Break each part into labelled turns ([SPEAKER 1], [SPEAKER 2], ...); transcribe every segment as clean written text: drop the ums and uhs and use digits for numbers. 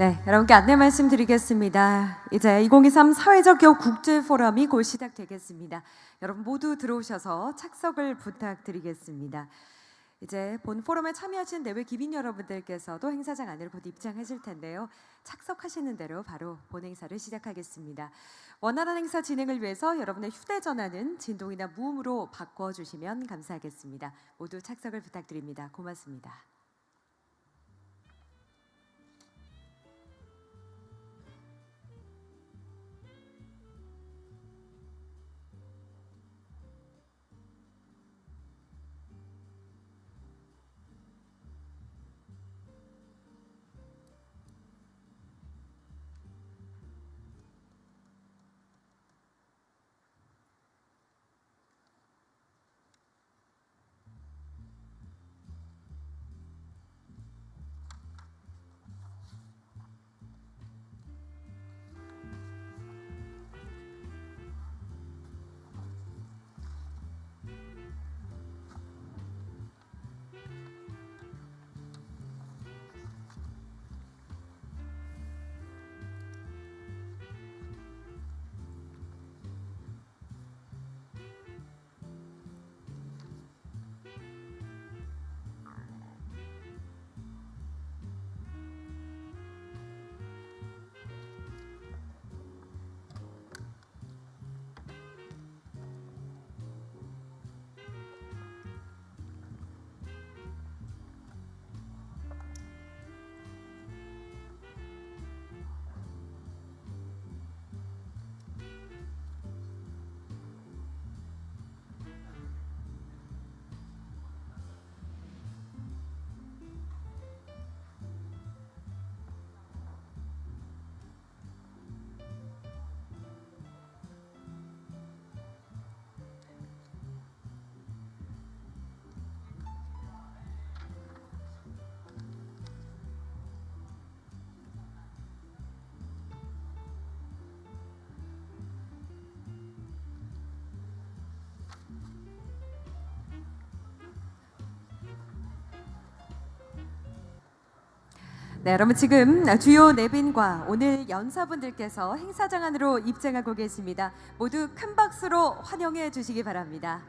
[SPEAKER 1] 네, 여러분께 안내 말씀드리겠습니다. 이제 2023 사회적기업 국제포럼이 곧 시작되겠습니다. 여러분 모두 들어오셔서 착석을 부탁드리겠습니다. 이제 본 포럼에 참여하신 내외 기빈 여러분들께서도 행사장 안으로 곧 입장하실 텐데요. 착석하시는 대로 바로 본 행사를 시작하겠습니다. 원활한 행사 진행을 위해서 여러분의 휴대전화는 진동이나 무음으로 바꿔주시면 감사하겠습니다. 모두 착석을 부탁드립니다. 고맙습니다. 네, 여러분 지금 주요 내빈과 오늘 연사분들께서 행사장 안으로 입장하고 계십니다. 모두 큰 박수로 환영해 주시기 바랍니다.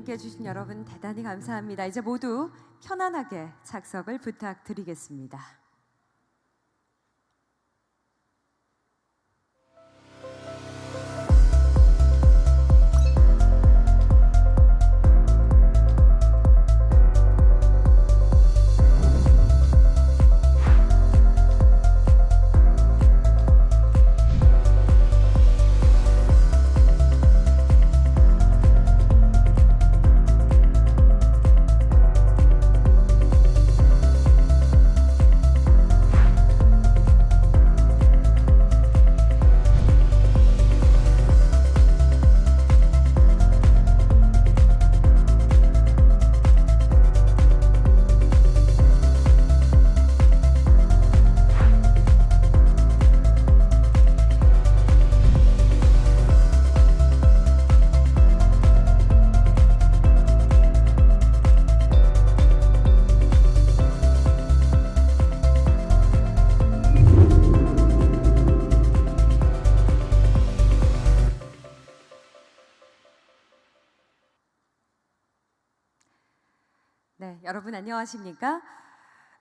[SPEAKER 1] 함께해 주신 여러분 대단히 감사합니다. 이제 모두 편안하게 착석을 부탁드리겠습니다. 네, 여러분 안녕하십니까?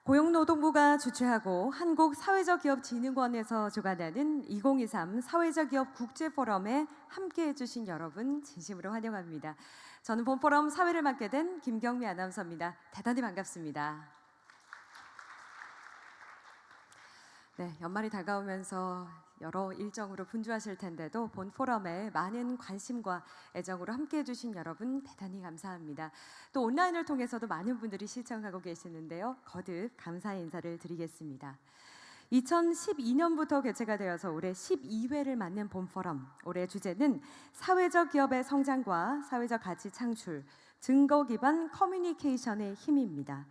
[SPEAKER 1] 고용노동부가 주최하고 한국사회적기업진흥원에서 주관하는 2023 사회적기업 국제포럼에 함께해 주신 여러분 진심으로 환영합니다. 저는 본 포럼 사회를 맡게 된 김경미 아나운서입니다. 대단히 반갑습니다. 네, 연말이 다가오면서 여러 일정으로 분주하실 텐데도 본 포럼에 많은 관심과 애정으로 함께해 주신 여러분 대단히 감사합니다. 또 온라인을 통해서도 많은 분들이 시청하고 계시는데요. 거듭 감사의 인사를 드리겠습니다. 2012년부터 개최가 되어서 올해 12회를 맞는 본 포럼. 올해 주제는 사회적 기업의 성장과 사회적 가치 창출, 증거 기반 커뮤니케이션의 힘입니다.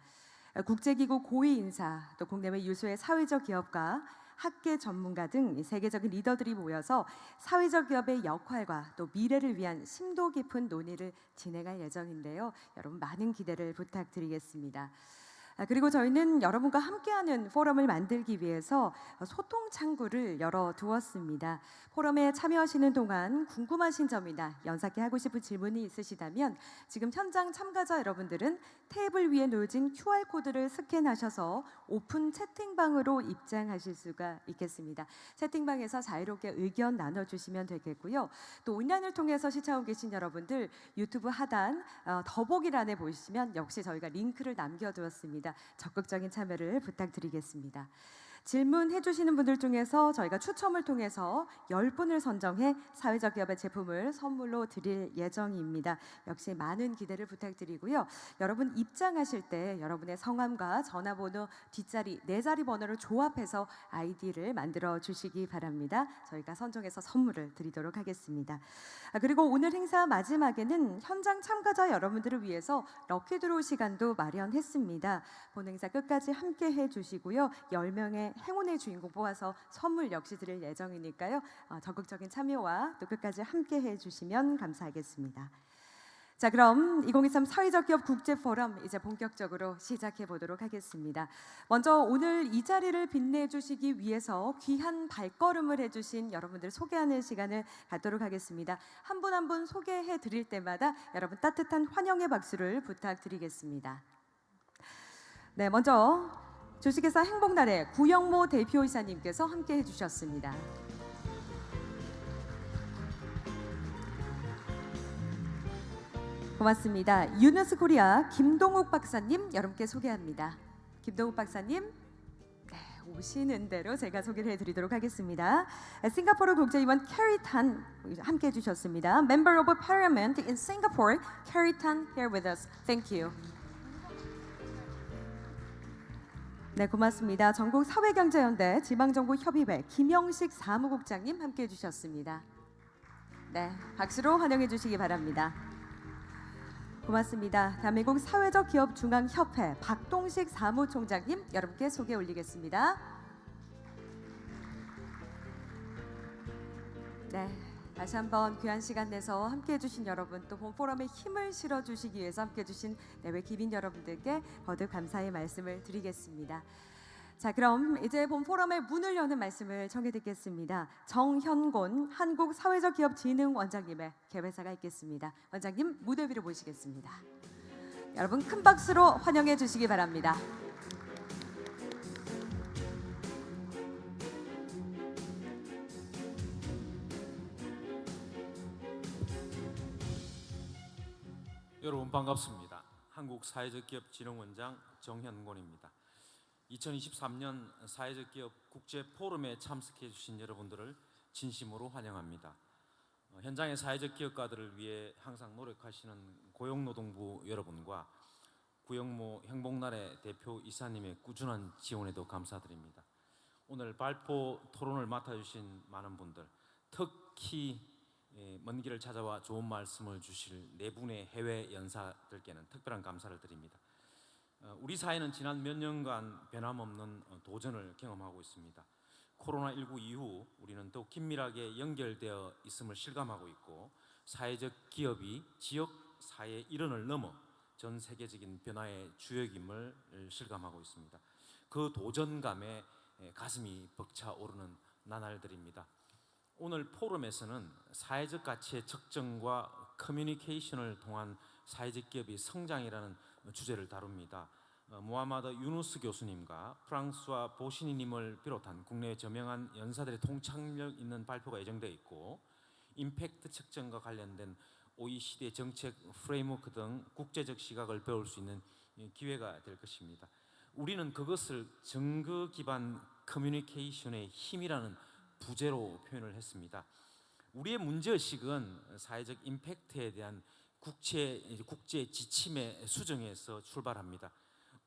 [SPEAKER 1] 국제기구 고위 인사, 또 국내외 유수의 사회적 기업가, 학계 전문가 등 세계적인 리더들이 모여서 사회적 기업의 역할과 또 미래를 위한 심도 깊은 논의를 진행할 예정인데요. 여러분 많은 기대를 부탁드리겠습니다. 그리고 저희는 여러분과 함께하는 포럼을 만들기 위해서 소통 창구를 열어두었습니다. 포럼에 참여하시는 동안 궁금하신 점이나 연사께 하고 싶은 질문이 있으시다면 지금 현장 참가자 여러분들은 테이블 위에 놓여진 QR코드를 스캔하셔서 오픈 채팅방으로 입장하실 수가 있겠습니다. 채팅방에서 자유롭게 의견 나눠주시면 되겠고요. 또 온라인을 통해서 시청하고 계신 여러분들 유튜브 하단 더보기란에 보시면 역시 저희가 링크를 남겨두었습니다. 적극적인 참여를 부탁드리겠습니다. 질문해 주시는 분들 중에서 저희가 추첨을 통해서 10분을 선정해 사회적 기업의 제품을 선물로 드릴 예정입니다. 역시 많은 기대를 부탁드리고요. 여러분 입장하실 때 여러분의 성함과 전화번호 뒷자리, 네 자리 번호를 조합해서 아이디를 만들어 주시기 바랍니다. 저희가 선정해서 선물을 드리도록 하겠습니다. 그리고 오늘 행사 마지막에는 현장 참가자 여러분들을 위해서 럭키드로우 시간도 마련했습니다. 본 행사 끝까지 함께 해주시고요. 10명의 행운의 주인공 뽑아서 선물 역시 드릴 예정이니까요. 적극적인 참여와 또 끝까지 함께 해주시면 감사하겠습니다. 자, 그럼 2023 사회적 기업 국제포럼 이제 본격적으로 시작해 보도록 하겠습니다. 먼저 오늘 이 자리를 빛내주시기 위해서 귀한 발걸음을 해주신 여러분들 소개하는 시간을 갖도록 하겠습니다. 한 분 한 분 소개해 드릴 때마다 여러분 따뜻한 환영의 박수를 부탁드리겠습니다. 네, 먼저 주식회사 행복날의 구영모 대표이사님께서 함께 해주셨습니다. 고맙습니다. 유너스 코리아 김동욱 박사님 여러분께 소개합니다. 김동욱 박사님 오시는 대로 제가 소개를 해드리도록 하겠습니다. 싱가포르 국제위원 캐리 탄 함께 해주셨습니다. Member of Parliament in Singapore, 캐리 탄 here with us. Thank you. 네, 고맙습니다. 전국 사회경제연대 지방정부협의회 김영식 사무국장님 함께해 주셨습니다. 네, 박수로 환영해 주시기 바랍니다. 고맙습니다. 대한민국 사회적 기업 중앙협회 박동식 사무총장님 여러분께 소개 올리겠습니다. 네, 다시 한번 귀한 시간 내서 함께해 주신 여러분 또 본 포럼에 힘을 실어주시기 위해서 함께해 주신 내외 기빈 여러분들께 거듭 감사의 말씀을 드리겠습니다. 자, 그럼 이제 본 포럼의 문을 여는 말씀을 청해 듣겠습니다. 정현곤 한국사회적기업진흥원장님의 개회사가 있겠습니다. 원장님 무대 위로 모시겠습니다. 여러분 큰 박수로 환영해 주시기 바랍니다.
[SPEAKER 2] 여러분 반갑습니다. 한국사회적기업진흥원장 정현곤입니다. 2023년 사회적기업 국제포럼에 참석해 주신 여러분들을 진심으로 환영합니다. 현장의 사회적 기업가들을 위해 항상 노력하시는 고용노동부 여러분과 구영모 행복날의 대표 이사님의 꾸준한 지원에도 감사드립니다. 오늘 발표 토론을 맡아주신 많은 분들, 특히 먼 길을 찾아와 좋은 말씀을 주실 네 분의 해외 연사들께는 특별한 감사를 드립니다. 우리 사회는 지난 몇 년간 변함없는 도전을 경험하고 있습니다. 코로나19 이후 우리는 더욱 긴밀하게 연결되어 있음을 실감하고 있고 사회적 기업이 지역 사회의 일원을 넘어 전 세계적인 변화의 주역임을 실감하고 있습니다. 그 도전감에 가슴이 벅차오르는 나날들입니다. 오늘 포럼에서는 사회적 가치의 측정과 커뮤니케이션을 통한 사회적 기업의 성장이라는 주제를 다룹니다. 무하마드 유누스 교수님과 프랑스와 보시니님을 비롯한 국내의 저명한 연사들의 통찰력 있는 발표가 예정되어 있고 임팩트 측정과 관련된 OECD의 정책 프레임워크 등 국제적 시각을 배울 수 있는 기회가 될 것입니다. 우리는 그것을 증거 기반 커뮤니케이션의 힘이라는 부제로 표현을 했습니다. 우리의 문제의식은 사회적 임팩트에 대한 국제 지침의 수정에서 출발합니다.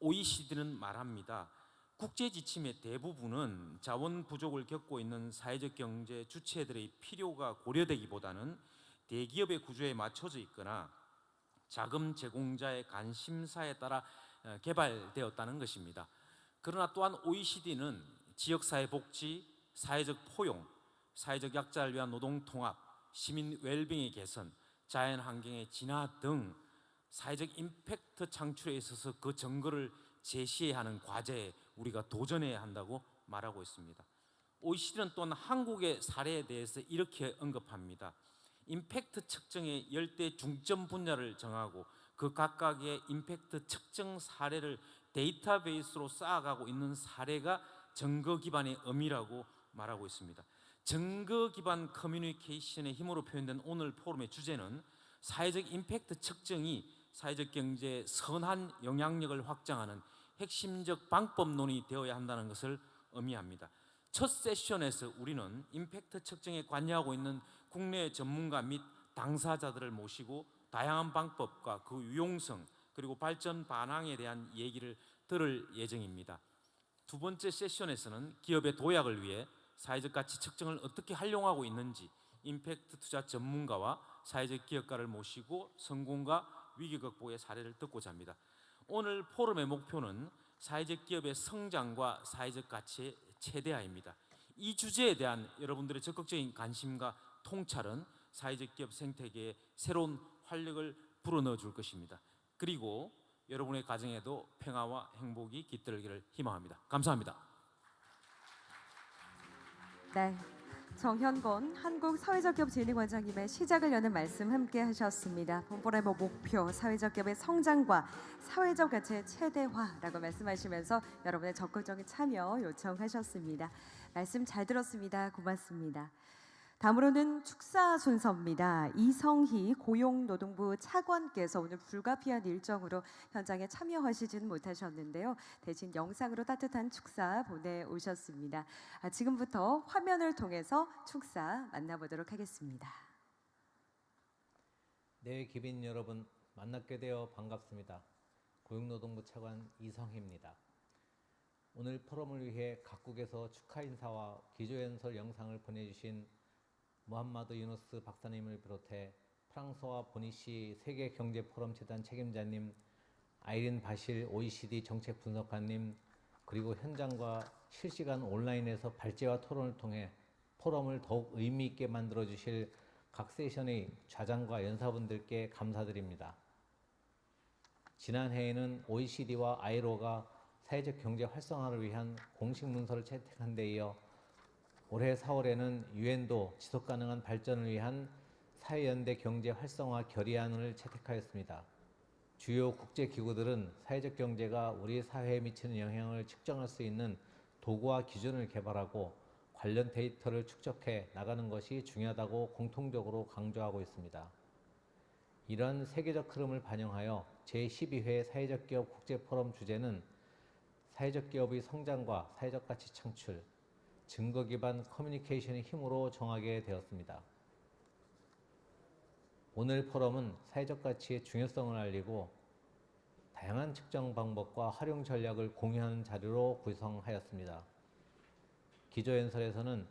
[SPEAKER 2] OECD는 말합니다. 국제 지침의 대부분은 자원 부족을 겪고 있는 사회적 경제 주체들의 필요가 고려되기보다는 대기업의 구조에 맞춰져 있거나 자금 제공자의 관심사에 따라 개발되었다는 것입니다. 그러나 또한 OECD는 지역사회 복지, 사회적 포용, 사회적 약자를 위한 노동 통합, 시민 웰빙의 개선, 자연 환경의 진화 등 사회적 임팩트 창출에 있어서 그 증거를 제시해야 하는 과제에 우리가 도전해야 한다고 말하고 있습니다. OECD는 또한 한국의 사례에 대해서 이렇게 언급합니다. 임팩트 측정의 10대 중점 분야를 정하고 그 각각의 임팩트 측정 사례를 데이터베이스로 쌓아가고 있는 사례가 증거 기반의 의미라고 말하고 있습니다. 증거 기반 커뮤니케이션의 힘으로 표현된 오늘 포럼의 주제는 사회적 임팩트 측정이 사회적 경제의 선한 영향력을 확장하는 핵심적 방법론이 되어야 한다는 것을 의미합니다. 첫 세션에서 우리는 임팩트 측정에 관여하고 있는 국내 전문가 및 당사자들을 모시고 다양한 방법과 그 유용성 그리고 발전 반항에 대한 얘기를 들을 예정입니다. 두 번째 세션에서는 기업의 도약을 위해 사회적 가치 측정을 어떻게 활용하고 있는지 임팩트 투자 전문가와 사회적 기업가를 모시고 성공과 위기 극복의 사례를 듣고자 합니다. 오늘 포럼의 목표는 사회적 기업의 성장과 사회적 가치의 최대화입니다. 이 주제에 대한 여러분들의 적극적인 관심과 통찰은 사회적 기업 생태계에 새로운 활력을 불어넣어 줄 것입니다. 그리고 여러분의 가정에도 평화와 행복이 깃들기를 희망합니다. 감사합니다.
[SPEAKER 1] 네, 정현건 한국사회적기업진흥원장님의 시작을 여는 말씀 함께 하셨습니다. 본포럼의 목표, 사회적 기업의 성장과 사회적 가치의 최대화라고 말씀하시면서 여러분의 적극적인 참여 요청하셨습니다. 말씀 잘 들었습니다. 고맙습니다. 다음으로는 축사 순서입니다. 이성희 고용노동부 차관께서 오늘 불가피한 일정으로 현장에 참여하시지는 못하셨는데요. 대신 영상으로 따뜻한 축사 보내오셨습니다. 지금부터 화면을 통해서 축사 만나보도록 하겠습니다.
[SPEAKER 3] 네, 기빈 여러분 만나게 되어 반갑습니다. 고용노동부 차관 이성희입니다. 오늘 포럼을 위해 각국에서 축하 인사와 기조연설 영상을 보내주신 무함마드 유누스 박사님을 비롯해 프랑스와 보니시 세계경제포럼 재단 책임자님, 아이린 바실 OECD 정책분석가님, 그리고 현장과 실시간 온라인에서 발제와 토론을 통해 포럼을 더욱 의미 있게 만들어 주실 각 세션의 좌장과 연사분들께 감사드립니다. 지난해에는 OECD와 ILO가 사회적 경제 활성화를 위한 공식 문서를 채택한 데 이어 올해 4월에는 유엔도 지속가능한 발전을 위한 사회연대 경제 활성화 결의안을 채택하였습니다. 주요 국제기구들은 사회적 경제가 우리 사회에 미치는 영향을 측정할 수 있는 도구와 기준을 개발하고 관련 데이터를 축적해 나가는 것이 중요하다고 공통적으로 강조하고 있습니다. 이러한 세계적 흐름을 반영하여 제12회 사회적 기업 국제포럼 주제는 사회적 기업의 성장과 사회적 가치 창출, 증거 기반 커뮤니케이션의 힘으로 정하게 되었습니다. 오늘 포럼은 사회적 가치의 중요성을 알리고 다양한 측정 방법과 활용 전략을 공유하는 자료로 구성하였습니다. 기조연설에서는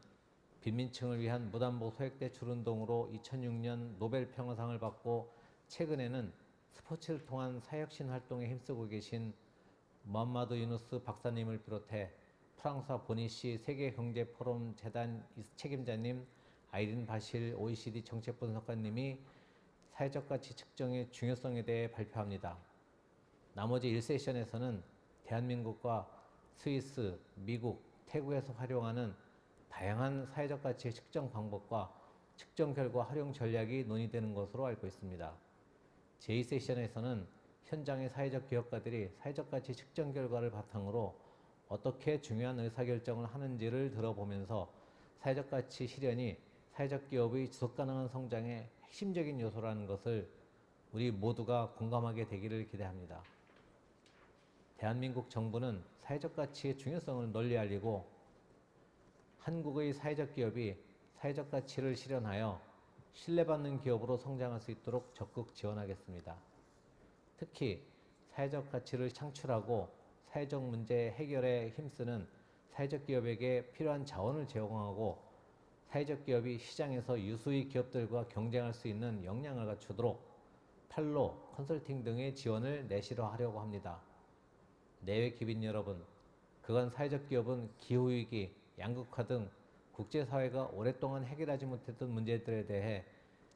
[SPEAKER 3] 빈민층을 위한 무담보 소액대출 운동으로 2006년 노벨 평화상을 받고 최근에는 스포츠를 통한 사회혁신 활동에 힘쓰고 계신 무함마드 유누스 박사님을 비롯해 프랑스와 보니시 세계경제포럼 재단 책임자님, 아이린 바실 OECD 정책분석가님이 사회적 가치 측정의 중요성에 대해 발표합니다. 나머지 1세션에서는 대한민국과 스위스, 미국, 태국에서 활용하는 다양한 사회적 가치의 측정 방법과 측정 결과 활용 전략이 논의되는 것으로 알고 있습니다. 제2세션에서는 현장의 사회적 기업가들이 사회적 가치 측정 결과를 바탕으로 어떻게 중요한 의사결정을 하는지를 들어보면서 사회적 가치 실현이 사회적 기업의 지속가능한 성장의 핵심적인 요소라는 것을 우리 모두가 공감하게 되기를 기대합니다. 대한민국 정부는 사회적 가치의 중요성을 널리 알리고 한국의 사회적 기업이 사회적 가치를 실현하여 신뢰받는 기업으로 성장할 수 있도록 적극 지원하겠습니다. 특히 사회적 가치를 창출하고 사회적 문제 해결에 힘쓰는 사회적 기업에게 필요한 자원을 제공하고 사회적 기업이 시장에서 유수의 기업들과 경쟁할 수 있는 역량을 갖추도록 판로, 컨설팅 등의 지원을 내실화하려고 합니다. 내외 기빈 여러분, 그간 사회적 기업은 기후위기, 양극화 등 국제사회가 오랫동안 해결하지 못했던 문제들에 대해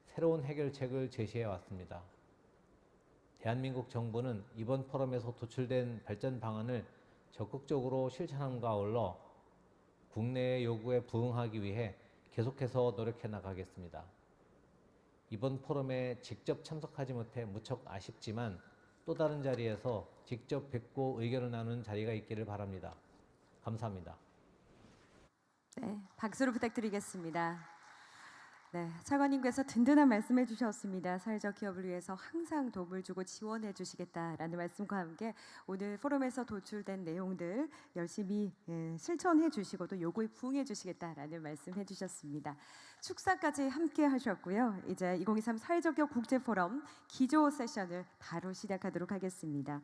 [SPEAKER 3] 새로운 해결책을 제시해 왔습니다. 대한민국 정부는 이번 포럼에서 도출된 발전 방안을 적극적으로 실천함과 아울러 국내의 요구에 부응하기 위해 계속해서 노력해 나가겠습니다. 이번 포럼에 직접 참석하지 못해 무척 아쉽지만 또 다른 자리에서 직접 뵙고 의견을 나누는 자리가 있기를 바랍니다. 감사합니다.
[SPEAKER 1] 네, 박수로 부탁드리겠습니다. 네, 차관님께서 든든한 말씀해 주셨습니다. 사회적 기업을 위해서 항상 도움을 주고 지원해 주시겠다라는 말씀과 함께 오늘 포럼에서 도출된 내용들 열심히 실천해 주시고 또 요구에 부응해 주시겠다라는 말씀해 주셨습니다. 축사까지 함께 하셨고요. 이제 2023 사회적 기업 국제포럼 기조 세션을 바로 시작하도록 하겠습니다.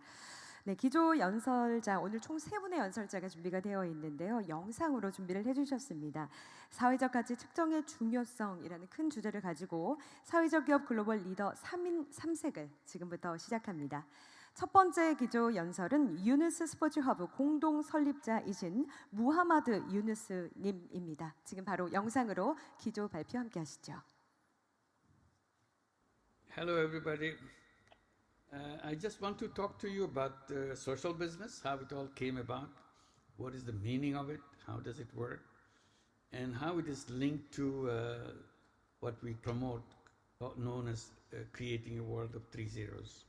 [SPEAKER 1] 네, 기조 연설자 오늘 총 3분의 연설자가 준비가 되어 있는데요. 영상으로 준비를 해주셨습니다. 사회적 가치 측정의 중요성이라는 큰 주제를 가지고 사회적 기업 글로벌 리더 3인 3색을 지금부터 시작합니다. 첫 번째 기조 연설은 유누스 스포츠 허브 공동 설립자이신 무하마드 유누스 님입니다. 지금 바로 영상으로 기조 발표 함께 하시죠.
[SPEAKER 4] Hello, everybody. I just want to talk to you about social business, how it all came about, what is the meaning of it, how does it work, and how it is linked to what we promote, known as creating a world of 3 zeros.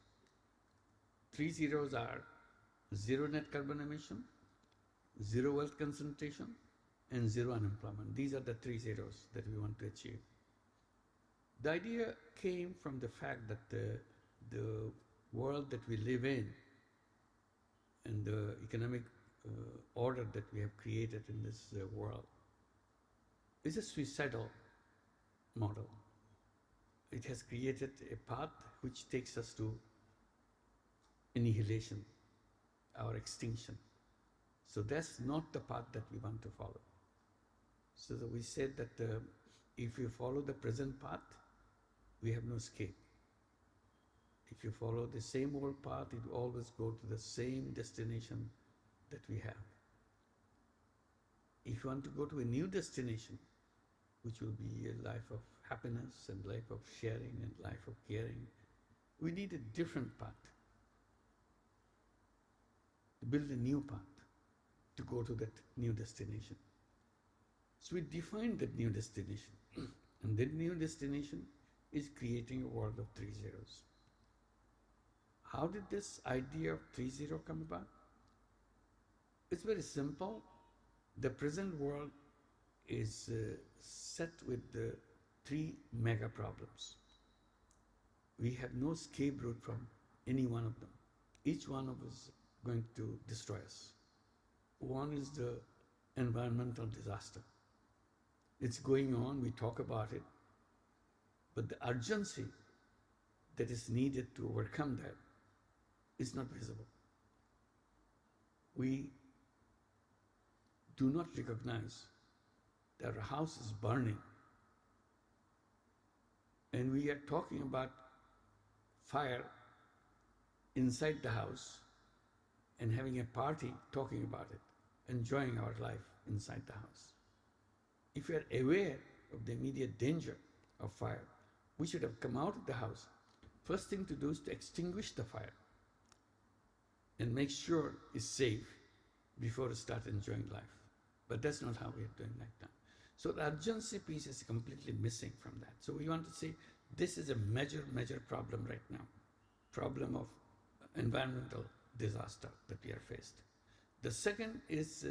[SPEAKER 4] 3 zeros are zero net carbon emission, zero wealth concentration, and zero unemployment. These are the 3 zeros that we want to achieve. The idea came from the fact that the world that we live in and the economic order that we have created in this world is a suicidal model. It has created a path which takes us to annihilation, our extinction. So that's not the path that we want to follow. So that we said that if you follow the present path, we have no escape. If you follow the same old path, it will always go to the same destination that we have. If you want to go to a new destination, which will be a life of happiness and life of sharing and life of caring, we need a different path. To build a new path to go to that new destination. So we defined that new destination. And that new destination is creating a world of 3 zeros. How did this idea of 3 zero come about? It's very simple. The present world is set with the 3 mega problems. We have no escape route from any one of them. Each one of us going to destroy us. One is the environmental disaster. It's going on, we talk about it, but the urgency that is needed to overcome that is not visible. We do not recognize that our house is burning, and we are talking about fire inside the house and having a party talking about it, enjoying our life inside the house. If we are aware of the immediate danger of fire, we should have come out of the house. First thing to do is to extinguish the fire and make sure it's safe before we start enjoying life. But that's not how we are doing right now. So the urgency piece is completely missing from that. So we want to say this is a major problem right now. Problem of environmental disaster that we are faced. The second is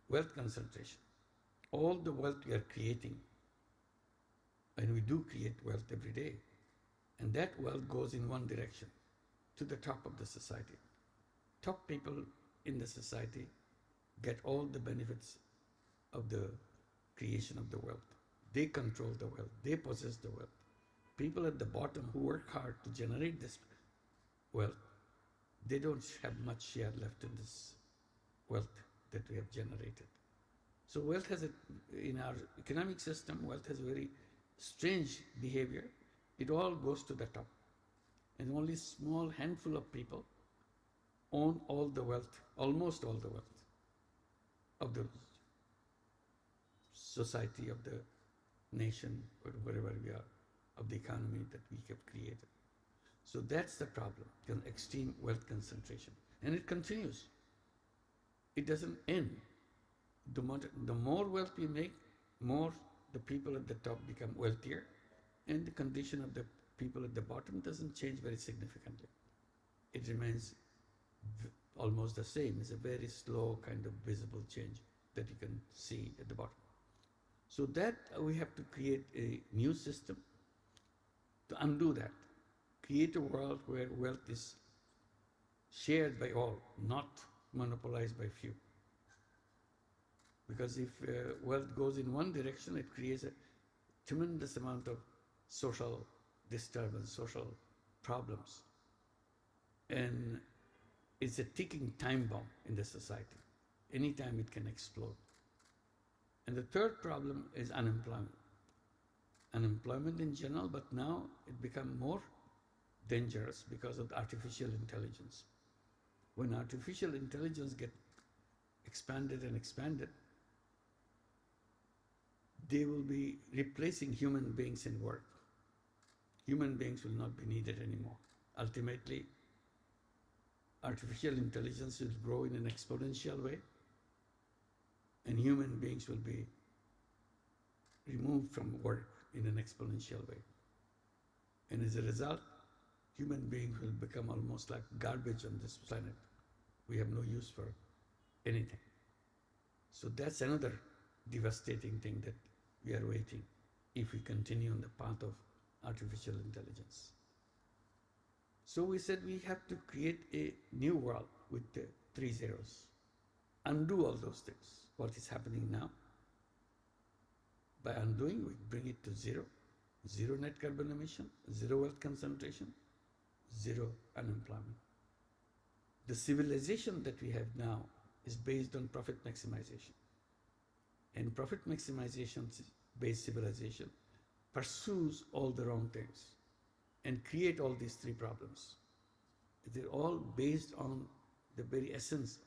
[SPEAKER 4] wealth concentration. All the wealth we are creating, and we do create wealth every day, and that wealth goes in one direction, to the top of the society. Top people in the society get all the benefits of the creation of the wealth. They control the wealth. They possess the wealth. People at the bottom who work hard to generate this wealth, they don't have much share left in this wealth that we have generated. So wealth has in our economic system, wealth has a very strange behavior. It all goes to the top. And only a small handful of people own all the wealth, almost all the wealth of the society, of the nation, or wherever we are, of the economy that we have created. So that's the problem, extreme wealth concentration. And it continues. It doesn't end. The more wealth we make, more the people at the top become wealthier, and the condition of the people at the bottom doesn't change very significantly. It remains almost the same. It's a very slow kind of visible change that you can see at the bottom. So that we have to create a new system to undo that. Create a world where wealth is shared by all, not monopolized by few. Because if wealth goes in one direction, it creates a tremendous amount of social disturbance, social problems. And it's a ticking time bomb in the society. Anytime it can explode. And the third problem is unemployment. Unemployment in general, but now it becomes more dangerous because of artificial intelligence. When artificial intelligence gets expanded and expanded, they will be replacing human beings in work. Human beings will not be needed anymore. Ultimately, artificial intelligence will grow in an exponential way, and human beings will be removed from work in an exponential way. And as a result, human beings will become almost like garbage on this planet. We have no use for anything. So that's another devastating thing that we are waiting if we continue on the path of artificial intelligence. So we said we have to create a new world with the 3 zeros. Undo all those things, what is happening now. By undoing, we bring it to zero. Zero net carbon emission, zero wealth concentration, zero unemployment. The civilization that we have now is based on profit maximization. And profit maximization based civilization pursues all the wrong things and create all these 3 problems. They're all based on the very essence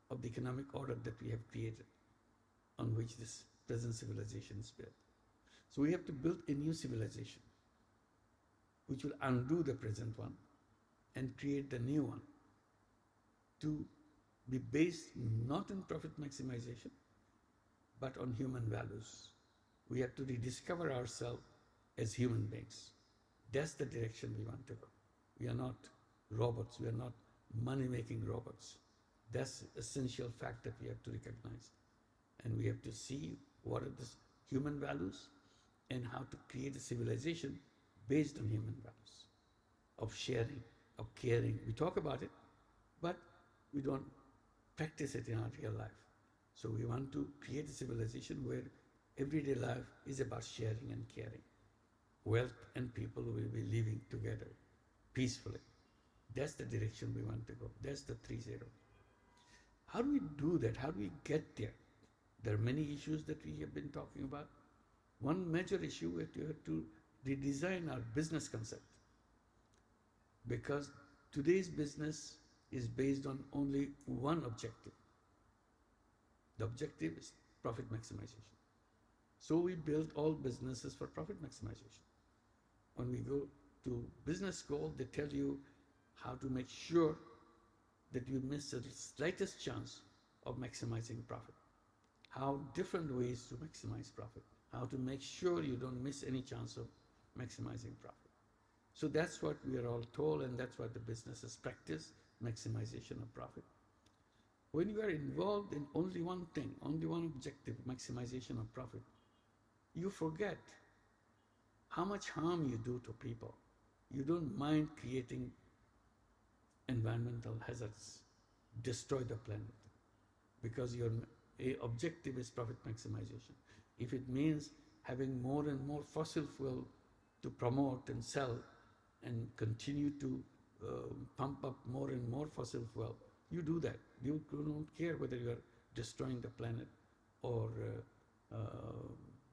[SPEAKER 4] of the economic order that we have created, on which this present civilization is built. So we have to build a new civilization which will undo the present one and create the new one to be based not on profit maximization but on human values. We have to rediscover ourselves as human beings. That's the direction we want to go. We are not robots. We are not money-making robots. That's the essential fact that we have to recognize. And we have to see what are the human values and how to create a civilization based on human values of sharing, of caring. We talk about it, but we don't practice it in our real life. So we want to create a civilization where everyday life is about sharing and caring. Wealth and people will be living together peacefully. That's the direction we want to go. That's the 3 zero. How do we do that? How do we get there? There are many issues that we have been talking about. One major issue is you have to redesign our business concept, because today's business is based on only one objective. The objective is profit maximization. So we build all businesses for profit maximization. When we go to business school, they tell you how to make sure that you miss the slightest chance of maximizing profit. How different ways to maximize profit. How to make sure you don't miss any chance of maximizing profit. So that's what we are all told, and that's what the businesses practice, maximization of profit. When you are involved in only one thing, only one objective, maximization of profit, you forget how much harm you do to people. You don't mind creating environmental hazards, destroy the planet, because your objective is profit maximization. if it means having more and more fossil fuel to promote and sell and continue to pump up more and more fossil fuel, you do that. You don't care whether you are destroying the planet or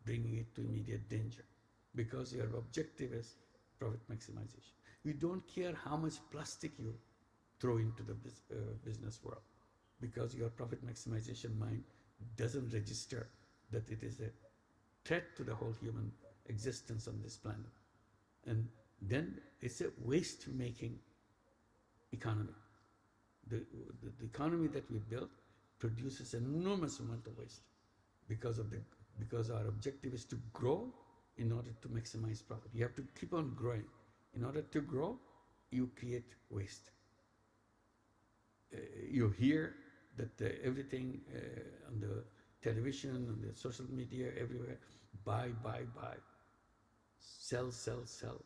[SPEAKER 4] bringing it to immediate danger, because your objective is profit maximization. You don't care how much plastic you throw into the business world, because your profit maximization mind doesn't register that it is a threat to the whole human existence on this planet. And then it's a waste-making economy. The economy that we built produces an enormous amount of waste because our objective is to grow in order to maximize profit. You have to keep on growing. In order to grow, you create waste. You hear that everything on the television, on the social media, everywhere, buy, buy, buy, sell, sell, sell,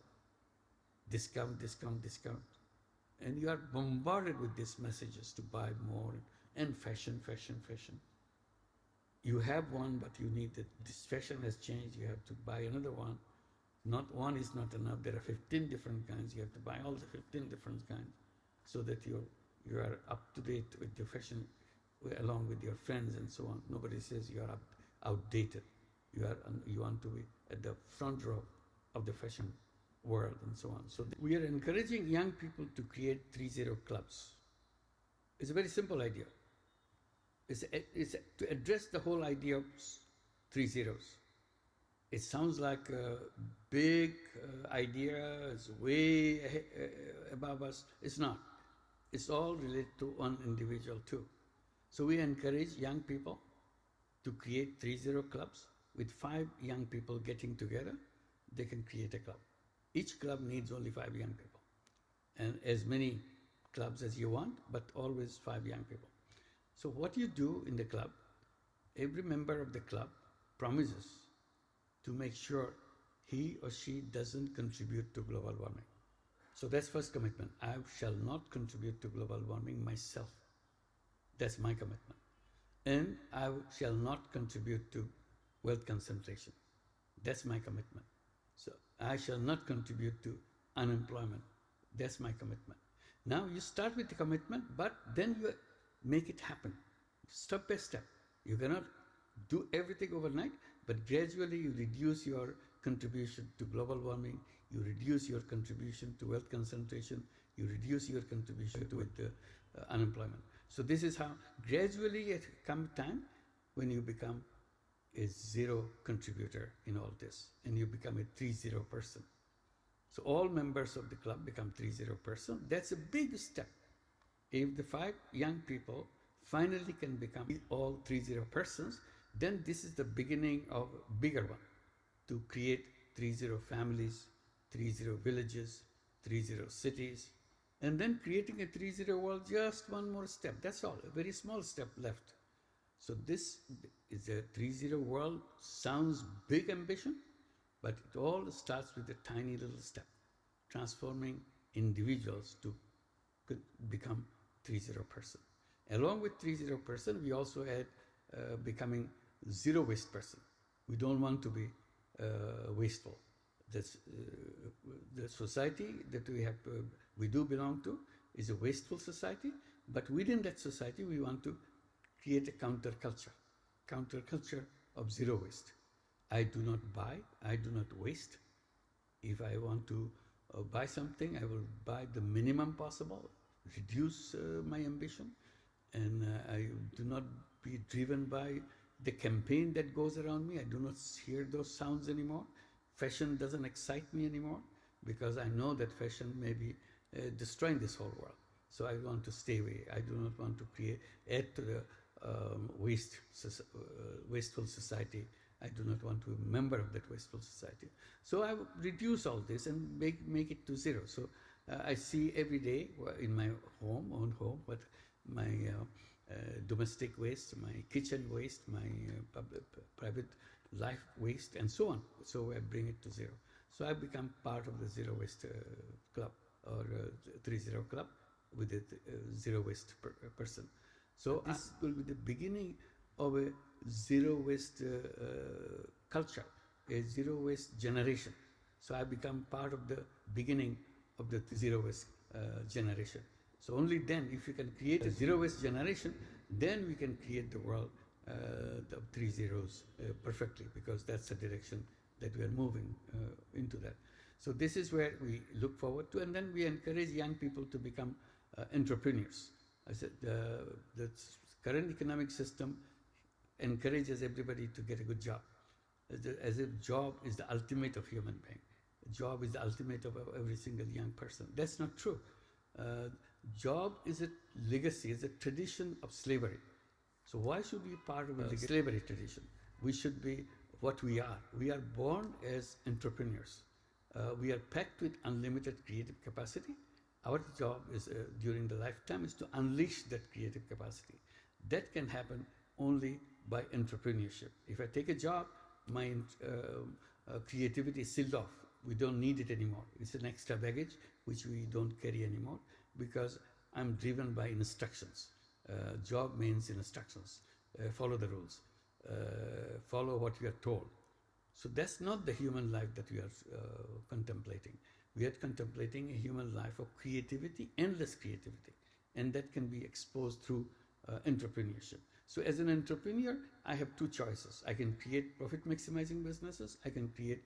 [SPEAKER 4] discount, discount, discount. And you are bombarded with these messages to buy more, and fashion, fashion, fashion. You have one, but you need it. This fashion has changed. You have to buy another one. Not one is not enough. There are 15 different kinds. You have to buy all the 15 different kinds so that you are up to date with the fashion along with your friends and so on. Nobody says you are outdated. You want to be at the front row of the fashion world and so on. So we are encouraging young people to create 3-0 clubs. It's a very simple idea. It's to address the whole idea of 3 zeros. It sounds like a big idea, it's way above us. It's not. It's all related to one individual too. So we encourage young people to create 3-0 clubs. With 5 young people getting together, they can create a club. Each club needs only 5 young people, and as many clubs as you want, but always 5 young people. So what you do in the club, every member of the club promises to make sure he or she doesn't contribute to global warming. So that's first commitment. I shall not contribute to global warming myself. That's my commitment. And I shall not contribute to wealth concentration. That's my commitment. So I shall not contribute to unemployment. That's my commitment. Now you start with the commitment, but then you make it happen, step by step. You cannot do everything overnight, but gradually you reduce your contribution to global warming, you reduce your contribution to wealth concentration, you reduce your contribution to unemployment. So this is how gradually it comes time when you become a 0 contributor in all this, and you become a 3-0 person. So all members of the club become 3-0 person. That's a big step. If the 5 young people finally can become all 3-0 persons, then this is the beginning of a bigger one, to create 3-0 families, 3-0 villages, 3-0 cities, and then creating a 3-0 world, just one more step. That's all, a very small step left. So this is a 3-0 world, sounds big ambition, but it all starts with a tiny little step, transforming individuals to become 3-0 person. Along with 3-0 person, we also add becoming 0 waste person. We don't want to be wasteful. That's, the society that we do belong to is a wasteful society, but within that society we want to create a counterculture of 0 waste. I do not buy, I do not waste. If I want to buy something, I will buy the minimum possible, reduce my ambition, and I do not be driven by the campaign that goes around me. I do not hear those sounds anymore. Fashion doesn't excite me anymore, because I know that fashion may be destroying this whole world. So I want to stay away. I do not want to add to the wasteful society. I do not want to be a member of that wasteful society. So I reduce all this and make it to 0. So I see every day in my own home, what my domestic waste, my kitchen waste, my private life waste, and so on. So I bring it to 0. So I become part of the 0 waste club, or 3-0 club with a 0 waste person. So this will be the beginning of a zero waste culture, a zero waste generation. So I become part of the beginning of the zero waste generation. So only then, if you can create a zero waste generation, then we can create the world, the 3 zeros perfectly, because that's the direction that we are moving into that. So this is where we look forward to, and then we encourage young people to become entrepreneurs. I said the current economic system encourages everybody to get a good job, as if job is the ultimate of human being. Job is the ultimate of every single young person. That's not true. Job is a legacy, is a tradition of slavery. So why should we be part of a slavery tradition? We should be what we are. We are born as entrepreneurs. We are packed with unlimited creative capacity. Our job is during the lifetime is to unleash that creative capacity. That can happen only by entrepreneurship. If I take a job, my creativity is sealed off. We don't need it anymore. It's an extra baggage which we don't carry anymore, because I'm driven by instructions. Job means instructions. Follow the rules. Follow what we are told. So that's not the human life that we are contemplating. We are contemplating a human life of creativity, endless creativity, and that can be exposed through entrepreneurship. So as an entrepreneur, I have two choices. I can create profit maximizing businesses. I can create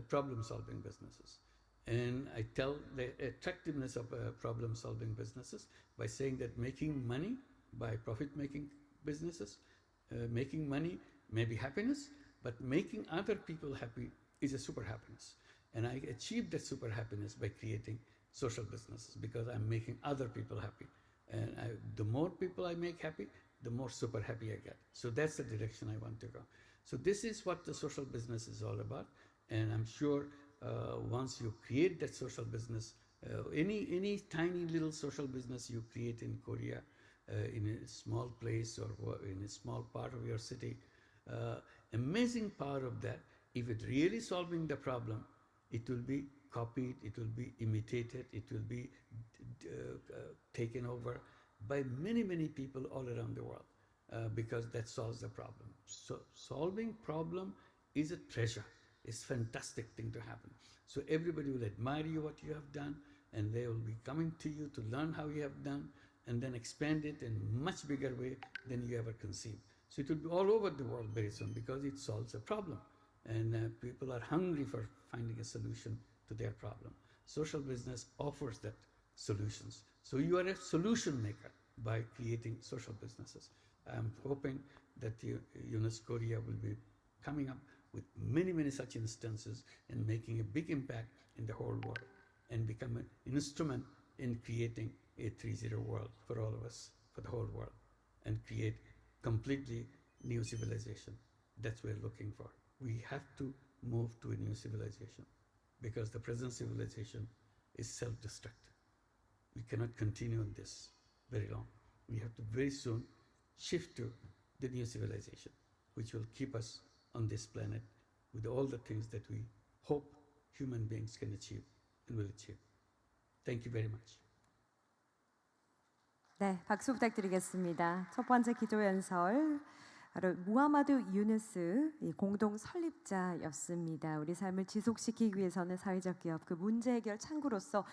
[SPEAKER 4] problem solving businesses. And I tell the attractiveness of problem solving businesses by saying that making money by profit making businesses, making money may be happiness, but making other people happy is a super happiness. And I achieve that super happiness by creating social businesses, because I'm making other people happy. And the more people I make happy, the more super happy I get. So that's the direction I want to go. So this is what the social business is all about. And I'm sure once you create that social business, any tiny little social business you create in Korea, in a small place or in a small part of your city, amazing power of that. If it's really solving the problem, it will be copied, it will be imitated, it will be taken over by many, many people all around the world, because that solves the problem. So solving problem is a treasure. It's a fantastic thing to happen. So everybody will admire you, what you have done, and they will be coming to you to learn how you have done, and then expand it in a much bigger way than you ever conceived. So it will be all over the world very soon, because it solves a problem. And people are hungry for finding a solution to their problem. Social business offers that solutions. So you are a solution maker by creating social businesses. I'm hoping that UNES Korea will be coming up with many, many such instances and making a big impact in the whole world, and become an instrument in creating a 3-0 world for all of us, for the whole world, and create completely new civilization. That's what we're looking for. We have to move to a new civilization, because the present civilization is self-destructive. We cannot continue on this very long. We have to very soon shift to the new civilization, which will keep us on this planet with all the things that we hope human beings can achieve and will achieve. Thank you very much.
[SPEAKER 1] 네, 박수 부탁드리겠습니다. 첫 번째 기조연설, 바로 무하마드 유누스 공동 설립자였습니다. 우리 삶을 지속시키기 위해서는 사회적 기업, 그 문제 해결 창구로서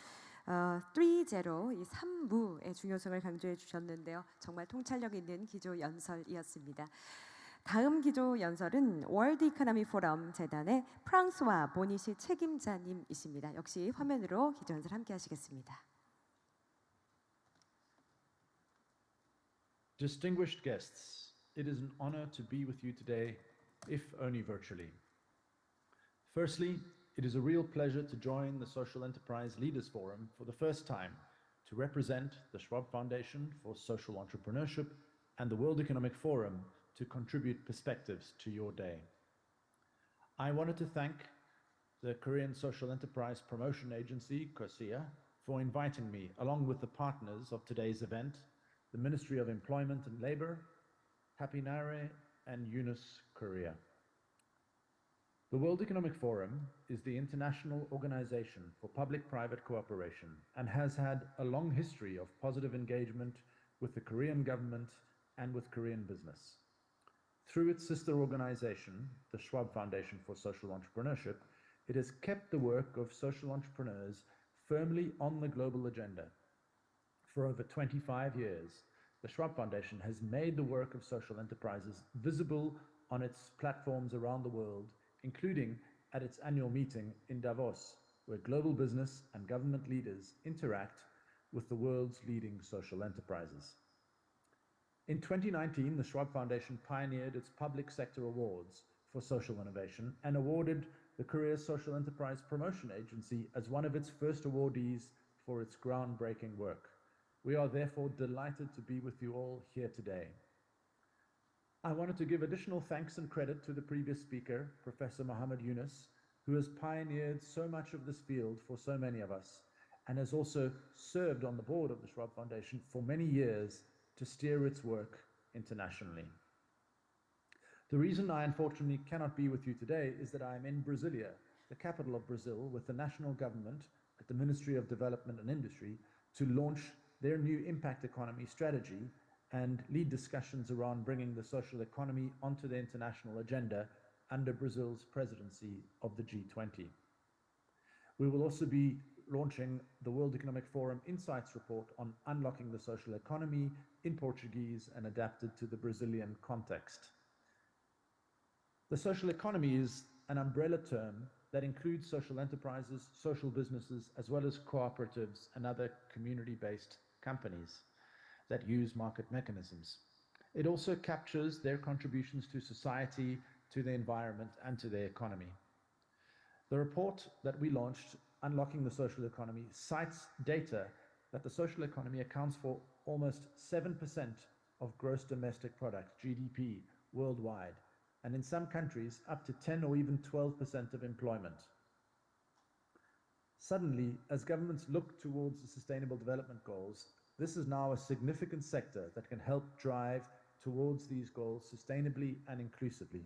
[SPEAKER 1] 3제로 이 3무의 중요성을 강조해 주셨는데요. 정말 통찰력 있는 기조연설이었습니다. 다음 기조연설은 월드 이코노미 포럼 재단의 프랑스와 보니시 책임자님이십니다. 역시 화면으로 기조연설 함께 하시겠습니다.
[SPEAKER 5] Distinguished guests, it is an honor to be with you today, if only virtually. Firstly, it is a real pleasure to join the Social Enterprise Leaders Forum for the first time to represent the Schwab Foundation for Social Entrepreneurship and the World Economic Forum to contribute perspectives to your day. I wanted to thank the Korean Social Enterprise Promotion Agency, KOSEA, for inviting me, along with the partners of today's event, the Ministry of Employment and Labor, Happy Nare, and UNES Korea. The World Economic Forum is the international organization for public-private cooperation and has had a long history of positive engagement with the Korean government and with Korean business. Through its sister organization, the Schwab Foundation for Social Entrepreneurship, it has kept the work of social entrepreneurs firmly on the global agenda. For over 25 years, the Schwab Foundation has made the work of social enterprises visible on its platforms around the world, including at its annual meeting in Davos, where global business and government leaders interact with the world's leading social enterprises. In 2019, the Schwab Foundation pioneered its public sector awards for social innovation and awarded the Korea Social Enterprise Promotion Agency as one of its first awardees for its groundbreaking work. We are therefore delighted to be with you all here today. I wanted to give additional thanks and credit to the previous speaker, Professor Muhammad Yunus, who has pioneered so much of this field for so many of us and has also served on the board of the Schwab Foundation for many years to steer its work internationally. The reason I unfortunately cannot be with you today is that I am in Brasilia, the capital of Brazil, with the national government at the Ministry of Development and Industry to launch their new impact economy strategy and lead discussions around bringing the social economy onto the international agenda under Brazil's presidency of the G20. We will also be launching the World Economic Forum Insights Report on unlocking the social economy in Portuguese and adapted to the Brazilian context. The social economy is an umbrella term that includes social enterprises, social businesses, as well as cooperatives and other community-based companies that use market mechanisms. It also captures their contributions to society, to the environment, and to the economy. The report that we launched, Unlocking the Social Economy, cites data that the social economy accounts for almost 7% of gross domestic product, GDP, worldwide, and in some countries up to 10 or even 12% of employment. Suddenly, as governments look towards the Sustainable Development Goals, this is now a significant sector that can help drive towards these goals sustainably and inclusively.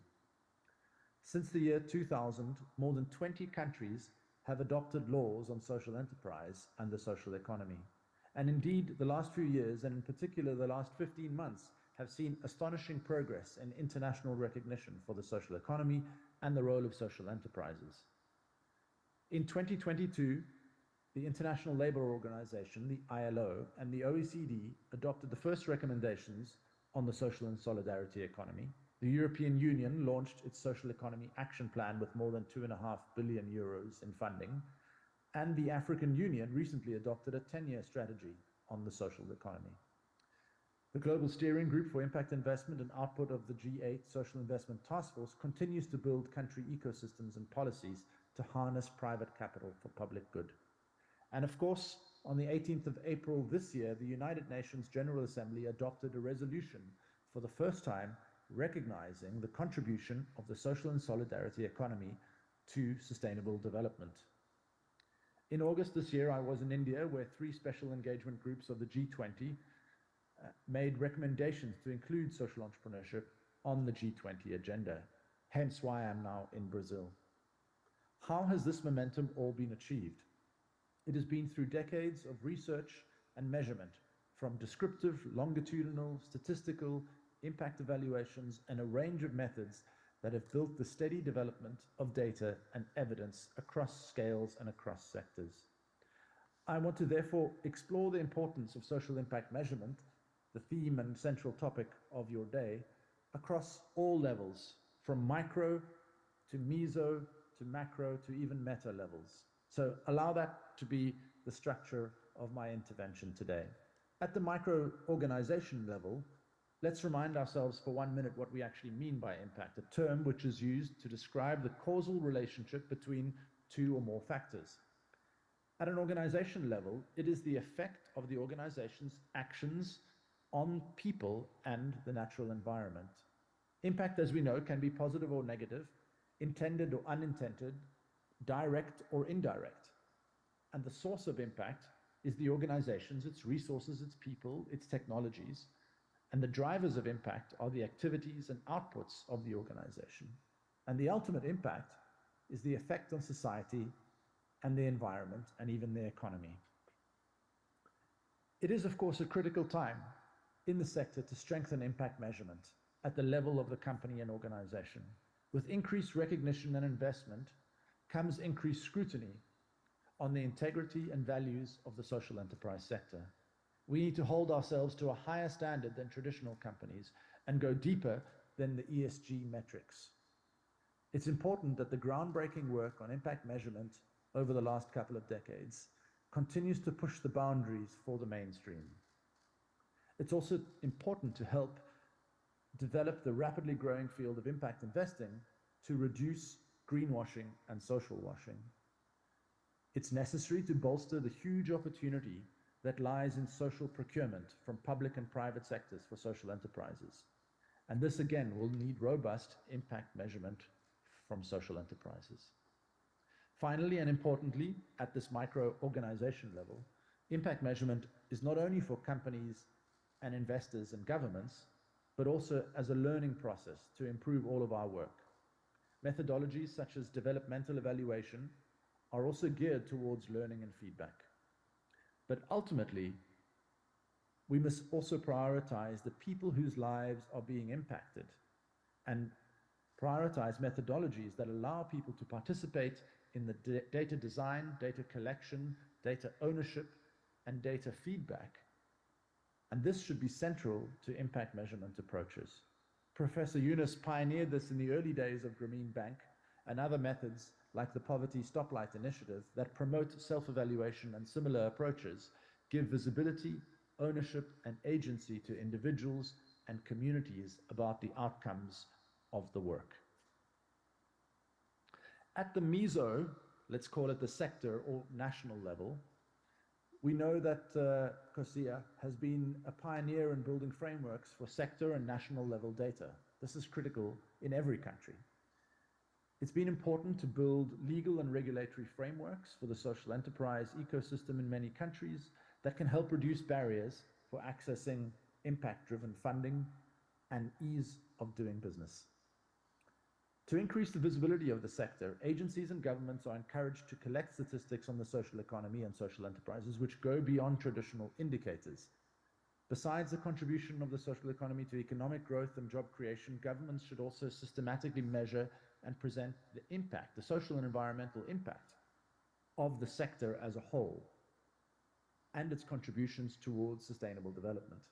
[SPEAKER 5] Since the year 2000, more than 20 countries have adopted laws on social enterprise and the social economy. And indeed, the last few years, and in particular the last 15 months, have seen astonishing progress in international recognition for the social economy and the role of social enterprises. In 2022, the International Labour Organization, the ILO, and the OECD adopted the first recommendations on the social and solidarity economy. The European Union launched its Social Economy Action Plan with more than 2.5 billion euros in funding, and the African Union recently adopted a 10-year strategy on the social economy. The Global Steering Group for Impact Investment and output of the G8 Social Investment Task Force continues to build country ecosystems and policies to harness private capital for public good. And of course, on the 18th of April this year, the United Nations General Assembly adopted a resolution for the first time recognizing the contribution of the social and solidarity economy to sustainable development. In August this year, I was in India, where 3 special engagement groups of the G20 made recommendations to include social entrepreneurship on the G20 agenda, hence why I'm now in Brazil. How has this momentum all been achieved? It has been through decades of research and measurement, from descriptive, longitudinal, statistical, impact evaluations, and a range of methods that have built the steady development of data and evidence across scales and across sectors. I want to therefore explore the importance of social impact measurement, the theme and central topic of your day, across all levels, from micro to meso to macro to even meta levels. So allow that to be the structure of my intervention today. At the micro organization level, let's remind ourselves for 1 minute what we actually mean by impact, a term which is used to describe the causal relationship between 2 or more factors. At an organization level, it is the effect of the organization's actions on people and the natural environment. Impact, as we know, can be positive or negative, intended or unintended, direct or indirect. And the source of impact is the organizations, its resources, its people, its technologies. And the drivers of impact are the activities and outputs of the organization. And the ultimate impact is the effect on society and the environment and even the economy. It is, of course, a critical time in the sector to strengthen impact measurement at the level of the company and organization. With increased recognition and investment comes increased scrutiny on the integrity and values of the social enterprise sector. We need to hold ourselves to a higher standard than traditional companies and go deeper than the ESG metrics. It's important that the groundbreaking work on impact measurement over the last couple of decades continues to push the boundaries for the mainstream. It's also important to help develop the rapidly growing field of impact investing to reduce greenwashing and social washing. It's necessary to bolster the huge opportunity that lies in social procurement from public and private sectors for social enterprises. And this again will need robust impact measurement from social enterprises. Finally, and importantly, at this micro-organization level, impact measurement is not only for companies and investors and governments, but also as a learning process to improve all of our work. Methodologies such as developmental evaluation are also geared towards learning and feedback. But ultimately, we must also prioritize the people whose lives are being impacted and prioritize methodologies that allow people to participate in the data design, data collection, data ownership, and data feedback. And this should be central to impact measurement approaches. Professor Yunus pioneered this in the early days of Grameen Bank and other methods like the Poverty Stoplight Initiative that promote self-evaluation and similar approaches give visibility, ownership, and agency to individuals and communities about the outcomes of the work. At the meso, let's call it the sector or national level, we know that COSIA has been a pioneer in building frameworks for sector and national level data. This is critical in every country. It's been important to build legal and regulatory frameworks for the social enterprise ecosystem in many countries that can help reduce barriers for accessing impact-driven funding and ease of doing business. To increase the visibility of the sector, agencies and governments are encouraged to collect statistics on the social economy and social enterprises which go beyond traditional indicators. Besides the contribution of the social economy to economic growth and job creation, governments should also systematically measure and present the impact, the social and environmental impact of the sector as a whole and its contributions towards sustainable development.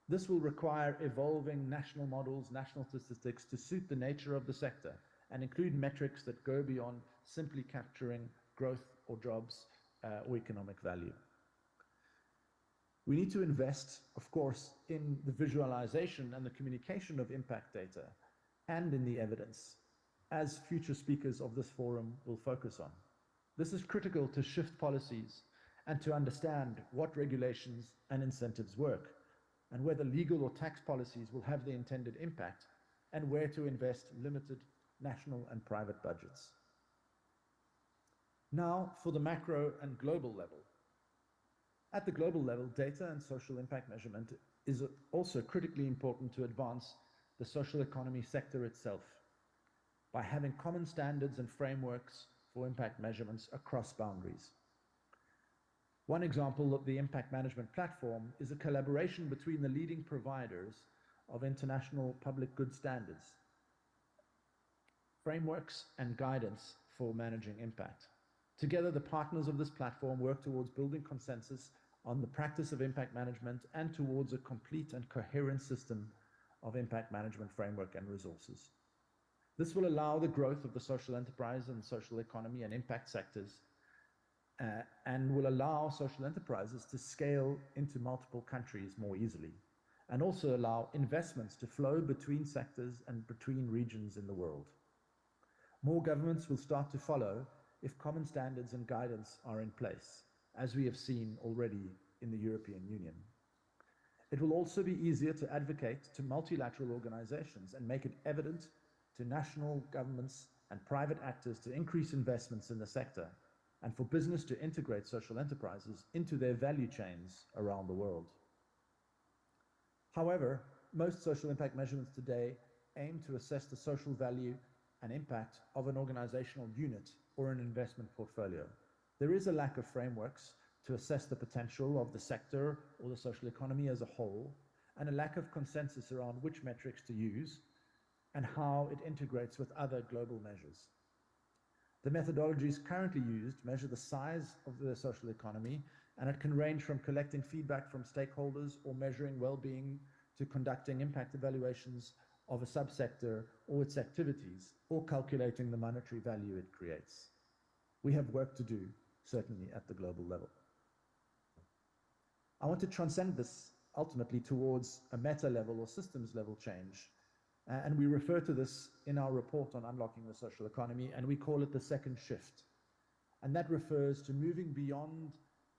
[SPEAKER 5] This will require evolving national models, national statistics to suit the nature of the sector and include metrics that go beyond simply capturing growth or jobs or economic value. We need to invest, of course, in the visualization and the communication of impact data and in the evidence, as future speakers of this forum will focus on. This is critical to shift policies and to understand what regulations and incentives work, and whether legal or tax policies will have the intended impact, and where to invest limited national and private budgets. Now for the macro and global level. At the global level, data and social impact measurement is also critically important to advance the social economy sector itself by having common standards and frameworks for impact measurements across boundaries. One example of the impact management platform is a collaboration between the leading providers of international public good standards, frameworks, and guidance for managing impact. Together, the partners of this platform work towards building consensus on the practice of impact management and towards a complete and coherent system of impact management framework and resources. This will allow the growth of the social enterprise and social economy and impact sectors and will allow social enterprises to scale into multiple countries more easily, and also allow investments to flow between sectors and between regions in the world. More governments will start to follow if common standards and guidance are in place, as we have seen already in the European Union. It will also be easier to advocate to multilateral organizations and make it evident to national governments and private actors to increase investments in the sector, and for business to integrate social enterprises into their value chains around the world. However, most social impact measurements today aim to assess the social value and impact of an organizational unit or an investment portfolio. There is a lack of frameworks to assess the potential of the sector or the social economy as a whole, and a lack of consensus around which metrics to use and how it integrates with other global measures. The methodologies currently used measure the size of the social economy, and it can range from collecting feedback from stakeholders or measuring well-being to conducting impact evaluations of a subsector or its activities, or calculating the monetary value it creates. We have work to do, certainly at the global level. I want to transcend this ultimately towards a meta level or systems level change. And we refer to this in our report on unlocking the social economy, and we call it the second shift. And that refers to moving beyond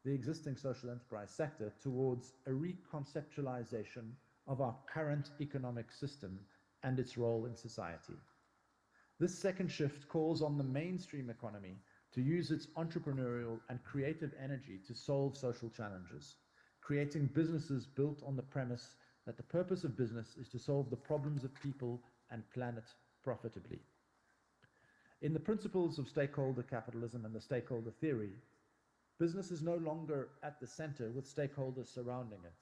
[SPEAKER 5] the existing social enterprise sector towards a reconceptualization of our current economic system and its role in society. This second shift calls on the mainstream economy to use its entrepreneurial and creative energy to solve social challenges, creating businesses built on the premise that the purpose of business is to solve the problems of people and planet profitably. In the principles of stakeholder capitalism and the stakeholder theory, business is no longer at the center with stakeholders surrounding it,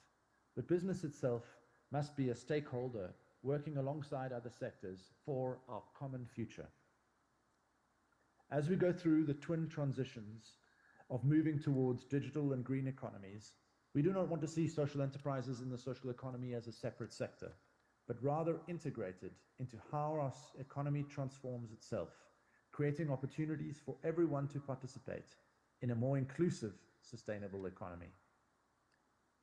[SPEAKER 5] but business itself must be a stakeholder working alongside other sectors for our common future. As we go through the twin transitions of moving towards digital and green economies, we do not want to see social enterprises in the social economy as a separate sector, but rather integrated into how our economy transforms itself, creating opportunities for everyone to participate in a more inclusive, sustainable economy.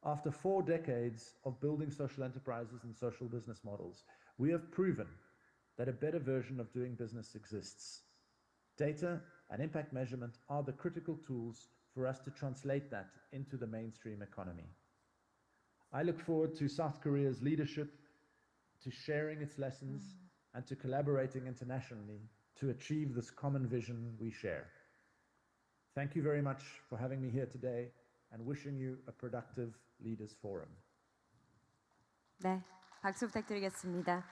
[SPEAKER 5] After 4 decades of building social enterprises and social business models, we have proven that a better version of doing business exists. Data and impact measurement are the critical tools for us to translate that into the mainstream economy. I look forward to South Korea's leadership, to sharing its lessons, and to collaborating internationally to achieve this common vision we share. Thank you very much for having me here today and wishing you a productive Leaders Forum.
[SPEAKER 1] 네, 박수 부탁드리겠습니다.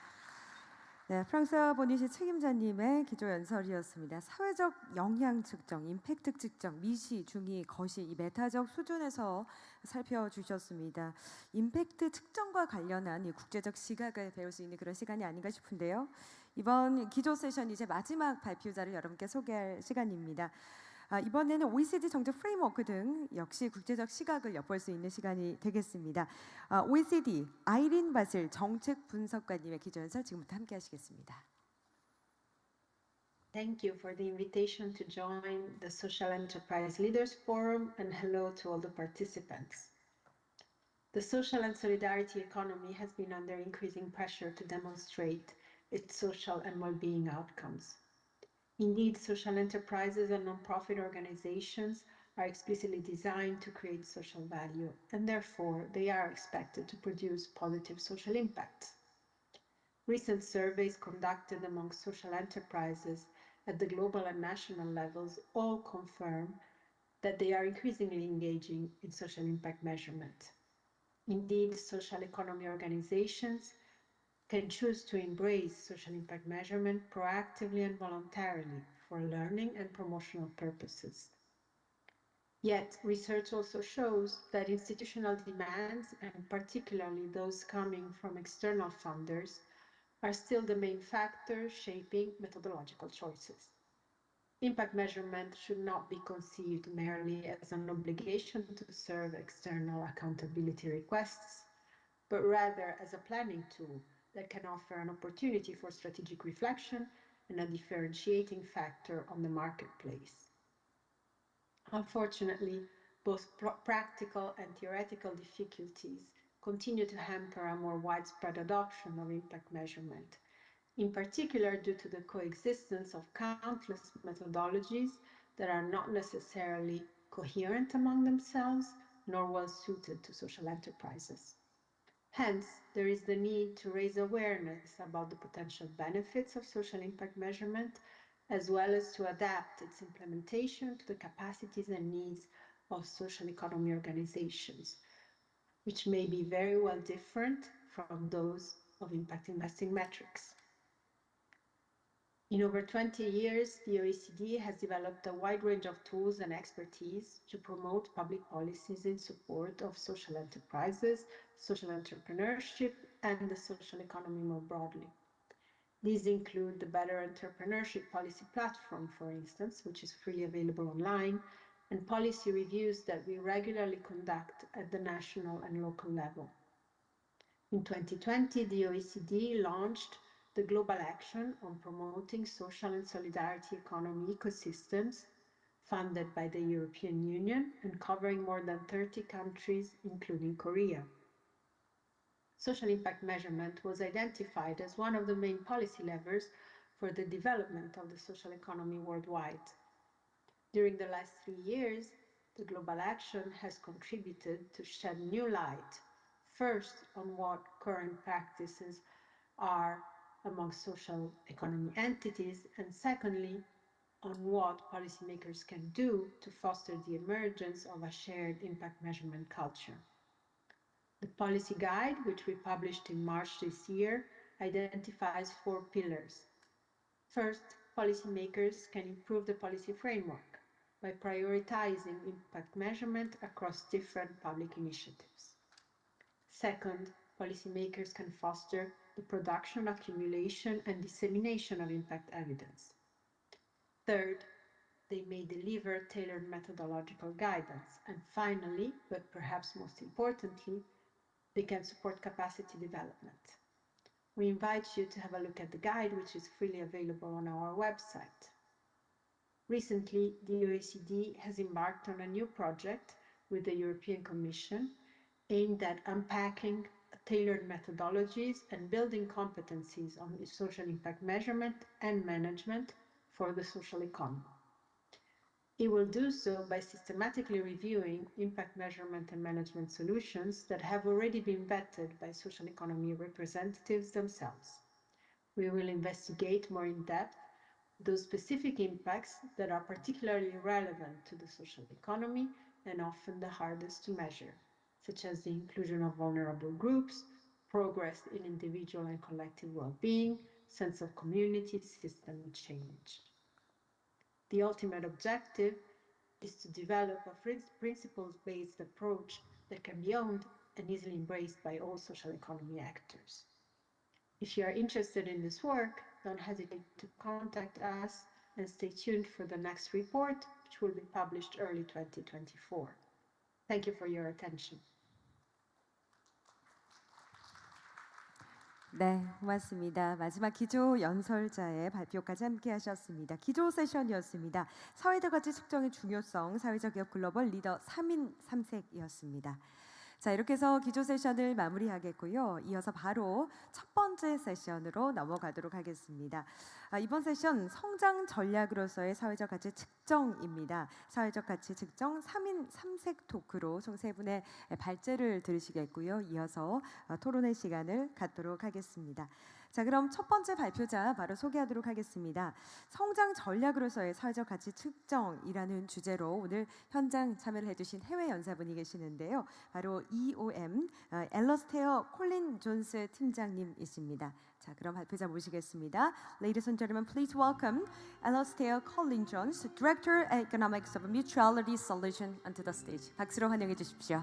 [SPEAKER 1] 네, 프랑스와 보니시 책임자님의 기조 연설이었습니다. 사회적 영향 측정, 임팩트 측정, 미시, 중위, 거시, 이 메타적 수준에서 살펴주셨습니다. 임팩트 측정과 관련한 이 국제적 시각을 배울 수 있는 그런 시간이 아닌가 싶은데요. 이번 기조 세션 이제 마지막 발표자를 여러분께 소개할 시간입니다. 이번에는 OECD 정책 프레임워크 등 역시 국제적 시각을 엿볼 수 있는 시간이 되겠습니다. OECD 아이린 바슬 정책 분석가님의 기조연설 지금부터 함께 하시겠습니다.
[SPEAKER 6] Thank you for the invitation to join the Social Enterprise Leaders Forum, and hello to all the participants. The social and solidarity economy has been under increasing pressure to demonstrate its social and well-being outcomes. Indeed, social enterprises and non-profit organizations are explicitly designed to create social value, and therefore they are expected to produce positive social impacts. Recent surveys conducted among social enterprises at the global and national levels all confirm that they are increasingly engaging in social impact measurement. Indeed, social economy organizations can choose to embrace social impact measurement proactively and voluntarily for learning and promotional purposes. Yet, research also shows that institutional demands, and particularly those coming from external funders, are still the main factors shaping methodological choices. Impact measurement should not be conceived merely as an obligation to serve external accountability requests, but rather as a planning tool that can offer an opportunity for strategic reflection and a differentiating factor on the marketplace. Unfortunately, both practical and theoretical difficulties continue to hamper a more widespread adoption of impact measurement, in particular due to the coexistence of countless methodologies that are not necessarily coherent among themselves nor well suited to social enterprises. Hence, there is the need to raise awareness about the potential benefits of social impact measurement, as well as to adapt its implementation to the capacities and needs of social economy organizations, which may be very well different from those of impact investing metrics. In over 20 years, the OECD has developed a wide range of tools and expertise to promote public policies in support of social enterprises, social entrepreneurship, and the social economy more broadly. These include the Better Entrepreneurship Policy Platform, for instance, which is freely available online, and policy reviews that we regularly conduct at the national and local level. In 2020, the OECD launched the Global Action on Promoting Social and Solidarity Economy Ecosystems, funded by the European Union and covering more than 30 countries, including Korea. Social impact measurement was identified as one of the main policy levers for the development of the social economy worldwide. During the last 3 years, the Global Action has contributed to shed new light, first on what current practices are among social economy entities, and secondly, on what policymakers can do to foster the emergence of a shared impact measurement culture. The policy guide, which we published in March this year, identifies 4 pillars. First, policymakers can improve the policy framework by prioritizing impact measurement across different public initiatives. Second, policymakers can foster the production, accumulation, and dissemination of impact evidence. Third, they may deliver tailored methodological guidance. And finally, but perhaps most importantly, they can support capacity development. We invite you to have a look at the guide, which is freely available on our website. Recently, the OECD has embarked on a new project with the European Commission aimed at unpacking tailored methodologies and building competencies on social impact measurement and management for the social economy. It will do so by systematically reviewing impact measurement and management solutions that have already been vetted by social economy representatives themselves. We will investigate more in depth those specific impacts that are particularly relevant to the social economy and often the hardest to measure, such as the inclusion of vulnerable groups, progress in individual and collective well-being, sense of community, system change. The ultimate objective is to develop a principles-based approach that can be owned and easily embraced by all social economy actors. If you are interested in this work, don't hesitate to contact us and stay tuned for the next report, which will be published early 2024. Thank you for your attention.
[SPEAKER 1] 네, 고맙습니다. 마지막 기조 연설자의 발표까지 함께 하셨습니다. 기조 세션이었습니다. 사회적 가치 측정의 중요성, 사회적 기업 글로벌 리더 3인 3색이었습니다. 자, 이렇게 해서 기조 세션을 마무리하겠고요. 이어서 바로 첫 번째 세션으로 넘어가도록 하겠습니다. 이번 세션 성장 전략으로서의 사회적 가치 측정입니다. 사회적 가치 측정 3인 3색 토크로 총 3분의 발제를 들으시겠고요. 이어서 토론의 시간을 갖도록 하겠습니다. 자, 그럼 첫 번째 발표자 바로 소개하도록 하겠습니다. 성장 전략으로서의 사회적 가치 측정이라는 주제로 오늘 현장 참여를 해주신 해외 연사분이 계시는데요. 바로 EOM 엘러스테어 콜린 존스 팀장님이십니다. 자, 그럼 발표자 모시겠습니다. Ladies and gentlemen, please welcome 엘러스테어 콜린 존스, Director Economics of Mutuality Solution, onto the stage. 박수로 환영해 주십시오.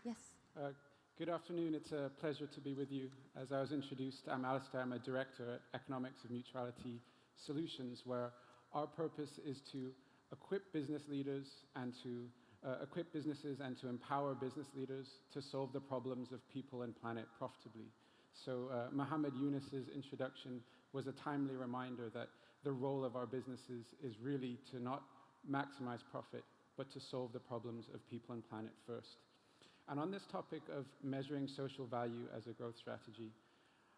[SPEAKER 1] Yes.
[SPEAKER 7] Good afternoon. It's a pleasure to be with you. As I was introduced, I'm Alistair. I'm a director at Economics of Mutuality Solutions, where our purpose is to equip business leaders and to equip businesses and to empower business leaders to solve the problems of people and planet profitably. So Mohammed Yunus's introduction was a timely reminder that the role of our businesses is really to not maximize profit, but to solve the problems of people and planet first. And on this topic of measuring social value as a growth strategy,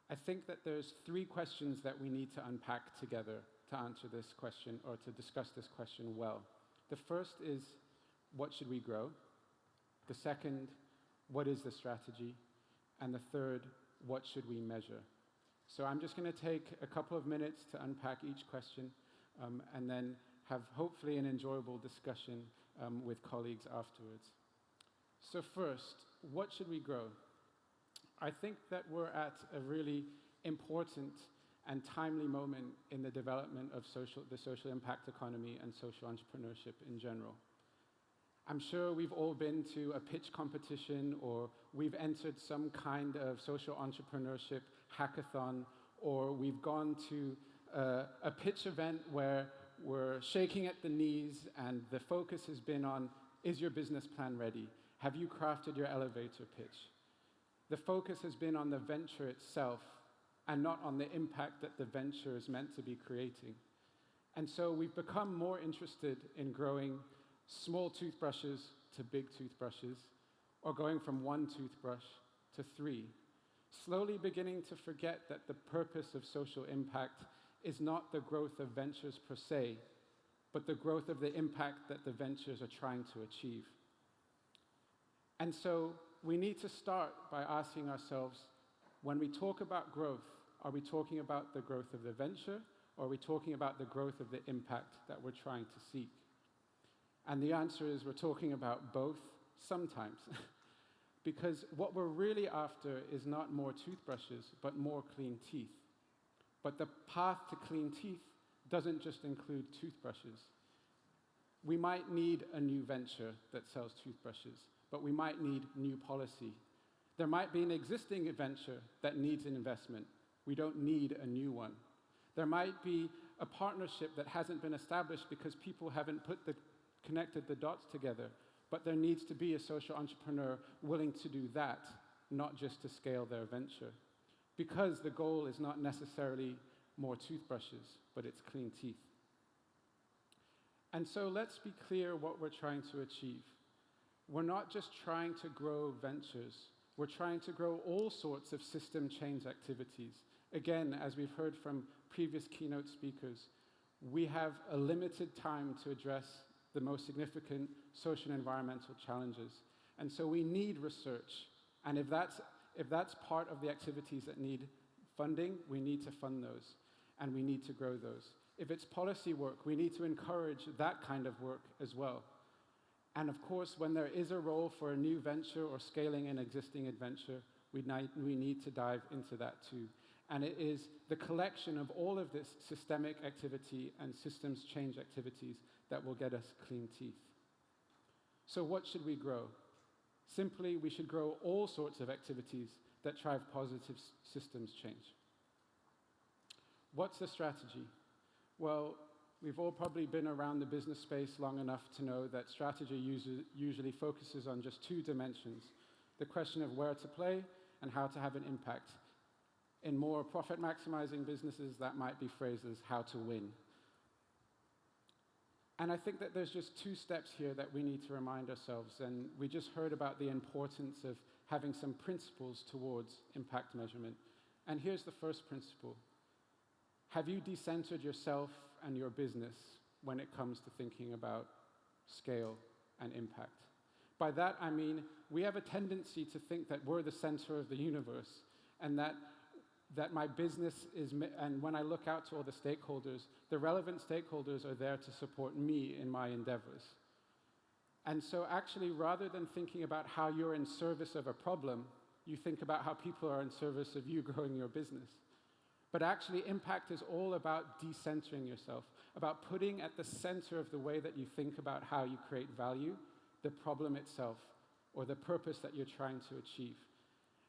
[SPEAKER 7] I think that there's 3 questions that we need to unpack together to answer this question or to discuss this question well. The first is, what should we grow? The second, what is the strategy? And the third, what should we measure? So I'm just going to take a couple of minutes to unpack each question and then have hopefully an enjoyable discussion with colleagues afterwards. So first, what should we grow? I think that we're at a really important and timely moment in the development of the social impact economy and social entrepreneurship in general. I'm sure we've all been to a pitch competition, or we've entered some kind of social entrepreneurship hackathon, or we've gone to a pitch event where we're shaking at the knees and the focus has been on, is your business plan ready? Have you crafted your elevator pitch? The focus has been on the venture itself and not on the impact that the venture is meant to be creating. And so we've become more interested in growing small toothbrushes to big toothbrushes, or going from 1 toothbrush to 3, slowly beginning to forget that the purpose of social impact is not the growth of ventures per se, but the growth of the impact that the ventures are trying to achieve. And so we need to start by asking ourselves, when we talk about growth, are we talking about the growth of the venture, or are we talking about the growth of the impact that we're trying to seek? And the answer is we're talking about both sometimes. Because what we're really after is not more toothbrushes, but more clean teeth. But the path to clean teeth doesn't just include toothbrushes. We might need a new venture that sells toothbrushes, but we might need new policy. There might be an existing venture that needs an investment. We don't need a new one. There might be a partnership that hasn't been established because people haven't connected the dots together, but there needs to be a social entrepreneur willing to do that, not just to scale their venture. Because the goal is not necessarily more toothbrushes, but it's clean teeth. And so let's be clear what we're trying to achieve. We're not just trying to grow ventures, we're trying to grow all sorts of system change activities. Again, as we've heard from previous keynote speakers, we have a limited time to address the most significant social and environmental challenges. And so we need research. And if that's part of the activities that need funding, we need to fund those, and we need to grow those. If it's policy work, we need to encourage that kind of work as well. And of course, when there is a role for a new venture or scaling an existing adventure, we need to dive into that too. And it is the collection of all of this systemic activity and systems change activities that will get us clean teeth. So what should we grow? Simply, we should grow all sorts of activities that drive positive systems change. What's the strategy? Well, we've all probably been around the business space long enough to know that strategy usually focuses on just 2 dimensions: the question of where to play and how to have an impact. In more profit-maximizing businesses, that might be phrased as how to win. And I think that there's just 2 steps here that we need to remind ourselves, and we just heard about the importance of having some principles towards impact measurement. And here's the first principle. Have you decentered yourself and your business when it comes to thinking about scale and impact? By that I mean, we have a tendency to think that we're the center of the universe, and that my business is, and when I look out to all the stakeholders, the relevant stakeholders are there to support me in my endeavors. And so actually, rather than thinking about how you're in service of a problem, you think about how people are in service of you growing your business. But actually, impact is all about decentering yourself, about putting at the center of the way that you think about how you create value, the problem itself, or the purpose that you're trying to achieve.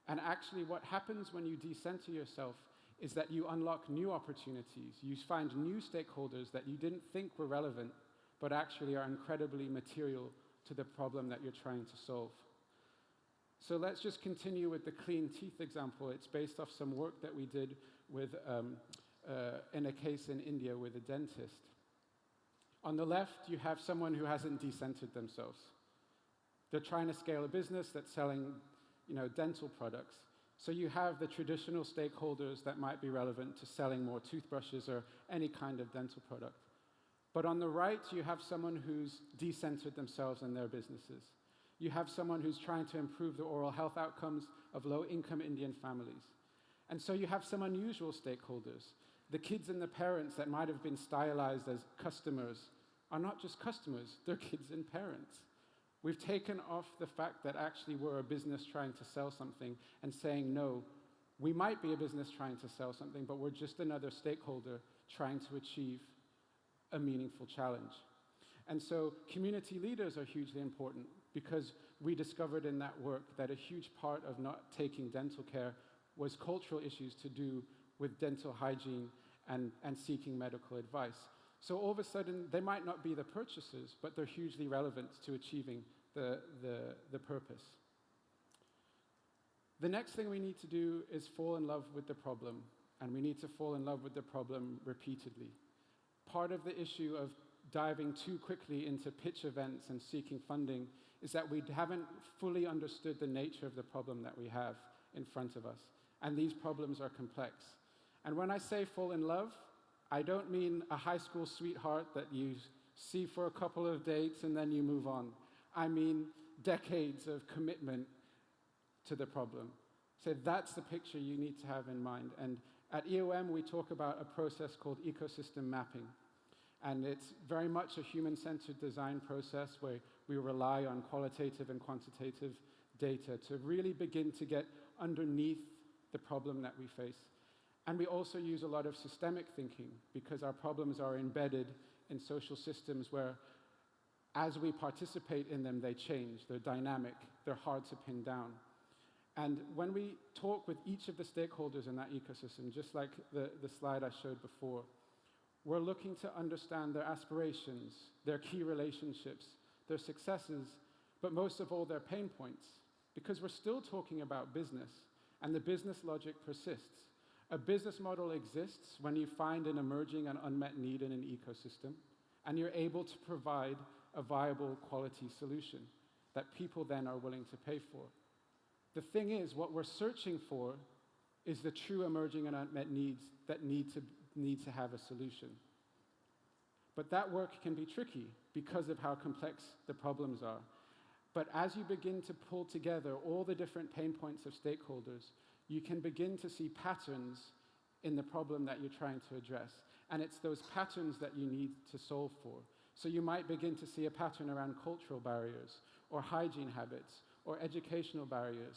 [SPEAKER 7] And actually, what happens when you decenter yourself is that you unlock new opportunities. You find new stakeholders that you didn't think were relevant, but actually are incredibly material to the problem that you're trying to solve. So let's just continue with the clean teeth example. It's based off some work that we did with, in a case in India with a dentist. On the left, you have someone who hasn't decentered themselves. They're trying to scale a business that's selling dental products. So you have the traditional stakeholders that might be relevant to selling more toothbrushes or any kind of dental product. But on the right, you have someone who's decentered themselves and their businesses. You have someone who's trying to improve the oral health outcomes of low-income Indian families. And so you have some unusual stakeholders. The kids and the parents that might have been stylized as customers are not just customers, they're kids and parents. We've taken off the fact that actually we're a business trying to sell something and saying, no, we might be a business trying to sell something, but we're just another stakeholder trying to achieve a meaningful challenge. And so community leaders are hugely important because we discovered in that work that a huge part of not taking dental care was cultural issues to do with dental hygiene and seeking medical advice. So all of a sudden, they might not be the purchasers, but they're hugely relevant to achieving the purpose. The next thing we need to do is fall in love with the problem, and we need to fall in love with the problem repeatedly. Part of the issue of diving too quickly into pitch events and seeking funding is that we haven't fully understood the nature of the problem that we have in front of us. And these problems are complex. And when I say fall in love, I don't mean a high school sweetheart that you see for a couple of dates and then you move on. I mean decades of commitment to the problem. So that's the picture you need to have in mind. And at EOM, we talk about a process called ecosystem mapping. And it's very much a human-centered design process where we rely on qualitative and quantitative data to really begin to get underneath the problem that we face. And we also use a lot of systemic thinking because our problems are embedded in social systems where as we participate in them, they change, they're dynamic, they're hard to pin down. And when we talk with each of the stakeholders in that ecosystem, just like the slide I showed before, we're looking to understand their aspirations, their key relationships, their successes, but most of all, their pain points. Because we're still talking about business, and the business logic persists. A business model exists when you find an emerging and unmet need in an ecosystem, and you're able to provide a viable quality solution that people then are willing to pay for. The thing is, what we're searching for is the true emerging and unmet needs that need to have a solution. But that work can be tricky because of how complex the problems are. But as you begin to pull together all the different pain points of stakeholders, you can begin to see patterns in the problem that you're trying to address. And it's those patterns that you need to solve for. So you might begin to see a pattern around cultural barriers, or hygiene habits, or educational barriers.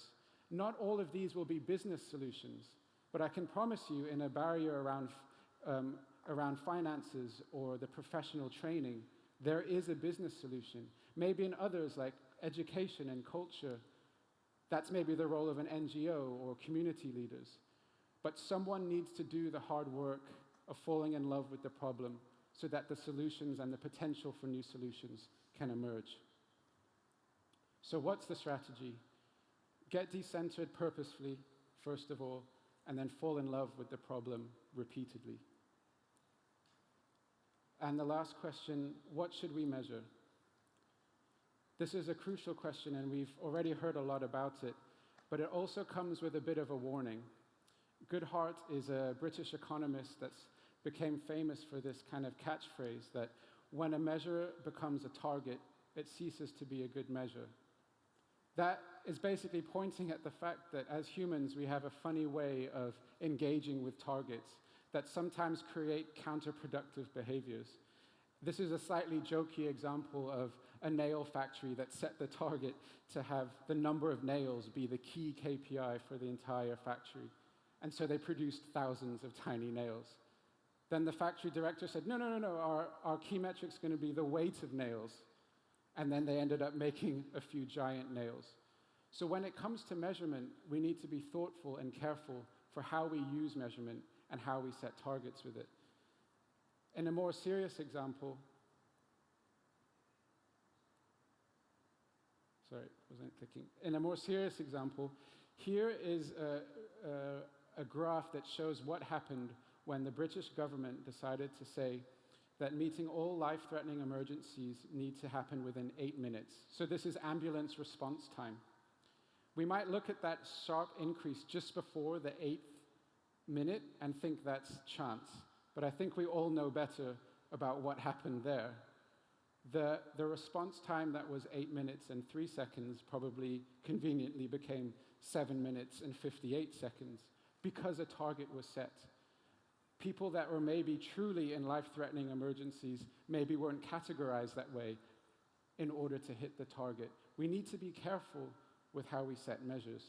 [SPEAKER 7] Not all of these will be business solutions, but I can promise you in a barrier around finances or the professional training, there is a business solution. Maybe in others like education and culture, that's maybe the role of an NGO or community leaders. But someone needs to do the hard work of falling in love with the problem so that the solutions and the potential for new solutions can emerge. So what's the strategy? Get decentered purposefully, first of all, and then fall in love with the problem repeatedly. And the last question, what should we measure? This is a crucial question, and we've already heard a lot about it, but it also comes with a bit of a warning. Goodhart is a British economist that became famous for this kind of catchphrase that when a measure becomes a target, it ceases to be a good measure. That is basically pointing at the fact that as humans, we have a funny way of engaging with targets that sometimes create counterproductive behaviors. This is a slightly jokey example of a nail factory that set the target to have the number of nails be the key KPI for the entire factory. And so they produced thousands of tiny nails. Then the factory director said, no, our key metric's going to be the weight of nails. And then they ended up making a few giant nails. So when it comes to measurement, we need to be thoughtful and careful for how we use measurement and how we set targets with it. In a more serious example, In a more serious example, here is a graph that shows what happened when the British government decided to say that meeting all life-threatening emergencies need to happen within 8 minutes. So this is ambulance response time. We might look at that sharp increase just before the 8th minute and think that's chance. But I think we all know better about what happened there. The response time that was 8 minutes and 3 seconds probably conveniently became 7 minutes and 58 seconds because a target was set. People that were maybe truly in life-threatening emergencies maybe weren't categorized that way. in order to hit the target. We need to be careful with how we set measures.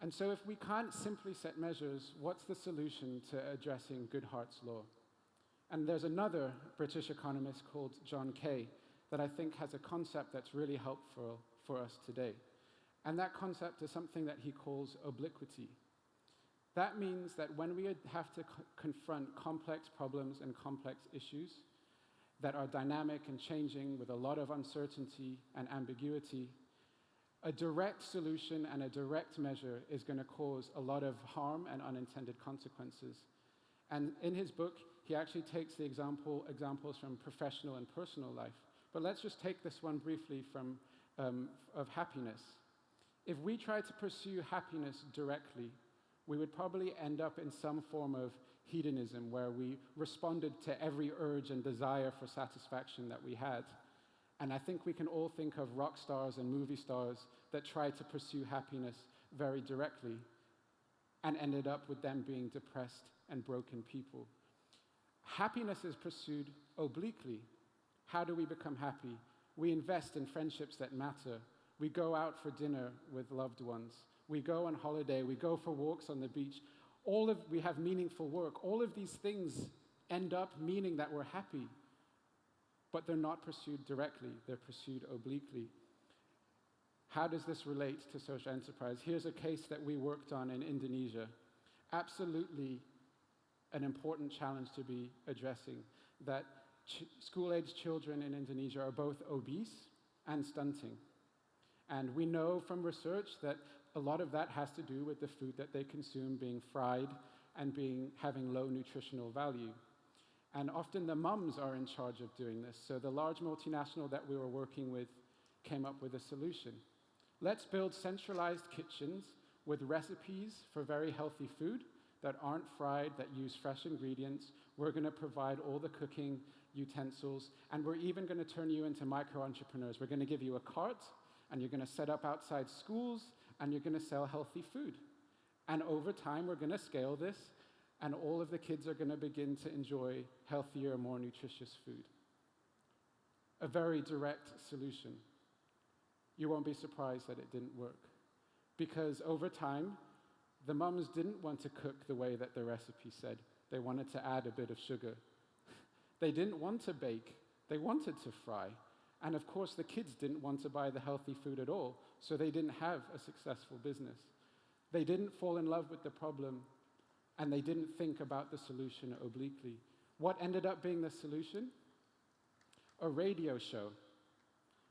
[SPEAKER 7] And so if we can't simply set measures, what's the solution to addressing Goodhart's law? And there's another British economist called John Kay that I think has a concept that's really helpful for us today. And that concept is something that he calls obliquity. That means that when we have to confront complex problems and complex issues that are dynamic and changing with a lot of uncertainty and ambiguity, a direct solution and a direct measure is going to cause a lot of harm and unintended consequences. And in his book, he actually takes the examples from professional and personal life. But let's just take this one briefly from of happiness. If we try to pursue happiness directly, we would probably end up in some form of hedonism where we responded to every urge and desire for satisfaction that we had. And I think we can all think of rock stars and movie stars that tried to pursue happiness very directly and ended up with them being depressed and broken people. Happiness is pursued obliquely. How do we become happy? We invest in friendships that matter. We go out for dinner with loved ones. We go on holiday. We go for walks on the beach. We have meaningful work. All of these things end up meaning that we're happy. But they're not pursued directly, they're pursued obliquely. How does this relate to social enterprise? Here's a case that we worked on in Indonesia. Absolutely an important challenge to be addressing, that school-aged children in Indonesia are both obese and stunting. And we know from research that a lot of that has to do with the food that they consume being fried and having low nutritional value. And often the mums are in charge of doing this. So the large multinational that we were working with came up with a solution. Let's build centralized kitchens with recipes for very healthy food that aren't fried, that use fresh ingredients. We're going to provide all the cooking utensils, and we're even going to turn you into micro-entrepreneurs. We're going to give you a cart, and you're going to set up outside schools, and you're going to sell healthy food. And over time, we're going to scale this, and all of the kids are going to begin to enjoy healthier, more nutritious food. A very direct solution. You won't be surprised that it didn't work. Because over time, the mums didn't want to cook the way that the recipe said. They wanted to add a bit of sugar. They didn't want to bake. They wanted to fry. And of course, the kids didn't want to buy the healthy food at all, so they didn't have a successful business. They didn't fall in love with the problem, and they didn't think about the solution obliquely. What ended up being the solution? A radio show.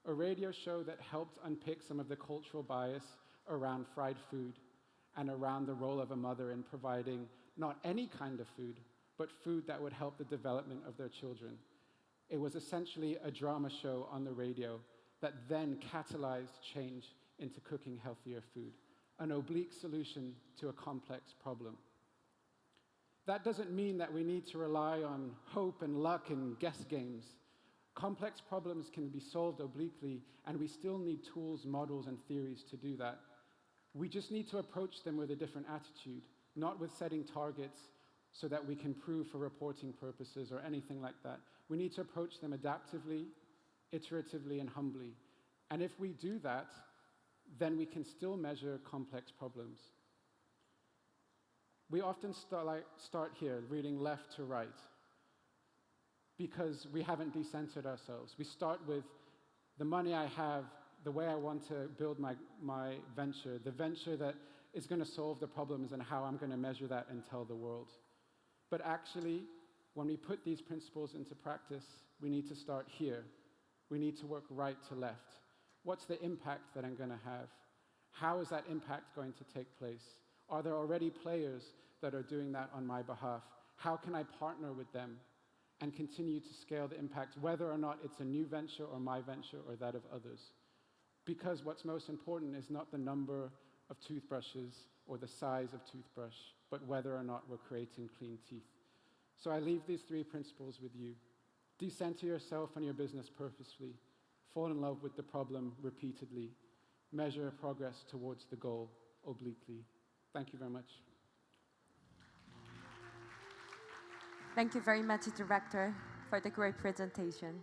[SPEAKER 7] A radio show that helped unpick some of the cultural bias around fried food and around the role of a mother in providing not any kind of food, but food that would help the development of their children. It was essentially a drama show on the radio that then catalyzed change into cooking healthier food, an oblique solution to a complex problem. That doesn't mean that we need to rely on hope and luck and guess games. Complex problems can be solved obliquely, and we still need tools, models, and theories to do that. We just need to approach them with a different attitude, not with setting targets so that we can prove for reporting purposes or anything like that. We need to approach them adaptively, iteratively, and humbly. And if we do that, then we can still measure complex problems. We often start here, reading left to right, because we haven't decentered ourselves. We start with the money I have, the way I want to build my venture, the venture that is going to solve the problems and how I'm going to measure that and tell the world. But actually, when we put these principles into practice, we need to start here. We need to work right to left. What's the impact that I'm going to have? How is that impact going to take place? Are there already players that are doing that on my behalf? How can I partner with them and continue to scale the impact, whether or not it's a new venture or my venture or that of others? Because what's most important is not the number of toothbrushes or the size of toothbrush, but whether or not we're creating clean teeth. So I leave these three principles with you. Decenter yourself and your business purposefully. Fall in love with the problem repeatedly. Measure progress towards the goal obliquely. Thank you very much.
[SPEAKER 1] Thank you very much, Director, for the great presentation.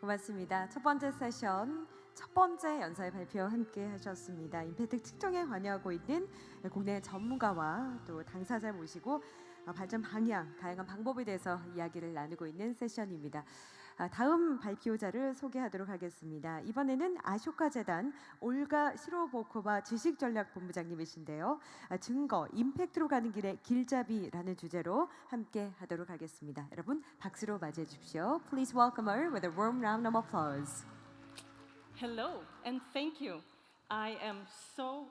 [SPEAKER 1] 고맙습니다. 첫 번째 세션, 첫 번째 연사의 발표 함께 하셨습니다. 임팩트 측정에 관여하고 있는 국내 전문가와 또 당사자 모시고 발전 방향, 다양한 방법에 대해서 이야기를 나누고 있는 세션입니다. 다음 발표자를 소개하도록 하겠습니다. 이번에는 아쇼카 재단 올가 시로보코바 지식전략본부장님이신데요. 증거, 임팩트로 가는 길의 길잡이라는 주제로 함께 하도록 하겠습니다. 여러분 박수로 맞이해 주십시오. Please welcome her with a warm round of applause.
[SPEAKER 8] Hello and thank you. I am so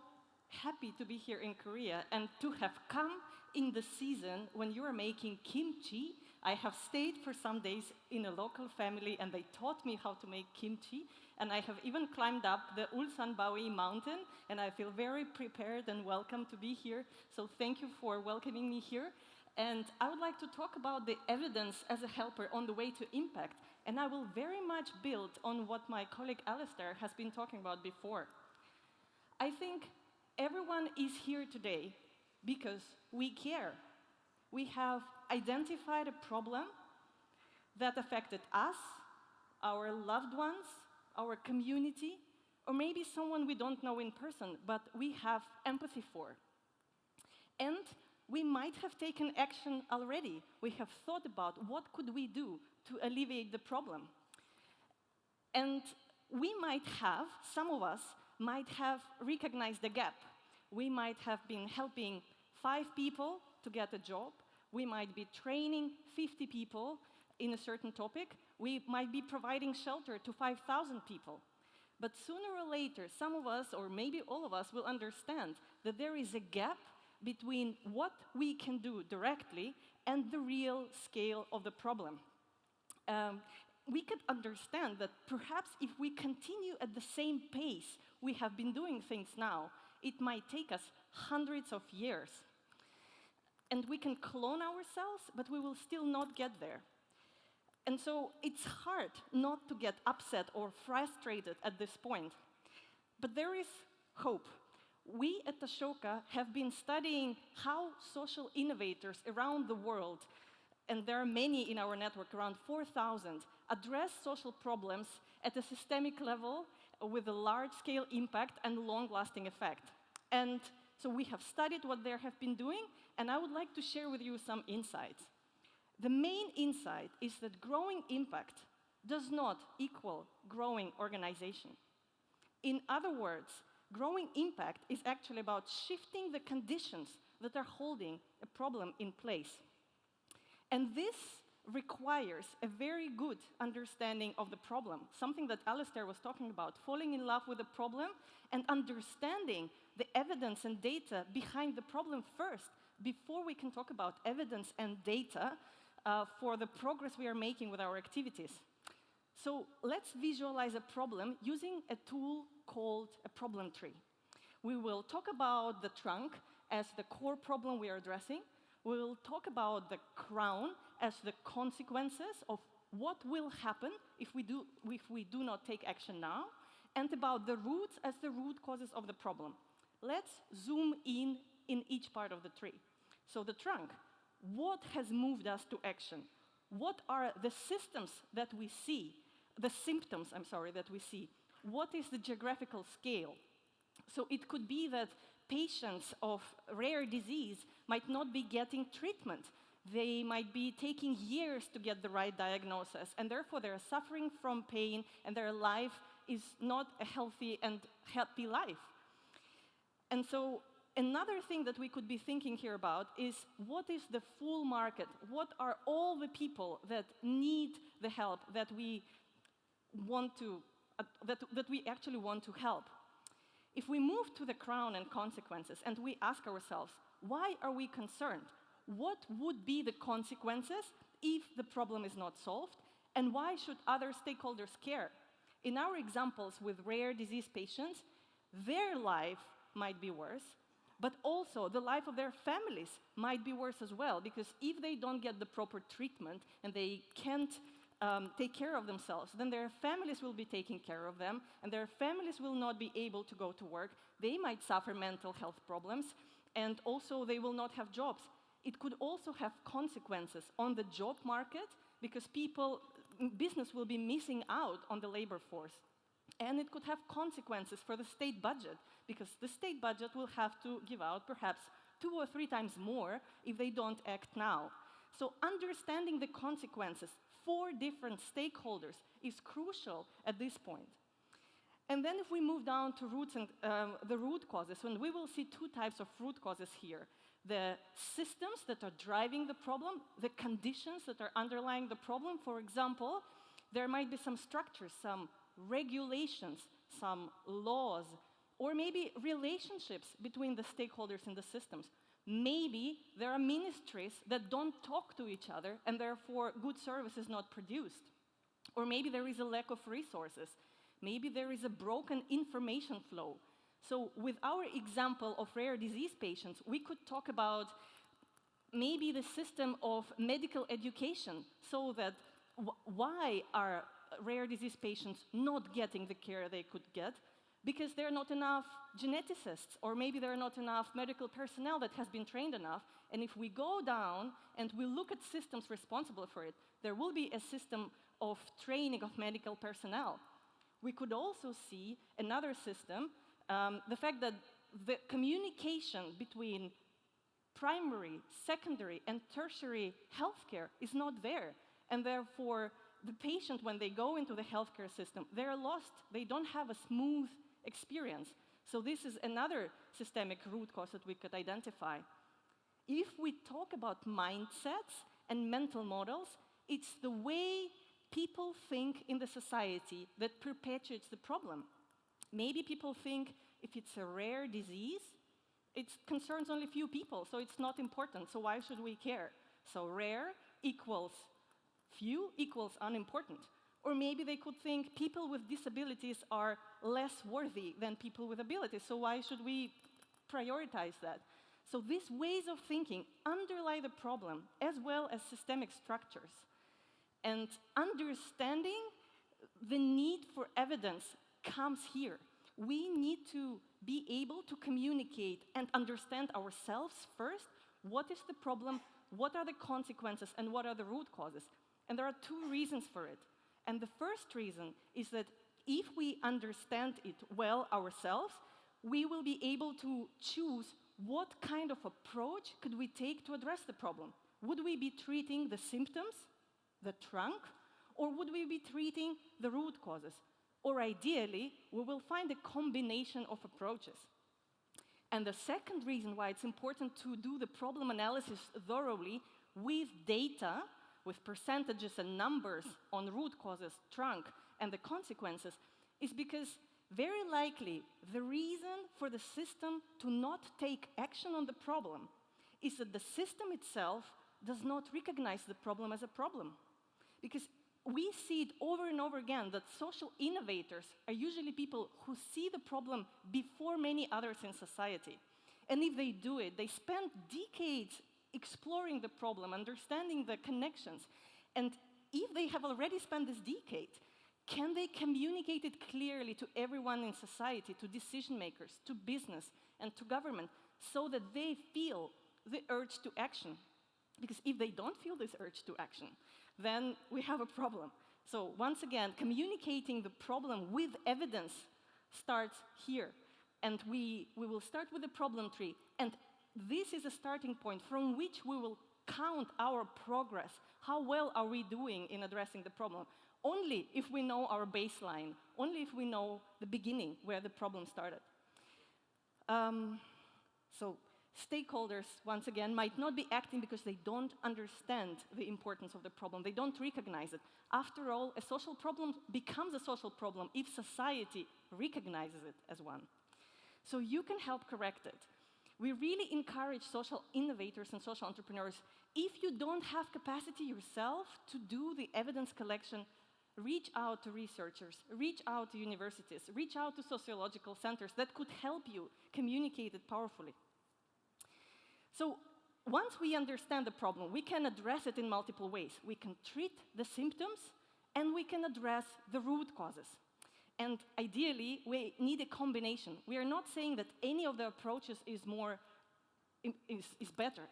[SPEAKER 8] happy to be here in Korea and to have come in the season when you are making kimchi. I have stayed for some days in a local family and they taught me how to make kimchi, and I have even climbed up the Ulsanbawi mountain, and I feel very prepared and welcome to be here. So thank you for welcoming me here. And I would like to talk about the evidence as a helper on the way to impact, and I will very much build on what my colleague Alistair has been talking about before. I think everyone is here today because we care. We have identified a problem that affected us, our loved ones, our community, or maybe someone we don't know in person, but we have empathy for. And we might have taken action already. We have thought about what could we do to alleviate the problem. And we might have, some of us might have recognized the gap. We might have been helping 5 people to get a job. We might be training 50 people in a certain topic. We might be providing shelter to 5,000 people. But sooner or later, some of us, or maybe all of us, will understand that there is a gap between what we can do directly and the real scale of the problem. We could understand that perhaps if we continue at the same pace we have been doing things now, it might take us hundreds of years. And we can clone ourselves, but we will still not get there. And so it's hard not to get upset or frustrated at this point. But there is hope. We at Ashoka have been studying how social innovators around the world, and there are many in our network, around 4,000, address social problems at a systemic level with a large-scale impact and long-lasting effect. And so we have studied what they have been doing, and I would like to share with you some insights. The main insight is that growing impact does not equal growing organization. In other words, growing impact is actually about shifting the conditions that are holding a problem in place. And this requires a very good understanding of the problem, something that Alistair was talking about, falling in love with the problem and understanding the evidence and data behind the problem first, before we can talk about evidence and data for the progress we are making with our activities. So let's visualize a problem using a tool called a problem tree. We will talk about the trunk as the core problem we are addressing. We will talk about the crown as the consequences of what will happen if we do not take action now, and about the roots as the root causes of the problem. Let's zoom in each part of the tree. So the trunk, what has moved us to action? What are the systems that we see, the symptoms, that we see? What is the geographical scale? So it could be that patients of rare disease might not be getting treatment. They might be taking years to get the right diagnosis, and therefore they're suffering from pain, and their life is not a healthy and happy life. And so another thing that we could be thinking here about is, what is the full market? What are all the people that need the help that we want to, that we actually want to help? If we move to the crown and consequences and we ask ourselves, why are we concerned? What would be the consequences if the problem is not solved? And why should other stakeholders care? In our examples with rare disease patients, their life might be worse, but also the life of their families might be worse as well, because if they don't get the proper treatment and they can't take care of themselves, then their families will be taking care of them, and their families will not be able to go to work. They might suffer mental health problems, and also they will not have jobs. It could also have consequences on the job market, because people business will be missing out on the labor force. And it could have consequences for the state budget, because the state budget will have to give out perhaps 2 or 3 times more if they don't act now. So understanding the consequences for different stakeholders is crucial at this point. And then if we move down to roots and the root causes, and we will see 2 types of root causes here. The systems that are driving the problem, the conditions that are underlying the problem. For example, there might be some structures, some regulations, some laws, or maybe relationships between the stakeholders in the systems. Maybe there are ministries that don't talk to each other, and therefore good service is not produced. Or maybe there is a lack of resources. Maybe there is a broken information flow. So with our example of rare disease patients, we could talk about maybe the system of medical education, so that why are rare disease patients not getting the care they could get? Because there are not enough geneticists, or maybe there are not enough medical personnel that has been trained enough. And if we go down and we look at systems responsible for it, there will be a system of training of medical personnel. We could also see another system, the fact that the communication between primary, secondary, and tertiary healthcare is not there. And therefore, the patient, when they go into the healthcare system, they're lost. They don't have a smooth experience. So this is another systemic root cause that we could identify. If we talk about mindsets and mental models, it's the way people think in the society that perpetuates the problem. Maybe people think if it's a rare disease, it concerns only few people, so it's not important, so why should we care? So rare equals few equals unimportant. Or maybe they could think people with disabilities are less worthy than people with abilities, so why should we prioritize that? So these ways of thinking underlie the problem as well as systemic structures. And understanding the need for evidence comes here. We need to be able to communicate and understand ourselves first. What is the problem? What are the consequences? And what are the root causes? And there are 2 reasons for it. And the first reason is that if we understand it well ourselves, we will be able to choose what kind of approach could we take to address the problem. Would we be treating the symptoms, the trunk, or would we be treating the root causes? Or ideally, we will find a combination of approaches. And the second reason why it's important to do the problem analysis thoroughly with data, with percentages and numbers on root causes, trunk, and the consequences, is because very likely the reason for the system to not take action on the problem is that the system itself does not recognize the problem as a problem. Because we see it over and over again that social innovators are usually people who see the problem before many others in society. And if they do it, they spend decades exploring the problem, understanding the connections. And if they have already spent this decade, can they communicate it clearly to everyone in society, to decision makers, to business, and to government, so that they feel the urge to action? Because if they don't feel this urge to action, then we have a problem. So once again, communicating the problem with evidence starts here. And we will start with the problem tree. And this is a starting point from which we will count our progress. How well are we doing in addressing the problem? Only if we know our baseline, only if we know the beginning where the problem started. So stakeholders, once again, might not be acting because they don't understand the importance of the problem. They don't recognize it. After all, a social problem becomes a social problem if society recognizes it as one. So you can help correct it. We really encourage social innovators and social entrepreneurs. If you don't have capacity yourself to do the evidence collection, reach out to researchers, reach out to universities, reach out to sociological centers that could help you communicate it powerfully. So once we understand the problem, we can address it in multiple ways. We can treat the symptoms, and we can address the root causes. And ideally, we need a combination. We are not saying that any of the approaches is better.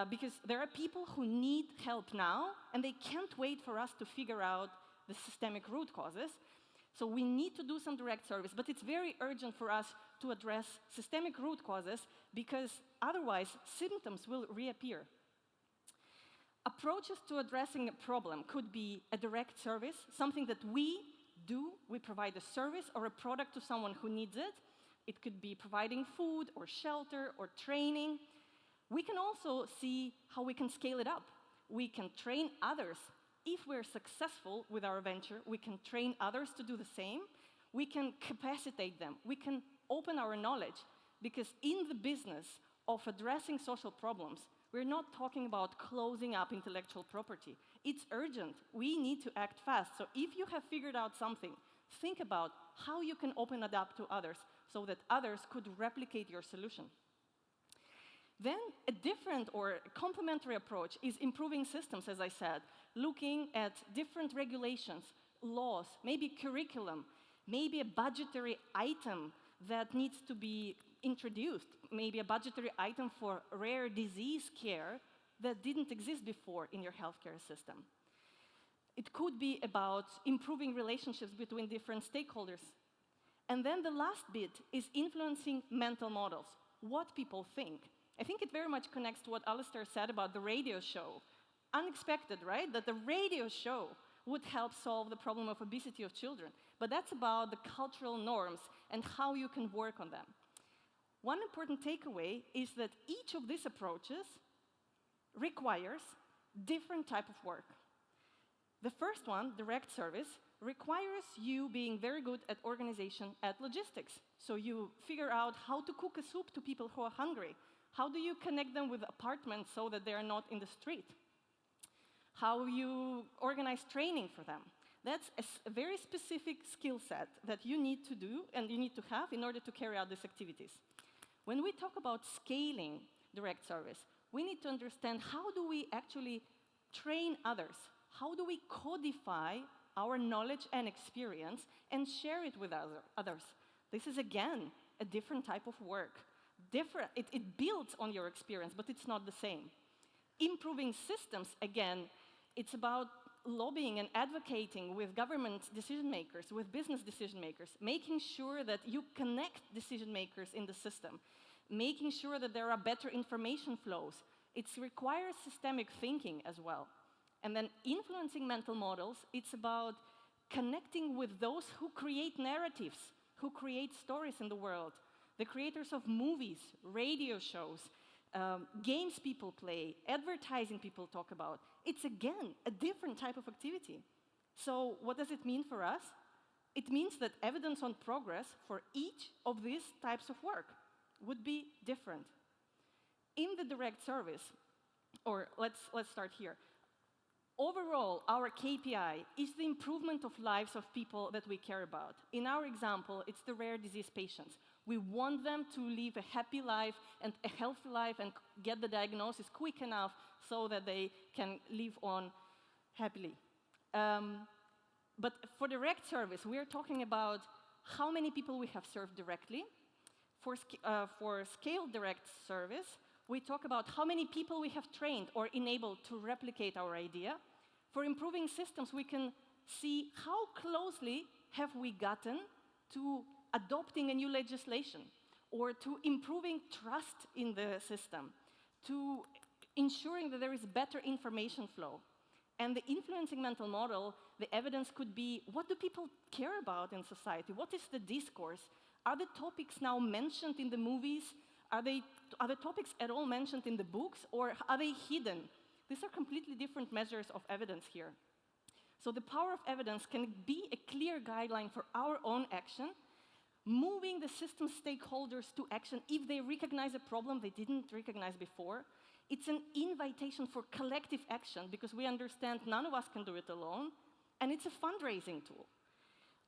[SPEAKER 8] because there are people who need help now, and they can't wait for us to figure out the systemic root causes. So we need to do some direct service, but it's very urgent for us to address systemic root causes, because otherwise symptoms will reappear. Approaches to addressing a problem could be a direct service, something that we do. We provide a service or a product to someone who needs it. It could be providing food or shelter or training. We can also see how we can scale it up. We can train others. If we're successful with our venture, we can train others to do the same. We can capacitate them. We can open our knowledge, because in the business of addressing social problems, we're not talking about closing up intellectual property. It's urgent. We need to act fast. So if you have figured out something, think about how you can open it up to others so that others could replicate your solution. Then a different or complementary approach is improving systems, as I said, looking at different regulations, laws, maybe curriculum, maybe a budgetary item that needs to be introduced, maybe a budgetary item for rare disease care that didn't exist before in your healthcare system. It could be about improving relationships between different stakeholders. And then the last bit is influencing mental models, what people think. I think it very much connects to what Alistair said about the radio show. Unexpected, right? That the radio show would help solve the problem of obesity of children. But that's about the cultural norms and how you can work on them. One important takeaway is that each of these approaches requires different type of work. The first one, direct service, requires you being very good at organization, at logistics. So you figure out how to cook a soup to people who are hungry. How do you connect them with apartments so that they are not in the street? How you organize training for them. That's a very specific skill set that you need to do and you need to have in order to carry out these activities. When we talk about scaling direct service, we need to understand how do we actually train others? How do we codify our knowledge and experience and share it with others? This is, again, a different type of work. It builds on your experience, but it's not the same. Improving systems, again, it's about lobbying and advocating with government decision makers, with business decision makers, making sure that you connect decision makers in the system, making sure that there are better information flows. It requires systemic thinking as well. And then influencing mental models, it's about connecting with those who create narratives, who create stories in the world, the creators of movies, radio shows, games people play, advertising people talk about. It's, again, a different type of activity. So what does it mean for us? It means that evidence on progress for each of these types of work would be different. In the direct service, or let's start here. Overall, our KPI is the improvement of lives of people that we care about. In our example, it's the rare disease patients. We want them to live a happy life and a healthy life and get the diagnosis quick enough so that they can live on happily. But for direct service, we are talking about how many people we have served directly. For scaled direct service, we talk about how many people we have trained or enabled to replicate our idea. For improving systems, we can see how closely have we gotten to adopting a new legislation, or to improving trust in the system, to ensuring that there is better information flow. And the influencing mental model, the evidence could be, what do people care about in society? What is the discourse? Are the topics now mentioned in the movies? Are the topics at all mentioned in the books, or are they hidden? These are completely different measures of evidence here. So the power of evidence can be a clear guideline for our own action, moving the system stakeholders to action if they recognize a problem they didn't recognize before. It's an invitation for collective action, because we understand none of us can do it alone, and it's a fundraising tool.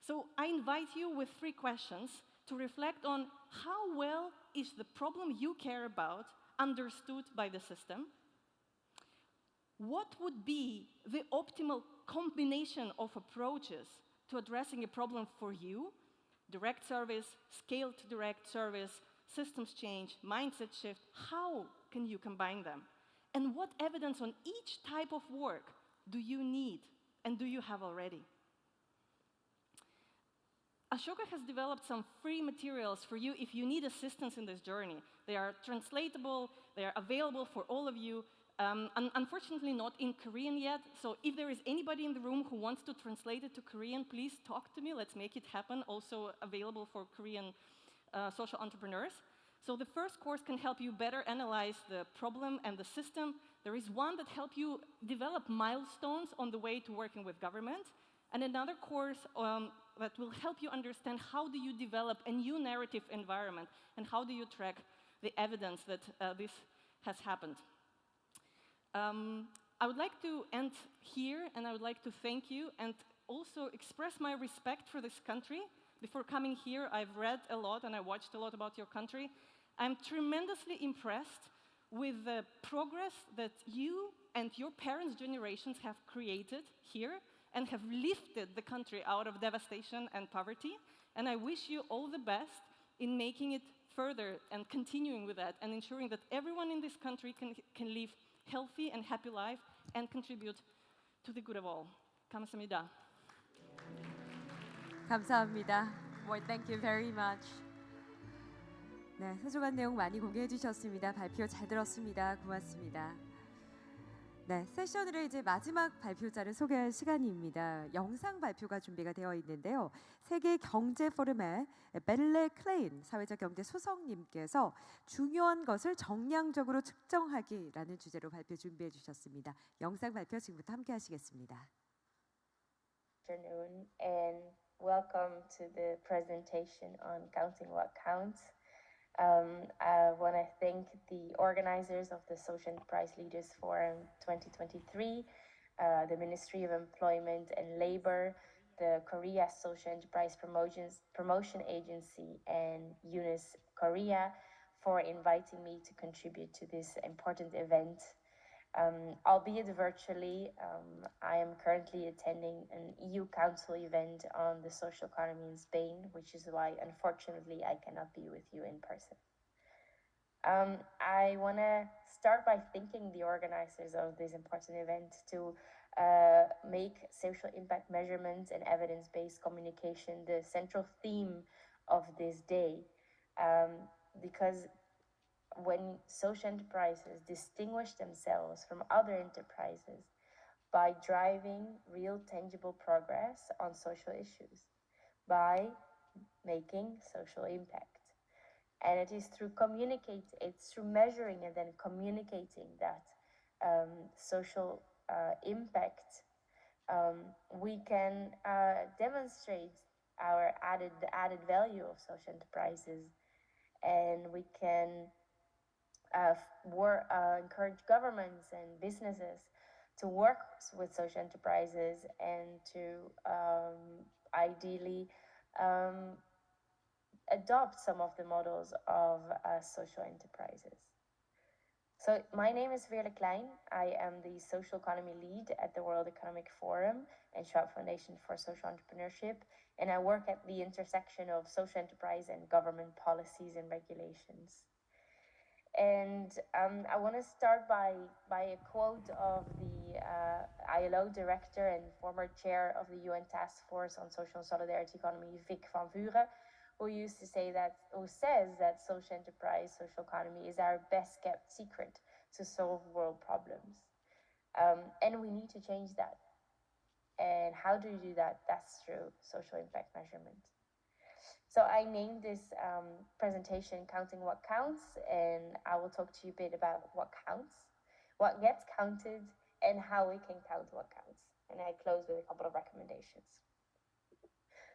[SPEAKER 8] So I invite you with 3 questions to reflect on how well is the problem you care about understood by the system. What would be the optimal combination of approaches to addressing a problem for you? Direct service, scaled direct service, systems change, mindset shift. How can you combine them? And what evidence on each type of work do you need and do you have already? Ashoka has developed some free materials for you if you need assistance in this journey. They are translatable, they are available for all of you. Unfortunately not in Korean yet, so if there is anybody in the room who wants to translate it to Korean, please talk to me, let's make it happen. Also available for Korean social entrepreneurs. So the first course can help you better analyze the problem and the system. There is one that helps you develop milestones on the way to working with government, and another course that will help you understand how do you develop a new narrative environment and how do you track the evidence that this has happened. I would like to end here, and I would like to thank you and also express my respect for this country. Before coming here, I've read a lot and I watched a lot about your country. I'm tremendously impressed with the progress that you and your parents' generations have created here and have lifted the country out of devastation and poverty. And I wish you all the best in making it further and continuing with that and ensuring that everyone in this country can live healthy and happy life and contribute to the good of all. 감사합니다.
[SPEAKER 1] 감사합니다. Well, thank you very much. 네, 소중한 내용 많이 공개해 주셨습니다. 발표 잘 들었습니다. 고맙습니다. 네, 세션의 이제 마지막 발표자를 소개할 시간입니다. 영상 발표가 준비가 되어 있는데요. 세계 경제 포럼의 벨레 클레인 사회적 경제 소성님께서 중요한 것을 정량적으로 측정하기라는 주제로 발표 준비해 주셨습니다. 영상 발표 지금부터 함께 하시겠습니다.
[SPEAKER 9] Afternoon and welcome to the presentation on counting what counts. I want to thank the organizers of the Social Enterprise Leaders Forum 2023, the Ministry of Employment and Labor, the Korea Social Enterprise Promotion Agency, and UNIS Korea for inviting me to contribute to this important event. Albeit virtually, I am currently attending an EU Council event on the social economy in Spain, which is why, unfortunately, I cannot be with you in person. I want to start by thanking the organizers of this important event to make social impact measurements and evidence-based communication the central theme of this day, because when social enterprises distinguish themselves from other enterprises by driving real tangible progress on social issues, by making social impact. And it is through measuring and then communicating that social impact, we can demonstrate the added value of social enterprises, and we can encourage governments and businesses to work with social enterprises and to ideally adopt some of the models of social enterprises. So my name is Veerle Klein. I am the Social Economy Lead at the World Economic Forum and Schwab Foundation for Social Entrepreneurship, and I work at the intersection of social enterprise and government policies and regulations. And I want to start by a quote of the ILO director and former chair of the UN Task Force on Social and Solidarity Economy, Vic van Vuren, who says that social enterprise, social economy is our best kept secret to solve world problems. And we need to change that. And how do you do that? That's through social impact measurement. So I named this presentation Counting What Counts, and I will talk to you a bit about what counts, what gets counted, and how we can count what counts. And I close with a couple of recommendations.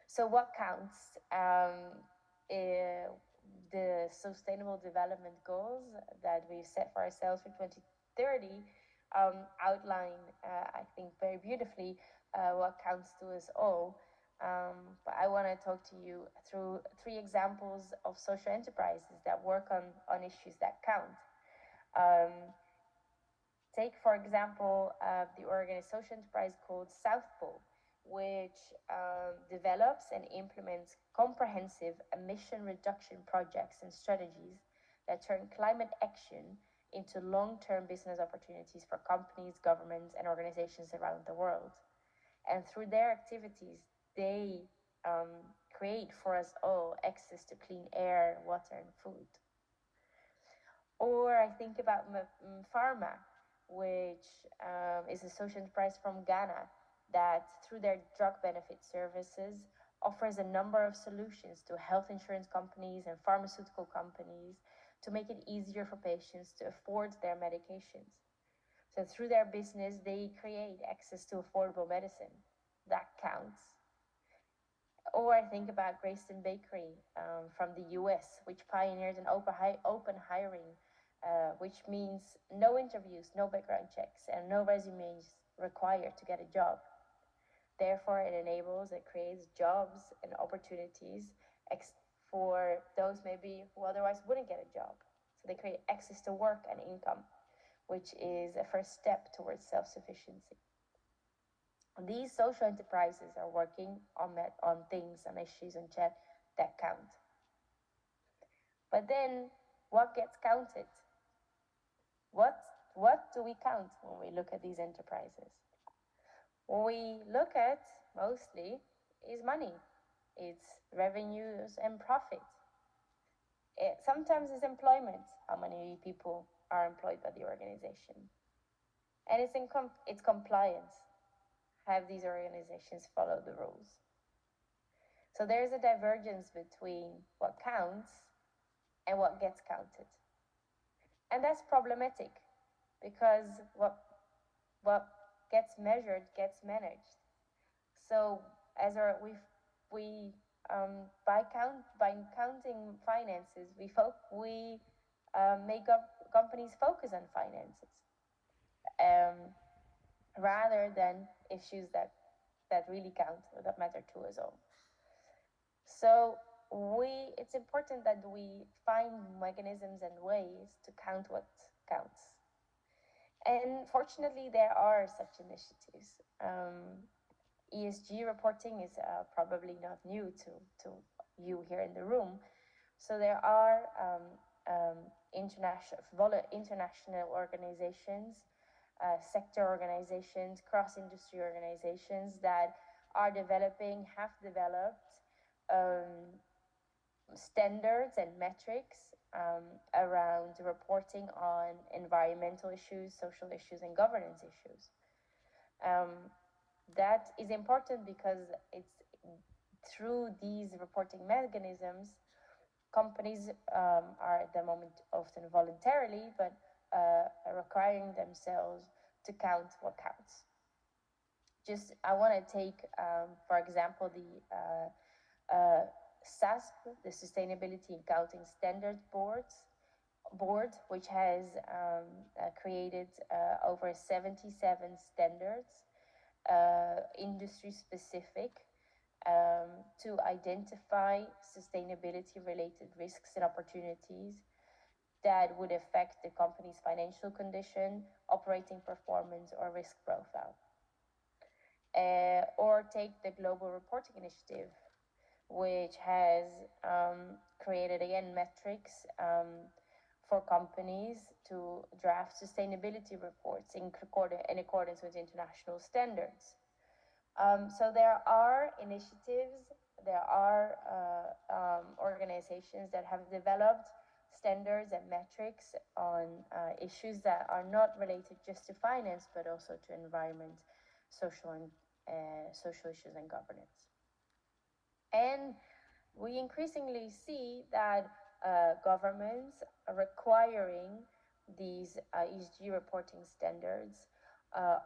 [SPEAKER 9] So what counts? The Sustainable Development Goals that we've set for ourselves for 2030 outline, I think very beautifully, what counts to us all. But I want to talk to you through 3 examples of social enterprises that work on issues that count. Take, for example, the organized social enterprise called South Pole, which develops and implements comprehensive emission reduction projects and strategies that turn climate action into long-term business opportunities for companies, governments, and organizations around the world. And through their activities, they create for us all access to clean air, water, and food. Or I think about Pharma, which is a social enterprise from Ghana that, through their drug benefit services, offers a number of solutions to health insurance companies and pharmaceutical companies to make it easier for patients to afford their medications. So through their business, they create access to affordable medicine. That counts. Or I think about Greyston Bakery from the US, which pioneered an open hiring, which means no interviews, no background checks, and no resumes required to get a job. Therefore, it enables, it creates jobs and opportunities for those maybe who otherwise wouldn't get a job. So they create access to work and income, which is a first step towards self-sufficiency. These social enterprises are working on things, on issues, and chat that count. But then, what gets counted? What do we count when we look at these enterprises? What we look at mostly is money. It's revenues and profit. Sometimes it's employment, how many people are employed by the organization. And it's compliance. Have these organizations follow the rules? So there's a divergence between what counts and what gets counted. And that's problematic because what gets measured gets managed. So by counting finances, we make companies focus on finances rather than issues that really count or that matter to us all. So it's important that we find mechanisms and ways to count what counts. And fortunately, there are such initiatives. ESG reporting is probably not new to you here in the room. So there are international organizations, sector organizations, cross-industry organizations that have developed standards and metrics around reporting on environmental issues, social issues, and governance issues. That is important because it's through these reporting mechanisms, companies are at the moment often voluntarily, but requiring themselves to count what counts. I want to take, for example, the SASP, the Sustainability and Accounting Standards Board, which has created over 77 standards, industry-specific, to identify sustainability-related risks and opportunities that would affect the company's financial condition, operating performance, or risk profile. Or take the Global Reporting Initiative, which has created, again, metrics for companies to draft sustainability reports in accordance with international standards. So there are initiatives, there are organizations that have developed standards and metrics on issues that are not related just to finance, but also to environment, social issues, and governance. And we increasingly see that governments are requiring these ESG reporting standards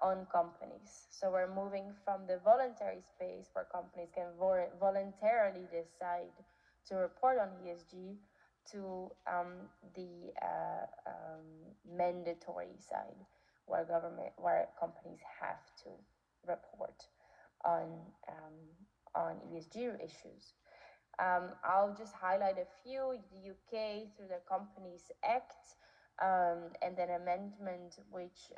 [SPEAKER 9] on companies. So we're moving from the voluntary space where companies can voluntarily decide to report on ESG to the mandatory side, where companies have to report on ESG issues. I'll just highlight a few. The UK, through the Companies Act, and an amendment which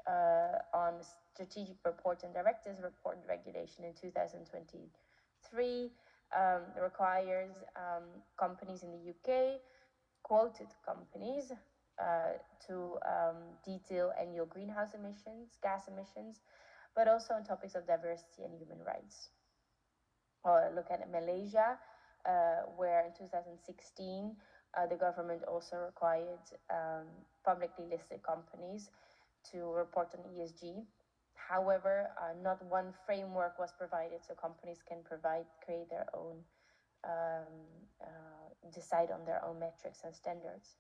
[SPEAKER 9] on strategic report and directors report regulation in 2023 requires companies in the UK, quoted companies, detail annual greenhouse emissions, gas emissions, but also on topics of diversity and human rights. Or look at Malaysia, where in 2016 the government also required publicly listed companies to report on ESG. However, not one framework was provided, so companies can create their own, decide on their own metrics and standards.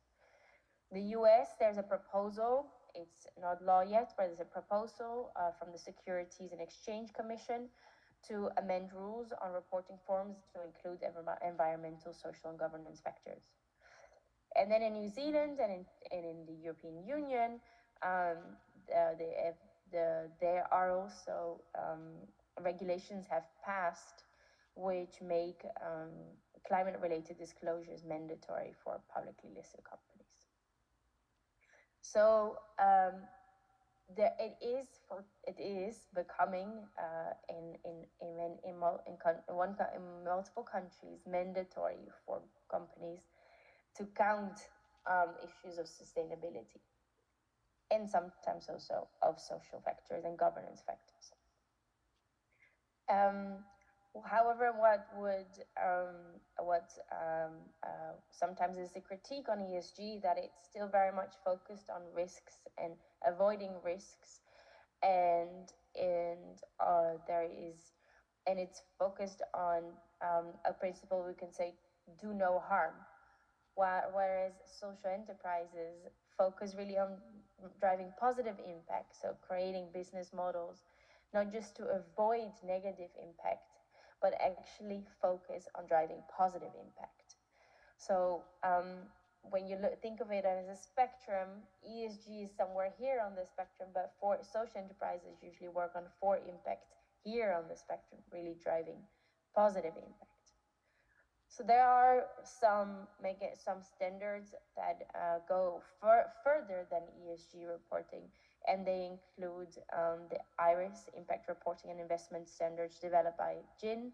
[SPEAKER 9] The US, there's a proposal, it's not law yet, but there's a proposal from the Securities and Exchange Commission to amend rules on reporting forms to include environmental, social, and governance factors. And then in New Zealand and in the European Union, there are also regulations have passed which make climate-related disclosures mandatory for publicly listed companies. So it is becoming in multiple countries mandatory for companies to count issues of sustainability, and sometimes also of social factors and governance factors. However, sometimes is a critique on ESG that it's still very much focused on risks and avoiding risks, and it's focused on a principle we can say do no harm, whereas social enterprises focus really on driving positive impact, so creating business models not just to avoid negative impact, but actually focus on driving positive impact. So when you think of it as a spectrum, ESG is somewhere here on the spectrum, but for social enterprises usually work on for impact here on the spectrum, really driving positive impact. So there are some standards that go further than ESG reporting, and they include the IRIS, Impact Reporting and Investment Standards, developed by GIN,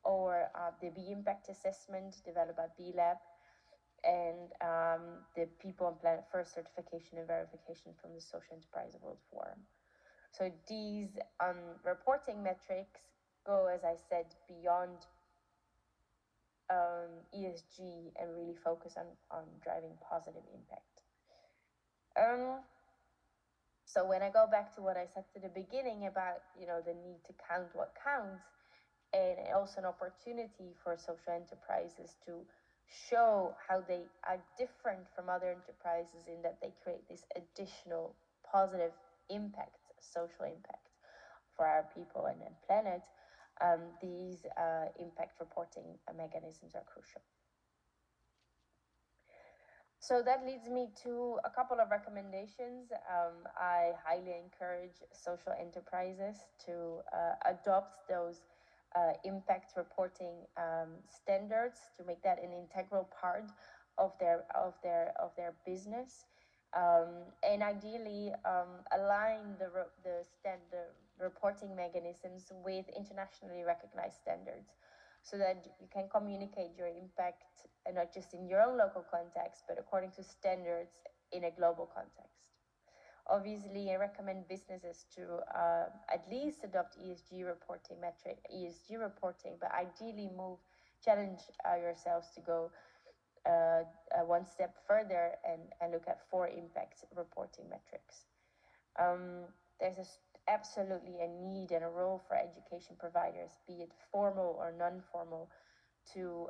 [SPEAKER 9] or the B Impact Assessment, developed by B Lab, and the People and Planet First certification and verification from the Social Enterprise World Forum. So these reporting metrics go, as I said, beyond ESG and really focus on driving positive impact. So when I go back to what I said to the beginning about, the need to count what counts, and also an opportunity for social enterprises to show how they are different from other enterprises in that they create this additional positive impact, social impact for our people and planet, these impact reporting mechanisms are crucial. So that leads me to a couple of recommendations. I highly encourage social enterprises to adopt those impact reporting standards, to make that an integral part of their business, and ideally align the reporting mechanisms with internationally recognized standards, so that you can communicate your impact not just in your own local context, but according to standards in a global context. Obviously, I recommend businesses to at least adopt ESG reporting, but ideally challenge yourselves to go one step further and look at for impact reporting metrics. There's absolutely a need and a role for education providers, be it formal or non-formal, to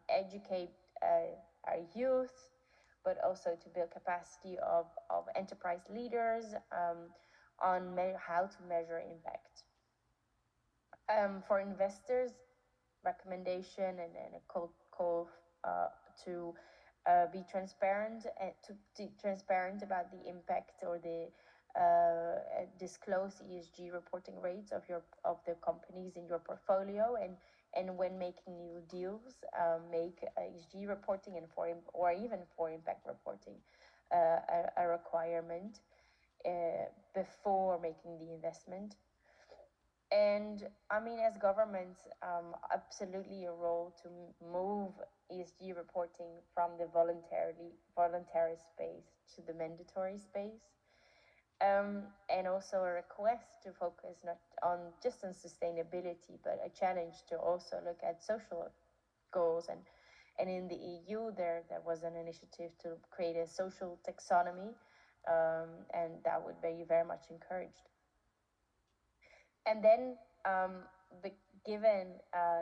[SPEAKER 9] educate our youth, but also to build capacity of enterprise leaders on how to measure impact. For investors, recommendation and a call to be transparent about the impact, or the disclose ESG reporting rates of the companies in your portfolio, and when making new deals, make ESG reporting or even for impact reporting a requirement before making the investment. And I mean, as governments, absolutely a role to move ESG reporting from the voluntary space to the mandatory space. And also a request to focus not on just on sustainability, but a challenge to also look at social goals. And in the EU, there was an initiative to create a social taxonomy, and that would be very much encouraged. And then, given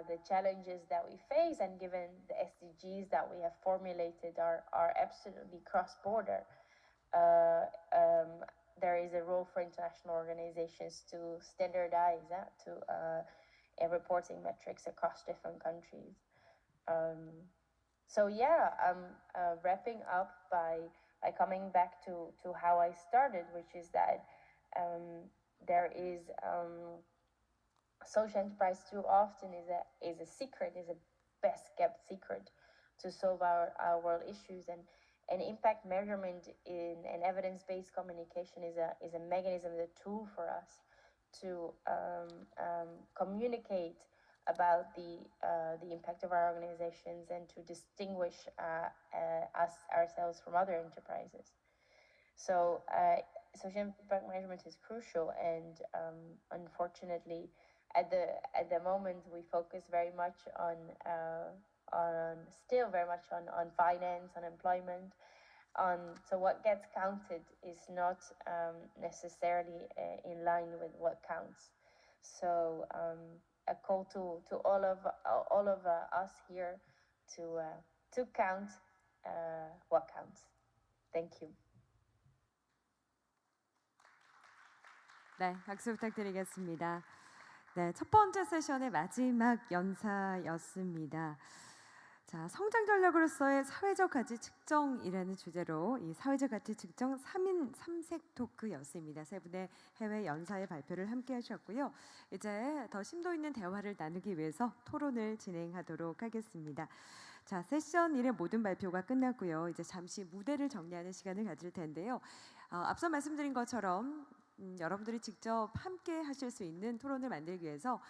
[SPEAKER 9] the challenges that we face, and given the SDGs that we have formulated are absolutely cross-border, there is a role for international organizations to standardize reporting metrics across different countries. So yeah, I'm wrapping up by coming back to how I started, which is that there is social enterprise too often is a secret, is a best kept secret to solve our world issues, and impact measurement and evidence-based communication is a mechanism, a tool for us to communicate about the impact of our organizations and to distinguish ourselves from other enterprises. So social impact measurement is crucial, and unfortunately, at the moment, we focus very much on finance, on employment. So what gets counted is not necessarily in line with what counts. So a call to all of us here to count what counts. Thank you.
[SPEAKER 1] 네, 박수 부탁드리겠습니다. 네, 첫 번째 세션의 마지막 연사였습니다. 자, 성장 전략으로서의 사회적 가치 측정이라는 주제로 이 사회적 가치 측정 3인 3색 토크였습니다. 세 분의 해외 연사의 발표를 함께 하셨고요. 이제 더 심도 있는 대화를 나누기 위해서 토론을 진행하도록 하겠습니다. 자, 세션 1의 모든 발표가 끝났고요. 이제 잠시 무대를 정리하는 시간을 가질 텐데요. 앞서 말씀드린 것처럼 여러분들이 직접 함께 하실 수 있는 토론을 만들기 위해서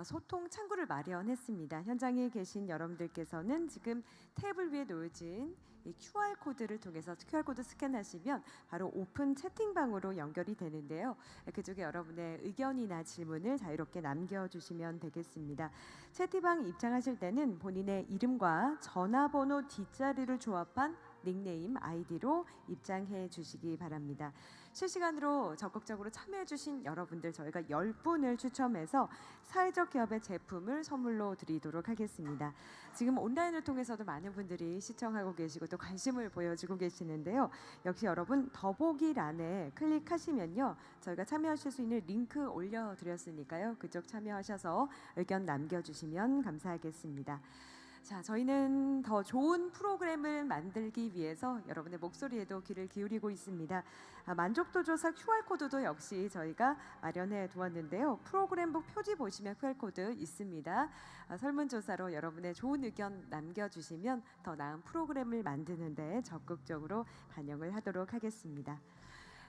[SPEAKER 1] 소통 창구를 마련했습니다. 현장에 계신 여러분들께서는 지금 테이블 위에 놓여진 이 QR코드를 통해서 QR코드 스캔하시면 바로 오픈 채팅방으로 연결이 되는데요. 그쪽에 여러분의 의견이나 질문을 자유롭게 남겨주시면 되겠습니다. 채팅방 입장하실 때는 본인의 이름과 전화번호 뒷자리를 조합한 닉네임, 아이디로 입장해 주시기 바랍니다. 실시간으로 적극적으로 참여해 주신 여러분들 저희가 10분을 추첨해서 사회적 기업의 제품을 선물로 드리도록 하겠습니다. 지금 온라인을 통해서도 많은 분들이 시청하고 계시고 또 관심을 보여주고 계시는데요. 역시 여러분 더보기란에 클릭하시면요. 저희가 참여하실 수 있는 링크 올려드렸으니까요. 그쪽 참여하셔서 의견 남겨주시면 감사하겠습니다. 자, 저희는 더 좋은 프로그램을 만들기 위해서 여러분의 목소리에도 귀를 기울이고 있습니다. 만족도 조사 QR코드도 역시 저희가 마련해 두었는데요. 프로그램북 표지 보시면 QR코드 있습니다. 설문조사로 여러분의 좋은 의견 남겨주시면 더 나은 프로그램을 만드는 데 적극적으로 반영을 하도록 하겠습니다.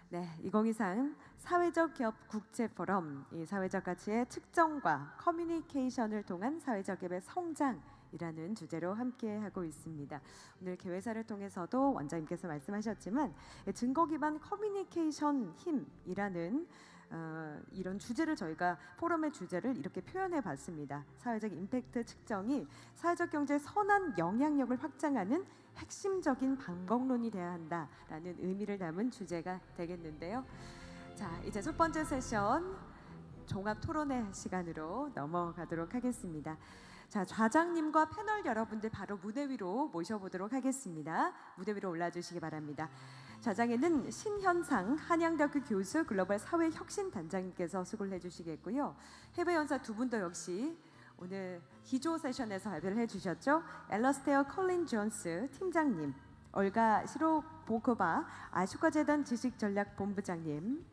[SPEAKER 1] 네, 2023 사회적 기업 국제포럼, 이 사회적 가치의 측정과 커뮤니케이션을 통한 사회적 기업의 성장 이라는 주제로 함께 하고 있습니다. 오늘 개회사를 통해서도 원장님께서 말씀하셨지만 증거 기반 커뮤니케이션 힘이라는 이런 주제를 저희가 포럼의 주제를 이렇게 표현해 봤습니다. 사회적 임팩트 측정이 사회적 경제의 선한 영향력을 확장하는 핵심적인 방법론이 되어야 한다라는 의미를 담은 주제가 되겠는데요. 자, 이제 첫 번째 세션 종합 토론회 시간으로 넘어가도록 하겠습니다. 자, 좌장님과 패널 여러분들 바로 무대 위로 모셔보도록 하겠습니다. 무대 위로 올라주시기 바랍니다. 좌장에는 신현상 한양대학교 교수 글로벌 사회혁신단장님께서 수고를 해주시겠고요. 해외 연사 두 분도 역시 오늘 기조 세션에서 발표를 해주셨죠. 엘러스테어 컬린 존스 팀장님, 올가 시로보코바 아슈카재단 지식전략본부장님,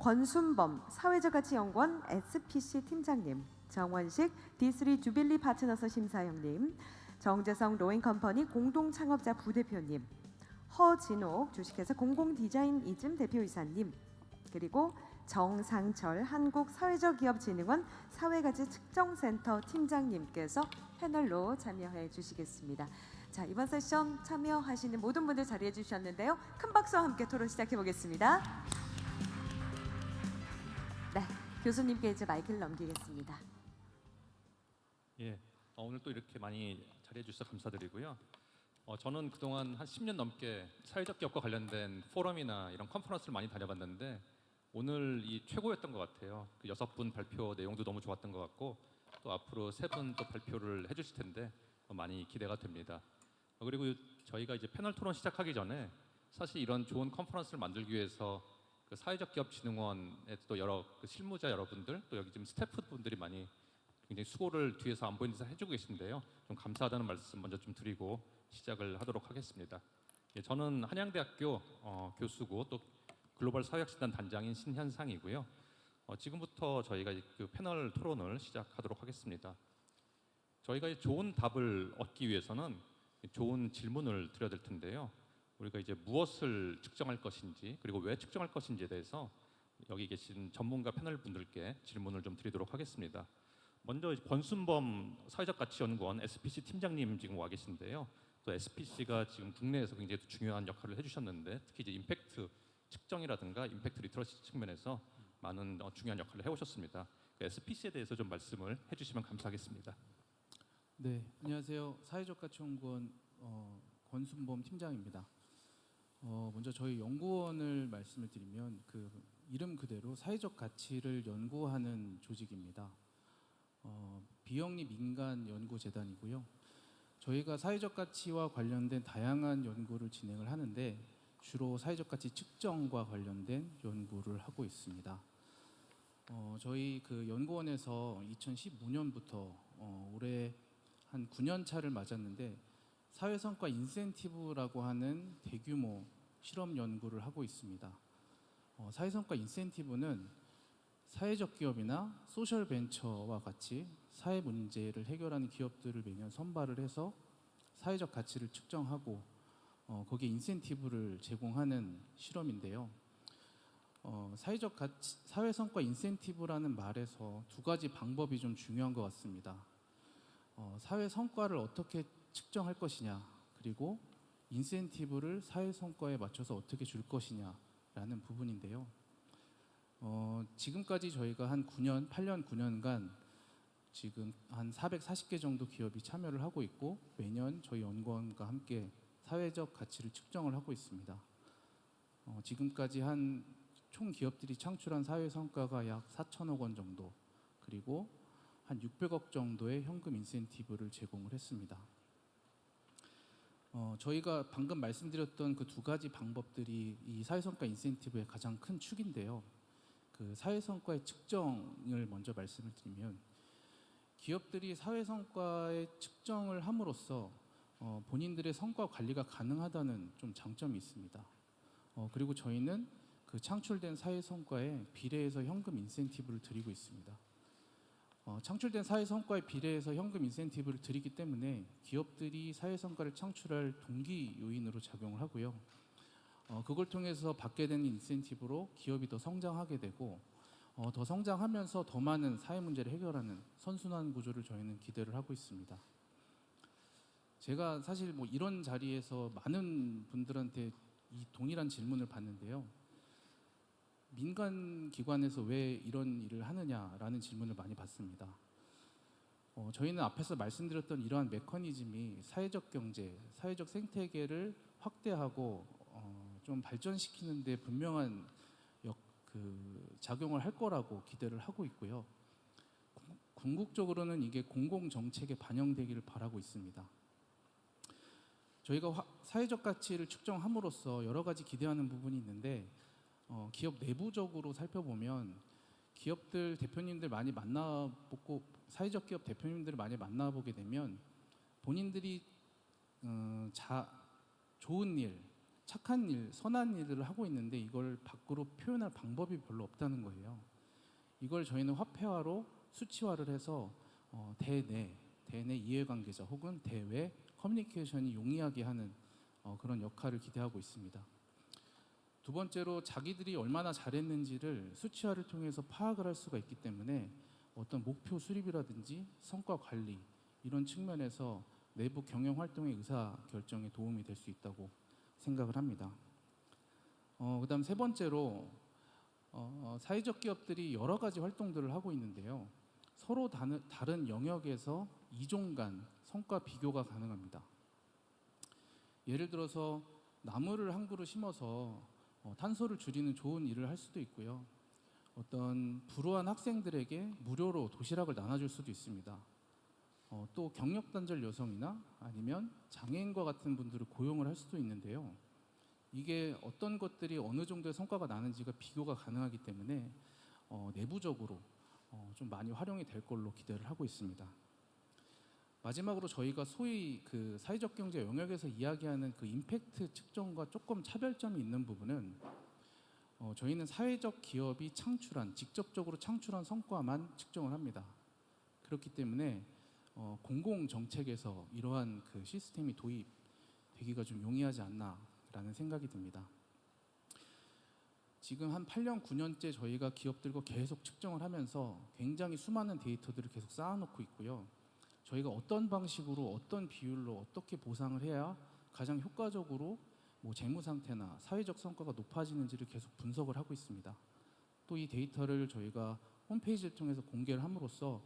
[SPEAKER 1] 권순범 사회적가치연구원 SPC 팀장님, 정원식 D3 주빌리 파트너스 심사형님, 정재성 로잉컴퍼니 공동창업자 부대표님, 허진옥 주식회사 공공디자인이즘 대표이사님, 그리고 정상철 한국사회적기업진흥원 사회가치측정센터 팀장님께서 패널로 참여해 주시겠습니다. 자, 이번 세션 참여하시는 모든 분들 자리해 주셨는데요. 큰 박수와 함께 토론 시작해 보겠습니다. 네, 교수님께 이제 마이크를 넘기겠습니다.
[SPEAKER 10] 예, 오늘 또 이렇게 많이 자리해 주셔서 감사드리고요. 저는 그동안 한 10년 넘게 사회적 기업과 관련된 포럼이나 이런 컨퍼런스를 많이 다녀봤는데 오늘 이 최고였던 것 같아요. 그 6분 발표 내용도 너무 좋았던 것 같고 또 앞으로 3분 또 발표를 해주실 텐데 많이 기대가 됩니다. 그리고 저희가 이제 패널 토론 시작하기 전에 사실 이런 좋은 컨퍼런스를 만들기 위해서 그 사회적 기업 진흥원의 또 여러 그 실무자 여러분들 또 여기 지금 스태프분들이 많이 굉장히 수고를 뒤에서 안 보이는 데서 해주고 계신데요. 좀 감사하다는 말씀 먼저 좀 드리고 시작을 하도록 하겠습니다. 예, 저는 한양대학교 교수고 또 글로벌 사회학진단 단장인 신현상이고요. 지금부터 저희가 그 패널 토론을 시작하도록 하겠습니다. 저희가 좋은 답을 얻기 위해서는 좋은 질문을 드려야 될 텐데요. 우리가 이제 무엇을 측정할 것인지 그리고 왜 측정할 것인지에 대해서 여기 계신 전문가 패널 분들께 질문을 좀 드리도록 하겠습니다. 먼저 권순범 사회적가치연구원 SPC 팀장님 지금 와 계신데요. 또 SPC가 지금 국내에서 굉장히 중요한 역할을 해주셨는데 특히 이제 임팩트 측정이라든가 임팩트 리터러시 측면에서 많은 중요한 역할을 해오셨습니다. 그 SPC에 대해서 좀 말씀을 해주시면 감사하겠습니다.
[SPEAKER 11] 네, 안녕하세요. 사회적가치연구원 권순범 팀장입니다. 먼저 저희 연구원을 말씀을 드리면 그 이름 그대로 사회적 가치를 연구하는 조직입니다. 비영리 민간 연구재단이고요. 저희가 사회적 가치와 관련된 다양한 연구를 진행을 하는데 주로 사회적 가치 측정과 관련된 연구를 하고 있습니다. 저희 그 연구원에서 2015년부터 올해 한 9년 차를 맞았는데 사회성과 인센티브라고 하는 대규모 실험 연구를 하고 있습니다. 사회성과 인센티브는 사회적 기업이나 소셜 벤처와 같이 사회 문제를 해결하는 기업들을 매년 선발을 해서 사회적 가치를 측정하고 거기에 인센티브를 제공하는 실험인데요. 사회적 가치, 사회성과 인센티브라는 말에서 두 가지 방법이 좀 중요한 것 같습니다. 사회 성과를 어떻게 측정할 것이냐, 그리고 인센티브를 사회 성과에 맞춰서 어떻게 줄 것이냐라는 부분인데요. 지금까지 저희가 한 8년 9년간 지금 한 440개 정도 기업이 참여를 하고 있고 매년 저희 연구원과 함께 사회적 가치를 측정을 하고 있습니다. 지금까지 한 총 기업들이 창출한 사회 성과가 약 4천억 원 정도, 그리고 한 600억 정도의 현금 인센티브를 제공을 했습니다. 저희가 방금 말씀드렸던 그 두 가지 방법들이 이 사회성과 인센티브의 가장 큰 축인데요. 그 사회성과의 측정을 먼저 말씀을 드리면 기업들이 사회성과의 측정을 함으로써 본인들의 성과 관리가 가능하다는 좀 장점이 있습니다. 그리고 저희는 그 창출된 사회성과에 비례해서 현금 인센티브를 드리고 있습니다. 창출된 사회성과에 비례해서 현금 인센티브를 드리기 때문에 기업들이 사회성과를 창출할 동기 요인으로 작용을 하고요. 그걸 통해서 받게 되는 인센티브로 기업이 더 성장하게 되고 더 성장하면서 더 많은 사회 문제를 해결하는 선순환 구조를 저희는 기대를 하고 있습니다. 제가 사실 뭐 이런 자리에서 많은 분들한테 이 동일한 질문을 받는데요. 민간 기관에서 왜 이런 일을 하느냐라는 질문을 많이 받습니다. 저희는 앞에서 말씀드렸던 이러한 메커니즘이 사회적 경제, 사회적 생태계를 확대하고 좀 발전시키는 데 분명한 작용을 할 거라고 기대를 하고 있고요. 궁극적으로는 이게 공공정책에 반영되기를 바라고 있습니다. 저희가 사회적 가치를 측정함으로써 여러 가지 기대하는 부분이 있는데 기업 내부적으로 살펴보면 기업들 대표님들 많이 만나보고 사회적 기업 대표님들을 많이 만나보게 되면 본인들이 좋은 일, 착한 일, 선한 일을 하고 있는데 이걸 밖으로 표현할 방법이 별로 없다는 거예요. 이걸 저희는 화폐화로 수치화를 해서 대내 이해관계자 혹은 대외 커뮤니케이션이 용이하게 하는 그런 역할을 기대하고 있습니다. 두 번째로 자기들이 얼마나 잘했는지를 수치화를 통해서 파악을 할 수가 있기 때문에 어떤 목표 수립이라든지 성과 관리 이런 측면에서 내부 경영 활동의 의사 결정에 도움이 될 수 있다고 생각을 합니다. 그다음 세 번째로 사회적 기업들이 여러 가지 활동들을 하고 있는데요. 서로 다른 영역에서 이종 간 성과 비교가 가능합니다. 예를 들어서 나무를 한 그루 심어서 탄소를 줄이는 좋은 일을 할 수도 있고요. 어떤 불우한 학생들에게 무료로 도시락을 나눠줄 수도 있습니다. 또 경력 단절 여성이나 아니면 장애인과 같은 분들을 고용을 할 수도 있는데요. 이게 어떤 것들이 어느 정도의 성과가 나는지가 비교가 가능하기 때문에 내부적으로 좀 많이 활용이 될 걸로 기대를 하고 있습니다. 마지막으로 저희가 소위 그 사회적 경제 영역에서 이야기하는 그 임팩트 측정과 조금 차별점이 있는 부분은 저희는 사회적 기업이 직접적으로 창출한 성과만 측정을 합니다. 그렇기 때문에 공공 정책에서 이러한 그 시스템이 도입되기가 좀 용이하지 않나라는 생각이 듭니다. 지금 한 8년, 9년째 저희가 기업들과 계속 측정을 하면서 굉장히 수많은 데이터들을 계속 쌓아놓고 있고요. 저희가 어떤 방식으로 어떤 비율로 어떻게 보상을 해야 가장 효과적으로 재무 상태나 사회적 성과가 높아지는지를 계속 분석을 하고 있습니다. 또 이 데이터를 저희가 홈페이지를 통해서 공개를 함으로써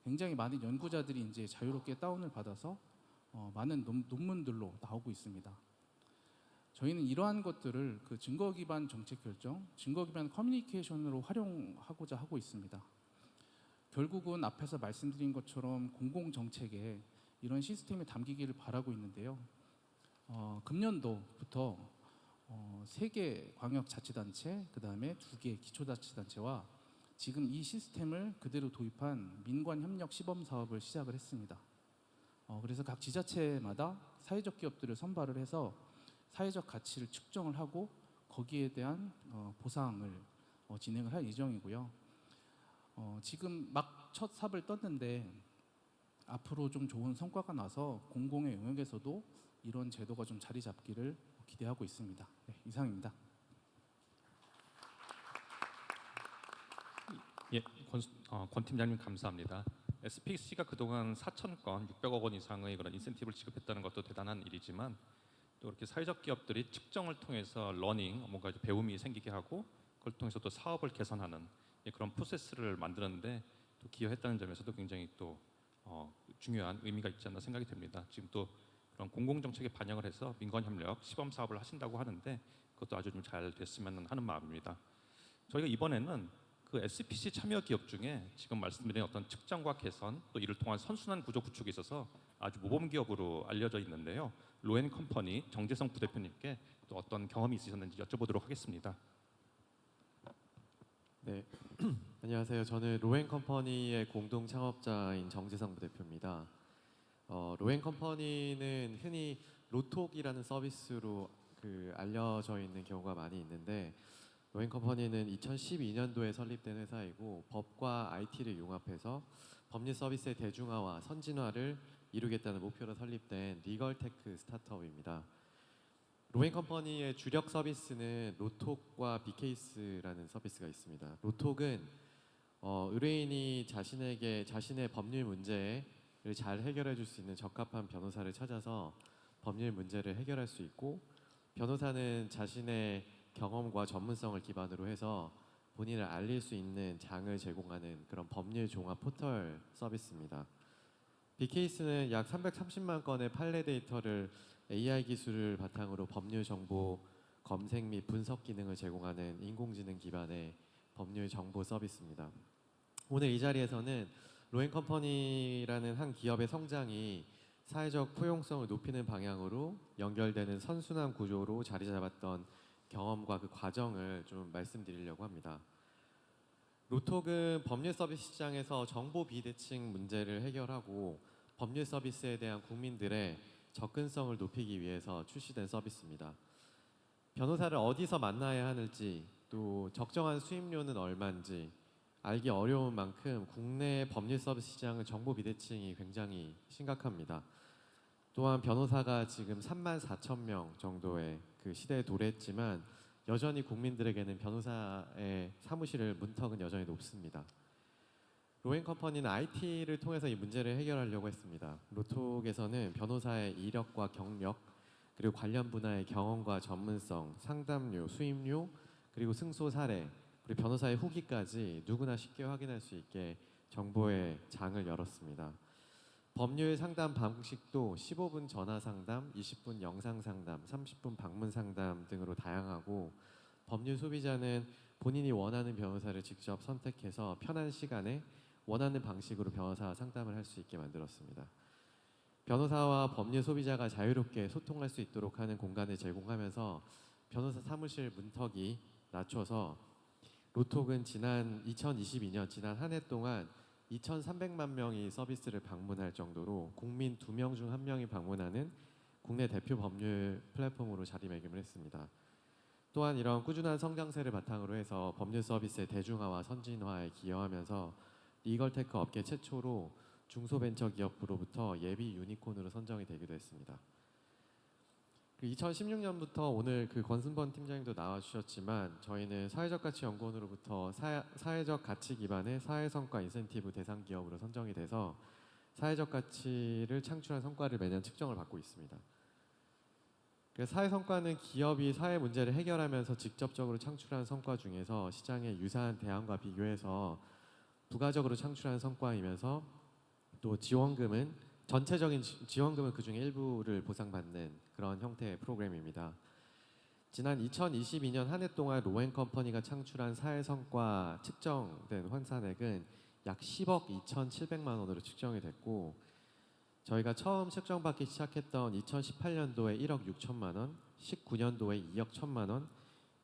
[SPEAKER 11] 굉장히 많은 연구자들이 이제 자유롭게 다운을 받아서 많은 논문들로 나오고 있습니다. 저희는 이러한 것들을 그 증거 기반 정책 결정, 증거 기반 커뮤니케이션으로 활용하고자 하고 있습니다. 결국은 앞에서 말씀드린 것처럼 공공 정책에 이런 시스템이 담기기를 바라고 있는데요. 금년도부터 3개 광역자치단체, 그 다음에 2개 기초자치단체와 지금 이 시스템을 그대로 도입한 민관협력 시범사업을 시작을 했습니다. 그래서 각 지자체마다 사회적 기업들을 선발을 해서 사회적 가치를 측정을 하고 거기에 대한 보상을 진행을 할 예정이고요. 지금 막 첫 삽을 떴는데 앞으로 좀 좋은 성과가 나서 공공의 영역에서도 이런 제도가 좀 자리 잡기를 기대하고 있습니다. 네, 이상입니다.
[SPEAKER 10] 예, 권 팀장님 감사합니다. SPC가 그동안 4,000건, 600억 원 이상의 그런 인센티브를 지급했다는 것도 대단한 일이지만 또 이렇게 사회적 기업들이 측정을 통해서 뭔가 배움이 생기게 하고 그걸 통해서 또 사업을 개선하는 그런 프로세스를 만드는데 또 기여했다는 점에서도 굉장히 또 중요한 의미가 있지 않나 생각이 됩니다. 지금 또 그런 공공정책에 반영을 해서 민관협력 시범 사업을 하신다고 하는데 그것도 아주 좀 잘 됐으면 하는 마음입니다. 저희가 이번에는 그 SPC 참여 기업 중에 지금 말씀드린 어떤 측정과 개선 또 이를 통한 선순환 구조 구축에 있어서 아주 모범 기업으로 알려져 있는데요. 로엔컴퍼니 정재성 부대표님께 또 어떤 경험이 있으셨는지 여쭤보도록 하겠습니다.
[SPEAKER 12] 네, 안녕하세요. 저는 로엔컴퍼니의 공동 창업자인 정재성 부대표입니다. 로엔컴퍼니는 흔히 로톡이라는 서비스로 알려져 있는 경우가 많이 있는데 로엔컴퍼니는 2012년도에 설립된 회사이고 법과 IT를 융합해서 법률 서비스의 대중화와 선진화를 이루겠다는 목표로 설립된 리걸테크 스타트업입니다. 로엔컴퍼니의 주력 서비스는 로톡과 빅케이스라는 서비스가 있습니다. 로톡은 의뢰인이 자신의 법률 문제를 잘 해결해 줄 수 있는 적합한 변호사를 찾아서 법률 문제를 해결할 수 있고 변호사는 자신의 경험과 전문성을 기반으로 해서 본인을 알릴 수 있는 장을 제공하는 그런 법률 종합 포털 서비스입니다. 빅케이스는 약 330만 건의 판례 데이터를 AI 기술을 바탕으로 법률 정보 검색 및 분석 기능을 제공하는 인공지능 기반의 법률 정보 서비스입니다. 오늘 이 자리에서는 로엔컴퍼니라는 한 기업의 성장이 사회적 포용성을 높이는 방향으로 연결되는 선순환 구조로 자리 잡았던 경험과 그 과정을 좀 말씀드리려고 합니다. 로톡은 법률 서비스 시장에서 정보 비대칭 문제를 해결하고 법률 서비스에 대한 국민들의 접근성을 높이기 위해서 출시된 서비스입니다. 변호사를 어디서 만나야 하는지 또 적정한 수임료는 얼마인지 알기 어려운 만큼 국내 법률 서비스 시장은 정보 비대칭이 굉장히 심각합니다. 또한 변호사가 지금 34,000명 정도의 그 시대에 도래했지만 여전히 국민들에게는 변호사의 사무실을 문턱은 여전히 높습니다. 로엔컴퍼니는 IT를 통해서 이 문제를 해결하려고 했습니다. 로톡에서는 변호사의 이력과 경력, 그리고 관련 분야의 경험과 전문성, 상담료, 수임료, 그리고 승소 사례, 그리고 변호사의 후기까지 누구나 쉽게 확인할 수 있게 정보의 장을 열었습니다. 법률 상담 방식도 15분 전화 상담, 20분 영상 상담, 30분 방문 상담 등으로 다양하고, 법률 소비자는 본인이 원하는 변호사를 직접 선택해서 편한 시간에 원하는 방식으로 변호사와 상담을 할 수 있게 만들었습니다. 변호사와 법률 소비자가 자유롭게 소통할 수 있도록 하는 공간을 제공하면서 변호사 사무실 문턱이 낮춰서 로톡은 지난 2022년 지난 한 해 동안 2,300만 명이 서비스를 방문할 정도로 국민 2명 중 1명이 방문하는 국내 대표 법률 플랫폼으로 자리매김을 했습니다. 또한 이런 꾸준한 성장세를 바탕으로 해서 법률 서비스의 대중화와 선진화에 기여하면서 리걸테크 업계 최초로 중소벤처기업으로부터 예비 유니콘으로 선정이 되기도 했습니다. 2016년부터 오늘 권순번 팀장님도 나와주셨지만 저희는 사회적가치연구원으로부터 사회적 가치 기반의 사회성과 인센티브 대상 기업으로 선정이 돼서 사회적 가치를 창출한 성과를 매년 측정을 받고 있습니다. 사회성과는 기업이 사회 문제를 해결하면서 직접적으로 창출한 성과 중에서 시장의 유사한 대안과 비교해서 부가적으로 창출한 성과이면서 또 전체적인 지원금은 그중에 일부를 보상받는 그런 형태의 프로그램입니다. 지난 2022년 한 해 동안 로엔컴퍼니가 창출한 사회성과 측정된 환산액은 약 10억 2,700만 원으로 측정이 됐고, 저희가 처음 측정받기 시작했던 2018년도에 1억 6천만 원, 19년도에 2억 1천만 원,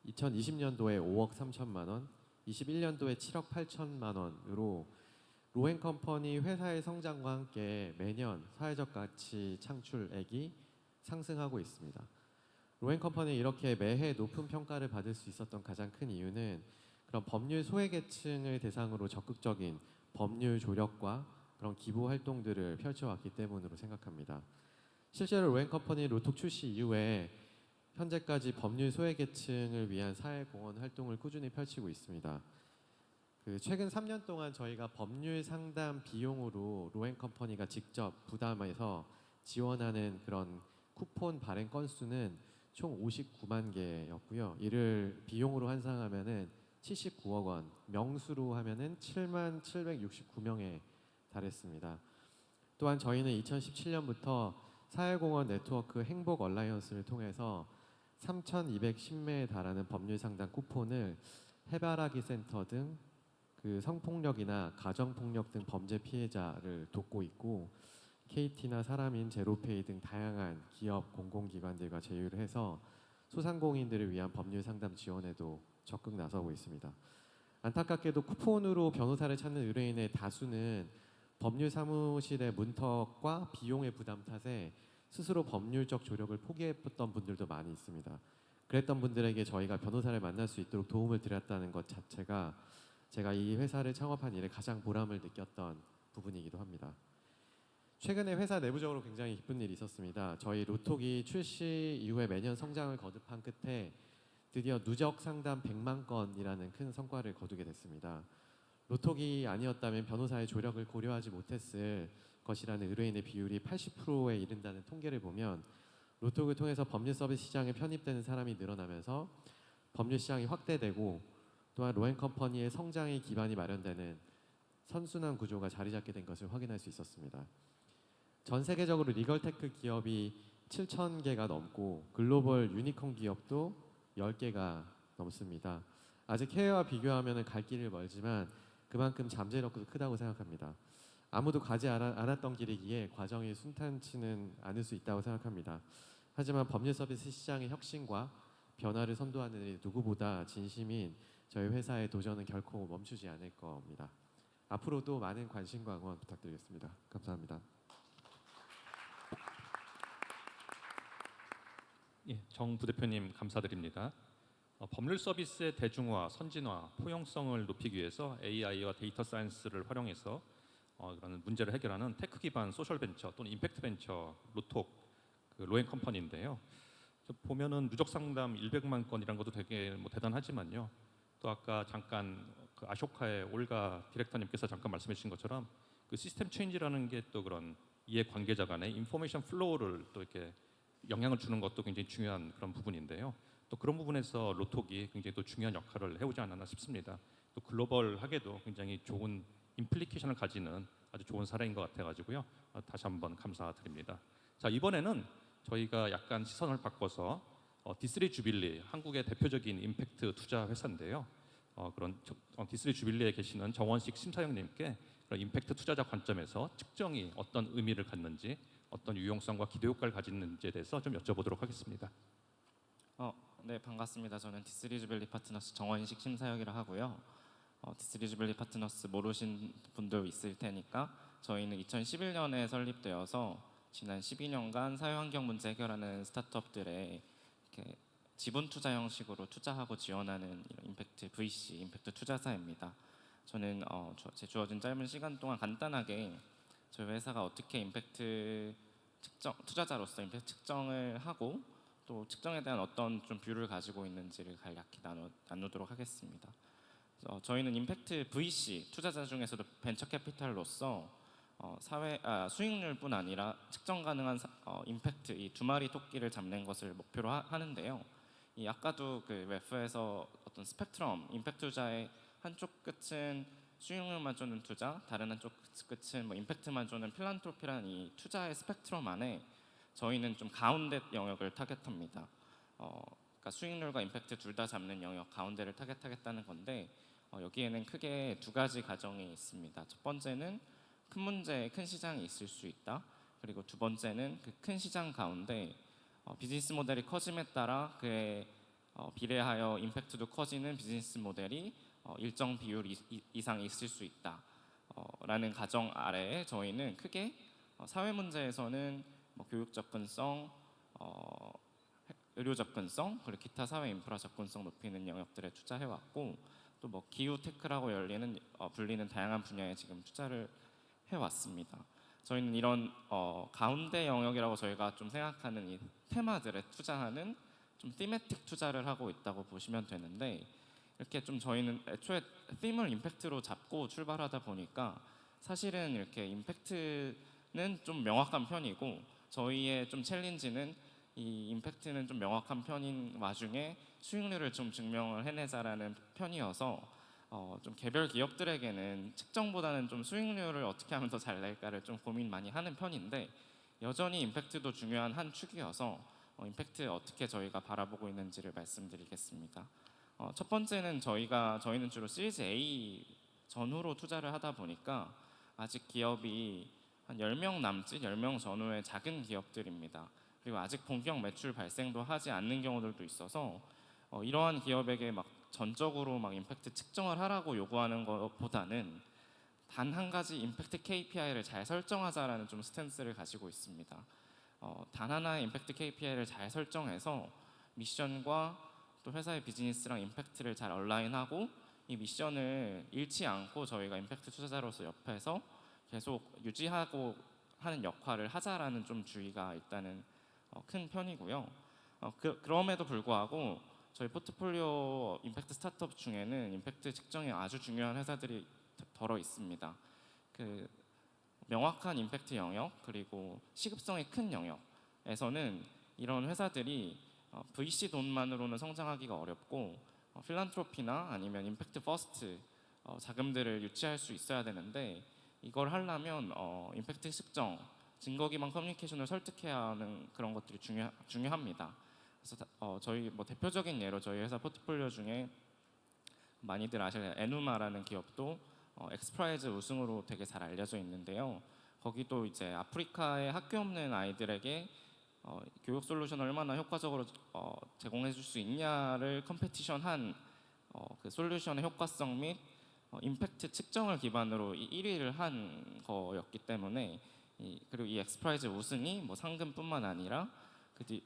[SPEAKER 12] 2020년도에 5억 3천만 원, 21년도에 7억 8천만 원으로 로엔컴퍼니 회사의 성장과 함께 매년 사회적 가치 창출액이 상승하고 있습니다. 로엔컴퍼니 이렇게 매해 높은 평가를 받을 수 있었던 가장 큰 이유는 그런 법률 소외계층을 대상으로 적극적인 법률 조력과 그런 기부 활동들을 펼쳐왔기 때문으로 생각합니다. 실제로 로엔컴퍼니 로톡 출시 이후에 현재까지 법률 소외계층을 위한 사회공헌 활동을 꾸준히 펼치고 있습니다. 최근 3년 동안 저희가 법률 상담 비용으로 로엔컴퍼니가 직접 부담해서 지원하는 그런 쿠폰 발행 건수는 총 59만 개였고요. 이를 비용으로 환산하면은 79억 원, 명수로 하면은 7만 769명에 달했습니다. 또한 저희는 2017년부터 사회공헌 네트워크 행복 얼라이언스를 통해서 3,210매에 달하는 법률 상담 쿠폰을 해바라기 센터 등 성폭력이나 가정폭력 등 범죄 피해자를 돕고 있고, KT나 사람인 제로페이 등 다양한 기업 공공기관들과 제휴를 해서 소상공인들을 위한 법률 상담 지원에도 적극 나서고 있습니다. 안타깝게도 쿠폰으로 변호사를 찾는 의뢰인의 다수는 법률 사무실의 문턱과 비용의 부담 탓에 스스로 법률적 조력을 포기했던 분들도 많이 있습니다. 그랬던 분들에게 저희가 변호사를 만날 수 있도록 도움을 드렸다는 것 자체가 제가 이 회사를 창업한 일에 가장 보람을 느꼈던 부분이기도 합니다. 최근에 회사 내부적으로 굉장히 기쁜 일이 있었습니다. 저희 로톡이 출시 이후에 매년 성장을 거듭한 끝에 드디어 누적 상담 100만 건이라는 큰 성과를 거두게 됐습니다. 로톡이 아니었다면 변호사의 조력을 고려하지 못했을 것이라는 의뢰인의 비율이 80%에 이른다는 통계를 보면 로톡을 통해서 법률 서비스 시장에 편입되는 사람이 늘어나면서 법률 시장이 확대되고, 또한 로엔컴퍼니의 성장의 기반이 마련되는 선순환 구조가 자리 잡게 된 것을 확인할 수 있었습니다. 전 세계적으로 리걸테크 기업이 7,000개가 넘고 글로벌 유니콘 기업도 10개가 넘습니다. 아직 해외와 비교하면 갈 길이 멀지만 그만큼 잠재력도 크다고 생각합니다. 아무도 가지 않았던 길이기에 과정이 순탄치는 않을 수 있다고 생각합니다. 하지만 법률 서비스 시장의 혁신과 변화를 선도하는 일이 누구보다 진심인 저희 회사의 도전은 결코 멈추지 않을 겁니다. 앞으로도 많은 관심과 응원 부탁드리겠습니다. 감사합니다.
[SPEAKER 10] 예, 정 부대표님 감사드립니다. 법률 서비스의 대중화, 선진화, 포용성을 높이기 위해서 AI와 데이터 사이언스를 활용해서 그런 문제를 해결하는 테크 기반 소셜 벤처 또는 임팩트 벤처 로톡 로엔컴퍼니인데요. 보면은 누적 상담 100만 건이란 것도 되게 뭐 대단하지만요. 또 아까 잠깐 그 아쇼카의 올가 디렉터님께서 잠깐 말씀해 주신 것처럼 그 시스템 체인지라는 게 또 그런 이해 관계자 간의 인포메이션 플로우를 또 이렇게 영향을 주는 것도 굉장히 중요한 그런 부분인데요. 또 그런 부분에서 로톡이 굉장히 또 중요한 역할을 해오지 않았나 싶습니다. 또 글로벌하게도 굉장히 좋은 임플리케이션을 가지는 아주 좋은 사례인 것 같아가지고요. 다시 한번 감사드립니다. 자, 이번에는 저희가 약간 시선을 바꿔서 디스리 주빌리, 한국의 대표적인 임팩트 투자 회사인데요. 그런 디스리 주빌리에 계시는 정원식 심사위원님께 그런 임팩트 투자자 관점에서 측정이 어떤 의미를 갖는지, 어떤 유용성과 기대 효과를 가지는지에 대해서 좀 여쭤보도록 하겠습니다.
[SPEAKER 13] 네, 반갑습니다. 저는 디스리 주빌리 파트너스 정원식 심사역이라 하고요. 디스리 주빌리 파트너스 모르신 분도 있을 테니까 저희는 2011년에 설립되어서 지난 12년간 사회환경 문제 해결하는 스타트업들에 이렇게 지분 투자 형식으로 투자하고 지원하는 이런 임팩트 VC, 임팩트 투자사입니다. 저는 제 주어진 짧은 시간 동안 간단하게 저희 회사가 어떻게 임팩트 투자자로서 임팩트 측정을 하고 또 측정에 대한 어떤 좀 뷰를 가지고 있는지를 간략히 나누도록 하겠습니다. 저희는 임팩트 VC 투자자 중에서도 벤처 캐피탈로서 수익률뿐 아니라 측정 가능한 임팩트 이 두 마리 토끼를 잡는 것을 목표로 하는데요. 이 아까도 그 웨프에서 어떤 스펙트럼 임팩트 투자의 한쪽 끝은 수익률만 쫓는 투자, 다른 한쪽 끝은 뭐 임팩트만 쫓는 필란트로피라는 이 투자의 스펙트럼 안에 저희는 좀 가운데 영역을 타겟합니다. 그러니까 수익률과 임팩트 둘 다 잡는 영역 가운데를 타겟하겠다는 건데 여기에는 크게 두 가지 가정이 있습니다. 첫 번째는 큰 문제에 큰 시장이 있을 수 있다. 그리고 두 번째는 그 큰 시장 가운데 비즈니스 모델이 커짐에 따라 그에 비례하여 임팩트도 커지는 비즈니스 모델이 일정 비율 이상 있을 수 있다. 라는 가정 아래에 저희는 크게 사회 문제에서는 뭐 교육 접근성, 의료 접근성, 그리고 기타 사회 인프라 접근성 높이는 영역들에 투자해 왔고 또 뭐 기후 테크라고 불리는 다양한 분야에 지금 투자를 해 왔습니다. 저희는 이런 가운데 영역이라고 저희가 좀 생각하는 이 테마들에 투자하는 좀 티매틱 투자를 하고 있다고 보시면 되는데 이렇게 좀 저희는 애초에 팀을 임팩트로 잡고 출발하다 보니까 사실은 이렇게 임팩트는 좀 명확한 편이고 저희의 좀 챌린지는 이 임팩트는 좀 명확한 편인 와중에 수익률을 좀 증명을 해내자라는 편이어서 좀 개별 기업들에게는 측정보다는 좀 수익률을 어떻게 하면 더 잘 낼까를 좀 고민 많이 하는 편인데 여전히 임팩트도 중요한 한 축이어서 임팩트 어떻게 저희가 바라보고 있는지를 말씀드리겠습니다. 첫 번째는 저희는 주로 시리즈 A 전후로 투자를 하다 보니까 아직 기업이 한 10명 남짓, 10명 전후의 작은 기업들입니다. 그리고 아직 본격 매출 발생도 하지 않는 경우들도 있어서 이러한 기업에게 막 전적으로 막 임팩트 측정을 하라고 요구하는 것보다는 단 한 가지 임팩트 KPI를 잘 설정하자라는 좀 스탠스를 가지고 있습니다. 단 하나의 임팩트 KPI를 잘 설정해서 미션과 또 회사의 비즈니스랑 임팩트를 잘 얼라인하고 이 미션을 잃지 않고 저희가 임팩트 투자자로서 옆에서 계속 유지하고 하는 역할을 하자라는 좀 주의가 일단은 큰 편이고요. 그럼에도 불구하고 저희 포트폴리오 임팩트 스타트업 중에는 임팩트 측정이 아주 중요한 회사들이 덜어 있습니다. 그 명확한 임팩트 영역 그리고 시급성이 큰 영역에서는 이런 회사들이 VC 돈만으로는 성장하기가 어렵고 필란트로피나 아니면 임팩트 퍼스트 자금들을 유치할 수 있어야 되는데 이걸 하려면 임팩트 측정, 증거 기반 커뮤니케이션을 설득해야 하는 그런 것들이 중요합니다. 그래서 저희 뭐 대표적인 예로 저희 회사 포트폴리오 중에 많이들 아실 에누마라는 기업도 엑스프라이즈 우승으로 되게 잘 알려져 있는데요. 거기도 이제 아프리카에 학교 없는 아이들에게 교육 솔루션을 얼마나 효과적으로 제공해 줄 수 있냐를 컴페티션한 그 솔루션의 효과성 및 임팩트 측정을 기반으로 1위를 한 거였기 때문에 그리고 이 엑스프라이즈 우승이 뭐 상금뿐만 아니라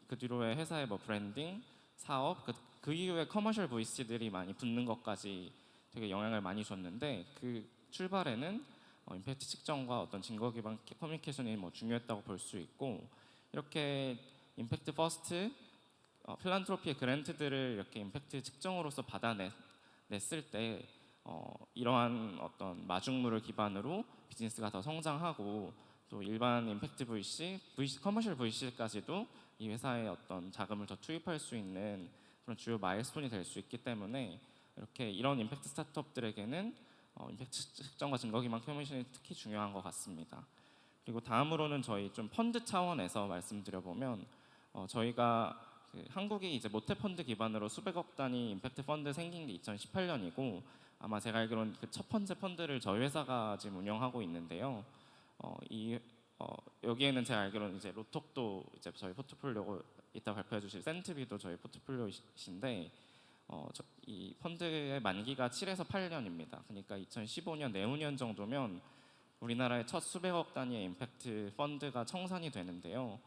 [SPEAKER 13] 그 뒤로의 회사의 뭐 브랜딩, 사업, 그 이후에 커머셜 VC들이 많이 붙는 것까지 되게 영향을 많이 줬는데 그 출발에는 임팩트 측정과 어떤 증거 기반 커뮤니케이션이 뭐 중요했다고 볼 수 있고 이렇게 임팩트 퍼스트 필란트로피의 그랜트들을 이렇게 임팩트 측정으로서 받아냈을 때 이러한 어떤 마중물을 기반으로 비즈니스가 더 성장하고 또 일반 임팩트 VC, 커머셜 VC까지도 이 회사에 어떤 자금을 더 투입할 수 있는 그런 주요 마일스톤이 될 수 있기 때문에 이렇게 이런 임팩트 스타트업들에게는 임팩트 측정과 증거 기반 커뮤니케이션이 특히 중요한 것 같습니다. 그리고 다음으로는 저희 좀 펀드 차원에서 말씀드려보면 저희가 한국이 이제 모태 펀드 기반으로 수백억 단위 임팩트 펀드 생긴 게 2018년이고 아마 제가 알기로는 그 첫 번째 펀드를 저희 회사가 지금 운영하고 있는데요. 여기에는 제가 알기로는 이제 로톡도 이제 저희 포트폴리오 이따 발표해 주실 센트비도 저희 포트폴리오이신데 이 펀드의 만기가 7에서 8년입니다. 그러니까 2015년 내후년 정도면 우리나라의 첫 수백억 단위의 임팩트 펀드가 청산이 되는데요.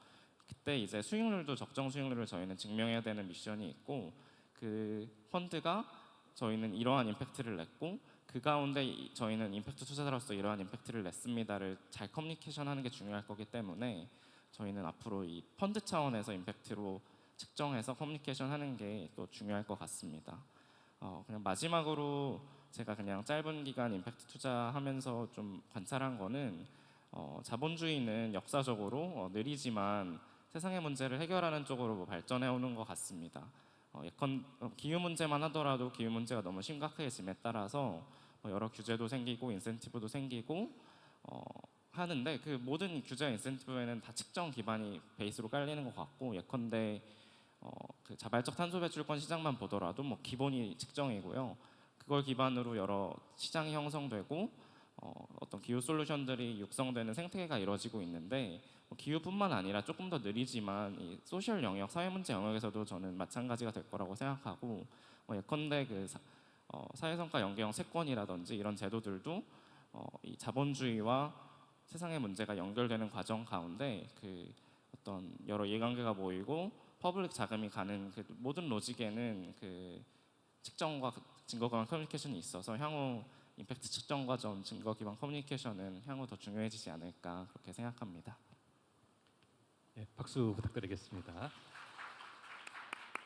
[SPEAKER 13] 그때 이제 수익률도 적정 수익률을 저희는 증명해야 되는 미션이 있고 그 펀드가 저희는 이러한 임팩트를 냈고 그 가운데 저희는 임팩트 투자자로서 이러한 임팩트를 냈습니다를 잘 커뮤니케이션하는 게 중요할 거기 때문에 저희는 앞으로 이 펀드 차원에서 임팩트로 측정해서 커뮤니케이션하는 게 또 중요할 것 같습니다. 그냥 마지막으로 제가 그냥 짧은 기간 임팩트 투자하면서 좀 관찰한 거는 자본주의는 역사적으로 느리지만 세상의 문제를 해결하는 쪽으로 발전해 오는 것 같습니다. 예컨 기후 문제만 하더라도 기후 문제가 너무 심각해짐에 따라서 여러 규제도 생기고 인센티브도 생기고 하는데 그 모든 규제와 인센티브에는 다 측정 기반이 베이스로 깔리는 것 같고 예컨대 그 자발적 탄소 배출권 시장만 보더라도 뭐 기본이 측정이고요. 그걸 기반으로 여러 시장이 형성되고 어떤 기후 솔루션들이 육성되는 생태계가 이루어지고 있는데 기후뿐만 아니라 조금 더 느리지만 이 소셜 영역, 사회 문제 영역에서도 저는 마찬가지가 될 거라고 생각하고 예컨대 그 사회성과 연계형 채권이라든지 이런 제도들도 이 자본주의와 세상의 문제가 연결되는 과정 가운데 그 어떤 여러 이해관계가 모이고 퍼블릭 자금이 가는 그 모든 로직에는 그 측정과 증거 기반 커뮤니케이션이 있어서 향후 임팩트 측정과 좀 증거 기반 커뮤니케이션은 향후 더 중요해지지 않을까 그렇게 생각합니다.
[SPEAKER 10] 예, 박수 부탁드리겠습니다.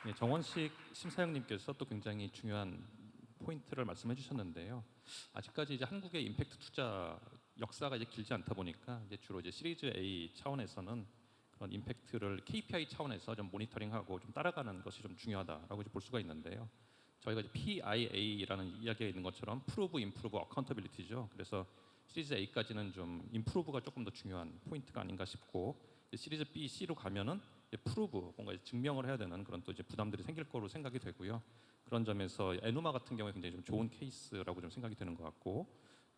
[SPEAKER 10] 예, 정원식 심사위원님께서 또 굉장히 중요한 포인트를 말씀해 주셨는데요. 아직까지 이제 한국의 임팩트 투자 역사가 이제 길지 않다 보니까 이제 주로 이제 시리즈 A 차원에서는 그런 임팩트를 KPI 차원에서 좀 모니터링하고 좀 따라가는 것이 좀 중요하다라고 볼 수가 있는데요. 저희가 이제 PIA라는 이야기가 있는 것처럼 Prove, Improve, Accountability죠. 그래서 시리즈 A까지는 좀 Improve가 조금 더 중요한 포인트가 아닌가 싶고 시리즈 B, C로 가면은 Prove 뭔가 증명을 해야 되는 그런 또 이제 부담들이 생길 거로 생각이 되고요. 그런 점에서 에누마 같은 경우에 굉장히 좀 좋은 케이스라고 좀 생각이 되는 것 같고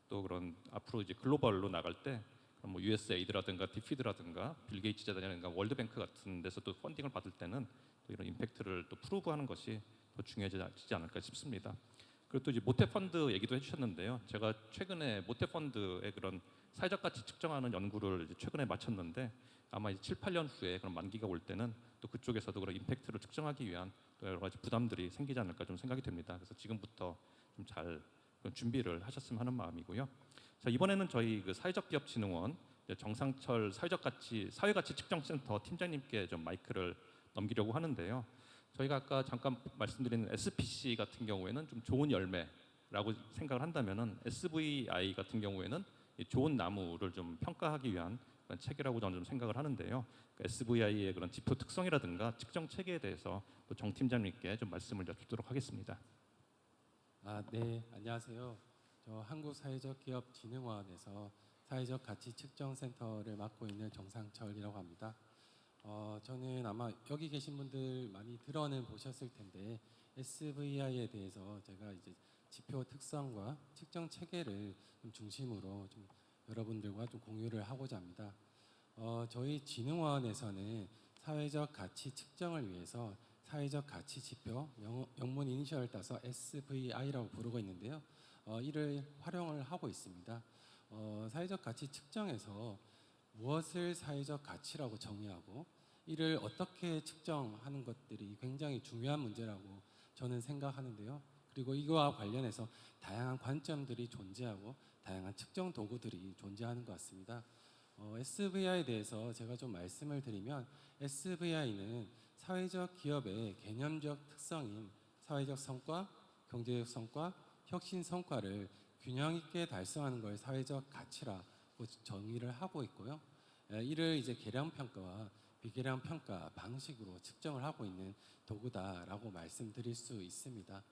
[SPEAKER 10] 또 그런 앞으로 이제 글로벌로 나갈 때 뭐 USAID라든가 디피드라든가 빌 게이츠 재단이라든가 월드뱅크 같은 데서 또 펀딩을 받을 때는 또 이런 임팩트를 또 프루브하는 것이 더 중요해지지 않을까 싶습니다. 그리고 또 이제 모태 펀드 얘기도 해주셨는데요. 제가 최근에 모태 펀드의 그런 사회적 가치 측정하는 연구를 이제 최근에 마쳤는데 아마 이제 7, 8년 후에 그런 만기가 올 때는 또 그쪽에서도 그런 임팩트를 측정하기 위한 또 여러 가지 부담들이 생기지 않을까 좀 생각이 됩니다. 그래서 지금부터 좀 잘 준비를 하셨으면 하는 마음이고요. 자, 이번에는 저희 그 사회적기업진흥원 정상철 사회가치 측정센터 팀장님께 좀 마이크를 넘기려고 하는데요. 저희가 아까 잠깐 말씀드린 SPC 같은 경우에는 좀 좋은 열매라고 생각을 한다면은 SVI 같은 경우에는 좋은 나무를 좀 평가하기 위한 그런 체계라고 저는 좀 생각을 하는데요. SVI의 그런 지표 특성이라든가 측정 체계에 대해서 또 정 팀장님께 좀 말씀을 여쭙도록 하겠습니다.
[SPEAKER 14] 네, 안녕하세요. 저 한국사회적기업진흥원에서 사회적 가치 측정 센터를 맡고 있는 정상철이라고 합니다. 저는 아마 여기 계신 분들 많이 들어는 보셨을 텐데 SVI에 대해서 제가 이제 지표 특성과 측정 체계를 좀 중심으로 좀 여러분들과 좀 공유를 하고자 합니다. 저희 진흥원에서는 사회적 가치 측정을 위해서 사회적 가치 지표, 영문 이니셜을 따서 SVI라고 부르고 있는데요. 이를 활용을 하고 있습니다. 사회적 가치 측정에서 무엇을 사회적 가치라고 정의하고 이를 어떻게 측정하는 것들이 굉장히 중요한 문제라고 저는 생각하는데요. 그리고 이거와 관련해서 다양한 관점들이 존재하고 다양한 측정 도구들이 존재하는 것 같습니다. SVI에 대해서 제가 좀 말씀을 드리면 SVI는 사회적 기업의 개념적 특성인 사회적 성과, 경제적 성과, 혁신 성과를 균형 있게 달성하는 걸 사회적 가치라고 정의를 하고 있고요. 이를 이제 계량 평가와 비계량 평가 방식으로 측정을 하고 있는 도구다라고 말씀드릴 수 있습니다.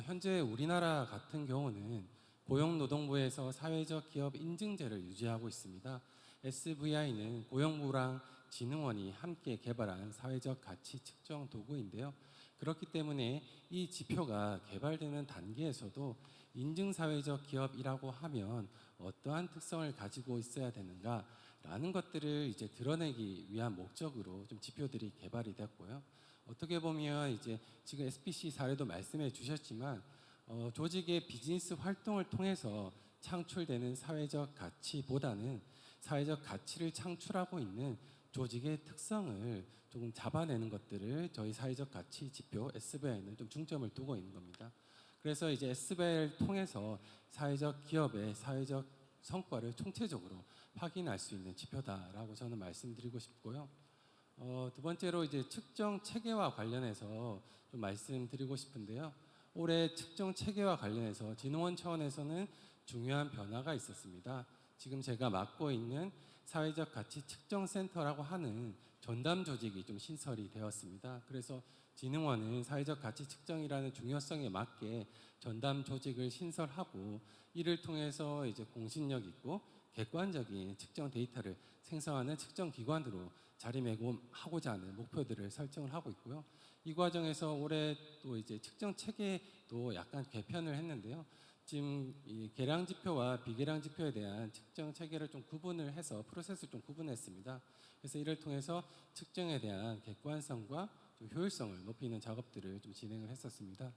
[SPEAKER 14] 현재 우리나라 같은 경우는 고용노동부에서 사회적 기업 인증제를 유지하고 있습니다. SVI는 고용부랑 진흥원이 함께 개발한 사회적 가치 측정 도구인데요. 그렇기 때문에 이 지표가 개발되는 단계에서도 인증 사회적 기업이라고 하면 어떠한 특성을 가지고 있어야 되는가라는 것들을 이제 드러내기 위한 목적으로 좀 지표들이 개발이 됐고요. 어떻게 보면 이제 지금 SPC 사례도 말씀해 주셨지만 조직의 비즈니스 활동을 통해서 창출되는 사회적 가치보다는 사회적 가치를 창출하고 있는 조직의 특성을 조금 잡아내는 것들을 저희 사회적 가치 지표 SVI는 좀 중점을 두고 있는 겁니다. 그래서 이제 SVI를 통해서 사회적 기업의 사회적 성과를 총체적으로 확인할 수 있는 지표다라고 저는 말씀드리고 싶고요. 두 번째로 이제 측정 체계와 관련해서 좀 말씀드리고 싶은데요. 올해 측정 체계와 관련해서 진흥원 차원에서는 중요한 변화가 있었습니다. 지금 제가 맡고 있는 사회적 가치 측정 센터라고 하는 전담 조직이 좀 신설이 되었습니다. 그래서 진흥원은 사회적 가치 측정이라는 중요성에 맞게 전담 조직을 신설하고 이를 통해서 이제 공신력 있고 객관적인 측정 데이터를 생성하는 측정 기관으로 자리매김하고자 하는 목표들을 설정을 하고 있고요. 이 과정에서 올해 또 이제 측정 체계도 약간 개편을 했는데요. 지금 이 계량 지표와 비계량 지표에 대한 측정 체계를 좀 구분을 해서 프로세스를 좀 구분했습니다. 그래서 이를 통해서 측정에 대한 객관성과 좀 효율성을 높이는 작업들을 좀 진행을 했었습니다.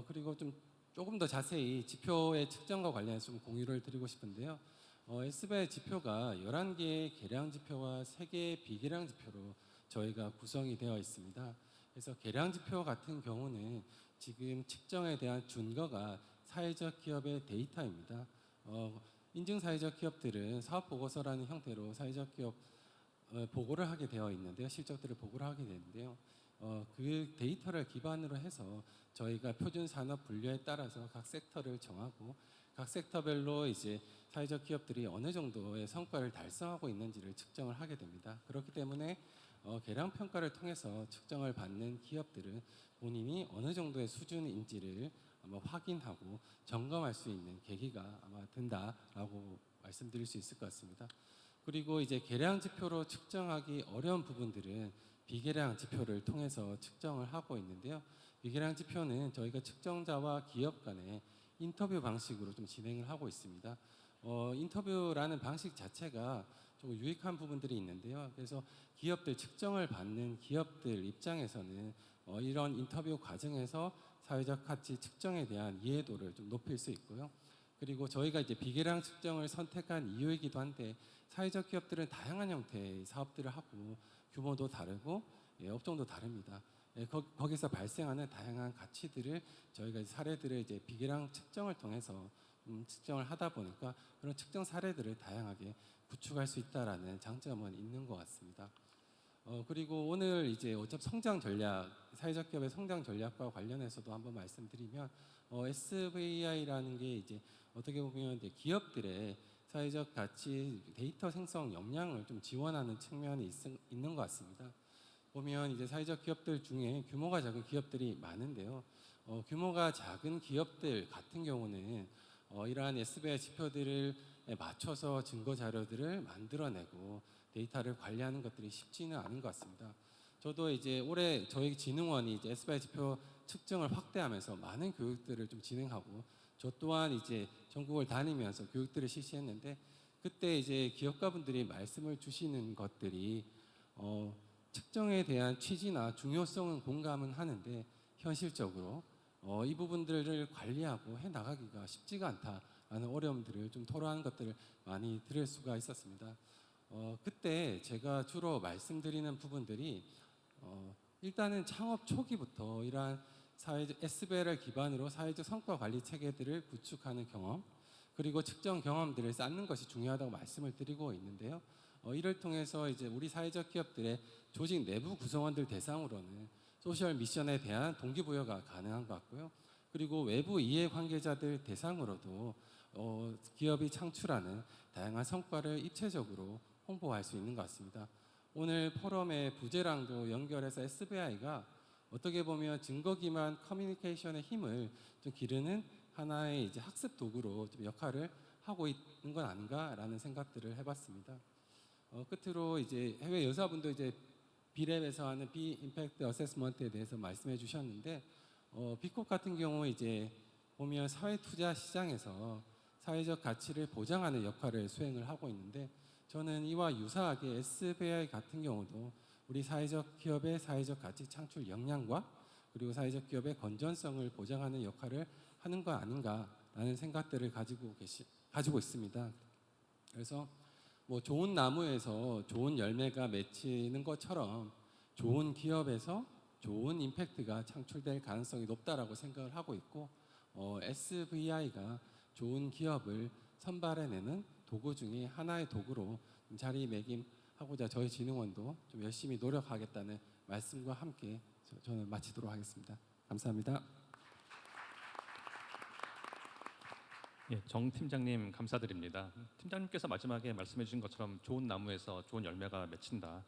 [SPEAKER 14] 그리고 좀 조금 더 자세히 지표의 측정과 관련해서 좀 공유를 드리고 싶은데요. SBI 지표가 11개의 계량 지표와 3개의 비계량 지표로 저희가 구성이 되어 있습니다. 그래서 계량 지표 같은 경우는 지금 측정에 대한 준거가 사회적 기업의 데이터입니다. 인증 사회적 기업들은 사업 보고서라는 형태로 사회적 기업 보고를 하게 되어 있는데요. 실적들을 보고를 하게 되는데요. 그 데이터를 기반으로 해서 저희가 표준 산업 분류에 따라서 각 섹터를 정하고 각 섹터별로 이제 사회적 기업들이 어느 정도의 성과를 달성하고 있는지를 측정을 하게 됩니다. 그렇기 때문에 계량 평가를 통해서 측정을 받는 기업들은 본인이 어느 정도의 수준인지를 아마 확인하고 점검할 수 있는 계기가 아마 된다라고 말씀드릴 수 있을 것 같습니다. 그리고 이제 계량 지표로 측정하기 어려운 부분들은 비계량 지표를 통해서 측정을 하고 있는데요. 비계량 지표는 저희가 측정자와 기업 간의 인터뷰 방식으로 좀 진행을 하고 있습니다. 인터뷰라는 방식 자체가 좀 유익한 부분들이 있는데요. 그래서 기업들 측정을 받는 기업들 입장에서는 이런 인터뷰 과정에서 사회적 가치 측정에 대한 이해도를 좀 높일 수 있고요. 그리고 저희가 이제 비계량 측정을 선택한 이유이기도 한데 사회적 기업들은 다양한 형태의 사업들을 하고 규모도 다르고 업종도 다릅니다. 거기서 발생하는 다양한 가치들을 저희가 사례들을 이제 비계량 측정을 통해서 측정을 하다 보니까 그런 측정 사례들을 다양하게 구축할 수 있다라는 장점은 있는 것 같습니다. 그리고 오늘 이제 어차피 성장 전략, 사회적 기업의 성장 전략과 관련해서도 한번 말씀드리면 SVI라는 게 이제 어떻게 보면 이제 기업들의 사회적 가치 데이터 생성 역량을 좀 지원하는 측면이 있는 것 같습니다. 보면 이제 사회적 기업들 중에 규모가 작은 기업들이 많은데요. 규모가 작은 기업들 같은 경우는 이러한 SBI 지표들을 맞춰서 증거 자료들을 만들어내고 데이터를 관리하는 것들이 쉽지는 않은 것 같습니다. 저도 이제 올해 저희 진흥원이 이제 SBI 지표 측정을 확대하면서 많은 교육들을 좀 진행하고 저 또한 이제 전국을 다니면서 교육들을 실시했는데 그때 이제 기업가분들이 말씀을 주시는 것들이 측정에 대한 취지나 중요성은 공감은 하는데 현실적으로 이 부분들을 관리하고 해 나가기가 쉽지가 않다라는 어려움들을 좀 토로하는 것들을 많이 들을 수가 있었습니다. 그때 제가 주로 말씀드리는 부분들이 일단은 창업 초기부터 이러한 사회적 SBL을 기반으로 사회적 성과 관리 체계들을 구축하는 경험 그리고 측정 경험들을 쌓는 것이 중요하다고 말씀을 드리고 있는데요. 이를 통해서 이제 우리 사회적 기업들의 조직 내부 구성원들 대상으로는 소셜 미션에 대한 동기부여가 가능한 것 같고요. 그리고 외부 이해관계자들 대상으로도 기업이 창출하는 다양한 성과를 입체적으로 홍보할 수 있는 것 같습니다. 오늘 포럼의 부제랑도 연결해서 SBI가 어떻게 보면 증거 기반 커뮤니케이션의 힘을 좀 기르는 하나의 이제 학습 도구로 좀 역할을 하고 있는 건 아닌가라는 생각들을 해봤습니다. 끝으로 이제 해외 여사분도 이제 B랩에서 하는 B 임팩트 어세스먼트에 대해서 말씀해 주셨는데, B컵 같은 경우 이제 보면 사회 투자 시장에서 사회적 가치를 보장하는 역할을 수행을 하고 있는데, 저는 이와 유사하게 SBI 같은 경우도 우리 사회적 기업의 사회적 가치 창출 역량과 그리고 사회적 기업의 건전성을 보장하는 역할을 하는 거 아닌가라는 생각들을 가지고 있습니다. 그래서 뭐 좋은 나무에서 좋은 열매가 맺히는 것처럼 좋은 기업에서 좋은 임팩트가 창출될 가능성이 높다라고 생각을 하고 있고, SVI가 좋은 기업을 선발해내는 도구 중에 하나의 도구로 자리매김하고자 저희 진흥원도 좀 열심히 노력하겠다는 말씀과 함께 저는 마치도록 하겠습니다. 감사합니다.
[SPEAKER 10] 예, 정 팀장님 감사드립니다. 팀장님께서 마지막에 말씀해 주신 것처럼 좋은 나무에서 좋은 열매가 맺힌다.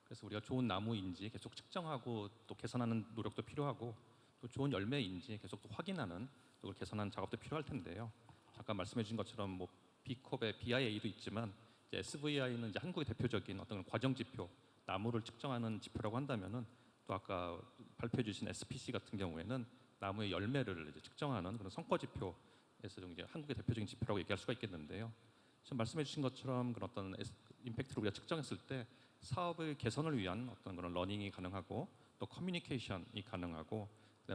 [SPEAKER 10] 그래서 우리가 좋은 나무인지 계속 측정하고 또 개선하는 노력도 필요하고, 또 좋은 열매인지 계속 또 확인하는, 또 개선하는 작업도 필요할 텐데요. 잠깐 말씀해 주신 것처럼 뭐 B컵의 BIA도 있지만 이제 SVI는 이제 한국의 대표적인 어떤 과정 지표, 나무를 측정하는 지표라고 한다면은, 또 아까 발표해 주신 SPC 같은 경우에는 나무의 열매를 이제 측정하는 그런 성과 지표에서 좀 이제 한국의 대표적인 지표라고 얘기할 수가 있겠는데요. 지금 말씀해 주신 것처럼 그런 어떤 임팩트를 우리가 측정했을 때 사업의 개선을 위한 어떤 그런 러닝이 가능하고, 또 커뮤니케이션이 가능하고,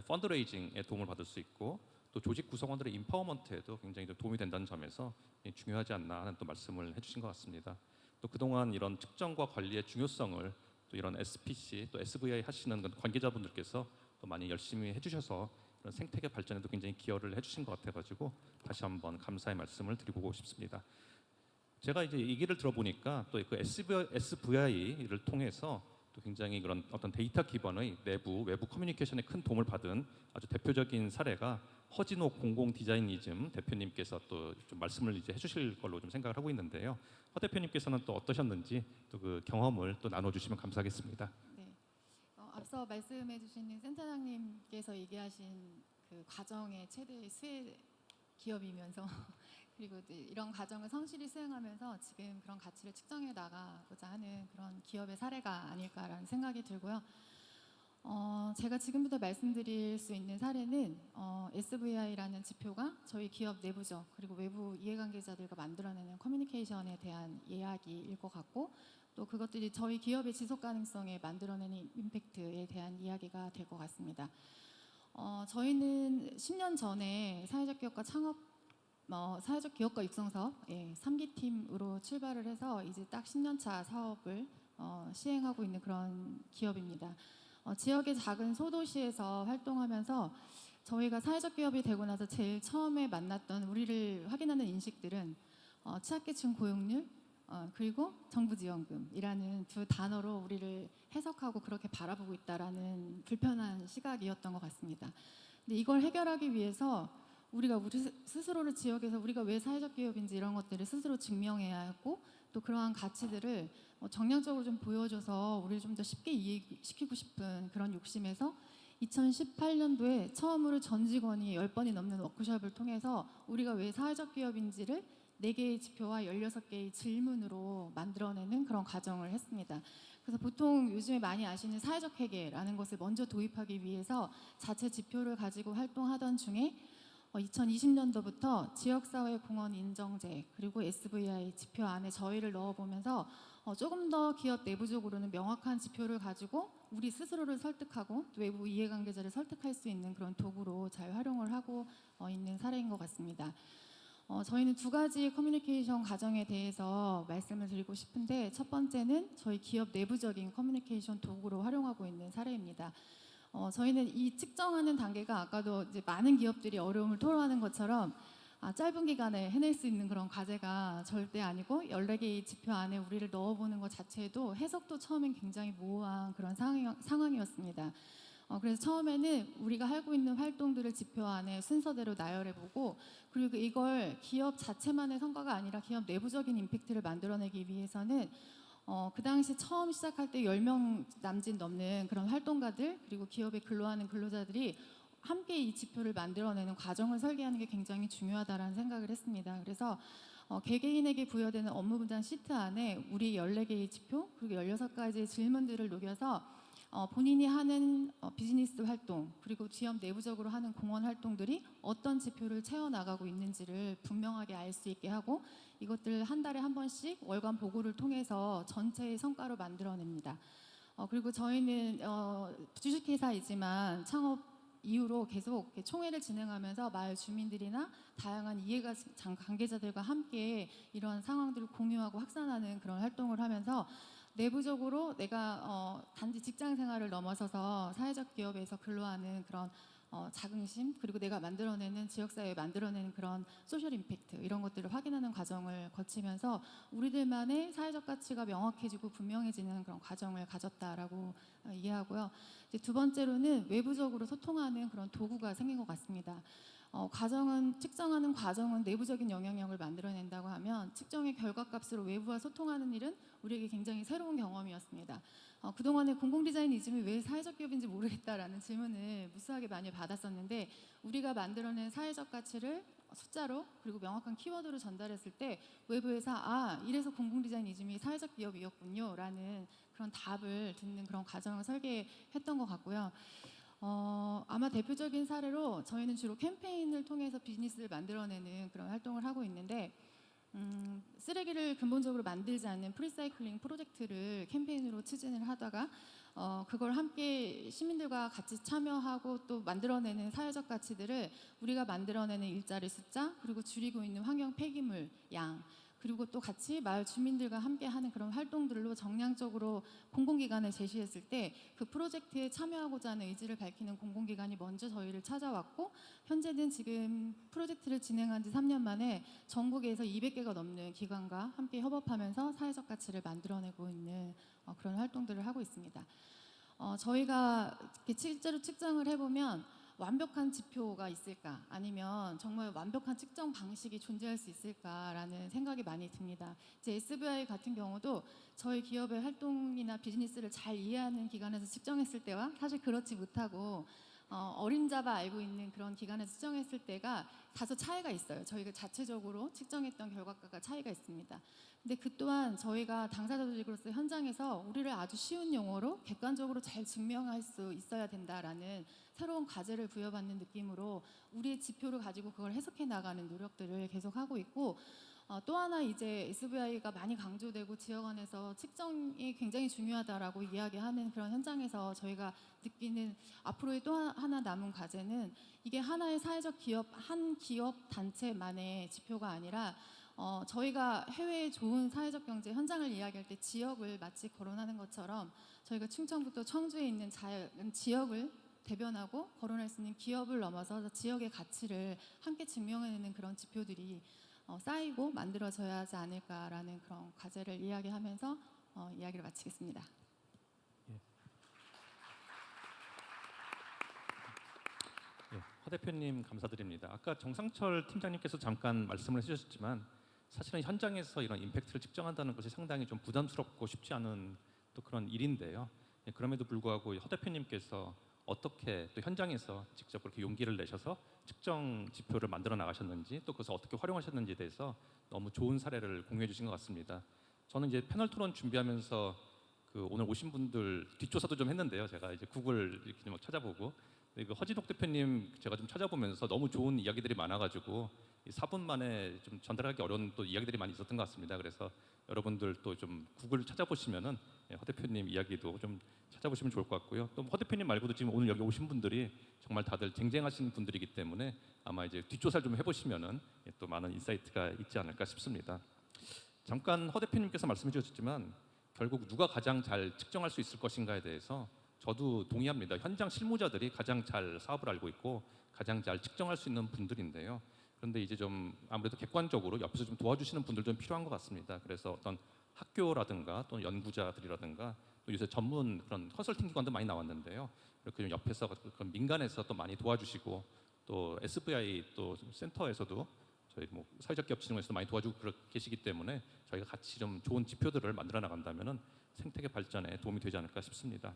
[SPEAKER 10] 펀드레이징에 도움을 받을 수 있고, 또 조직 구성원들의 인파워먼트에도 굉장히 좀 도움이 된다는 점에서 중요하지 않나 하는 또 말씀을 해주신 것 같습니다. 또 그동안 이런 측정과 관리의 중요성을 또 이런 SPC 또 SVI 하시는 관계자분들께서 또 많이 열심히 해주셔서 그런 생태계 발전에도 굉장히 기여를 해주신 것 같아가지고 다시 한번 감사의 말씀을 드리고 싶습니다. 제가 이제 얘기를 들어보니까 또 그 SVI를 통해서 또 굉장히 그런 어떤 데이터 기반의 내부 외부 커뮤니케이션에 큰 도움을 받은 아주 대표적인 사례가 허진호 공공 디자이니즘 대표님께서 또 좀 말씀을 이제 해주실 걸로 좀 생각을 하고 있는데요. 허 대표님께서는 또 어떠셨는지 또 그 경험을 또 나눠주시면 감사하겠습니다.
[SPEAKER 15] 네, 앞서 말씀해주신 센터장님께서 얘기하신 그 과정의 최대 수혜 기업이면서 그리고 이런 과정을 성실히 수행하면서 지금 그런 가치를 측정해 나가고자 하는 그런 기업의 사례가 아닐까라는 생각이 들고요. 제가 지금부터 말씀드릴 수 있는 사례는 SVI라는 지표가 저희 기업 내부적 그리고 외부 이해관계자들과 만들어내는 커뮤니케이션에 대한 이야기일 것 같고, 또 그것들이 저희 기업의 지속 가능성에 만들어내는 임팩트에 대한 이야기가 될 것 같습니다. 저희는 10년 전에 사회적 기업과 사회적 기업가 육성 사업 3기 팀으로 출발을 해서 이제 딱 10년 차 사업을 시행하고 있는 그런 기업입니다. 지역의 작은 소도시에서 활동하면서 저희가 사회적 기업이 되고 나서 제일 처음에 만났던 우리를 확인하는 인식들은 취약계층 고용률 그리고 정부지원금이라는 두 단어로 우리를 해석하고 그렇게 바라보고 있다라는 불편한 시각이었던 것 같습니다. 근데 이걸 해결하기 위해서 우리 스스로를 지역에서 우리가 왜 사회적 기업인지 이런 것들을 스스로 증명해야 하고, 또 그러한 가치들을 정량적으로 좀 보여줘서 우리를 좀 더 쉽게 이해시키고 싶은 그런 욕심에서 2018년도에 처음으로 전 직원이 10번이 넘는 워크숍을 통해서 우리가 왜 사회적 기업인지를 4개의 지표와 16개의 질문으로 만들어내는 그런 과정을 했습니다. 그래서 보통 요즘에 많이 아시는 사회적 회계라는 것을 먼저 도입하기 위해서 자체 지표를 가지고 활동하던 중에 2020년도부터 지역사회 공헌 인정제 그리고 SVI 지표 안에 저희를 넣어보면서 조금 더 기업 내부적으로는 명확한 지표를 가지고 우리 스스로를 설득하고 또 외부 이해관계자를 설득할 수 있는 그런 도구로 잘 활용을 하고 있는 사례인 것 같습니다. 저희는 두 가지 커뮤니케이션 과정에 대해서 말씀을 드리고 싶은데, 첫 번째는 저희 기업 내부적인 커뮤니케이션 도구로 활용하고 있는 사례입니다. 저희는 이 측정하는 단계가 아까도 이제 많은 기업들이 어려움을 토로하는 것처럼 짧은 기간에 해낼 수 있는 그런 과제가 절대 아니고 14개의 지표 안에 우리를 넣어보는 것 자체도 해석도 처음엔 굉장히 모호한 그런 상황이었습니다. 그래서 처음에는 우리가 하고 있는 활동들을 지표 안에 순서대로 나열해보고, 그리고 이걸 기업 자체만의 성과가 아니라 기업 내부적인 임팩트를 만들어내기 위해서는 그 당시 처음 시작할 때 10명 남짓 넘는 그런 활동가들, 그리고 기업에 근로하는 근로자들이 함께 이 지표를 만들어내는 과정을 설계하는 게 굉장히 중요하다라는 생각을 했습니다. 그래서 개개인에게 부여되는 업무 분장 시트 안에 우리 14개의 지표, 그리고 16가지의 질문들을 녹여서 본인이 하는 비즈니스 활동, 그리고 기업 내부적으로 하는 공헌 활동들이 어떤 지표를 채워나가고 있는지를 분명하게 알 수 있게 하고, 이것들을 한 달에 한 번씩 월간 보고를 통해서 전체의 성과로 만들어냅니다. 그리고 저희는 주식회사이지만 창업 이후로 계속 총회를 진행하면서 마을 주민들이나 다양한 이해가 관계자들과 함께 이런 상황들을 공유하고 확산하는 그런 활동을 하면서 내부적으로 내가 단지 직장 생활을 넘어서서 사회적 기업에서 근로하는 그런 자긍심, 그리고 내가 만들어내는 지역사회에 만들어내는 그런 소셜 임팩트, 이런 것들을 확인하는 과정을 거치면서 우리들만의 사회적 가치가 명확해지고 분명해지는 그런 과정을 가졌다라고 이해하고요. 이제 두 번째로는 외부적으로 소통하는 그런 도구가 생긴 것 같습니다. 측정하는 과정은 내부적인 영향력을 만들어낸다고 하면 측정의 결과값으로 외부와 소통하는 일은 우리에게 굉장히 새로운 경험이었습니다. 그동안에 공공디자이니즘이 왜 사회적 기업인지 모르겠다라는 질문을 무수하게 많이 받았었는데, 우리가 만들어낸 사회적 가치를 숫자로 그리고 명확한 키워드로 전달했을 때 외부에서 이래서 공공디자이니즘이 사회적 기업이었군요 라는 그런 답을 듣는 그런 과정을 설계했던 것 같고요. 아마 대표적인 사례로 저희는 주로 캠페인을 통해서 비즈니스를 만들어내는 그런 활동을 하고 있는데, 쓰레기를 근본적으로 만들지 않는 프리사이클링 프로젝트를 캠페인으로 추진을 하다가 그걸 함께 시민들과 같이 참여하고 또 만들어내는 사회적 가치들을 우리가 만들어내는 일자리 숫자, 그리고 줄이고 있는 환경 폐기물 양, 그리고 또 같이 마을 주민들과 함께 하는 그런 활동들로 정량적으로 공공기관에 제시했을 때 그 프로젝트에 참여하고자 하는 의지를 밝히는 공공기관이 먼저 저희를 찾아왔고, 현재는 지금 프로젝트를 진행한 지 3년 만에 전국에서 200개가 넘는 기관과 함께 협업하면서 사회적 가치를 만들어내고 있는 그런 활동들을 하고 있습니다. 저희가 실제로 측정을 해보면 완벽한 지표가 있을까, 아니면 정말 완벽한 측정 방식이 존재할 수 있을까라는 생각이 많이 듭니다. 이제 SVI 같은 경우도 저희 기업의 활동이나 비즈니스를 잘 이해하는 기관에서 측정했을 때와 사실 그렇지 못하고 어림잡아 알고 있는 그런 기관에서 측정했을 때가 다소 차이가 있어요. 저희가 자체적으로 측정했던 결과가 차이가 있습니다. 근데 그 또한 저희가 당사자 조직으로서 현장에서 우리를 아주 쉬운 용어로 객관적으로 잘 증명할 수 있어야 된다라는 새로운 과제를 부여받는 느낌으로 우리의 지표를 가지고 그걸 해석해 나가는 노력들을 계속하고 있고, 또 하나 이제 SVI가 많이 강조되고 지역 안에서 측정이 굉장히 중요하다라고 이야기하는 그런 현장에서 저희가 느끼는 앞으로의 또 하나 남은 과제는, 이게 하나의 사회적 기업, 한 기업 단체만의 지표가 아니라 저희가 해외의 좋은 사회적 경제 현장을 이야기할 때 지역을 마치 거론하는 것처럼 저희가 충청부터 청주에 있는 작은 지역을 대변하고 거론할 수 있는 기업을 넘어서 지역의 가치를 함께 증명해내는 그런 지표들이 쌓이고 만들어져야 하지 않을까라는 그런 과제를 이야기하면서 이야기를 마치겠습니다.
[SPEAKER 10] 허 대표님 감사드립니다. 아까 정상철 팀장님께서 잠깐 말씀을 해주셨지만 사실은 현장에서 이런 임팩트를 측정한다는 것이 상당히 좀 부담스럽고 쉽지 않은 또 그런 일인데요. 그럼에도 불구하고 허 대표님께서 어떻게 또 현장에서 직접 그렇게 용기를 내셔서 측정 지표를 만들어 나가셨는지, 또 그것을 어떻게 활용하셨는지에 대해서 너무 좋은 사례를 공유해 주신 것 같습니다. 저는 이제 패널 토론 준비하면서 그 오늘 오신 분들 뒷조사도 좀 했는데요. 제가 이제 구글 이렇게 막 찾아보고, 그 허진옥 대표님 제가 좀 찾아보면서 너무 좋은 이야기들이 많아가지고 4분 만에 좀 전달하기 어려운 또 이야기들이 많이 있었던 것 같습니다. 그래서 여러분들 또 좀 구글 찾아보시면은 허 대표님 이야기도 좀 찾아보시면 좋을 것 같고요. 또 허 대표님 말고도 지금 오늘 여기 오신 분들이 정말 다들 쟁쟁하신 분들이기 때문에 아마 이제 뒷조사를 좀 해보시면은 또 많은 인사이트가 있지 않을까 싶습니다. 잠깐 허 대표님께서 말씀해 주셨지만 결국 누가 가장 잘 측정할 수 있을 것인가에 대해서 저도 동의합니다. 현장 실무자들이 가장 잘 사업을 알고 있고 가장 잘 측정할 수 있는 분들인데요. 그런데 이제 좀 아무래도 객관적으로 옆에서 좀 도와주시는 분들 좀 필요한 것 같습니다. 그래서 어떤 학교라든가 또는 연구자들이라든가 또 요새 전문 그런 컨설팅 기관도 많이 나왔는데요. 이렇게 좀 옆에서 그런 민간에서 또 많이 도와주시고 또 SVI 또 센터에서도 저희 뭐 사회적 기업 진흥에서도 많이 도와주고 계시기 때문에 저희가 같이 좀 좋은 지표들을 만들어 나간다면은 생태계 발전에 도움이 되지 않을까 싶습니다.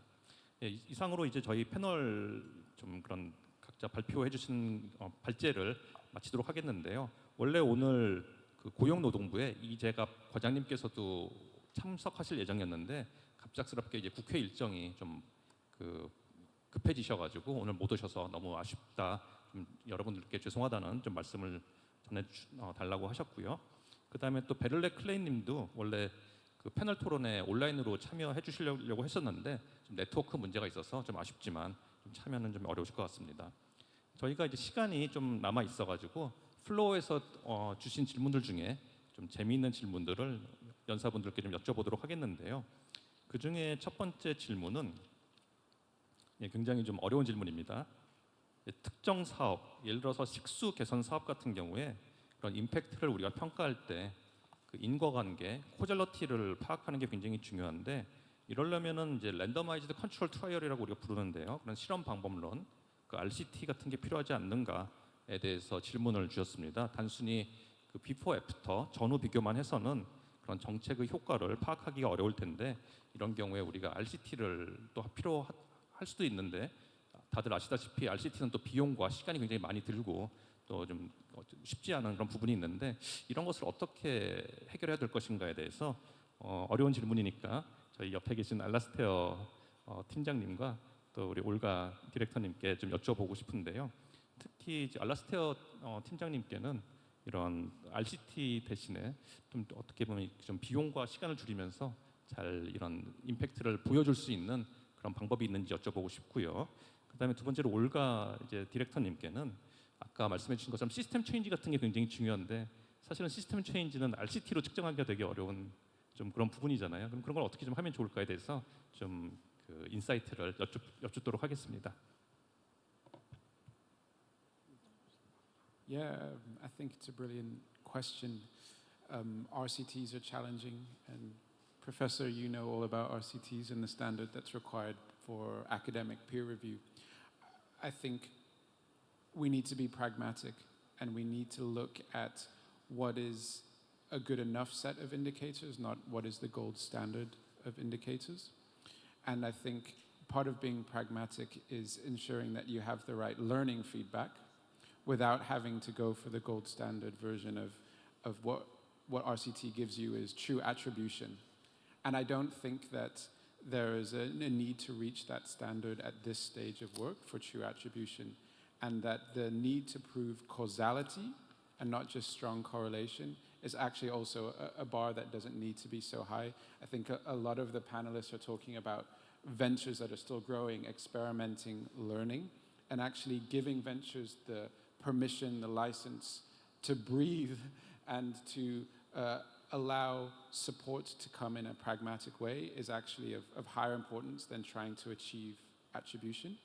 [SPEAKER 10] 예, 이상으로 이제 저희 패널 좀 그런 각자 발표해 주신 발제를 마치도록 하겠는데요. 원래 오늘 그 고용노동부의 이재갑 과장님께서도 참석하실 예정이었는데 갑작스럽게 이제 국회 일정이 좀 급해지셔가지고 오늘 못 오셔서 너무 아쉽다. 좀 여러분들께 죄송하다는 좀 말씀을 전해달라고 하셨고요. 그 다음에 또 베를레 클레인님도 원래 그 패널 토론에 온라인으로 참여해 주시려고 했었는데 좀 네트워크 문제가 있어서 좀 아쉽지만 좀 참여는 좀 어려우실 것 같습니다. 저희가 이제 시간이 좀 남아 있어가지고 플로어에서 주신 질문들 중에 좀 재미있는 질문들을 연사분들께 좀 여쭤보도록 하겠는데요. 그 중에 첫 번째 질문은 굉장히 좀 어려운 질문입니다. 특정 사업, 예를 들어서 식수 개선 사업 같은 경우에 그런 임팩트를 우리가 평가할 때 그 인과관계, 코젤러티를 파악하는 게 굉장히 중요한데 이러려면은 이제 랜더마이즈드 컨트롤 트라이얼이라고 우리가 부르는데요. 그런 실험 방법론, 그 RCT 같은 게 필요하지 않는가에 대해서 질문을 주셨습니다. 단순히 그 비포 애프터 전후 비교만 해서는 그런 정책의 효과를 파악하기가 어려울 텐데 이런 경우에 우리가 RCT를 또 필요할 수도 있는데 다들 아시다시피 RCT는 또 비용과 시간이 굉장히 많이 들고 또 좀 쉽지 않은 그런 부분이 있는데 이런 것을 어떻게 해결해야 될 것인가에 대해서 어려운 질문이니까 저희 옆에 계신 알라스테어 팀장님과 또 우리 올가 디렉터님께 좀 여쭤보고 싶은데요. 특히 이제 알라스테어 팀장님께는 이런 RCT 대신에 좀 어떻게 보면 좀 비용과 시간을 줄이면서 잘 이런 임팩트를 보여줄 수 있는 그런 방법이 있는지 여쭤보고 싶고요. 그다음에 두 번째로 올가 이제 디렉터님께는 아까 말씀해 주신 것처럼 시스템 체인지 같은 게 굉장히 중요한데 사실은 시스템 체인지는 RCT로 측정하기가 되게 어려운 좀 그런 부분이잖아요. 그럼 그런 걸 어떻게 좀 하면 좋을까에 대해서 좀 그 인사이트를 여쭙도록 하겠습니다.
[SPEAKER 7] Yeah, I think it's a brilliant question. RCTs are challenging, and Professor, you know all about RCTs and the standard that's required for academic peer review. I think we need to be pragmatic, and we need to look at what is a good enough set of indicators, not what is the gold standard of indicators. And I think part of being pragmatic is ensuring that you have the right learning feedback without having to go for the gold standard version of what RCT gives you is true attribution. And I don't think that there is a need to reach that standard at this stage of work for true attribution, and that the need to prove causality and not just strong correlation is actually also a bar that doesn't need to be so high. I think a lot of the panelists are talking about ventures that are still growing, experimenting, learning, and actually giving ventures the permission, the license to breathe and to allow support to come in a pragmatic way is actually of higher importance than trying to achieve attribution.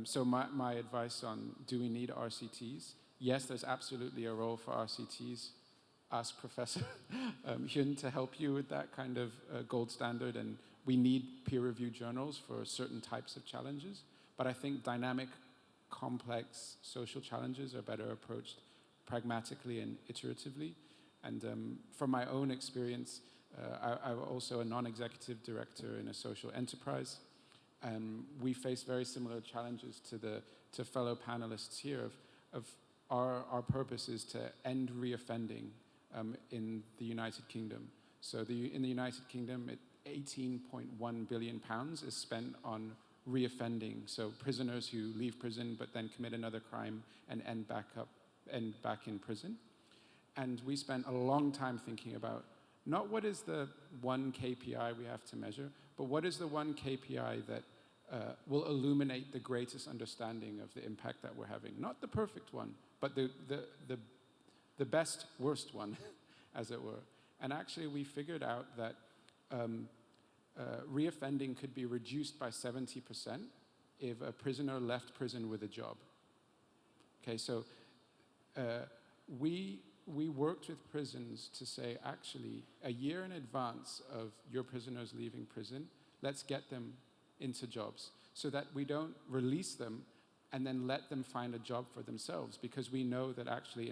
[SPEAKER 7] So my advice on do we need RCTs? Yes, there's absolutely a role for RCTs. Ask Professor Hyun to help you with that kind of gold standard, and we need peer-reviewed journals for certain types of challenges. But I think dynamic, complex social challenges are better approached pragmatically and iteratively. And from my own experience, I'm also a non-executive director in a social enterprise. We face very similar challenges to fellow panelists here. Our purpose is to end reoffending in the United Kingdom. So in the United Kingdom, 18.1 billion pounds is spent on reoffending. So prisoners who leave prison but then commit another crime and end back in prison. And we spent a long time thinking about not what is the one KPI we have to measure, but what is the one KPI that will illuminate the greatest understanding of the impact that we're having. Not the perfect one, but the best, worst one, as it were. And actually we figured out that reoffending could be reduced by 70% if a prisoner left prison with a job. Okay, so we worked with prisons to say, actually, a year in advance of your prisoners leaving prison, let's get them into jobs so that we don't release them and then let them find a job for themselves, because we know that actually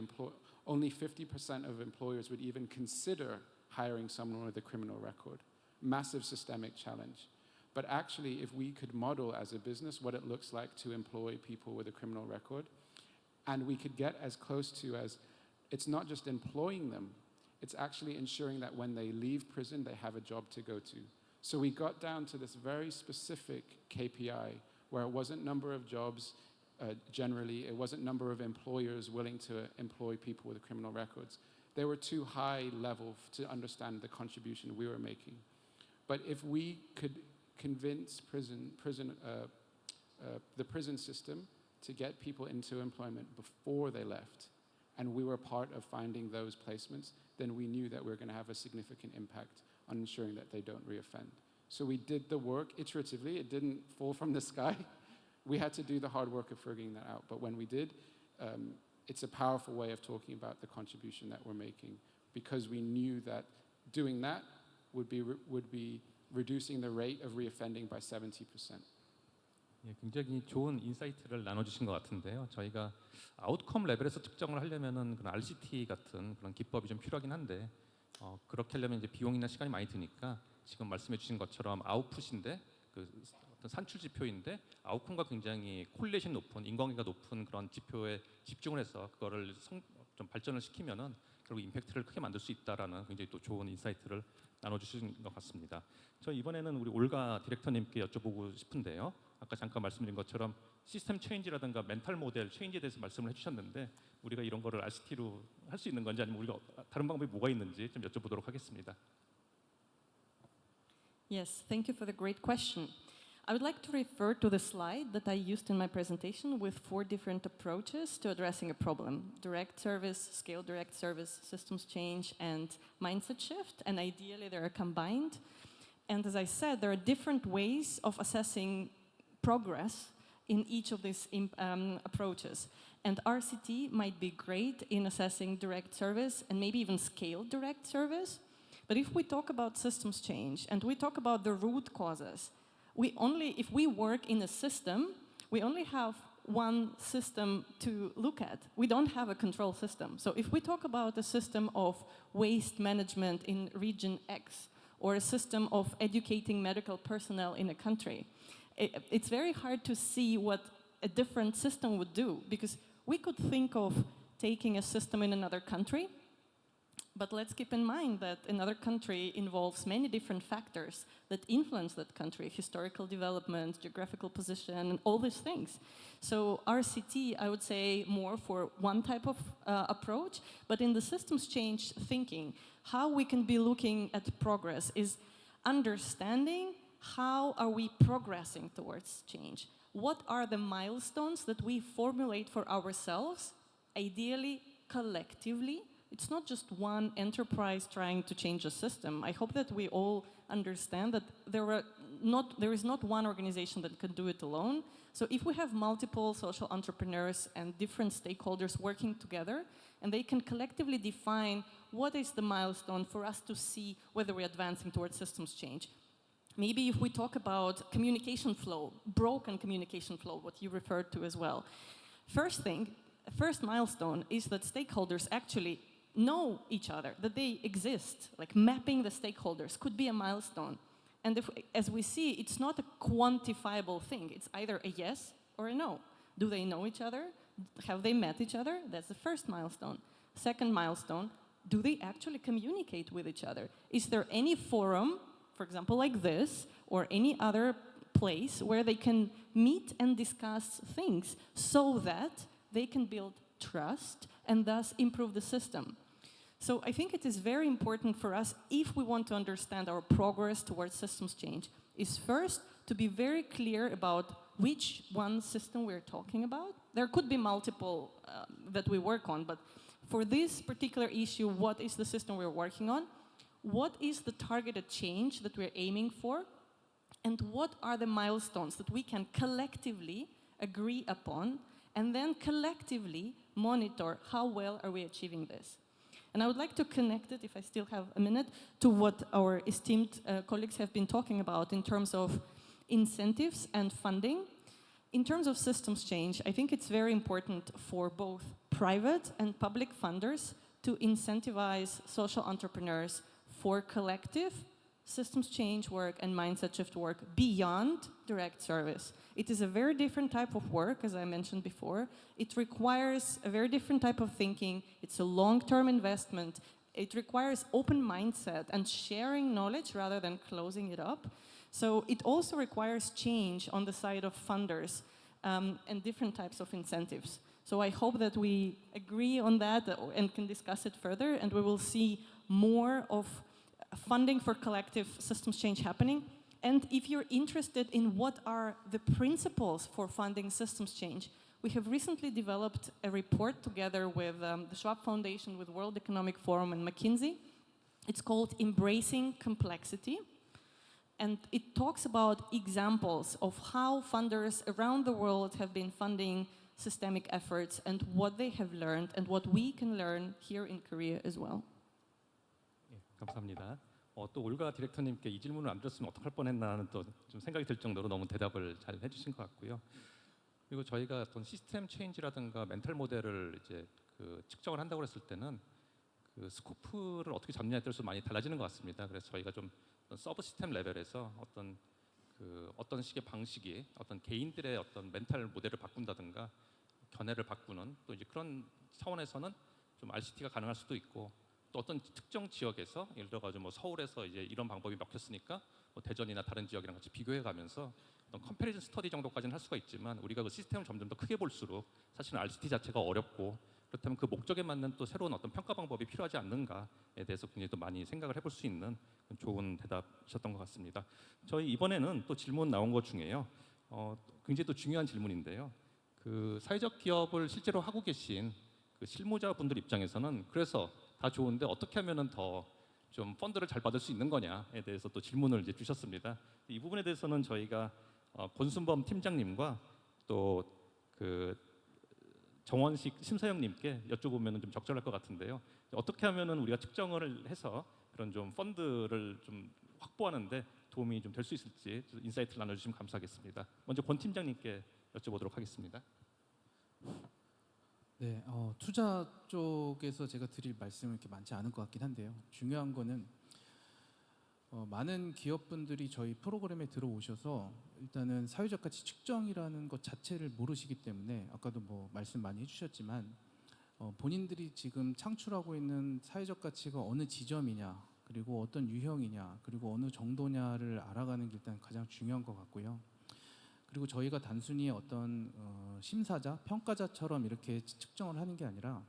[SPEAKER 7] only 50% of employers would even consider hiring someone with a criminal record. Massive systemic challenge. But actually, if we could model as a business what it looks like to employ people with a criminal record, and we could get as close to as, it's not just employing them, it's actually ensuring that when they leave prison, they have a job to go to. So we got down to this very specific KPI where it wasn't number of jobs generally, it wasn't number of employers willing to employ people with criminal records. They were too high level to understand the contribution we were making. But if we could convince the prison system to get people into employment before they left, and we were part of finding those placements, then we knew that we were going to have a significant impact on ensuring that they don't reoffend. So we did the work iteratively. It didn't fall from the sky. We had to do the hard work of figuring that out. But when we did, it's a powerful way of talking about the contribution that we're making, because we knew that doing that would be reducing the rate of reoffending by 70%.
[SPEAKER 10] 예, 굉장히 좋은 인사이트를 나눠주신 것 같은데요. 저희가 아웃컴 레벨에서 측정을 하려면은 그런 RCT 같은 그런 기법이 좀 필요하긴 한데 그렇게 하려면 이제 비용이나 시간이 많이 드니까 지금 말씀해주신 것처럼 아웃풋인데 그 어떤 산출 지표인데 아웃컴과 굉장히 콜레이션 높은 인과관계가 높은 그런 지표에 집중을 해서 그거를 좀 발전을 시키면은 결국 임팩트를 크게 만들 수 있다라는 굉장히 또 좋은 인사이트를 나눠주신 것 같습니다. 저 이번에는 우리 올가 디렉터님께 여쭤보고 싶은데요. 아까 잠깐 말씀드린 것처럼 시스템 체인지라든가 멘탈 모델 체인지에 대해서 말씀을 해주셨는데 우리가 이런 거를 RCT로 할 수 있는 건지 아니면 우리가 다른 방법이 뭐가 있는지 좀 여쭤보도록 하겠습니다.
[SPEAKER 8] Yes, thank you for the great question. I would like to refer to the slide that I used in my presentation with 4 different approaches to addressing a problem: direct service, scale direct service, systems change, and mindset shift. And ideally, they are combined. And as I said, there are different ways of assessing progress in each of these approaches. And RCT might be great in assessing direct service and maybe even scale direct service. But if we talk about systems change and we talk about the root causes, if we work in a system, we only have one system to look at. We don't have a control system. So if we talk about a system of waste management in region X, or a system of educating medical personnel in a country, it's very hard to see what a different system would do, because we could think of taking a system in another country, but let's keep in mind that another country involves many different factors that influence that country: historical development, geographical position, and all these things. So RCT, I would say, more for one type of approach, but in the systems change thinking, how we can be looking at progress is understanding how are we progressing towards change. What are the milestones that we formulate for ourselves, ideally collectively? It's not just one enterprise trying to change a system. I hope that we all understand that there is not one organization that can do it alone. So if we have multiple social entrepreneurs and different stakeholders working together, and they can collectively define what is the milestone for us to see whether we're advancing towards systems change. Maybe if we talk about communication flow, broken communication flow, what you referred to as well. First milestone is that stakeholders actually know each other, that they exist. Like mapping the stakeholders could be a milestone. And as we see, it's not a quantifiable thing. It's either a yes or a no. Do they know each other? Have they met each other? That's the first milestone. Second milestone, do they actually communicate with each other? Is there any forum, for example, like this, or any other place where they can meet and discuss things so that they can build trust and thus improve the system? So I think it is very important for us, if we want to understand our progress towards systems change, is first to be very clear about which one system we're talking about. There could be multiple that we work on, but for this particular issue, what is the system we're working on? What is the targeted change that we're aiming for? And what are the milestones that we can collectively agree upon and then collectively monitor how well are we achieving this. And I would like to connect it, if I still have a minute, to what our esteemed colleagues have been talking about in terms of incentives and funding. In terms of systems change, I think it's very important for both private and public funders to incentivize social entrepreneurs for collective systems change work and mindset shift work beyond direct service. It is a very different type of work, as I mentioned before. It requires a very different type of thinking. It's a long-term investment. It requires open mindset and sharing knowledge rather than closing it up. So it also requires change on the side of funders and different types of incentives. So I hope that we agree on that and can discuss it further, and we will see more of funding for collective systems change happening. And if you're interested in what are the principles for funding systems change, we have recently developed a report together with the Schwab Foundation, with World Economic Forum and McKinsey. It's called Embracing Complexity. And it talks about examples of how funders around the world have been funding systemic efforts and what they have learned and what we can learn here in Korea as well.
[SPEAKER 10] 예, 감사합니다. 또 올가 디렉터님께 이 질문을 안 드렸으면 어떡할 뻔했나는 또 좀 생각이 들 정도로 너무 대답을 잘 해주신 것 같고요. 그리고 저희가 어떤 시스템 체인지라든가 멘탈 모델을 이제 측정을 한다고 했을 때는 그 스코프를 어떻게 잡느냐에 따라서 많이 달라지는 것 같습니다. 그래서 저희가 좀 서브 시스템 레벨에서 어떤 식의 방식이 어떤 개인들의 어떤 멘탈 모델을 바꾼다든가 견해를 바꾸는 또 이제 그런 차원에서는 좀 RCT가 가능할 수도 있고, 또 어떤 특정 지역에서 예를 들어가지고 뭐 서울에서 이제 이런 방법이 먹혔으니까 뭐 대전이나 다른 지역이랑 같이 비교해가면서 어떤 컴패리즌 스터디 정도까지는 할 수가 있지만, 우리가 그 시스템을 점점 더 크게 볼수록 사실은 RCT 자체가 어렵고, 그렇다면 그 목적에 맞는 또 새로운 어떤 평가 방법이 필요하지 않는가에 대해서 굉장히 또 많이 생각을 해볼 수 있는 좋은 대답이셨던 것 같습니다. 저희 이번에는 또 질문 나온 것 중에요. 굉장히 또 중요한 질문인데요. 그 사회적 기업을 실제로 하고 계신 그 실무자분들 입장에서는 그래서 다 좋은데 어떻게 하면은 더 좀 펀드를 잘 받을 수 있는 거냐에 대해서 또 질문을 이제 주셨습니다. 이 부분에 대해서는 저희가 권순범 팀장님과 또 그 정원식 심사위원님께 여쭤보면 좀 적절할 것 같은데요. 어떻게 하면은 우리가 측정을 해서 그런 좀 펀드를 좀 확보하는데 도움이 좀 될 수 있을지 인사이트를 나눠주시면 감사하겠습니다. 먼저 권 팀장님께 여쭤보도록 하겠습니다.
[SPEAKER 11] 네, 투자 쪽에서 제가 드릴 말씀은 이렇게 많지 않을 것 같긴 한데요. 중요한 거는 많은 기업분들이 저희 프로그램에 들어오셔서 일단은 사회적 가치 측정이라는 것 자체를 모르시기 때문에, 아까도 뭐 말씀 많이 해주셨지만 본인들이 지금 창출하고 있는 사회적 가치가 어느 지점이냐, 그리고 어떤 유형이냐, 그리고 어느 정도냐를 알아가는 게 일단 가장 중요한 것 같고요. 그리고 저희가 단순히 어떤 심사자, 평가자처럼 이렇게 측정을 하는 게 아니라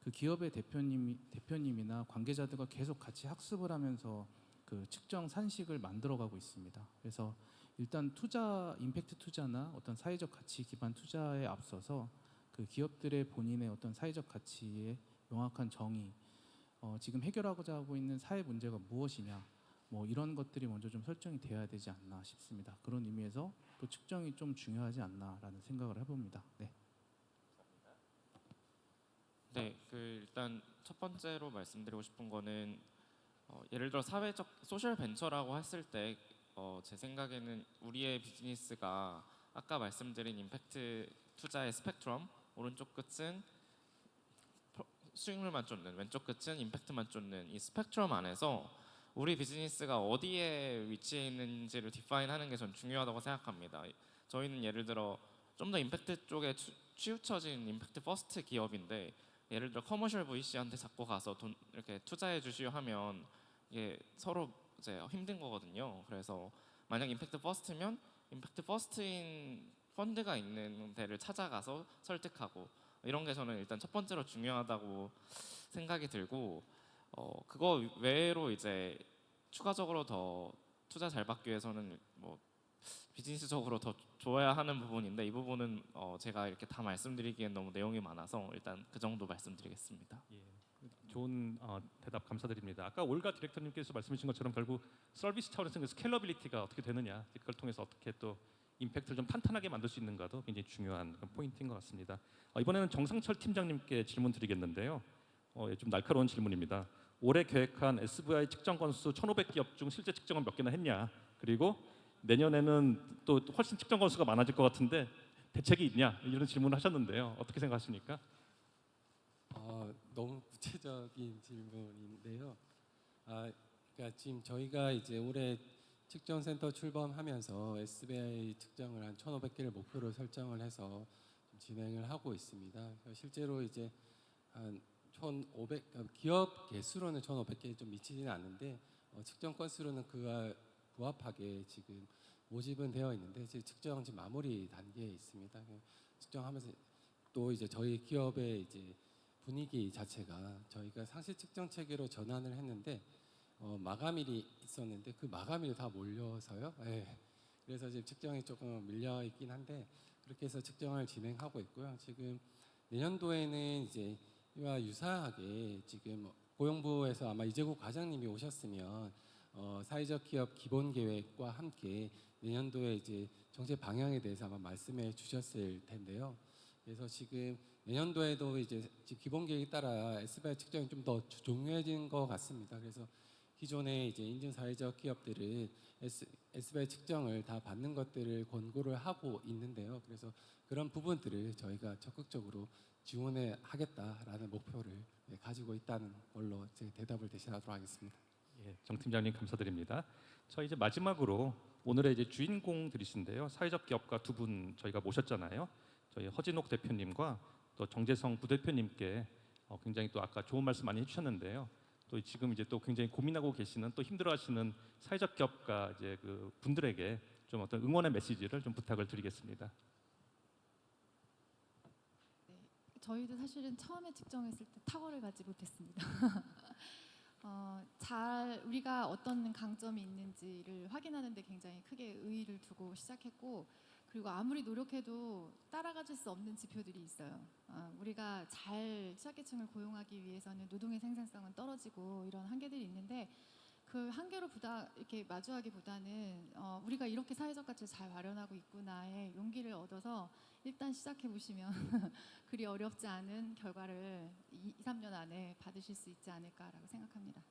[SPEAKER 11] 그 기업의 대표님이나 관계자들과 계속 같이 학습을 하면서 그 측정 산식을 만들어가고 있습니다. 그래서 일단 투자, 임팩트 투자나 어떤 사회적 가치 기반 투자에 앞서서 그 기업들의 본인의 어떤 사회적 가치의 명확한 정의, 지금 해결하고자 하고 있는 사회 문제가 무엇이냐, 뭐 이런 것들이 먼저 좀 설정이 돼야 되지 않나 싶습니다. 그런 의미에서 또 측정이 좀 중요하지 않나라는 생각을 해봅니다. 네.
[SPEAKER 13] 네, 일단 첫 번째로 말씀드리고 싶은 거는 예를 들어 사회적 소셜 벤처라고 했을 때 제 생각에는 우리의 비즈니스가 아까 말씀드린 임팩트 투자의 스펙트럼, 오른쪽 끝은 수익률만 쫓는, 왼쪽 끝은 임팩트만 쫓는 이 스펙트럼 안에서 우리 비즈니스가 어디에 위치해 있는지를 디파인하는 게 전 중요하다고 생각합니다. 저희는 예를 들어 좀 더 임팩트 쪽에 치우쳐진 임팩트 퍼스트 기업인데, 예를 들어 커머셜 VC한테 자꾸 가서 돈 이렇게 투자해 주시오 하면 이게 서로 이제 힘든 거거든요. 그래서 만약 임팩트 퍼스트면 임팩트 퍼스트인 펀드가 있는 데를 찾아가서 설득하고, 이런 게 저는 일단 첫 번째로 중요하다고 생각이 들고, 그거 외로 이제 추가적으로 더 투자 잘 받기 위해서는 뭐 비즈니스적으로 더 줘야 하는 부분인데, 이 부분은 제가 이렇게 다 말씀드리기엔 너무 내용이 많아서 일단 그 정도 말씀드리겠습니다.
[SPEAKER 10] 예, 좋은 대답 감사드립니다. 아까 올가 디렉터님께서 말씀하신 것처럼 결국 서비스 차원에서 스케일러빌리티가 어떻게 되느냐, 그걸 통해서 어떻게 또 임팩트를 좀 탄탄하게 만들 수 있는가도 굉장히 중요한 그런 포인트인 것 같습니다. 이번에는 정상철 팀장님께 질문 드리겠는데요. 좀 날카로운 질문입니다. 올해 계획한 SVI 측정 건수 1,500기업 중 실제 측정은 몇 개나 했냐? 그리고 내년에는 또 훨씬 측정 건수가 많아질 것 같은데 대책이 있냐? 이런 질문을 하셨는데요. 어떻게 생각하십니까?
[SPEAKER 14] 너무 구체적인 질문인데요. 그러니까 지금 저희가 이제 올해 측정센터 출범하면서 SBI 측정을 한 1,500개를 목표로 설정을 해서 진행을 하고 있습니다. 실제로 이제 한 1,500 기업 개수로는 1,500개에 좀 미치지는 않는데 측정 건수로는 그와 부합하게 지금 모집은 되어 있는데 지금 측정 지금 마무리 단계에 있습니다. 측정하면서 또 이제 저희 기업의 이제 분위기 자체가 저희가 상시 측정 체계로 전환을 했는데 마감일이 있었는데 그 마감일이 다 몰려서요. 네. 그래서 지금 측정이 조금 밀려 있긴 한데 그렇게 해서 측정을 진행하고 있고요. 지금 내년도에는 이제 이와 유사하게 지금 고용부에서 아마 이재국 과장님이 오셨으면 사회적 기업 기본 계획과 함께 내년도에 이제 정책 방향에 대해서 아마 말씀해 주셨을 텐데요. 그래서 지금 내년도에도 이제 기본 계획에 따라 SBI 측정이 좀 더 중요해진 것 같습니다. 그래서 기존에 이제 인증 사회적 기업들은 SBI 측정을 다 받는 것들을 권고를 하고 있는데요. 그래서 그런 부분들을 저희가 적극적으로 지원해 하겠다라는 목표를 가지고 있다는 걸로 제 대답을 대신하도록 하겠습니다.
[SPEAKER 10] 예, 정 팀장님 감사드립니다. 저 이제 마지막으로 오늘의 이제 주인공들이신데요. 사회적 기업가 두 분 저희가 모셨잖아요. 저희 허진옥 대표님과 또 정재성 부대표님께 굉장히 또 아까 좋은 말씀 많이 해주셨는데요. 또 지금 이제 또 굉장히 고민하고 계시는 또 힘들어하시는 사회적 기업가 이제 그 분들에게 좀 어떤 응원의 메시지를 좀 부탁을 드리겠습니다.
[SPEAKER 15] 네, 저희도 사실은 처음에 측정했을 때 탁월을 가지 못했습니다. 우리가 어떤 강점이 있는지를 확인하는 데 굉장히 크게 의의를 두고 시작했고 그리고 아무리 노력해도 따라가줄 수 없는 지표들이 있어요. 우리가 잘 취약계층을 고용하기 위해서는 노동의 생산성은 떨어지고 이런 한계들이 있는데 그 한계로 이렇게 마주하기보다는 우리가 이렇게 사회적 가치를 잘 마련하고 있구나의 용기를 얻어서 일단 시작해 보시면 그리 어렵지 않은 결과를 2, 3년 안에 받으실 수 있지 않을까라고 생각합니다.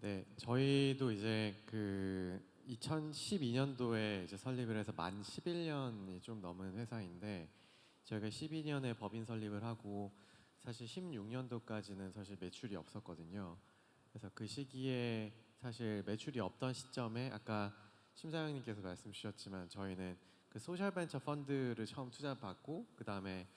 [SPEAKER 12] 네, 저희도 이제 그 2012년도에 이제 설립을 해서 만 11년이 좀 넘은 회사인데 저희가 12년에 법인 설립을 하고 사실 16년도까지는 사실 매출이 없었거든요. 그래서 그 시기에 사실 매출이 없던 시점에 아까 심 사장님께서 말씀 주셨지만 저희는 그 소셜벤처 펀드를 처음 투자받고 그 다음에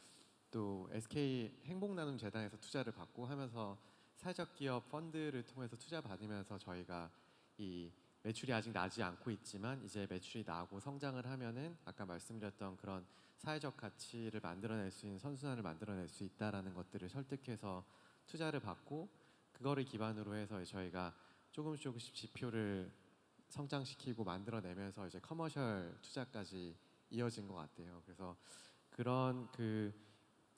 [SPEAKER 12] 또 SK 행복나눔재단에서 투자를 받고 하면서 사회적 기업 펀드를 통해서 투자 받으면서 저희가 이 매출이 아직 나지 않고 있지만 이제 매출이 나고 성장을 하면은 아까 말씀드렸던 그런 사회적 가치를 만들어낼 수 있는 선순환을 만들어낼 수 있다라는 것들을 설득해서 투자를 받고 그거를 기반으로 해서 저희가 조금씩 지표를 성장시키고 만들어내면서 이제 커머셜 투자까지 이어진 것 같아요. 그래서 그런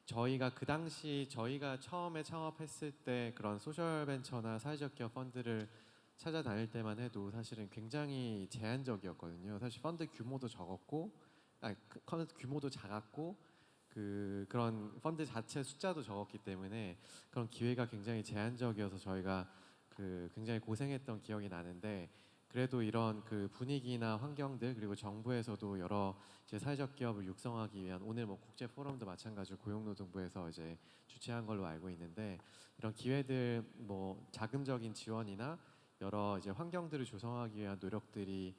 [SPEAKER 12] 저희가 그 당시 저희가 처음에 창업했을 때 그런 소셜 벤처나 사회적 기업 펀드를 찾아다닐 때만 해도 사실은 굉장히 제한적이었거든요. 사실 펀드 규모도 적었고, 펀드 규모도 작았고, 그런 펀드 자체 숫자도 적었기 때문에 그런 기회가 굉장히 제한적이어서 저희가 굉장히 고생했던 기억이 나는데 그래도 이런 분위기나 환경들 그리고 정부에서도 여러 이제 사회적 기업을 육성하기 위한 오늘 뭐 국제 포럼도 마찬가지로 고용노동부에서 이제 주최한 걸로 알고 있는데 이런 기회들 뭐 자금적인 지원이나 여러 이제 환경들을 조성하기 위한 노력들이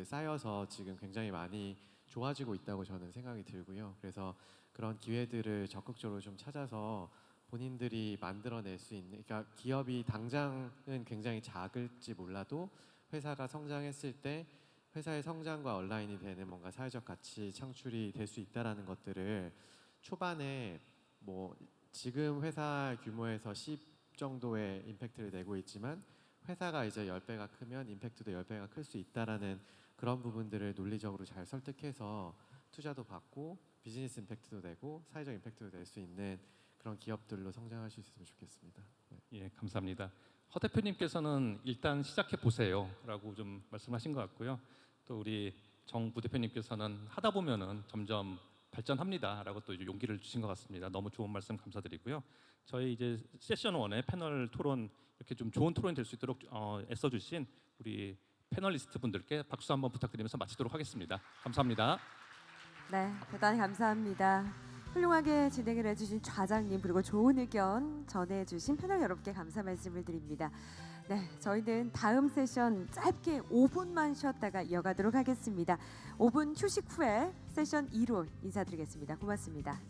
[SPEAKER 12] 쌓여서 지금 굉장히 많이 좋아지고 있다고 저는 생각이 들고요. 그래서 그런 기회들을 적극적으로 좀 찾아서 본인들이 만들어낼 수 있는, 그러니까 기업이 당장은 굉장히 작을지 몰라도 회사가 성장했을 때 회사의 성장과 온라인이 되는 뭔가 사회적 가치 창출이 될 수 있다라는 것들을 초반에 뭐 지금 회사 규모에서 10 정도의 임팩트를 내고 있지만 회사가 이제 10배가 크면 임팩트도 10배가 클 수 있다라는 그런 부분들을 논리적으로 잘 설득해서 투자도 받고 비즈니스 임팩트도 내고 사회적 임팩트도 낼 수 있는 그런 기업들로 성장할 수 있으면 좋겠습니다. 네.
[SPEAKER 10] 예, 감사합니다. 허 대표님께서는 일단 시작해 보세요라고 좀 말씀하신 것 같고요. 또 우리 정 부대표님께서는 하다 보면은 점점 발전합니다라고 또 용기를 주신 것 같습니다. 너무 좋은 말씀 감사드리고요. 저희 이제 세션 1의 패널 토론 이렇게 좀 좋은 토론이 될 수 있도록 애써주신 우리 패널리스트 분들께 박수 한번 부탁드리면서 마치도록 하겠습니다. 감사합니다.
[SPEAKER 1] 네, 대단히 감사합니다. 훌륭하게 진행을 해주신 좌장님 그리고 좋은 의견 전해주신 패널 여러분께 감사 말씀을 드립니다. 네, 저희는 다음 세션 짧게 5분만 쉬었다가 이어가도록 하겠습니다. 5분 휴식 후에 세션 2로 인사드리겠습니다. 고맙습니다.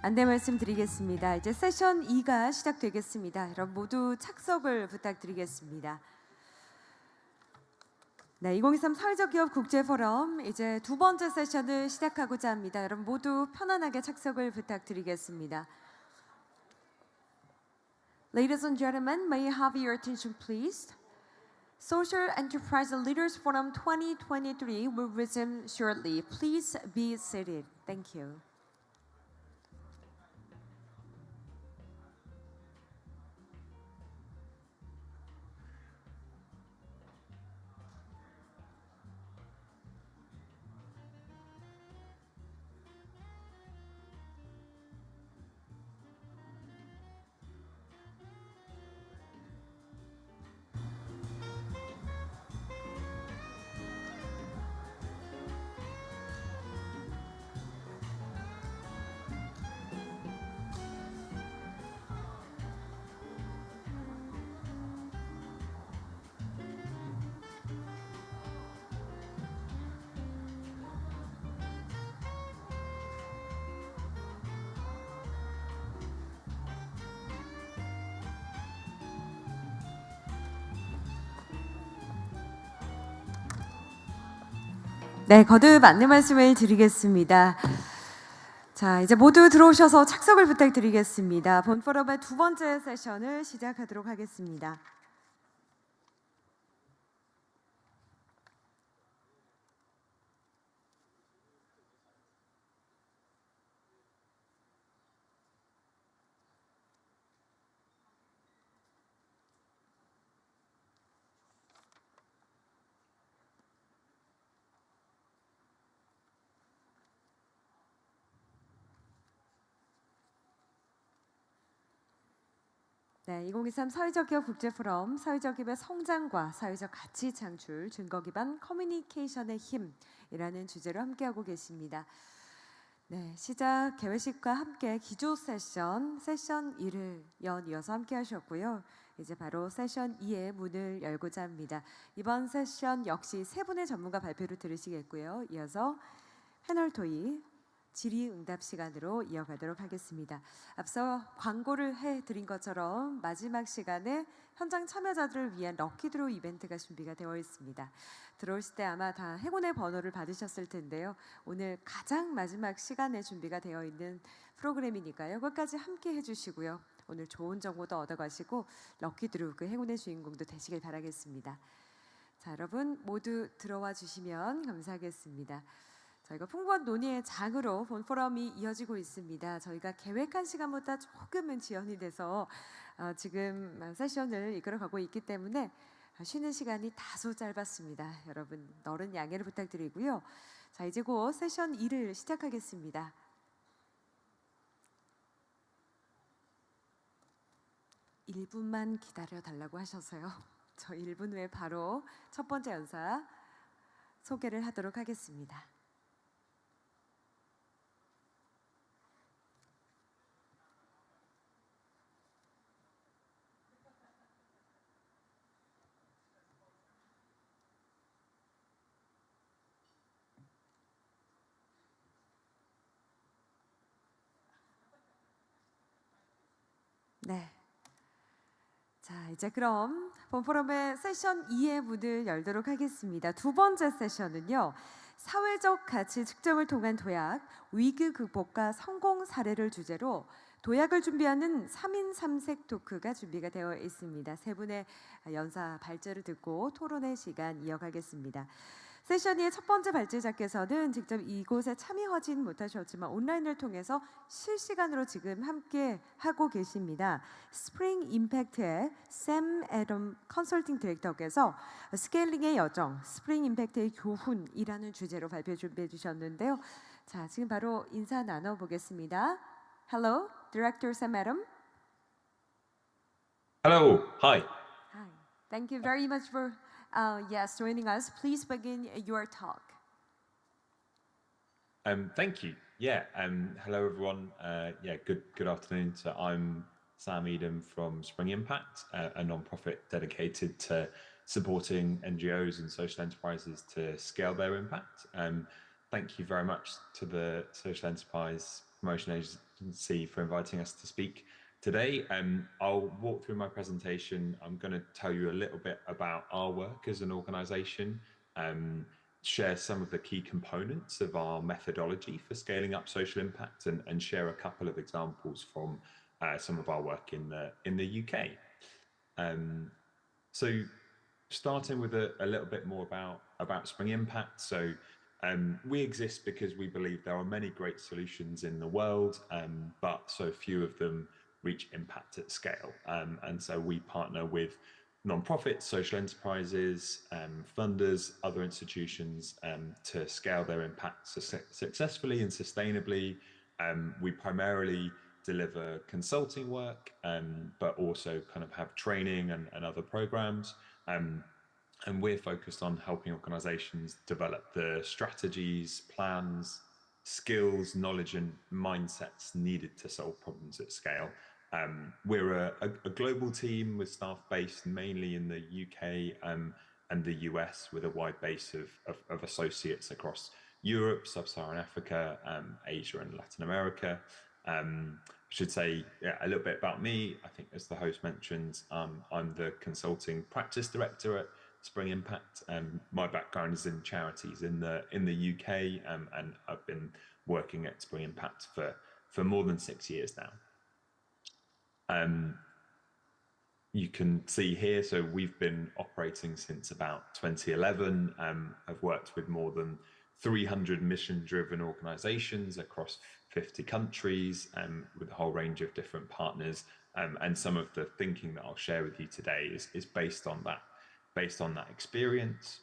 [SPEAKER 1] 안내 말씀드리겠습니다. 이제 세션 2가 시작되겠습니다. 여러분 모두 착석을 부탁드리겠습니다. 네, 2023 사회적기업 국제포럼 이제 두 번째 세션을 시작하고자 합니다. 여러분 모두 편안하게 착석을 부탁드리겠습니다. Ladies and gentlemen, may I have your attention please? Social Enterprise Leaders Forum 2023 will resume shortly. Please be seated. Thank you. 네, 거듭 안내 말씀을 드리겠습니다. 자, 이제 모두 들어오셔서 착석을 부탁드리겠습니다. 본 포럼의 두 번째 세션을 시작하도록 하겠습니다. 네, 2023 사회적기업 국제포럼 사회적기업의 성장과 사회적 가치 창출, 증거 기반 커뮤니케이션의 힘이라는 주제로 함께하고 계십니다. 네, 시작 개회식과 함께 기조 세션 1을 연이어서 함께하셨고요. 이제 바로 세션 2의 문을 열고자 합니다. 이번 세션 역시 세 분의 전문가 발표를 들으시겠고요. 이어서 패널 토의 질의응답 시간으로 이어가도록 하겠습니다. 앞서 광고를 해드린 것처럼 마지막 시간에 현장 참여자들을 위한 럭키드로우 이벤트가 준비가 되어 있습니다. 들어오실 때 아마 다 행운의 번호를 받으셨을 텐데요. 오늘 가장 마지막 시간에 준비가 되어 있는 프로그램이니까요. 끝까지 함께 해주시고요. 오늘 좋은 정보도 얻어가시고 럭키드로우 그 행운의 주인공도 되시길 바라겠습니다. 자, 여러분 모두 들어와 주시면 감사하겠습니다. 저희가 풍부한 논의의 장으로 본 포럼이 이어지고 있습니다. 저희가 계획한 시간보다 조금은 지연이 돼서 지금 세션을 이끌어가고 있기 때문에 쉬는 시간이 다소 짧았습니다. 여러분 너른 양해를 부탁드리고요. 자, 이제 곧 세션 2를 시작하겠습니다. (1분만) 기다려달라고 하셔서요. 저 1분 후에 바로 첫 번째 연사 소개를 하도록 하겠습니다. 네. 자, 이제 그럼 본 포럼의 세션 2의 문을 열도록 하겠습니다. 두 번째 세션은요. 사회적 가치 측정을 통한 도약, 위기 극복과 성공 사례를 주제로 도약을 준비하는 3인 3색 토크가 준비가 되어 있습니다. 세 분의 연사 발제를 듣고 토론의 시간 이어가겠습니다. 세션 2의 첫 번째 발제자께서는 직접 이곳에 참여하진 못하셨지만 온라인을 통해서 실시간으로 지금 함께 하고 계십니다. 스프링 임팩트의 샘 애덤 컨설팅 디렉터께서 스케일링의 여정, 스프링 임팩트의 교훈이라는 주제로 발표 준비해 주셨는데요. 자, 지금 바로 인사 나눠보겠습니다. Hello, Director Sam Adam.
[SPEAKER 16] Hello, hi.
[SPEAKER 1] Hi. Thank you very much for joining us. Please begin your talk.
[SPEAKER 16] Thank you. Yeah. Hello, everyone. Good afternoon. So I'm Sam Edom from Spring Impact, a non-profit dedicated to supporting NGOs and social enterprises to scale their impact. Thank you very much to the Social Enterprise Promotion Agency for inviting us to speak today. I'll walk through my presentation. I'm going to tell you a little bit about our work as an organization, share some of the key components of our methodology for scaling up social impact, and share a couple of examples from some of our work in the UK. So starting with a little bit more about Spring Impact. So we exist because we believe there are many great solutions in the world, but so few of them reach impact at scale. And so we partner with non-profits, social enterprises, funders, other institutions to scale their impact successfully and sustainably. We primarily deliver consulting work, but also kind of have training and other programs. And we're focused on helping organizations develop the strategies, plans, skills, knowledge, and mindsets needed to solve problems at scale. We're a global team with staff based mainly in the UK and the US, with a wide base of associates across Europe, Sub-Saharan Africa, Asia, and Latin America. I should say a little bit about me. I think, as the host mentioned, I'm the consulting practice director at Spring Impact. My background is in charities in the UK, and I've been working at Spring Impact for more than 6 years now. You can see here, so we've been operating since about 2011. I've worked with more than 300 mission-driven organizations across 50 countries, with a whole range of different partners. And some of the thinking that I'll share with you today is based on that experience.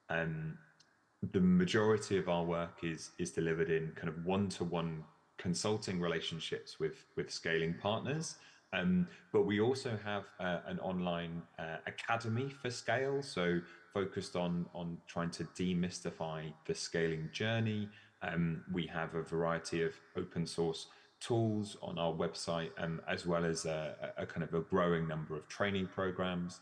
[SPEAKER 16] The majority of our work is delivered in kind of one-to-one consulting relationships with scaling partners. But we also have an online academy for scale, so focused on trying to demystify the scaling journey. We have a variety of open source tools on our website, as well as a kind of a growing number of training programs.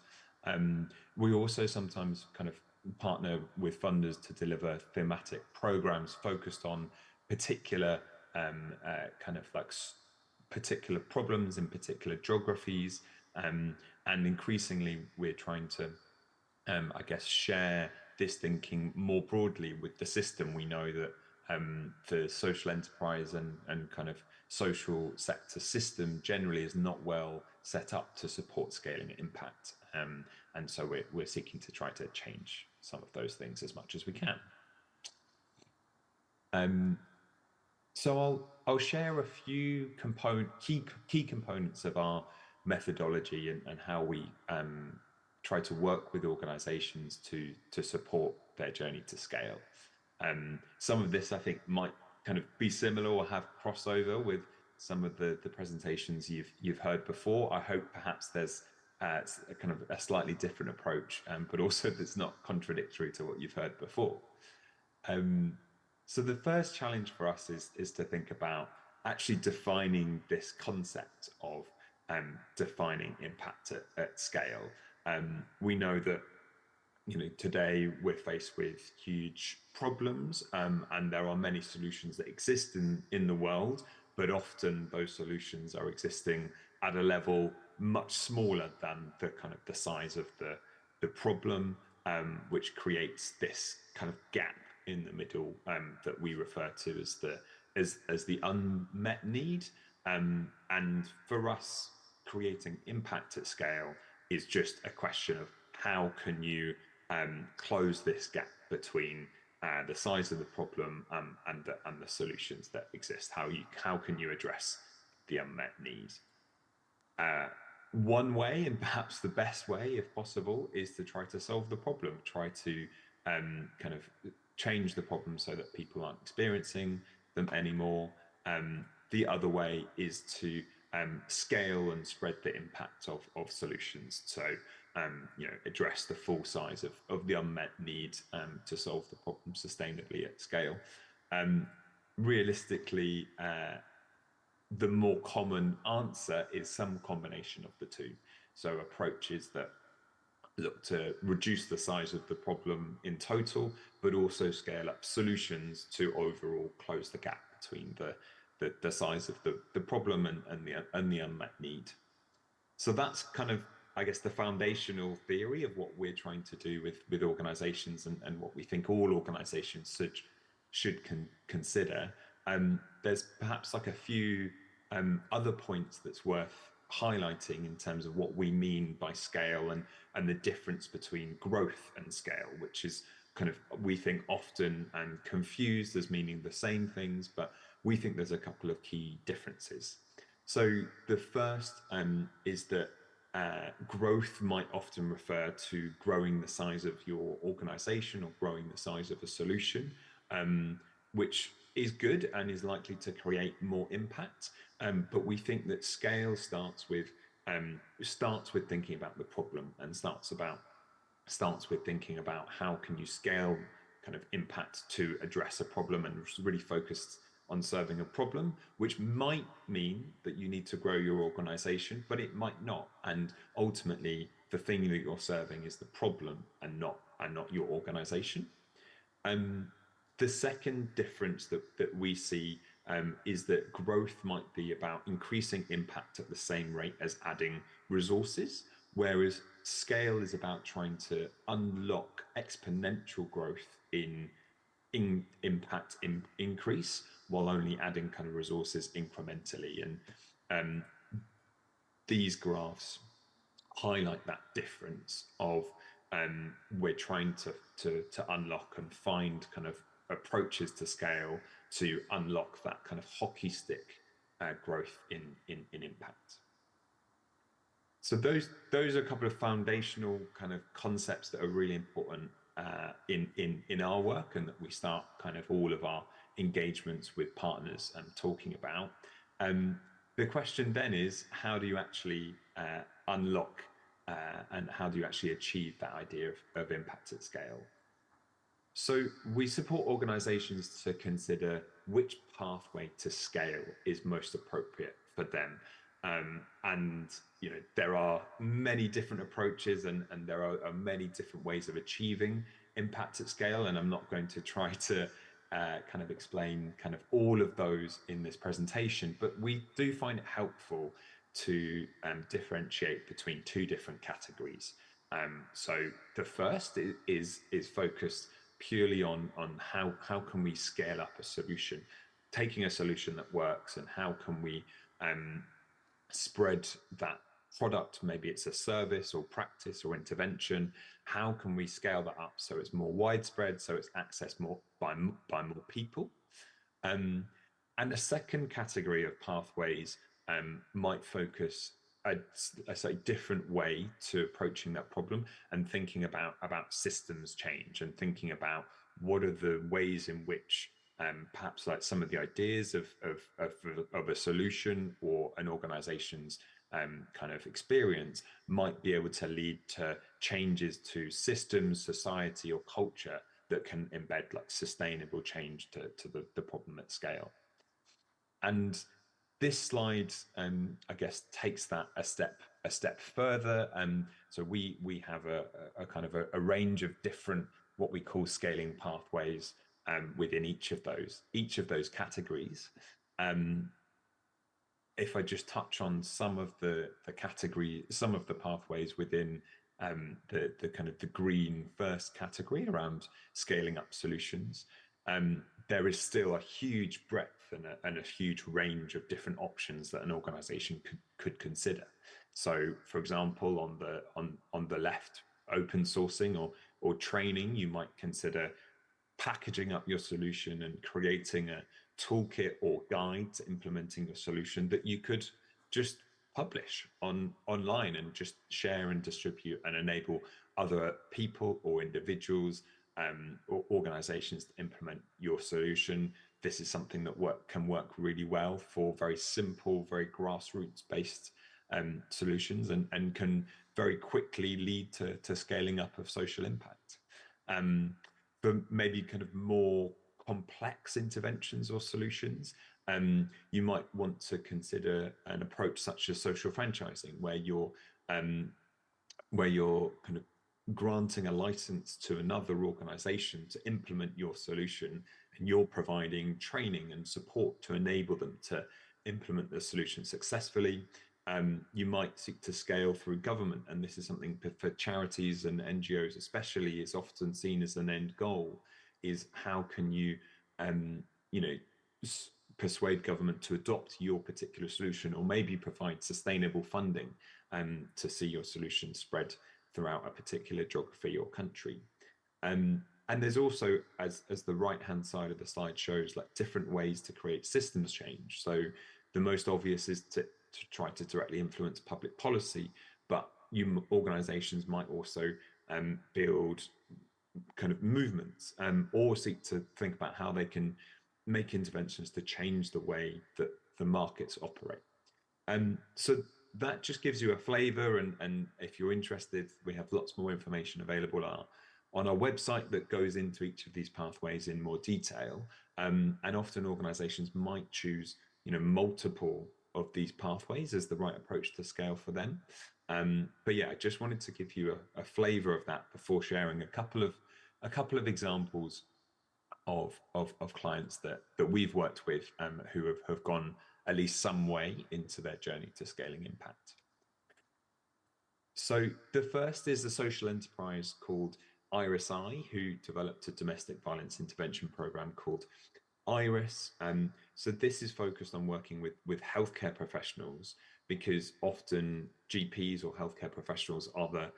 [SPEAKER 16] We also sometimes kind of partner with funders to deliver thematic programs focused on particular kind of like particular problems in particular geographies, and increasingly we're trying to I guess share this thinking more broadly with the system. We know that the social enterprise and kind of social sector system generally is not well set up to support scaling impact, and so we're seeking to try to change some of those things as much as we can. So I'll share a few key components of our methodology and how we try to work with organizations to support their journey to scale. Some of this I think might kind of be similar or have crossover with some of the presentations you've heard before. I hope perhaps there's a kind of a slightly different approach, but also that's not contradictory to what you've heard before. So the first challenge for us is to think about actually defining this concept of defining impact at scale. We know that today we're faced with huge problems, and there are many solutions that exist in the world, but often those solutions are existing at a level much smaller than the kind of the size of the problem, which creates this kind of gap in the middle that we refer to as the unmet need. And for us, creating impact at scale is just a question of how can you close this gap between the size of the problem and the solutions that exist. How can you address the unmet need? One way, and perhaps the best way, if possible, is to try to solve the problem. Try to kind of change the problem so that people aren't experiencing them anymore. The other way is to scale and spread the impact of solutions. So, address the full size of the unmet need to solve the problem sustainably at scale. Realistically, the more common answer is some combination of the two. So approaches that look to reduce the size of the problem in total, but also scale up solutions to overall close the gap between the size of the problem and the unmet need. So that's kind of, I guess, the foundational theory of what we're trying to do with organizations and what we think all organizations should consider. There's perhaps like a few other points that's worth highlighting in terms of what we mean by scale and the difference between growth and scale, which is kind of, we think, often confused as meaning the same things, but we think there's a couple of key differences. So the first is that growth might often refer to growing the size of your organization or growing the size of a solution, which is good and is likely to create more impact. But we think that scale starts with thinking about the problem and starts with thinking about how can you scale kind of impact to address a problem, and really focused on serving a problem, which might mean that you need to grow your organization, but it might not. And ultimately, the thing that you're serving is the problem and not your organization. The second difference that we see is that growth might be about increasing impact at the same rate as adding resources, whereas scale is about trying to unlock exponential growth in impact increase while only adding kind of resources incrementally. And these graphs highlight that difference of we're trying to unlock and find kind of approaches to scale to unlock that kind of hockey stick growth in impact. So those are a couple of foundational kind of concepts that are really important in our work, and that we start kind of all of our engagements with partners talking about. The question then is, how do you actually unlock and how do you actually achieve that idea of impact at scale? So we support organizations to consider which pathway to scale is most appropriate for them. And there are many different approaches and there are many different ways of achieving impact at scale. And I'm not going to try to kind of explain kind of all of those in this presentation, but we do find it helpful to differentiate between two different categories. So the first is focused purely on how can we scale up a solution, taking a solution that works, and how can we spread that product, maybe it's a service or practice or intervention, how can we scale that up so it's more widespread, so it's accessed more by more people? And a second category of pathways might focus a slightly different way to approaching that problem and thinking about systems change and thinking about what are the ways in which perhaps like some of the ideas of a solution or an organization's kind of experience might be able to lead to changes to systems, society, or culture that can embed like sustainable change to the problem at scale. And this slide, I guess, takes that a step further. So we have a kind of a range of different what we call scaling pathways within each of those categories. if I just touch on some of the category, some of the pathways within the kind of the green first category around scaling up solutions, there is still a huge breadth and a huge range of different options that an organization could consider. So, for example, on the left, open sourcing or training, you might consider packaging up your solution and creating a toolkit or guide to implementing your solution that you could just publish online and just share and distribute and enable other people or individuals or organizations to implement your solution. This is something that can work really well for very simple, very grassroots based solutions and can very quickly lead to scaling up of social impact. For maybe kind of more complex interventions or solutions, you might want to consider an approach such as social franchising, where you're kind of granting a license to another organization to implement your solution, and you're providing training and support to enable them to implement the solution successfully. You might seek to scale through government, and this is something for charities and NGOs especially is often seen as an end goal, is how can you, persuade government to adopt your particular solution, or maybe provide sustainable funding to see your solution spread throughout a particular geography or country. And there's also, as the right-hand side of the slide shows, like different ways to create systems change. So the most obvious is to try to directly influence public policy, but organizations might also build kind of movements or seek to think about how they can make interventions to change the way that the markets operate. So that just gives you a flavor, and if you're interested, we have lots more information available on our website that goes into each of these pathways in more detail. And often organizations might choose multiple of these pathways as the right approach to scale for them. But yeah, I just wanted to give you a flavor of that before sharing a couple of examples of clients that we've worked with who have gone at least some way into their journey to scaling impact. So the first is a social enterprise called IRIS-I, who developed a domestic violence intervention program called IRIS. So this is focused on working with healthcare professionals, because often GPs or healthcare professionals are the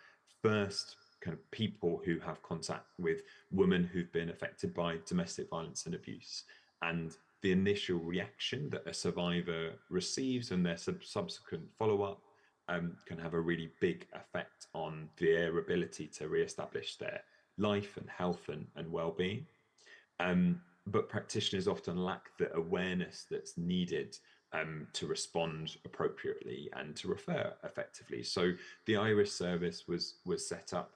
[SPEAKER 16] first kind of people who have contact with women who've been affected by domestic violence and abuse. And the initial reaction that a survivor receives and their subsequent follow-up can have a really big effect on their ability to reestablish their life and health and well-being. But practitioners often lack the awareness that's needed to respond appropriately and to refer effectively. So the IRIS service was set up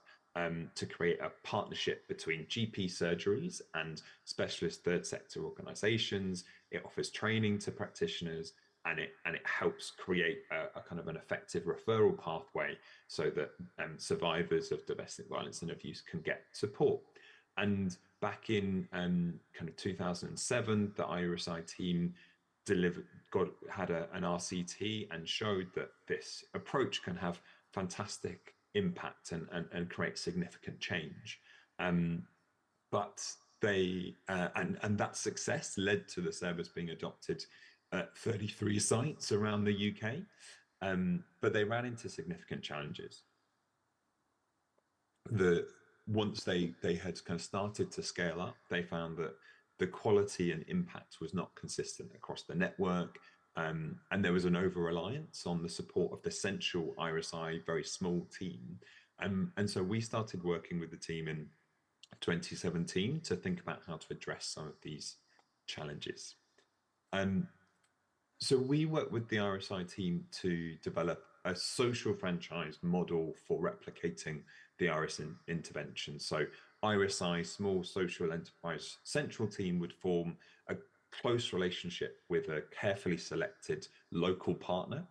[SPEAKER 16] to create a partnership between GP surgeries and specialist third sector organizations. It offers training to practitioners, and it helps create a kind of an effective referral pathway so that survivors of domestic violence and abuse can get support. And back in kind of 2007, the IRIS-I team had an RCT and showed that this approach can have fantastic impact and create significant change. But they and that success led to the service being adopted at 33 sites around the UK, but they ran into significant challenges. Once they had kind of started to scale up, they found that the quality and impact was not consistent across the network, and there was an over-reliance on the support of the central IRIS-I very small team. And so we started working with the team in 2017 to think about how to address some of these challenges. So we worked with the IRIS-I team to develop a social franchise model for replicating the IRIS intervention. So IRIS-I, small social enterprise central team, would form a close relationship with a carefully selected local partner,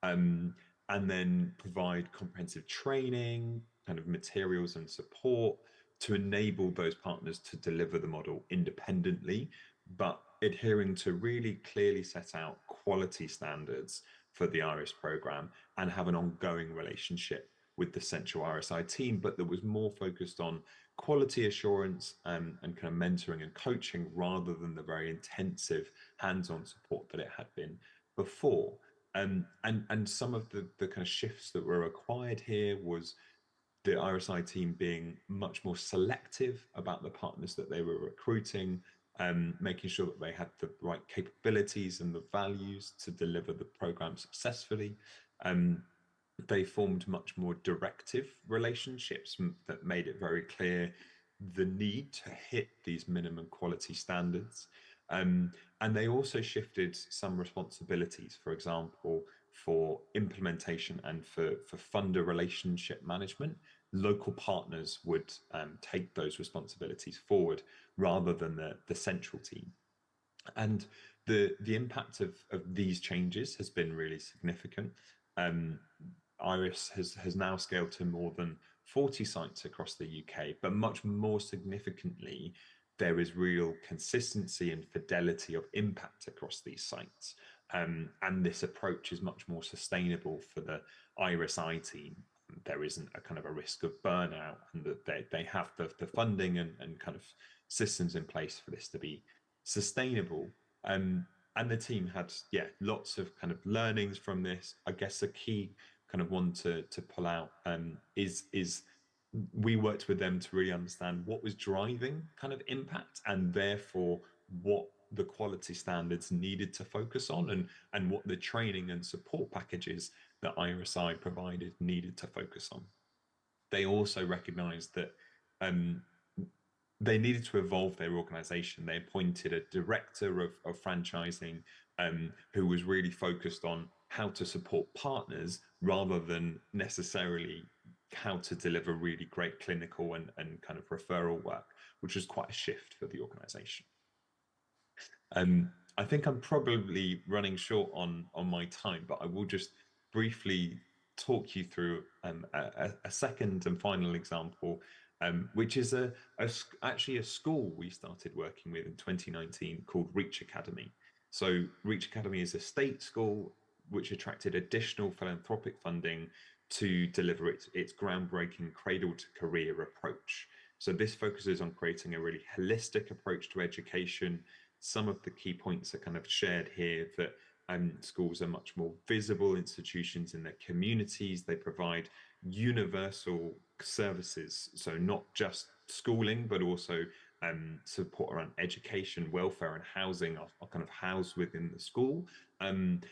[SPEAKER 16] and then provide comprehensive training, kind of materials and support to enable those partners to deliver the model independently, but adhering to really clearly set out quality standards for the IRIS program and have an ongoing relationship with the central RSI team, but that was more focused on quality assurance and kind of mentoring and coaching rather than the very intensive hands-on support that it had been before. And some of the kind of shifts that were required here was the RSI team being much more selective about the partners that they were recruiting, making sure that they had the right capabilities and the values to deliver the program successfully. They formed much more directive relationships that made it very clear the need to hit these minimum quality standards. And they also shifted some responsibilities, for example, for implementation and for funder relationship management. Local partners would take those responsibilities forward rather than the central team. And the impact of these changes has been really significant. IRIS has now scaled to more than 40 sites across the UK, but much more significantly, there is real consistency and fidelity of impact across these sites. And this approach is much more sustainable for the IRIS-I team. There isn't a kind of a risk of burnout, and that they have the funding and kind of systems in place for this to be sustainable. And the team had, lots of kind of learnings from this. I guess a key kind of one to pull out is we worked with them to really understand what was driving kind of impact, and therefore what the quality standards needed to focus on, and what the training and support packages that IRSI provided needed to focus on. They also recognized that they needed to evolve their organization. They appointed a director of franchising who was really focused on how to support partners rather than necessarily how to deliver really great clinical and kind of referral work, which was quite a shift for the organization. I think I'm probably running short on my time, but I will just briefly talk you through a second and final example, which is actually a school we started working with in 2019 called Reach Academy. So Reach Academy is a state school which attracted additional philanthropic funding to deliver its groundbreaking cradle to career approach. So this focuses on creating a really holistic approach to education. Some of the key points are kind of shared here, that schools are much more visible institutions in their communities. They provide universal services, so not just schooling, but also support around education, welfare, and housing are kind of housed within the school. And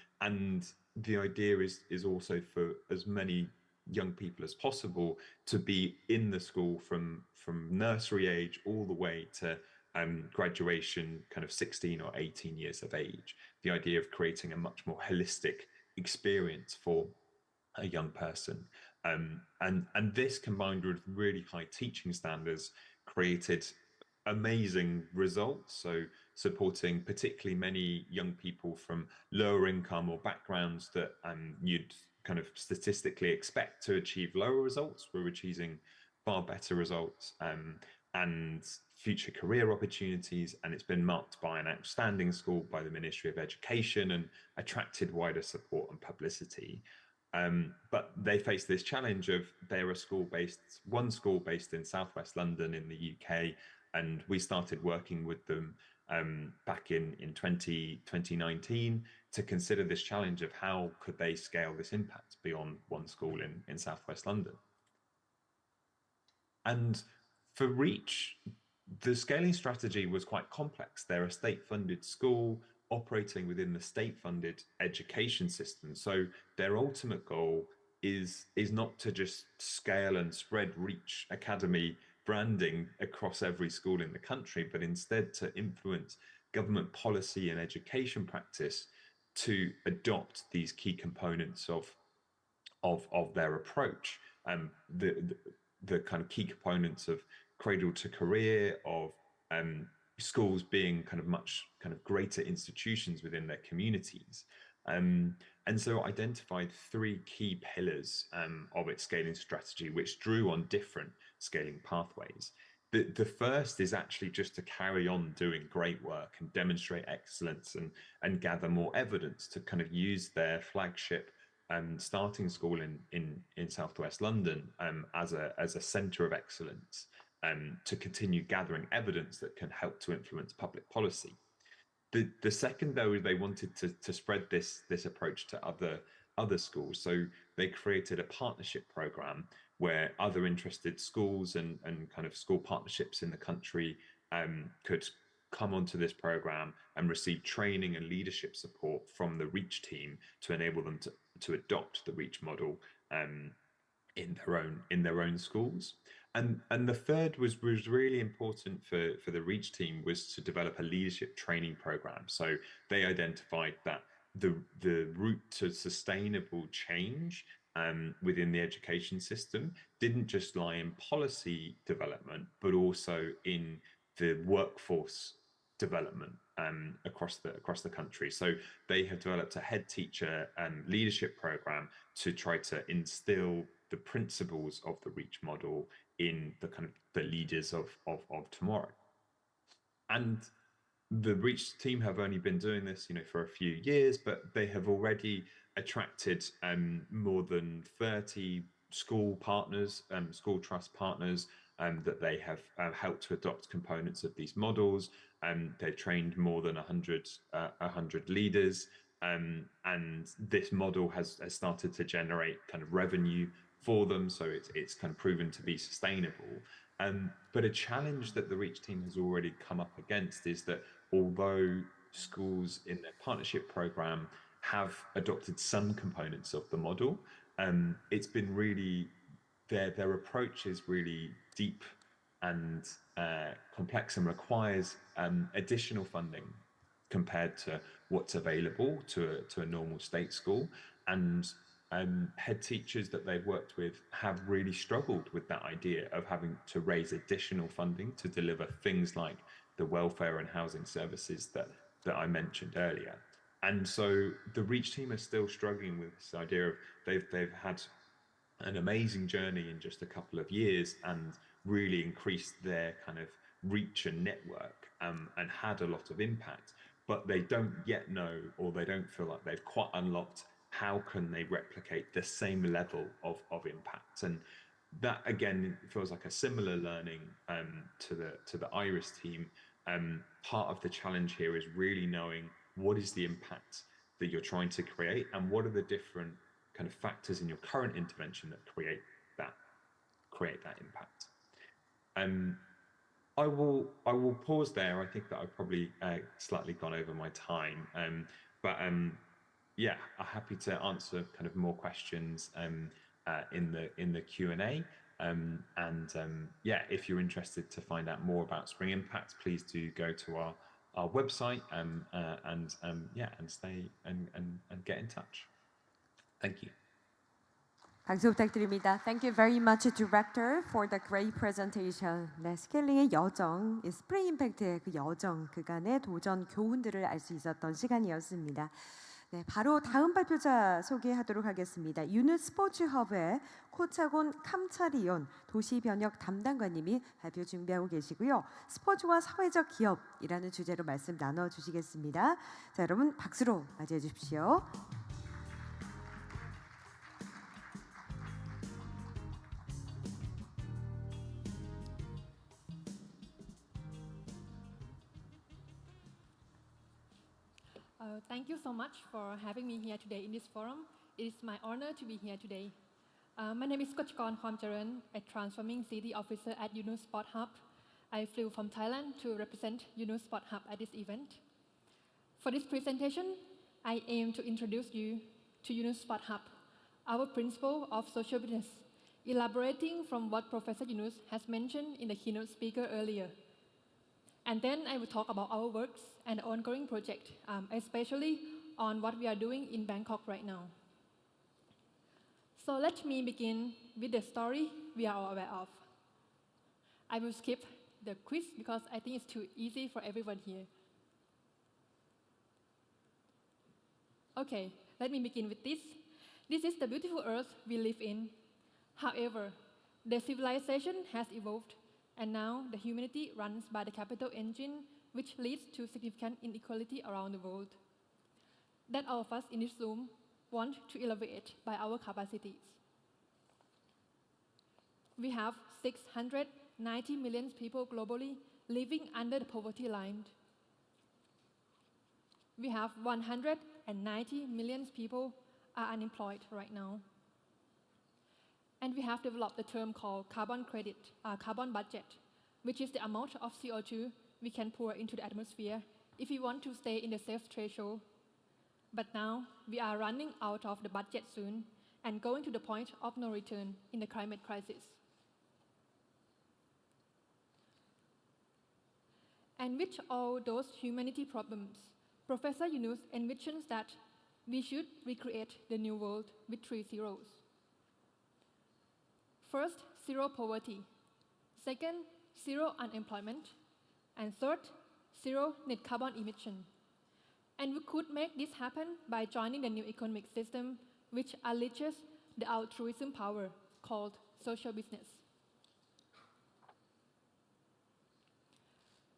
[SPEAKER 16] the idea is also for as many young people as possible to be in the school from nursery age all the way to graduation, kind of 16 or 18 years of age. The idea of creating a much more holistic experience for a young person. And this, combined with really high teaching standards, created amazing results. So supporting particularly many young people from lower income or backgrounds that you'd kind of statistically expect to achieve lower results, we're achieving far better results and future career opportunities. And it's been marked by an outstanding score by the Ministry of Education and attracted wider support and publicity. But they face this challenge of they're one school based in Southwest London in the UK, and we started working with them back in 2019 to consider this challenge of how could they scale this impact beyond one school in Southwest London. And for Reach, the scaling strategy was quite complex. They're a state-funded school operating within the state-funded education system. So their ultimate goal is not to just scale and spread Reach Academy branding across every school in the country, but instead to influence government policy and education practice to adopt these key components of their approach. The kind of key components of cradle to career, of schools being kind of much kind of greater institutions within their communities. And so identified three key pillars of its scaling strategy, which drew on different scaling pathways. The first is actually just to carry on doing great work and demonstrate excellence and gather more evidence to kind of use their flagship starting school in Southwest London as a centre of excellence to continue gathering evidence that can help to influence public policy. The second, though, they wanted to spread this approach to other schools. So they created a partnership program where other interested schools and kind of school partnerships in the country could come onto this program and receive training and leadership support from the REACH team to enable them to adopt the REACH model in their own schools. And the third was really important for the REACH team was to develop a leadership training program. So they identified that the route to sustainable change within the education system didn't just lie in policy development, but also in the workforce development across the country. So they have developed a head teacher leadership program to try to instill the principles of the REACH model in the kind of the leaders of tomorrow. And the REACH team have only been doing this, for a few years, but they have already attracted more than 30 school partners, school trust partners, that they have helped to adopt components of these models. They've trained more than 100 leaders, and this model has started to generate kind of revenue for them, so it's kind of proven to be sustainable. But a challenge that the REACH team has already come up against is that although schools in their partnership program have adopted some components of the model, it's been really, their approach is really deep and complex and requires additional funding compared to what's available to a normal state school. And head teachers that they've worked with have really struggled with that idea of having to raise additional funding to deliver things like the welfare and housing services that I mentioned earlier. And so the REACH team are still struggling with this idea of they've had an amazing journey in just a couple of years and really increased their kind of reach and network and had a lot of impact, but they don't yet know, or they don't feel like they've quite unlocked how can they replicate the same level of impact. And that again feels like a similar learning to the IRIS team. Part of the challenge here is really knowing what is the impact that you're trying to create and what are the different kind of factors in your current intervention that create that impact. I will pause there. I think that I've probably slightly gone over my time, but yeah, I'm happy to answer kind of more questions in the Q&A. Yeah, if you're interested to find out more about Spring Impact, please do go to our website and stay and get in touch. Thank you.
[SPEAKER 1] 박수 부탁드립니다. Thank you very much, Director, for the great presentation. 네, 스케일링의 여정, 스프링 임팩트의 그 여정, 그간의 도전, 교훈들을 알 수 있었던 시간이었습니다. 네, 바로 다음 발표자 소개하도록 하겠습니다. 유누 스포츠 허브의 코차곤 캄차리온 도시변혁 담당관님이 발표 준비하고 계시고요. 스포츠와 사회적 기업이라는 주제로 말씀 나눠주시겠습니다. 자, 여러분 박수로 맞이해 주십시오.
[SPEAKER 17] Thank you so much for having me here today in this forum. It is my honor to be here today. My name is Kochakon Khomcharan, a transforming city officer at Yunus Sport Hub. I flew from Thailand to represent Yunus Sport Hub at this event. For this presentation, I aim to introduce you to Yunus Sport Hub, our principle of social business, elaborating from what Professor Yunus has mentioned in the keynote speaker earlier. And then I will talk about our works and ongoing project, especially on what we are doing in Bangkok right now. So let me begin with the story we are all aware of. I will skip the quiz because I think it's too easy for everyone here. Okay, let me begin with this. This is the beautiful earth we live in. However, the civilization has evolved And now the humanity runs by the capital engine, which leads to significant inequality around the world. That all of us in this room want to elevate by our capacities. We have 690 million people globally living under the poverty line. We have 190 million people are unemployed right now. And we have developed a term called carbon credit, carbon budget, which is the amount of CO2 we can pour into the atmosphere if we want to stay in the safe threshold. But now we are running out of the budget soon and going to the point of no return in the climate crisis. And with all those humanity problems, Professor Yunus envisions that we should recreate the new world with 3 zeros. First, zero poverty. Second, zero unemployment. And third, zero net carbon emission. And we could make this happen by joining the new economic system which unleashes the altruism power called social business.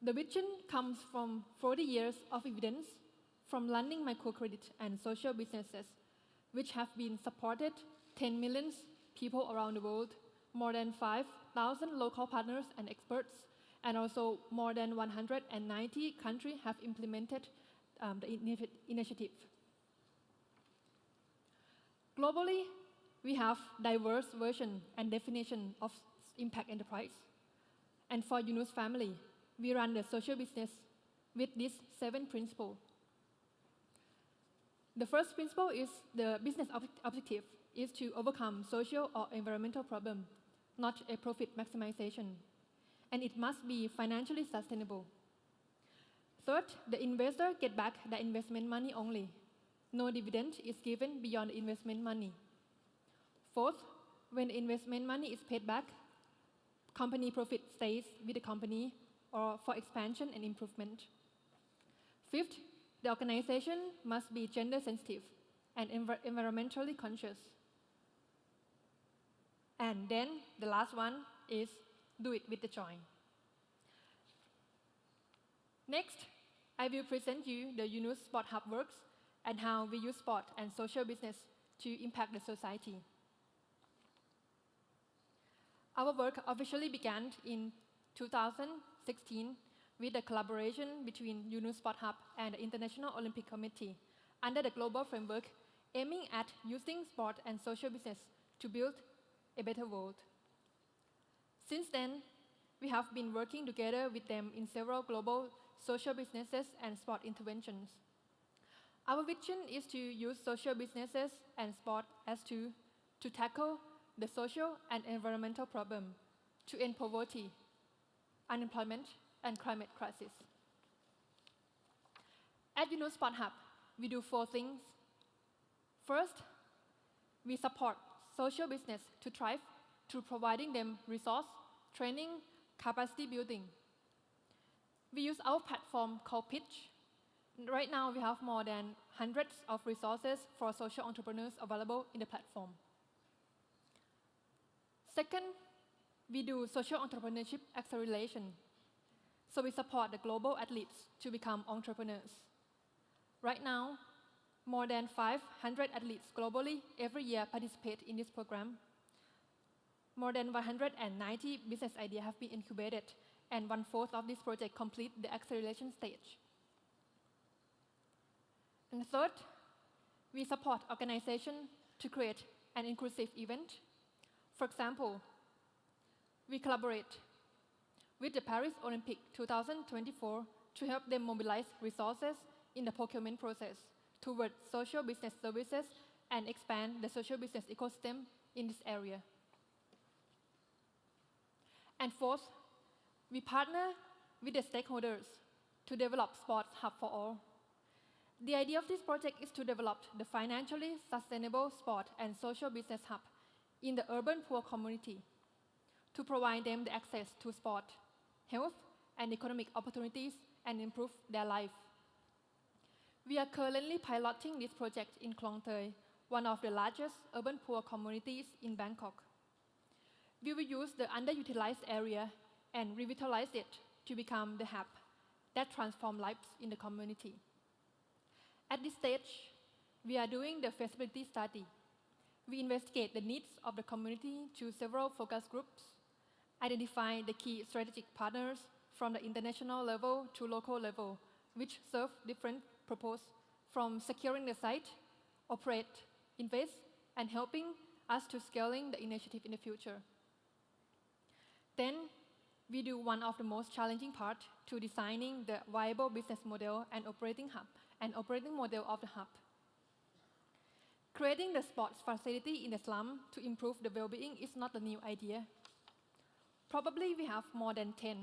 [SPEAKER 17] The vision comes from 40 years of evidence from lending microcredit and social businesses, which have been supported 10 million people around the world, more than 5,000 local partners and experts, and also more than 190 countries have implemented the initiative. Globally, we have diverse version and definition of impact enterprise. And for Yunus family, we run the social business with these 7 principles. The first principle is the business objective is to overcome social or environmental problem, not a profit maximization. And it must be financially sustainable. Third, the investor get back the investment money only. No dividend is given beyond the investment money. Fourth, when the investment money is paid back, company profit stays with the company or for expansion and improvement. Fifth, the organization must be gender sensitive and environmentally conscious. And then the last one is do it with the joy. Next, I will present you the Yunus Sport Hub works and how we use sport and social business to impact the society. Our work officially began in 2016 with the collaboration between Yunus Sport Hub and the International Olympic Committee under the global framework aiming at using sport and social business to build a better world. Since then, we have been working together with them in several global social businesses and sport interventions. Our vision is to use social businesses and sport as tools to tackle the social and environmental problem, to end poverty, unemployment, and climate crisis. At Yunus Sport Hub, we do 4 things. First, we support social business to thrive through providing them resource, training, capacity building. We use our platform called Pitch. Right now, we have more than hundreds of resources for social entrepreneurs available in the platform. Second, we do social entrepreneurship acceleration. So we support the global athletes to become entrepreneurs. Right now, more than 500 athletes globally every year participate in this program. More than 190 business ideas have been incubated, and 1/4 of this project complete the acceleration stage. And third, we support organizations to create an inclusive event. For example, we collaborate with the Paris Olympic 2024 to help them mobilize resources in the procurement process towards social business services and expand the social business ecosystem in this area. And fourth, we partner with the stakeholders to develop Sports Hub for All. The idea of this project is to develop the financially sustainable sport and social business hub in the urban poor community to provide them the access to sport, health, and economic opportunities and improve their life. We are currently piloting this project in Klong Toei, one of the largest urban poor communities in Bangkok. We will use the underutilized area and revitalize it to become the hub that transforms lives in the community. At this stage, we are doing the feasibility study. We investigate the needs of the community through several focus groups, identify the key strategic partners from the international level to local level, which serve different purposes, from securing the site, operate, invest, and helping us to scaling the initiative in the future. Then, we do one of the most challenging parts to designing the viable business model and operating model of the hub. Creating the sports facility in the slum to improve the well-being is not a new idea. Probably we have more than 10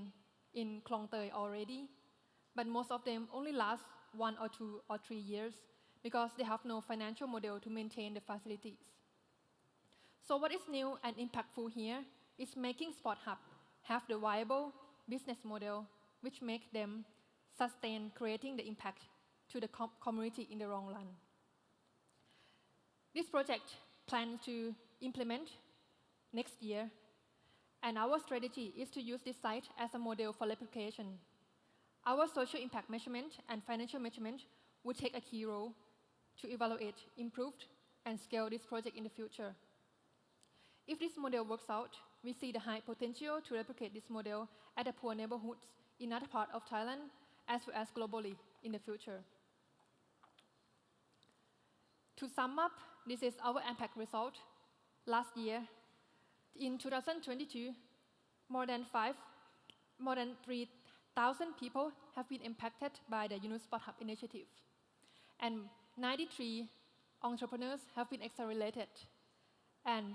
[SPEAKER 17] in Klong Toei already, but most of them only last 1 or 2 or 3 years because they have no financial model to maintain the facilities. So what is new and impactful here is making Sport Hub have the viable business model which make them sustain creating the impact to the community in the long run. This project plans to implement next year, and our strategy is to use this site as a model for replication. Our social impact measurement and financial measurement will take a key role to evaluate, improve, and scale this project in the future. If this model works out, we see the high potential to replicate this model at the poor neighborhoods in other parts of Thailand, as well as globally in the future. To sum up, this is our impact result. Last year, in 2022, more than 3,000 people have been impacted by the Yunus Sport Hub initiative, and 93 entrepreneurs have been accelerated, and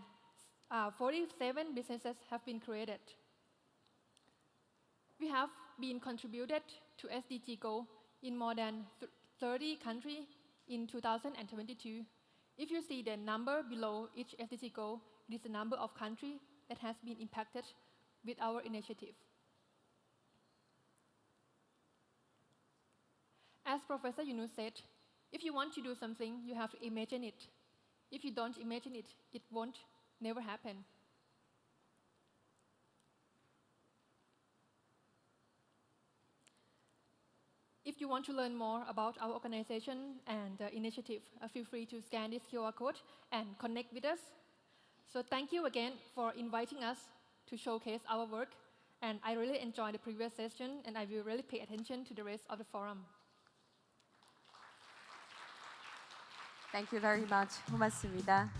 [SPEAKER 17] 47 businesses have been created. We have been contributed to SDG goal in more than 30 countries in 2022. If you see the number below each SDG goal, it is the number of countries that has been impacted with our initiative. As Professor Yunus said, if you want to do something, you have to imagine it. If you don't imagine it, it won't never happen. If you want to learn more about our organization and initiative, feel free to scan this QR code and connect with us. So thank you again for inviting us to showcase our work. And I really enjoyed the previous session, and I will really pay attention to the rest of the forum.
[SPEAKER 1] Thank you very much. 고맙습니다.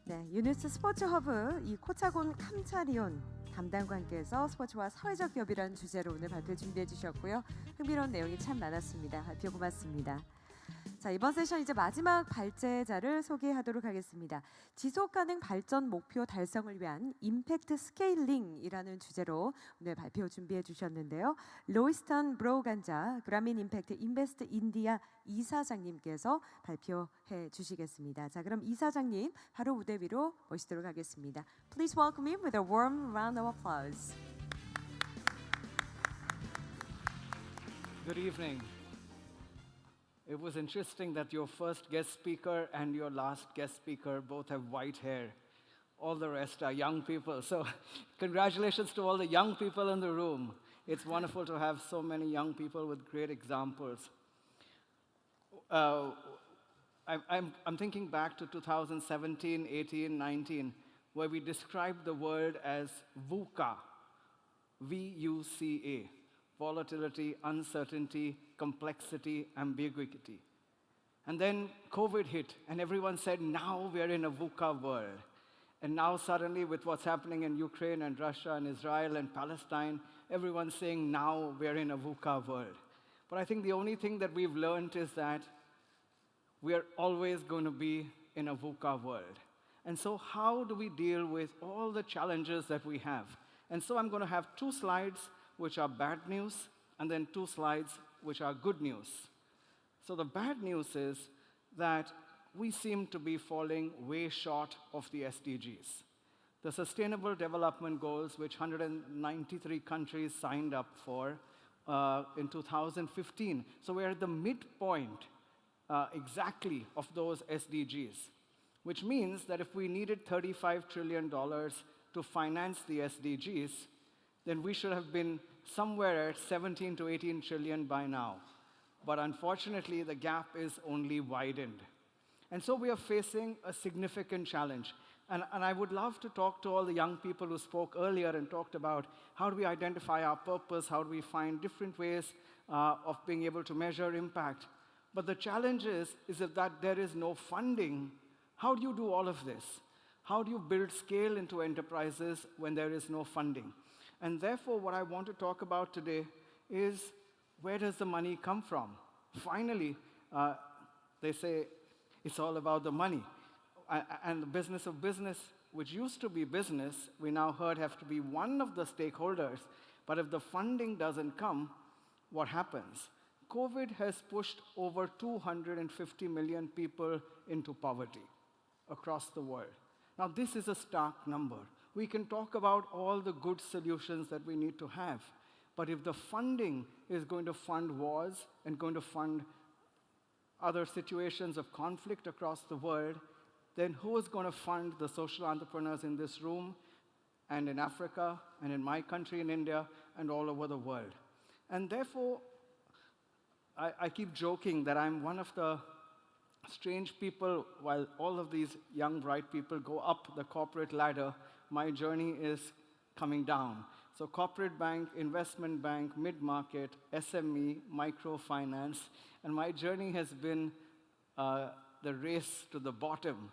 [SPEAKER 1] 네, 유니스 스포츠 허브 이 코차곤 캄차리온 담당과 함께해서 스포츠와 사회적 기업이라는 주제로 오늘 발표 준비해 주셨고요. 흥미로운 내용이 참 많았습니다. 발표 고맙습니다. 자, 이번 세션 이제 마지막 발제자를 소개하도록 하겠습니다. 지속가능 발전 목표 달성을 위한 임팩트 스케일링이라는 주제로 오늘 발표 준비해 주셨는데요. 로이스턴 브로간자 그라민 임팩트 인베스트 인디아 이사장님께서 발표해 주시겠습니다. 자, 그럼 이사장님 바로 무대 위로 모시도록 하겠습니다. Please welcome him with a warm round of applause.
[SPEAKER 18] Good evening. It was interesting that your first guest speaker and your last guest speaker both have white hair. All the rest are young people. So congratulations to all the young people in the room. It's wonderful to have so many young people with great examples. I'm thinking back to 2017, 18, 19, where we described the world as VUCA, V-U-C-A. Volatility, uncertainty, complexity, ambiguity. And then COVID hit, and everyone said, now we're in a VUCA world. And now suddenly, with what's happening in Ukraine and Russia and Israel and Palestine, everyone's saying, now we're in a VUCA world. But I think the only thing that we've learned is that we're always going to be in a VUCA world. And so how do we deal with all the challenges that we have? And so I'm going to have 2 slides which are bad news, and then 2 slides which are good news. So the bad news is that we seem to be falling way short of the SDGs. The Sustainable Development Goals, which 193 countries signed up for in 2015. So we're at the midpoint exactly of those SDGs, which means that if we needed $35 trillion to finance the SDGs, then we should have been somewhere at 17 to 18 trillion by now. But unfortunately, the gap is only widened. And so we are facing a significant challenge. And I would love to talk to all the young people who spoke earlier and talked about how do we identify our purpose, how do we find different ways of being able to measure impact. But the challenge is that there is no funding. How do you do all of this? How do you build scale into enterprises when there is no funding? And therefore, what I want to talk about today is where does the money come from? Finally, they say it's all about the money. And the business of business, which used to be business, we now heard have to be one of the stakeholders. But if the funding doesn't come, what happens? COVID has pushed over 250 million people into poverty across the world. Now, this is a stark number. We can talk about all the good solutions that we need to have. But if the funding is going to fund wars and going to fund other situations of conflict across the world, then who is going to fund the social entrepreneurs in this room and in Africa and in my country in India and all over the world? And therefore, I keep joking that I'm one of the strange people. While all of these young, bright people go up the corporate ladder, my journey is coming down. So corporate bank, investment bank, mid-market, SME, microfinance, and my journey has been the race to the bottom.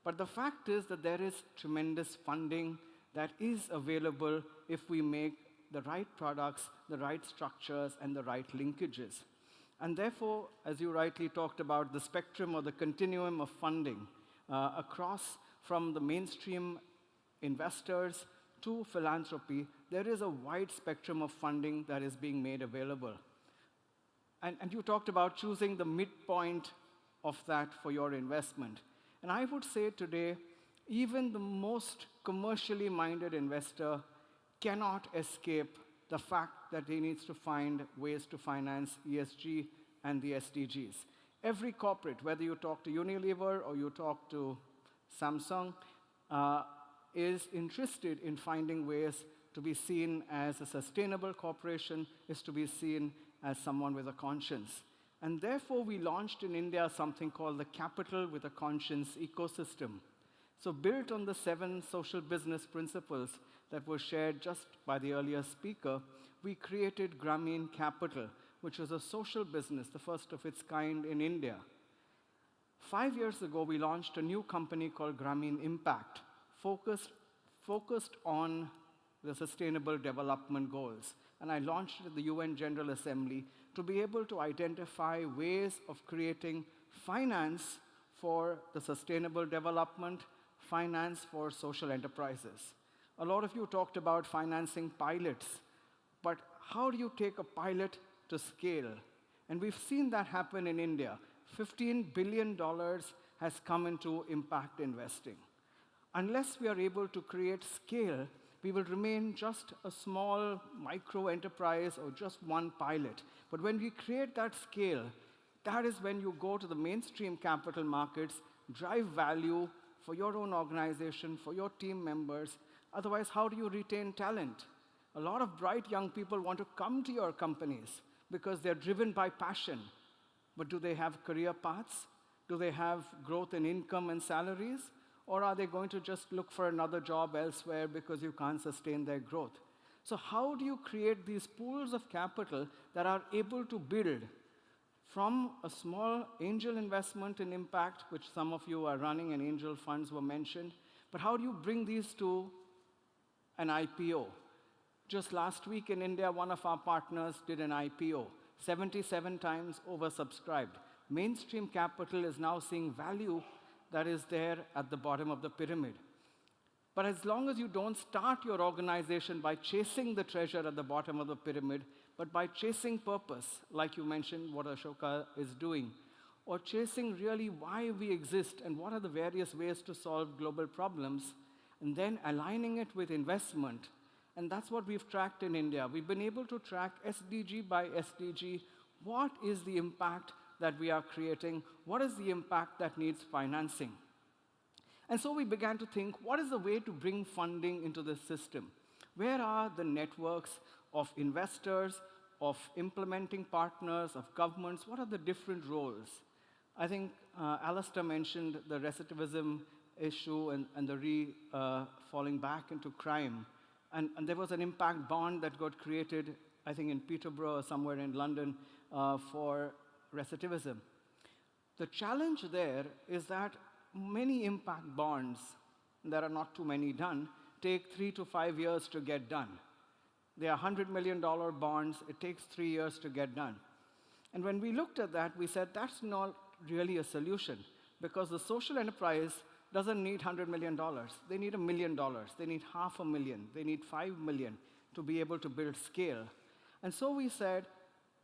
[SPEAKER 18] But the fact is that there is tremendous funding that is available if we make the right products, the right structures, and the right linkages. And therefore, as you rightly talked about, the spectrum or the continuum of funding across from the mainstream investors to philanthropy, there is a wide spectrum of funding that is being made available. And you talked about choosing the midpoint of that for your investment. And I would say today, even the most commercially minded investor cannot escape the fact that he needs to find ways to finance ESG and the SDGs. Every corporate, whether you talk to Unilever or you talk to Samsung, is interested in finding ways to be seen as a sustainable corporation, is to be seen as someone with a conscience. And therefore, we launched in India something called the Capital with a Conscience ecosystem. So built on the 7 social business principles that were shared just by the earlier speaker, we created Grameen Capital, which was a social business, the first of its kind in India. 5 years ago, we launched a new company called Grameen Impact, focused on the Sustainable Development Goals. And I launched it at the UN General Assembly to be able to identify ways of creating finance for the sustainable development, finance for social enterprises. A lot of you talked about financing pilots, but how do you take a pilot to scale? And we've seen that happen in India. $15 billion has come into impact investing. Unless we are able to create scale, we will remain just a small micro enterprise or just one pilot. But when we create that scale, that is when you go to the mainstream capital markets, drive value for your own organization, for your team members. Otherwise, how do you retain talent? A lot of bright young people want to come to your companies because they're driven by passion. But do they have career paths? Do they have growth in income and salaries? Or are they going to just look for another job elsewhere because you can't sustain their growth? So how do you create these pools of capital that are able to build from a small angel investment in impact, which some of you are running, and angel funds were mentioned, but how do you bring these to an IPO? Just last week in India, one of our partners did an IPO, 77 times oversubscribed. Mainstream capital is now seeing value that is there at the bottom of the pyramid. But as long as you don't start your organization by chasing the treasure at the bottom of the pyramid, but by chasing purpose, like you mentioned what Ashoka is doing, or chasing really why we exist and what are the various ways to solve global problems, and then aligning it with investment. And that's what we've tracked in India. We've been able to track SDG by SDG. What is the impact that we are creating? What is the impact that needs financing? And so we began to think, what is the way to bring funding into the system? Where are the networks of investors, of implementing partners, of governments? What are the different roles? I think Alistair mentioned the recidivism issue and the falling back into crime. And there was an impact bond that got created, I think in Peterborough or somewhere in London, for recidivism. The challenge there is that many impact bonds, there are not too many done, take 3 to 5 years to get done. They are $100 million bonds. It takes 3 years to get done. And when we looked at that, we said that's not really a solution, because the social enterprise doesn't need $100 million. They need $1 million. They need $500,000. They need $5 million to be able to build scale. And so we said,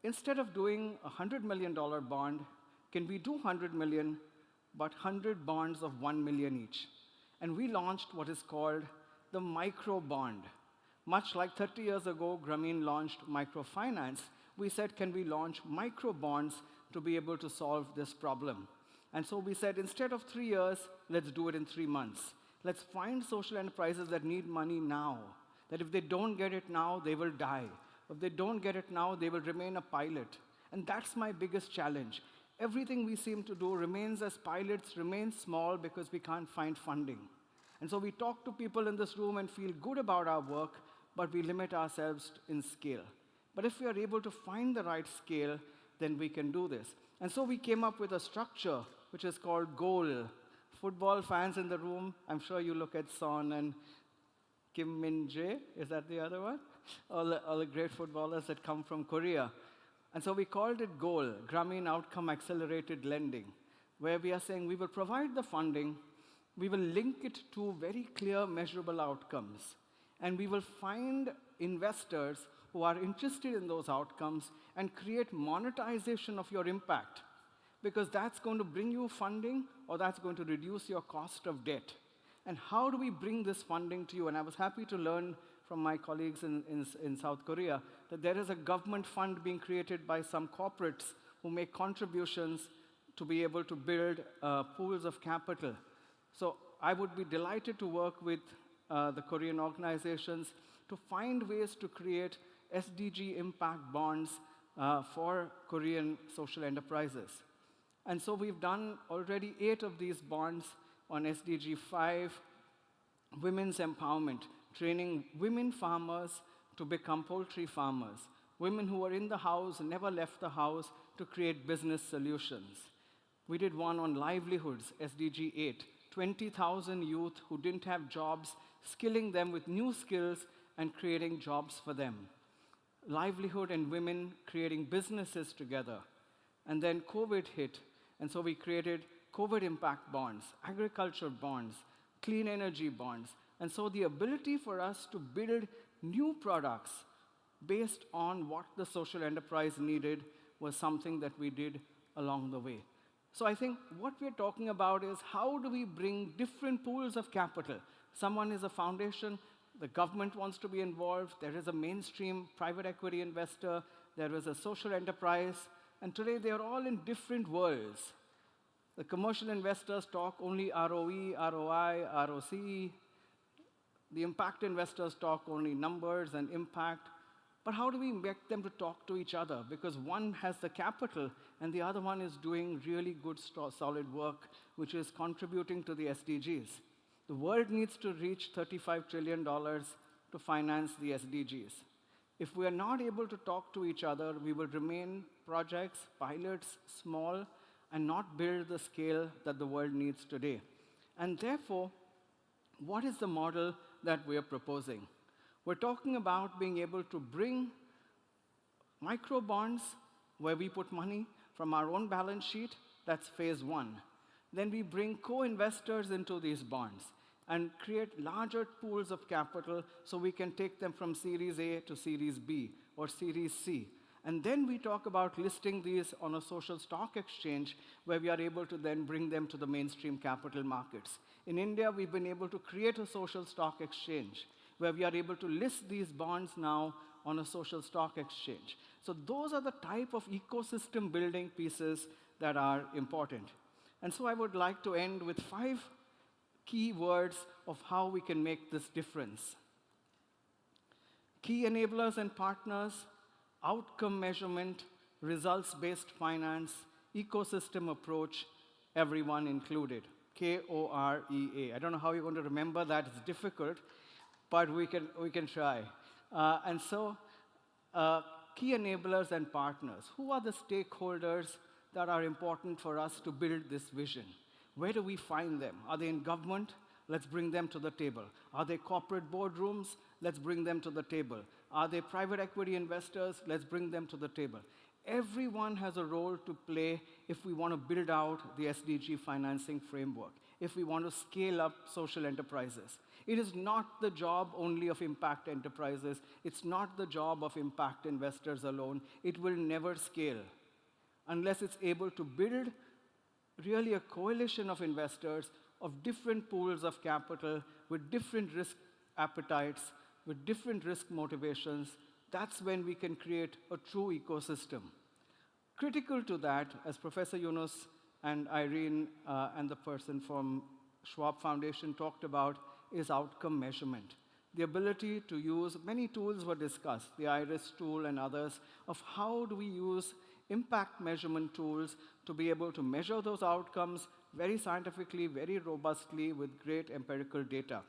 [SPEAKER 18] instead of doing a $100 million bond, can we do 100 million, but 100 bonds of 1 million each? And we launched what is called the micro bond. Much like 30 years ago, Grameen launched microfinance, we said, can we launch micro bonds to be able to solve this problem? And so we said, instead of 3 years, let's do it in 3 months. Let's find social enterprises that need money now, that if they don't get it now, they will die. If they don't get it now, they will remain a pilot. And that's my biggest challenge. Everything we seem to do remains as pilots, remains small because we can't find funding. And so we talk to people in this room and feel good about our work, but we limit ourselves in scale. But if we are able to find the right scale, then we can do this. And so we came up with a structure which is called GOAL. Football fans in the room, I'm sure you look at Son and Kim Min-jae, is that the other one? All the great footballers that come from Korea. And so we called it GOAL, Grameen Outcome Accelerated Lending, where we are saying we will provide the funding, we will link it to very clear, measurable outcomes, and we will find investors who are interested in those outcomes and create monetization of your impact, because that's going to bring you funding or that's going to reduce your cost of debt. And how do we bring this funding to you? And I was happy to learn from my colleagues in South Korea that there is a government fund being created by some corporates who make contributions to be able to build pools of capital. So I would be delighted to work with the Korean organizations to find ways to create SDG impact bonds for Korean social enterprises. And so we've done already 8 of these bonds on SDG 5, women's empowerment, training women farmers to become poultry farmers, women who are in the house, never left the house, to create business solutions. We did one on livelihoods, SDG 8, 20,000 youth who didn't have jobs, skilling them with new skills and creating jobs for them. Livelihood and women creating businesses together. And then COVID hit, and so we created COVID impact bonds, agriculture bonds, clean energy bonds. And so the ability for us to build new products based on what the social enterprise needed was something that we did along the way. So I think what we're talking about is how do we bring different pools of capital? Someone is a foundation, the government wants to be involved, there is a mainstream private equity investor, there is a social enterprise, and today they are all in different worlds. The commercial investors talk only ROE, ROI, ROCE. The impact investors talk only numbers and impact. But how do we make them to talk to each other? Because one has the capital, and the other one is doing really good, solid work, which is contributing to the SDGs. The world needs to reach $35 trillion to finance the SDGs. If we are not able to talk to each other, we will remain projects, pilots, small, and not build the scale that the world needs today. And therefore, what is the model that we are proposing? We're talking about being able to bring micro bonds where we put money from our own balance sheet. That's phase 1. Then we bring co-investors into these bonds and create larger pools of capital so we can take them from Series A to Series B or Series C. And then we talk about listing these on a social stock exchange where we are able to then bring them to the mainstream capital markets. In India, we've been able to create a social stock exchange where we are able to list these bonds now on a social stock exchange. So those are the type of ecosystem building pieces that are important. And so I would like to end with 5 key words of how we can make this difference. Key enablers and partners, outcome measurement, results-based finance, ecosystem approach, everyone included. KOREA. I don't know how you're going to remember that. It's difficult, but we can try. Key enablers and partners. Who are the stakeholders that are important for us to build this vision? Where do we find them? Are they in government? Let's bring them to the table. Are they corporate boardrooms? Let's bring them to the table. Are they private equity investors? Let's bring them to the table. Everyone has a role to play if we want to build out the SDG financing framework, if we want to scale up social enterprises. It is not the job only of impact enterprises. It's not the job of impact investors alone. It will never scale unless it's able to build really a coalition of investors of different pools of capital with different risk appetites, with different risk motivations. That's when we can create a true ecosystem. Critical to that, as Professor Yunus and Irene and the person from Schwab Foundation talked about, is outcome measurement. The ability to use, many tools were discussed, the IRIS tool and others, of how do we use impact measurement tools to be able to measure those outcomes very scientifically, very robustly, with great empirical data.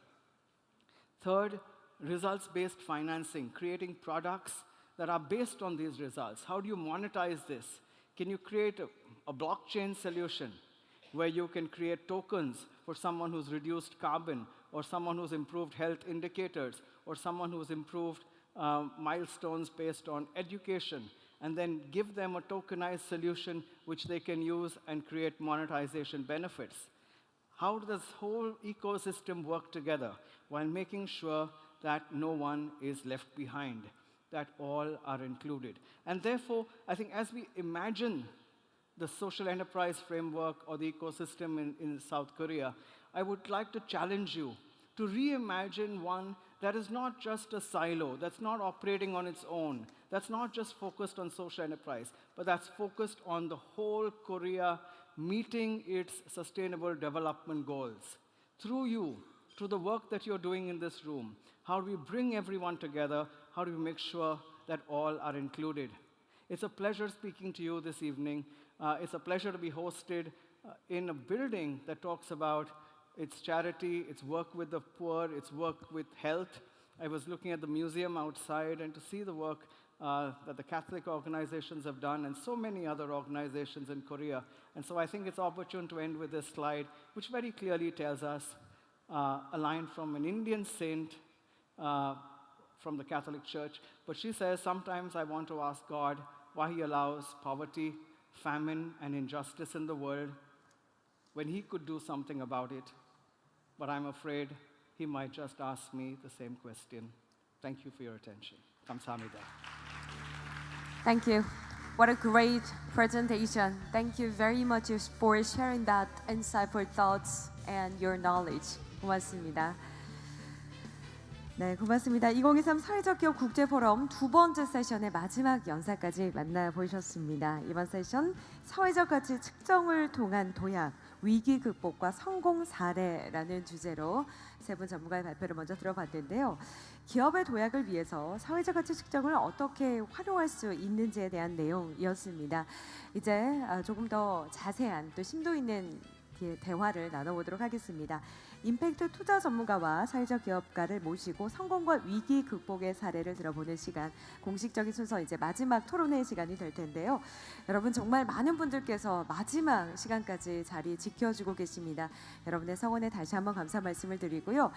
[SPEAKER 18] Third, results-based financing, creating products that are based on these results. How do you monetize this? Can you create a blockchain solution where you can create tokens for someone who's reduced carbon, or someone who's improved health indicators, or someone who's improved milestones based on education, and then give them a tokenized solution which they can use and create monetization benefits? How does this whole ecosystem work together while making sure that no one is left behind, that all are included? And therefore, I think as we imagine the social enterprise framework or the ecosystem in South Korea, I would like to challenge you to reimagine one that is not just a silo, that's not operating on its own, that's not just focused on social enterprise, but that's focused on the whole Korea meeting its sustainable development goals. Through you, through the work that you're doing in this room, how do we bring everyone together? How do we make sure that all are included? It's a pleasure speaking to you this evening. It's a pleasure to be hosted in a building that talks about its charity, its work with the poor, its work with health. I was looking at the museum outside and to see the work that the Catholic organizations have done and so many other organizations in Korea. And so I think it's opportune to end with this slide, which very clearly tells us a line from an Indian saint from the Catholic Church. But she says, sometimes I want to ask God why he allows poverty, famine, and injustice in the world when he could do something about it. But I'm afraid he might just ask me the same question. Thank you for your attention. 감사합니다.
[SPEAKER 1] Thank you. What a great presentation. Thank you very much for sharing that insightful thoughts and your knowledge. 고맙습니다. 네, 고맙습니다. 2023 사회적기업 국제포럼 두 번째 세션의 마지막 연사까지 만나보셨습니다. 이번 세션 사회적 가치 측정을 통한 도약, 위기 극복과 성공 사례라는 주제로 세 분 전문가의 발표를 먼저 들어봤는데요. 기업의 도약을 위해서 사회적 가치 측정을 어떻게 활용할 수 있는지에 대한 내용이었습니다. 이제 조금 더 자세한 또 심도 있는 대화를 나눠보도록 하겠습니다. 임팩트 투자 전문가와 사회적 기업가를 모시고 성공과 위기 극복의 사례를 들어보는 시간, 공식적인 순서 이제 마지막 토론회 시간이 될 텐데요. 여러분 정말 많은 분들께서 마지막 시간까지 자리 지켜주고 계십니다. 여러분의 성원에 다시 한번 감사 말씀을 드리고요.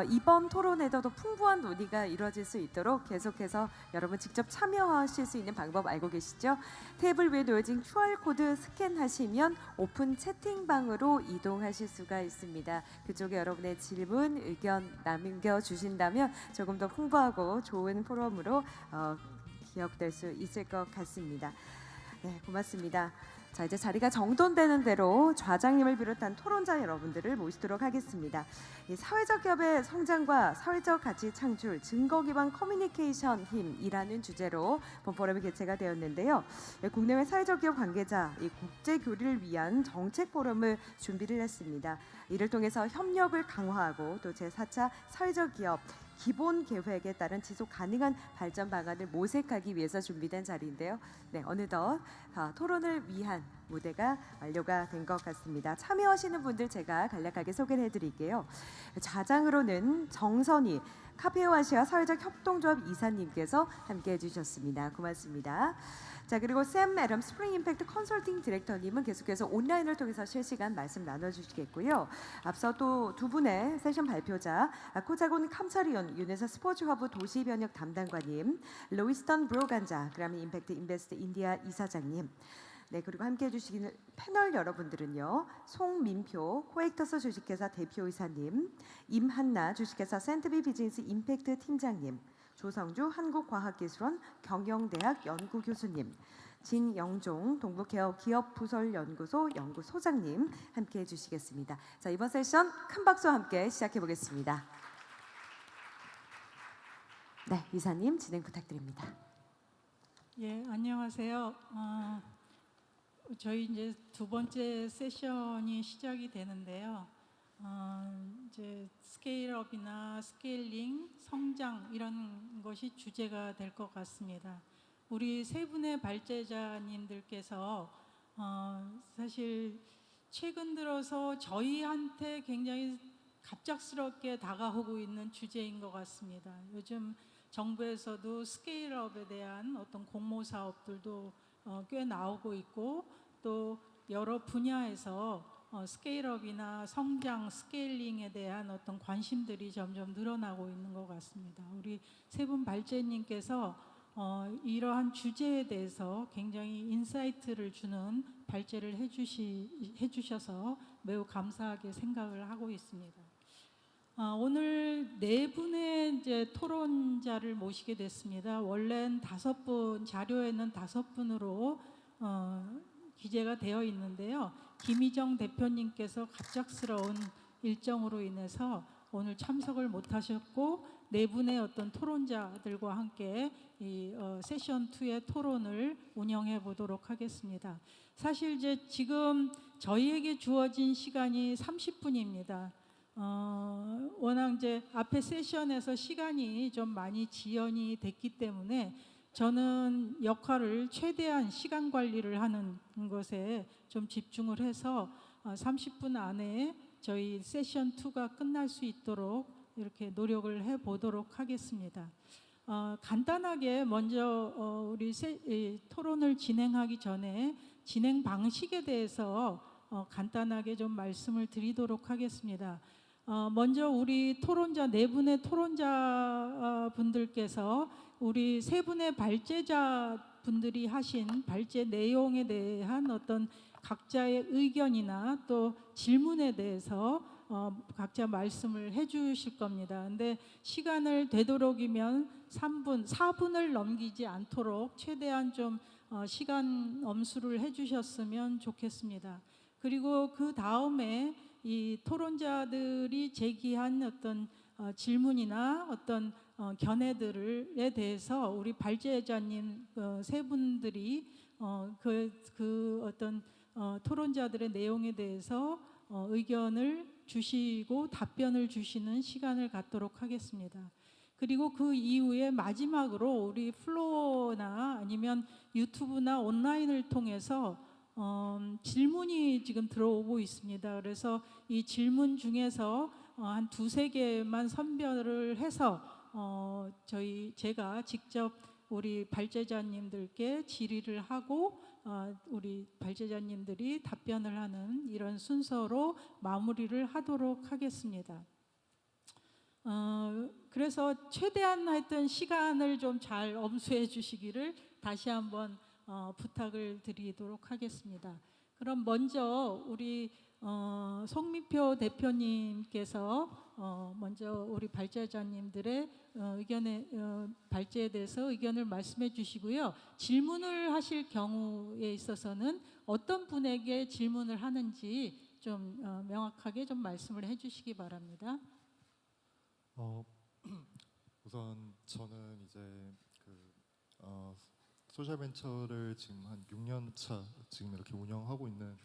[SPEAKER 1] 이번 토론회도 더 풍부한 논의가 이루어질 수 있도록 계속해서 여러분 직접 참여하실 수 있는 방법 알고 계시죠? 테이블 위에 놓여진 QR코드 스캔하시면 오픈 채팅방으로 이동하실 수가 있습니다. 그쪽에 여러분의 질문, 의견 남겨주신다면 조금 더 풍부하고 좋은 포럼으로 기억될 수 있을 것 같습니다. 네, 고맙습니다. 자, 이제 자리가 정돈되는 대로 좌장님을 비롯한 토론자 여러분들을 모시도록 하겠습니다. 이 사회적 기업의 성장과 사회적 가치 창출, 증거 기반 커뮤니케이션 힘이라는 주제로 본 포럼이 개최가 되었는데요. 국내외 사회적 기업 관계자, 이 국제 교류를 위한 정책 포럼을 준비를 했습니다. 이를 통해서 협력을 강화하고 또 제4차 사회적 기업 기본 계획에 따른 지속 가능한 발전 방안을 모색하기 위해서 준비된 자리인데요. 네, 어느덧 토론을 위한 무대가 완료가 된 것 같습니다. 참여하시는 분들 제가 간략하게 소개를 해드릴게요. 좌장으로는 정선희 카페오아시아 사회적 협동조합 이사님께서 함께해 주셨습니다. 고맙습니다. 자, 그리고 샘 애덤 스프링 임팩트 컨설팅 디렉터님은 계속해서 온라인을 통해서 실시간 말씀 나눠주시겠고요. 앞서 또 두 분의 세션 발표자 코자곤 캄차리온 유네사 스포츠허브 도시변혁 담당관님, 로이스턴 브로간자 그라미 임팩트 인베스트 인디아 이사장님, 네, 그리고 함께해 주시는 패널 여러분들은요. 송민표 코액터스 주식회사 대표이사님, 임한나 주식회사 센트비 비즈니스 임팩트 팀장님, 조성주 한국과학기술원 경영대학 연구교수님, 진영종 동북케어 기업부설연구소 연구소장님 함께해 주시겠습니다. 자, 이번 세션 큰 박수와 함께 시작해 보겠습니다. 네, 이사님 진행 부탁드립니다.
[SPEAKER 19] 예, 안녕하세요. 저희 이제 두 번째 세션이 시작이 되는데요. 이제 스케일업이나 스케일링, 성장 이런 것이 주제가 될 것 같습니다. 우리 세 분의 발제자님들께서 사실 최근 들어서 저희한테 굉장히 갑작스럽게 다가오고 있는 주제인 것 같습니다. 요즘 정부에서도 스케일업에 대한 어떤 공모 사업들도 꽤 나오고 있고 또 여러 분야에서 스케일업이나 성장, 스케일링에 대한 어떤 관심들이 점점 늘어나고 있는 것 같습니다. 우리 세 분 발제님께서 이러한 주제에 대해서 굉장히 인사이트를 주는 발제를 해주셔서 매우 감사하게 생각을 하고 있습니다. 오늘 네 분의 이제 토론자를 모시게 됐습니다. 원래는 5분, 자료에는 5분으로 기재가 되어 있는데요. 김희정 대표님께서 갑작스러운 일정으로 인해서 오늘 참석을 못하셨고 네 분의 어떤 토론자들과 함께 이 세션 2의 토론을 운영해 보도록 하겠습니다. 사실 이제 지금 저희에게 주어진 시간이 30분입니다. 워낙 이제 앞에 세션에서 시간이 좀 많이 지연이 됐기 때문에 저는 역할을 최대한 시간 관리를 하는 것에 좀 집중을 해서 30분 안에 저희 세션 2가 끝날 수 있도록 이렇게 노력을 해보도록 하겠습니다. 간단하게 먼저 우리 토론을 진행하기 전에 진행 방식에 대해서 간단하게 좀 말씀을 드리도록 하겠습니다. 먼저 우리 토론자 네 분의 토론자 분들께서 우리 세 분의 발제자 분들이 하신 발제 내용에 대한 어떤 각자의 의견이나 또 질문에 대해서 각자 말씀을 해주실 겁니다. 근데 시간을 되도록이면 4분을 넘기지 않도록 최대한 좀 시간 엄수를 해주셨으면 좋겠습니다. 그리고 그 다음에 이 토론자들이 제기한 어떤 질문이나 어떤 견해들에 대해서 우리 발제자님 세 분들이 그 어떤 토론자들의 내용에 대해서 의견을 주시고 답변을 주시는 시간을 갖도록 하겠습니다. 그리고 그 이후에 마지막으로 우리 플로어나 아니면 유튜브나 온라인을 통해서 질문이 지금 들어오고 있습니다. 그래서 이 질문 중에서 한 2-3개만 선별을 해서 제가 직접 우리 발제자님들께 질의를 하고 우리 발제자님들이 답변을 하는 이런 순서로 마무리를 하도록 하겠습니다. 그래서 최대한 하여튼 시간을 좀 잘 엄수해 주시기를 다시 한번 부탁을 드리도록 하겠습니다. 그럼 먼저 우리 송민표 대표님께서 먼저 우리 발제자님들의 발제에 대해서 의견을 말씀해 주시고요. 질문을 하실 경우에 있어서는 어떤 분에게 질문을 하는지 좀 명확하게 좀 말씀을 해주시기 바랍니다.
[SPEAKER 20] 우선 저는 이제 소셜벤처를 지금 한 6년 차 지금 이렇게 운영하고 있는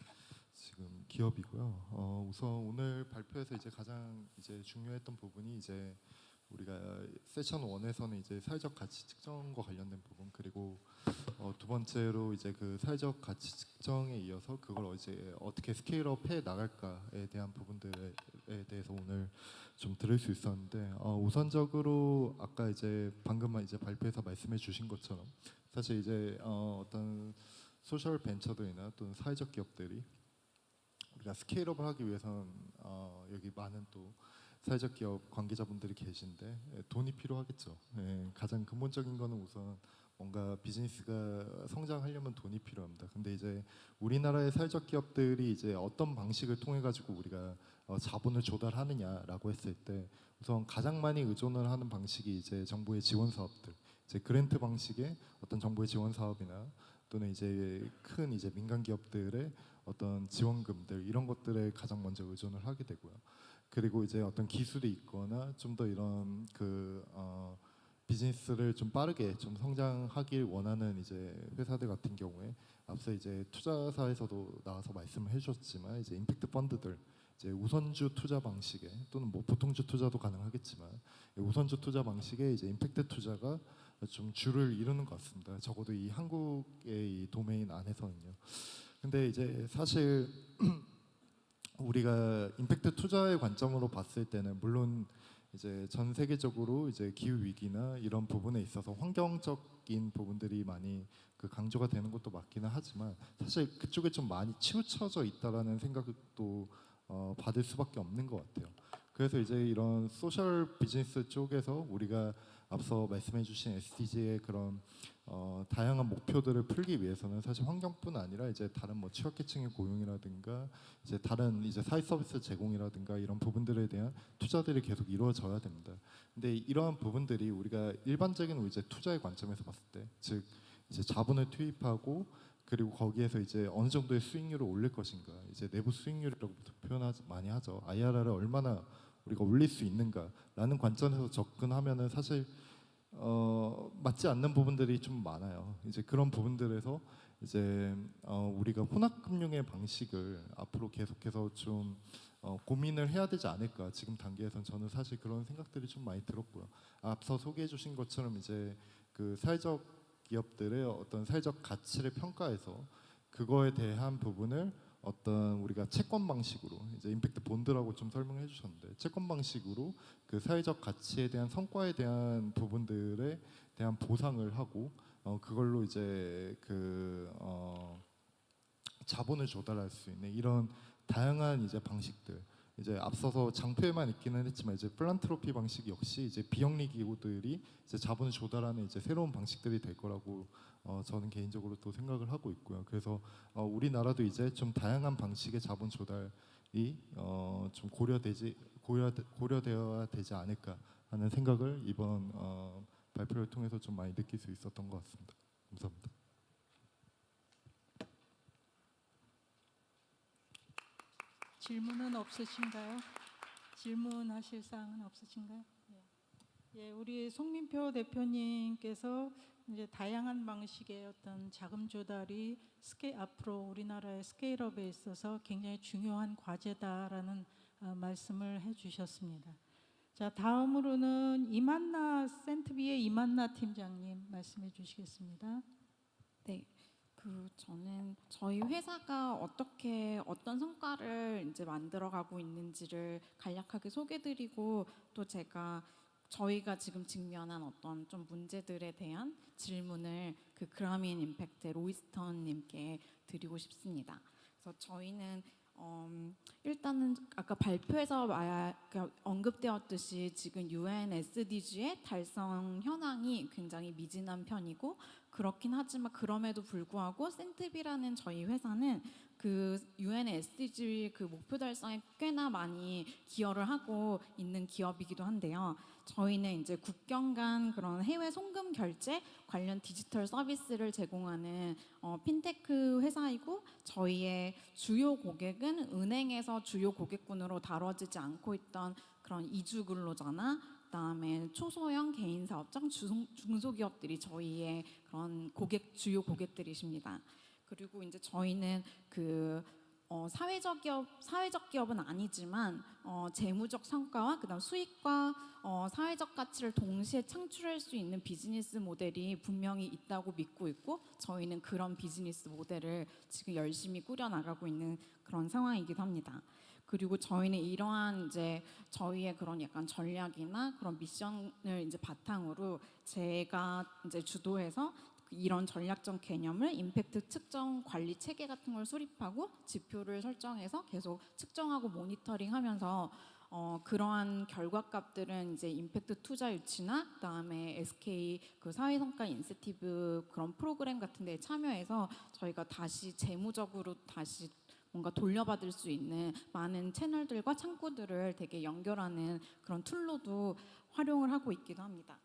[SPEAKER 20] 지금 기업이고요. 우선 오늘 발표에서 이제 가장 이제 중요했던 부분이 이제 우리가 세션 1에서는 이제 사회적 가치 측정과 관련된 부분, 그리고 두 번째로 이제 그 사회적 가치 측정에 이어서 그걸 이제 어떻게 스케일업 해 나갈까에 대한 부분들에 대해서 오늘 좀 들을 수 있었는데, 우선적으로 아까 이제 방금만 이제 발표에서 말씀해 주신 것처럼 사실 이제 어떤 소셜 벤처들이나 또는 사회적 기업들이 우리가 스케일업을 하기 위해선 여기 많은 또 사회적 기업 관계자분들이 계신데 돈이 필요하겠죠. 가장 근본적인 거는 우선 뭔가 비즈니스가 성장하려면 돈이 필요합니다. 근데 이제 우리나라의 사회적 기업들이 이제 어떤 방식을 통해 가지고 우리가 자본을 조달하느냐라고 했을 때 우선 가장 많이 의존을 하는 방식이 이제 정부의 지원 사업들, 이제 그랜트 방식의 어떤 정부의 지원 사업이나 또는 이제 큰 이제 민간 기업들의 어떤 지원금들, 이런 것들에 가장 먼저 의존을 하게 되고요. 그리고 이제 어떤 기술이 있거나 좀 더 이런 비즈니스를 좀 빠르게 좀 성장하길 원하는 이제 회사들 같은 경우에 앞서 이제 투자사에서도 나와서 말씀을 해주셨지만 이제 임팩트 펀드들, 이제 우선주 투자 방식에 또는 뭐 보통주 투자도 가능하겠지만 우선주 투자 방식의 이제 임팩트 투자가 좀 주를 이루는 것 같습니다. 적어도 이 한국의 이 도메인 안에서는요. 근데 이제 사실 우리가 임팩트 투자의 관점으로 봤을 때는 물론 이제 전 세계적으로 이제 기후 위기나 이런 부분에 있어서 환경적인 부분들이 많이 강조가 되는 것도 맞기는 하지만 사실 그쪽에 좀 많이 치우쳐져 있다라는 생각도 받을 수밖에 없는 것 같아요. 그래서 이제 이런 소셜 비즈니스 쪽에서 우리가 앞서 말씀해주신 SDG의 그런 다양한 목표들을 풀기 위해서는 사실 환경뿐 아니라 이제 다른 뭐 취약계층의 고용이라든가 이제 다른 이제 사회 서비스 제공이라든가 이런 부분들에 대한 투자들이 계속 이루어져야 됩니다. 근데 이러한 부분들이 우리가 일반적인 이제 투자의 관점에서 봤을 때, 즉 이제 자본을 투입하고 그리고 거기에서 이제 어느 정도의 수익률을 올릴 것인가, 이제 내부 수익률이라고 많이 하죠. IRR을 얼마나 우리가 올릴 수 있는가라는 관점에서 접근하면은 사실 맞지 않는 부분들이 좀 많아요. 이제 그런 부분들에서 이제 우리가 혼합금융의 방식을 앞으로 계속해서 좀 고민을 해야 되지 않을까. 지금 단계에서는 저는 사실 그런 생각들이 좀 많이 들었고요. 앞서 소개해주신 것처럼 이제 그 사회적 기업들의 어떤 사회적 가치를 평가해서 그거에 대한 부분을 어떤 우리가 채권 방식으로 이제 임팩트 본드라고 좀 설명해 주셨는데 채권 방식으로 그 사회적 가치에 대한 성과에 대한 부분들에 대한 보상을 하고 그걸로 이제 자본을 조달할 수 있는 이런 다양한 이제 방식들, 이제 앞서서 장표에만 있기는 했지만 이제 필란트로피 방식 역시 이제 비영리 기구들이 이제 자본을 조달하는 이제 새로운 방식들이 될 거라고 저는 개인적으로 또 생각을 하고 있고요. 그래서 우리나라도 이제 좀 다양한 방식의 자본 조달이 좀 고려되어야 되지 않을까 하는 생각을 이번 발표를 통해서 좀 많이 느낄 수 있었던 것 같습니다. 감사합니다.
[SPEAKER 19] 질문은 없으신가요? 질문하실 사항은 없으신가요? 예, 우리 송민표 대표님께서 이제 다양한 방식의 어떤 자금 조달이 앞으로 우리나라의 스케일업에 있어서 굉장히 중요한 과제다라는 말씀을 해주셨습니다. 자, 다음으로는 센트비의 이만나 팀장님 말씀해 주시겠습니다.
[SPEAKER 21] 네. 저는 저희 회사가 어떤 성과를 이제 만들어가고 있는지를 간략하게 소개드리고 또 저희가 지금 직면한 어떤 좀 문제들에 대한 질문을 그라민 임팩트 로이스턴님께 드리고 싶습니다. 그래서 저희는 일단은 아까 발표에서 언급되었듯이 지금 UN SDG의 달성 현황이 굉장히 미진한 편이고 그렇긴 하지만 그럼에도 불구하고 센트비라는 저희 회사는 그 UN SDG 그 목표 달성에 꽤나 많이 기여를 하고 있는 기업이기도 한데요. 저희는 이제 국경 간 그런 해외 송금 결제 관련 디지털 서비스를 제공하는 핀테크 회사이고, 저희의 주요 고객은 은행에서 주요 고객군으로 다뤄지지 않고 있던 그런 이주 근로자나 그다음에 초소형 개인 사업장 중소기업들이 저희의 그런 주요 고객들이십니다. 그리고 이제 저희는 그 사회적 기업은 아니지만 재무적 성과와 그다음 수익과 사회적 가치를 동시에 창출할 수 있는 비즈니스 모델이 분명히 있다고 믿고 있고, 저희는 그런 비즈니스 모델을 지금 열심히 꾸려 나가고 있는 그런 상황이기도 합니다. 그리고 저희는 이러한 이제 저희의 그런 약간 전략이나 그런 미션을 이제 바탕으로 제가 이제 주도해서 이런 전략적 개념을 임팩트 측정 관리 체계 같은 걸 수립하고 지표를 설정해서 계속 측정하고 모니터링하면서 그러한 결과값들은 이제 임팩트 투자 유치나 그다음에 SK 그 사회성과 인센티브 그런 프로그램 같은 데에 참여해서 저희가 다시 재무적으로 다시 뭔가 돌려받을 수 있는 많은 채널들과 창구들을 되게 연결하는 그런 툴로도 활용을 하고 있기도 합니다.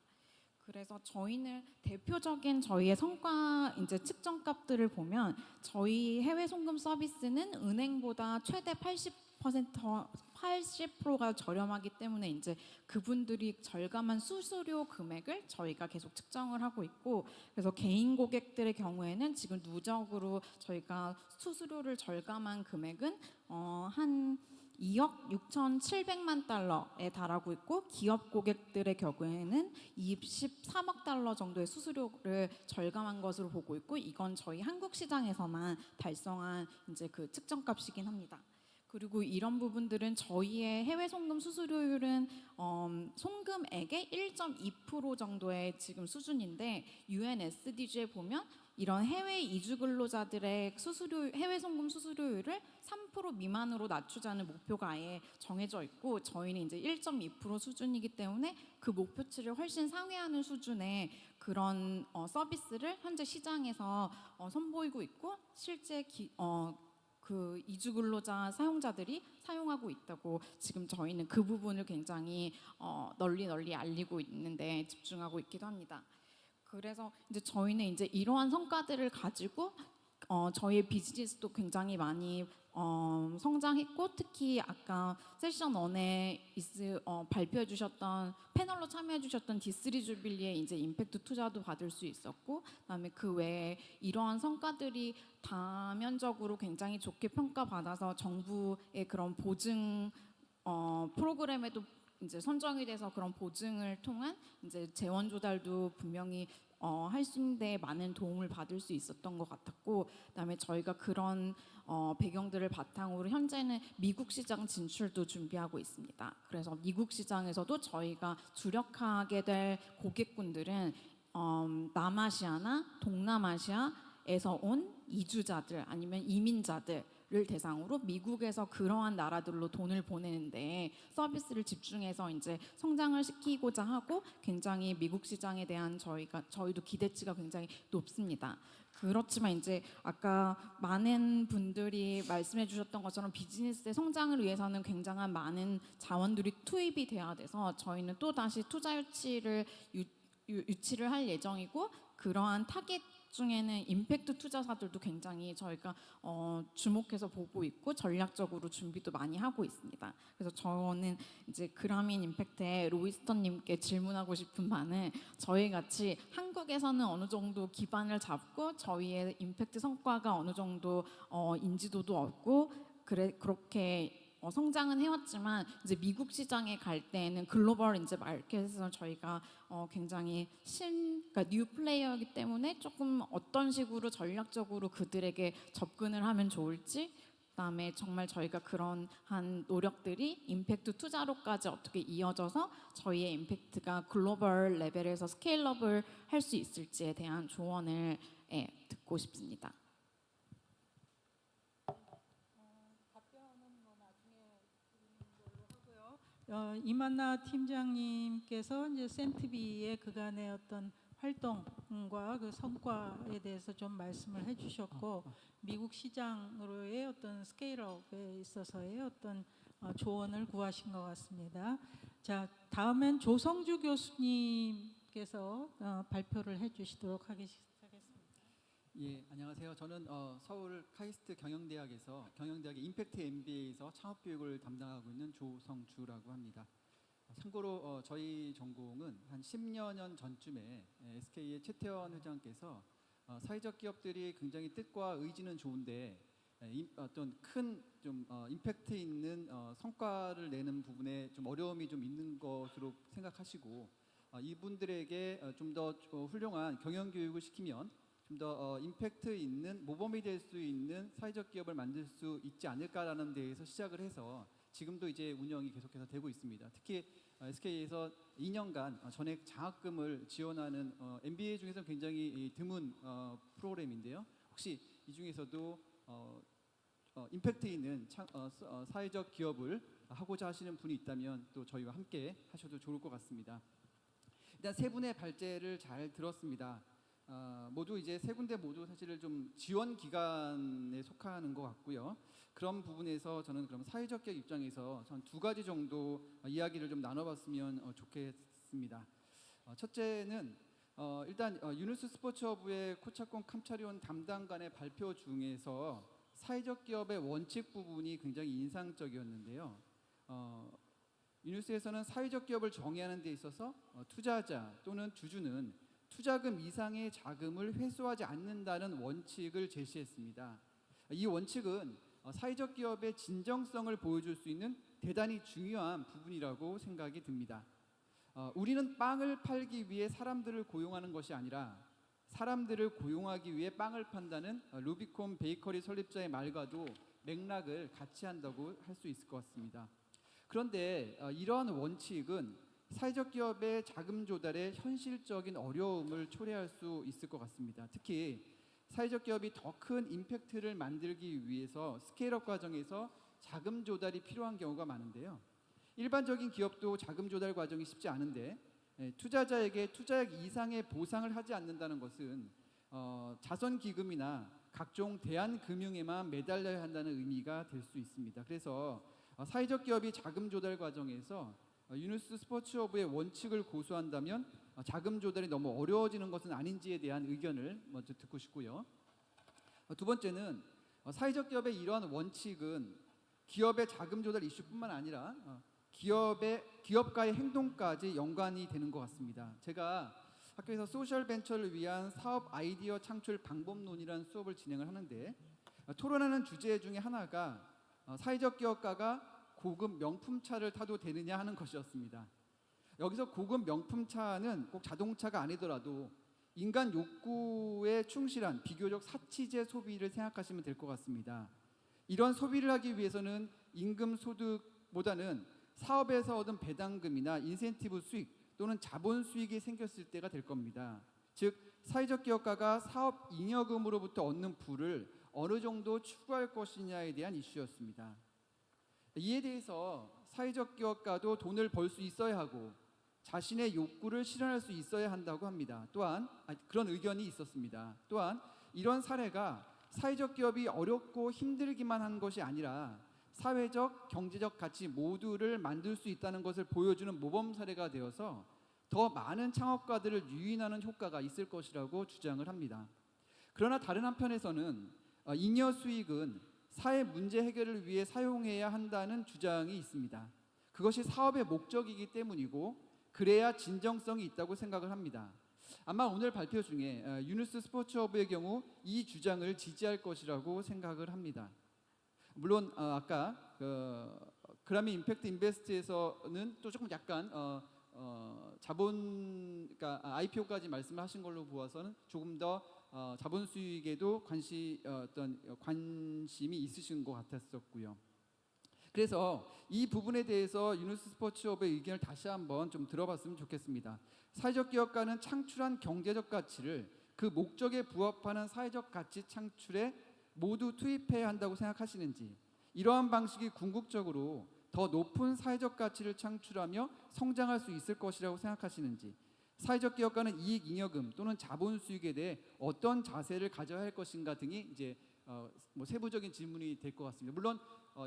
[SPEAKER 21] 그래서 저희는 대표적인 저희의 성과 이제 측정값들을 보면 저희 해외 송금 서비스는 은행보다 최대 80%가 저렴하기 때문에 이제 그분들이 절감한 수수료 금액을 저희가 계속 측정을 하고 있고, 그래서 개인 고객들의 경우에는 지금 누적으로 저희가 수수료를 절감한 금액은 한 2억 6,700만 달러에 달하고 있고, 기업 고객들의 경우에는 23억 달러 정도의 수수료를 절감한 것으로 보고 있고, 이건 저희 한국 시장에서만 달성한 이제 그 측정값이긴 합니다. 그리고 이런 부분들은 저희의 해외 송금 수수료율은 송금액의 1.2% 정도의 지금 수준인데, UN SDG에 보면 이런 해외 이주 근로자들의 해외 송금 수수료율을 3% 미만으로 낮추자는 목표가 아예 정해져 있고, 저희는 이제 1.2% 수준이기 때문에 그 목표치를 훨씬 상회하는 수준의 그런 서비스를 현재 시장에서 선보이고 있고, 실제 그 이주 근로자 사용자들이 사용하고 있다고 지금 저희는 그 부분을 굉장히 널리 알리고 있는데 집중하고 있기도 합니다. 그래서 이제 저희는 이제 이러한 성과들을 가지고 저희의 비즈니스도 굉장히 많이 성장했고, 특히 아까 세션 1에 발표해 주셨던 패널로 참여해 주셨던 디스리 주빌리에 이제 임팩트 투자도 받을 수 있었고, 그다음에 그 외에 이러한 성과들이 다면적으로 굉장히 좋게 평가받아서 정부의 그런 보증 프로그램에도 이제 선정이 돼서 그런 보증을 통한 이제 재원 조달도 분명히 할 수 있는데 많은 도움을 받을 수 있었던 것 같았고, 그다음에 저희가 그런 배경들을 바탕으로 현재는 미국 시장 진출도 준비하고 있습니다. 그래서 미국 시장에서도 저희가 주력하게 될 고객군들은 남아시아나 동남아시아에서 온 이주자들 아니면 이민자들 를 대상으로 미국에서 그러한 나라들로 돈을 보내는데 서비스를 집중해서 이제 성장을 시키고자 하고, 굉장히 미국 시장에 대한 저희도 기대치가 굉장히 높습니다. 그렇지만 이제 아까 많은 분들이 말씀해 주셨던 것처럼 비즈니스의 성장을 위해서는 굉장한 많은 자원들이 투입이 돼야 돼서 저희는 또 다시 투자 유치를 할 예정이고, 그러한 타겟 중에는 임팩트 투자사들도 굉장히 저희가 주목해서 보고 있고 전략적으로 준비도 많이 하고 있습니다. 그래서 저는 이제 그라민 임팩트의 로이스턴님께 질문하고 싶은 바는, 저희 같이 한국에서는 어느 정도 기반을 잡고 저희의 임팩트 성과가 어느 정도 인지도도 얻고 그렇게 성장은 해왔지만, 이제 미국 시장에 갈 때는 글로벌 이제 마켓에서 저희가 굉장히 그러니까 뉴 플레이어이기 때문에 조금 어떤 식으로 전략적으로 그들에게 접근을 하면 좋을지, 그다음에 정말 저희가 그런 한 노력들이 임팩트 투자로까지 어떻게 이어져서 저희의 임팩트가 글로벌 레벨에서 스케일업을 할 수 있을지에 대한 조언을 듣고 싶습니다.
[SPEAKER 19] 이만나 팀장님께서 이제 센트비의 그간의 어떤 활동과 그 성과에 대해서 좀 말씀을 해주셨고 미국 시장으로의 어떤 스케일업에 있어서의 어떤 조언을 구하신 것 같습니다. 자, 다음엔 조성주 교수님께서 발표를 해주시도록 하겠습니다.
[SPEAKER 2] 예, 안녕하세요. 저는 서울 카이스트 경영대학의 임팩트 MBA에서 창업 교육을 담당하고 있는 조성주라고 합니다. 참고로 저희 전공은 한 10여 년 전쯤에 SK의 최태원 회장께서 사회적 기업들이 굉장히 뜻과 의지는 좋은데 어떤 큰 좀 임팩트 있는 성과를 내는 부분에 좀 어려움이 좀 있는 것으로 생각하시고 이분들에게 좀 더 훌륭한 경영 교육을 시키면 좀 더 임팩트 있는 모범이 될 수 있는 사회적 기업을 만들 수 있지 않을까라는 데에서 시작을 해서 지금도 이제 운영이 계속해서 되고 있습니다. 특히 SK에서 2년간 전액 장학금을 지원하는 MBA 중에서 굉장히 드문 프로그램인데요. 혹시 이 중에서도 임팩트 있는 사회적 기업을 하고자 하시는 분이 있다면 또 저희와 함께 하셔도 좋을 것 같습니다. 일단 세 분의 발제를 잘 들었습니다. 모두 이제 세 군데 모두 사실은 좀 지원 기관에 속하는 것 같고요. 그런 부분에서 저는 그럼 사회적 기업 입장에서 전 두 가지 정도 이야기를 좀 나눠봤으면 좋겠습니다. 첫째는 일단 유누스 스포츠허브의 코차콘 캄차리온 담당관의 발표 중에서 사회적 기업의 원칙 부분이 굉장히 인상적이었는데요. 유누스에서는 사회적 기업을 정의하는 데 있어서 투자자 또는 주주는 투자금 이상의 자금을 회수하지 않는다는 원칙을 제시했습니다. 이 원칙은 사회적 기업의 진정성을 보여줄 수 있는 대단히 중요한 부분이라고 생각이 듭니다. 우리는 빵을 팔기 위해 사람들을 고용하는 것이 아니라 사람들을 고용하기 위해 빵을 판다는 루비콘 베이커리 설립자의 말과도 맥락을 같이 한다고 할 수 있을 것 같습니다. 그런데 이러한 원칙은 사회적 기업의 자금 조달에 현실적인 어려움을 초래할 수 있을 것 같습니다. 특히 사회적 기업이 더 큰 임팩트를 만들기 위해서 스케일업 과정에서 자금 조달이 필요한 경우가 많은데요. 일반적인 기업도 자금 조달 과정이 쉽지 않은데 투자자에게 투자액 이상의 보상을 하지 않는다는 것은 자선기금이나 각종 대안금융에만 매달려야 한다는 의미가 될 수 있습니다. 그래서 사회적 기업이 자금 조달 과정에서 유누스 스포츠허브의 원칙을 고수한다면 자금 조달이 너무 어려워지는 것은 아닌지에 대한 의견을 먼저 듣고 싶고요. 두 번째는 사회적 기업의 이러한 원칙은 기업의 자금 조달 이슈뿐만 아니라 기업가의 행동까지 연관이 되는 것 같습니다. 제가 학교에서 소셜 벤처를 위한 사업 아이디어 창출 방법론이라는 수업을 진행을 하는데 토론하는 주제 중에 하나가 사회적 기업가가 고급 명품차를 타도 되느냐 하는 것이었습니다. 여기서 고급 명품차는 꼭 자동차가 아니더라도 인간 욕구에 충실한 비교적 사치제 소비를 생각하시면 될 것 같습니다. 이런 소비를 하기 위해서는 임금 소득보다는 사업에서 얻은 배당금이나 인센티브 수익 또는 자본 수익이 생겼을 때가 될 겁니다. 즉 사회적 기업가가 사업 잉여금으로부터 얻는 부를 어느 정도 추구할 것이냐에 대한 이슈였습니다. 이에 대해서 사회적 기업가도 돈을 벌 수 있어야 하고 자신의 욕구를 실현할 수 있어야 한다고 합니다. 또한 그런 의견이 있었습니다. 또한 이런 사례가 사회적 기업이 어렵고 힘들기만 한 것이 아니라 사회적, 경제적 가치 모두를 만들 수 있다는 것을 보여주는 모범 사례가 되어서 더 많은 창업가들을 유인하는 효과가 있을 것이라고 주장을 합니다. 그러나 다른 한편에서는 잉여 수익은 사회 문제 해결을 위해 사용해야 한다는 주장이 있습니다. 그것이 사업의 목적이기 때문이고 그래야 진정성이 있다고 생각을 합니다. 아마 오늘 발표 중에 유누스 스포츠허브의 경우 이 주장을 지지할 것이라고 생각을 합니다. 물론 아까 그라미 임팩트 인베스트에서는 또 조금 약간 자본, 그러니까 IPO까지 말씀하신 걸로 보아서는 조금 더 자본 수익에도 관심이 있으신 것 같았었고요. 그래서 이 부분에 대해서 유누스 스포츠허브의 의견을 다시 한번 좀 들어봤으면 좋겠습니다. 사회적 기업가는 창출한 경제적 가치를 그 목적에 부합하는 사회적 가치 창출에 모두 투입해야 한다고 생각하시는지, 이러한 방식이 궁극적으로 더 높은 사회적 가치를 창출하며 성장할 수 있을 것이라고 생각하시는지, 사회적 기업가는 이익 잉여금 또는 자본 수익에 대해 어떤 자세를 가져야 할 것인가 등이 이제 뭐 세부적인 질문이 될 것 같습니다. 물론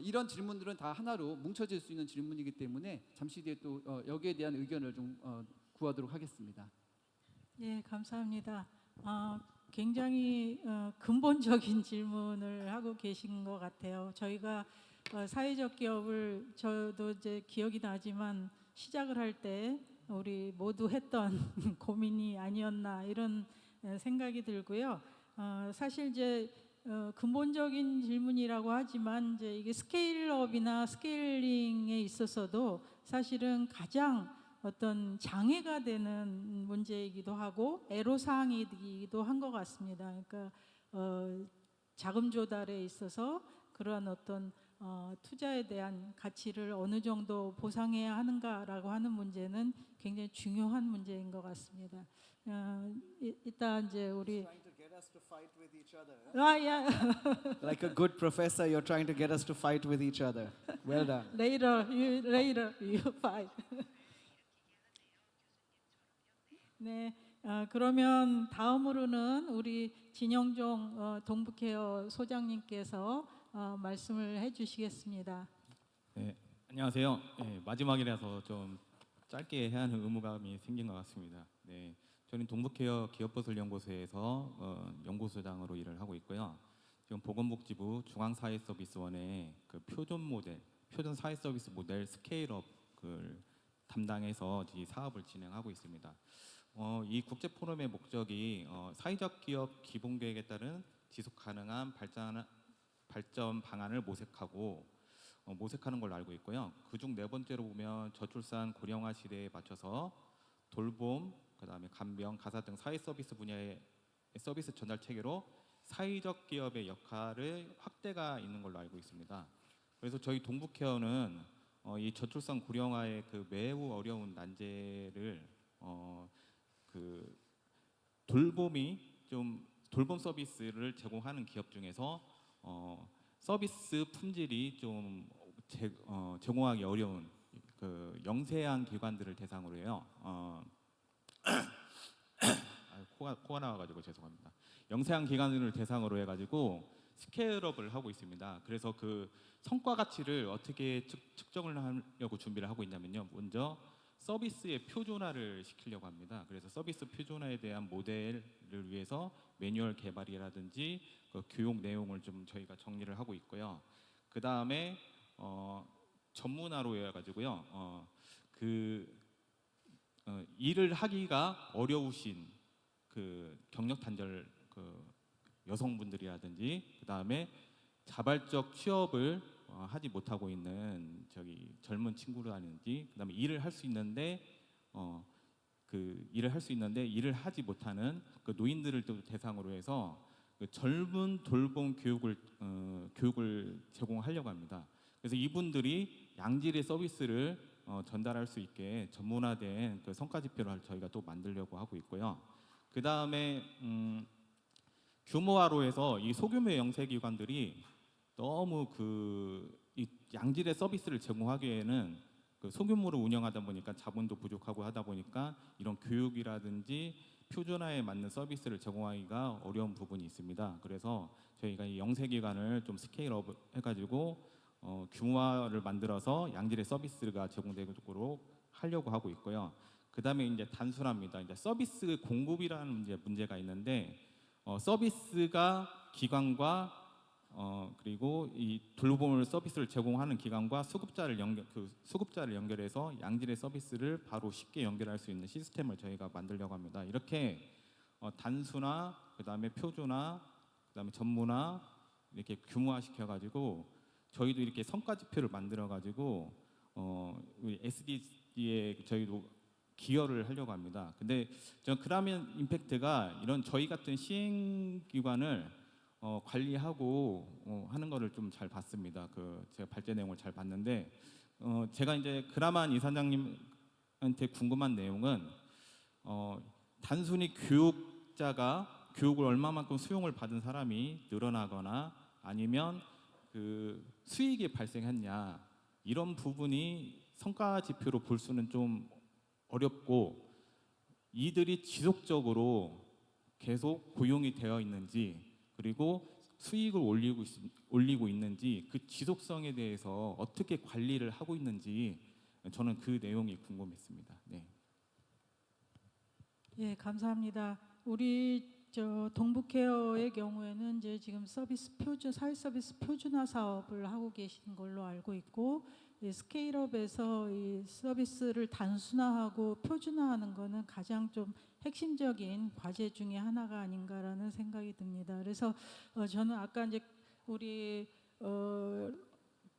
[SPEAKER 2] 이런 질문들은 다 하나로 뭉쳐질 수 있는 질문이기 때문에 잠시 뒤에 또 여기에 대한 의견을 좀 구하도록 하겠습니다.
[SPEAKER 19] 예, 감사합니다. 굉장히 근본적인 질문을 하고 계신 것 같아요. 저희가 사회적 기업을 저도 이제 기억이 나지만 시작을 할 때 우리 모두 했던 고민이 아니었나 이런 생각이 들고요. 사실 이제 근본적인 질문이라고 하지만 이제 이게 스케일업이나 스케일링에 있어서도 사실은 가장 어떤 장애가 되는 문제이기도 하고 애로사항이기도 한 것 같습니다. 그러니까 자금 조달에 있어서 그러한 어떤 투자에 대한 가치를 어느 정도 보상해야 하는가라고 하는 문제는 굉장히 중요한 문제인 것 같습니다. 일단 이제 우리
[SPEAKER 18] Like a good professor, you're trying to get us to fight with each other. Well done.
[SPEAKER 19] Later you fight. 네, 그러면 다음으로는 우리 진영종 동북케어 소장님께서 말씀을 해주시겠습니다.
[SPEAKER 3] 네, 안녕하세요. 네, 마지막이라서 좀 짧게 해야 하는 의무감이 생긴 것 같습니다. 네, 저는 동북케어 기업보슬연구소에서 연구소장으로 일을 하고 있고요. 지금 보건복지부 중앙사회서비스원의 그 표준 사회서비스 모델 스케일업을 담당해서 이 사업을 진행하고 있습니다. 이 국제 포럼의 목적이 사회적 기업 기본 계획에 따른 지속 가능한 발전 방안을 모색하는 걸로 알고 있고요. 그중 네 번째로 보면 저출산 고령화 시대에 맞춰서 돌봄, 그다음에 간병, 가사 등 사회 서비스 분야의 서비스 전달 체계로 사회적 기업의 역할을 확대가 있는 걸로 알고 있습니다. 그래서 저희 동북케어는 이 저출산 고령화의 그 매우 어려운 난제를 그 돌봄 서비스를 제공하는 기업 중에서 서비스 품질이 좀 제공하기 어려운 그 영세한 기관들을 대상으로 해요. 코가 나와가지고 죄송합니다. 영세한 기관들을 대상으로 해가지고 스케일업을 하고 있습니다. 그래서 그 성과 가치를 어떻게 측정을 하려고 준비를 하고 있냐면요. 먼저 서비스의 표준화를 시키려고 합니다. 그래서 서비스 표준화에 대한 모델을 위해서 매뉴얼 개발이라든지 그 교육 내용을 좀 저희가 정리를 하고 있고요. 그 다음에 전문화로 해가지고요. 일을 하기가 어려우신 그 경력 단절 그 여성분들이라든지 그 다음에 자발적 취업을 하지 못하고 있는 저기 젊은 친구라든지 그다음에 일을 할 수 있는데 일을 하지 못하는 그 노인들을 또 대상으로 해서 그 젊은 돌봄 교육을 제공하려고 합니다. 그래서 이분들이 양질의 서비스를 전달할 수 있게 전문화된 그 성과 지표를 저희가 또 만들려고 하고 있고요. 그 다음에 규모화로 해서 이 소규모 영세기관들이 너무 이 양질의 서비스를 제공하기에는 그 소규모로 운영하다 보니까 자본도 부족하고 하다 보니까 이런 교육이라든지 표준화에 맞는 서비스를 제공하기가 어려운 부분이 있습니다. 그래서 저희가 이 영세기관을 좀 스케일업 해가지고 규모화를 만들어서 양질의 서비스가 제공되도록 하려고 하고 있고요. 그 다음에 이제 단순합니다. 이제 서비스 공급이라는 이제 문제가 있는데 서비스가 기관과 그리고 이 돌봄을 서비스를 제공하는 기관과 수급자를 연결해서 양질의 서비스를 바로 쉽게 연결할 수 있는 시스템을 저희가 만들려고 합니다. 이렇게 단순화, 그다음에 표준화, 그다음에 전문화 이렇게 규모화 시켜가지고 저희도 이렇게 성과 지표를 만들어가지고 우리 SDG에 저희도 기여를 하려고 합니다. 근데 저는 그라면 임팩트가 이런 저희 같은 시행기관을 관리하고 하는 거를 좀 잘 봤습니다. 제가 발제 내용을 잘 봤는데 제가 이제 그라만 이사장님한테 궁금한 내용은 단순히 교육을 얼마만큼 수용을 받은 사람이 늘어나거나 아니면 그 수익이 발생했냐 이런 부분이 성과 지표로 볼 수는 좀 어렵고 이들이 지속적으로 계속 고용이 되어 있는지, 그리고 수익을 올리고 있는지, 그 지속성에 대해서 어떻게 관리를 하고 있는지 저는 그 내용이 궁금했습니다. 네.
[SPEAKER 19] 예, 감사합니다. 우리 동북케어의 경우에는 이제 지금 사회 서비스 표준화 사업을 하고 계신 걸로 알고 있고, 스케일업에서 이 서비스를 단순화하고 표준화하는 거는 가장 좀 핵심적인 과제 중에 하나가 아닌가라는 생각이 듭니다. 그래서 저는 아까 이제 우리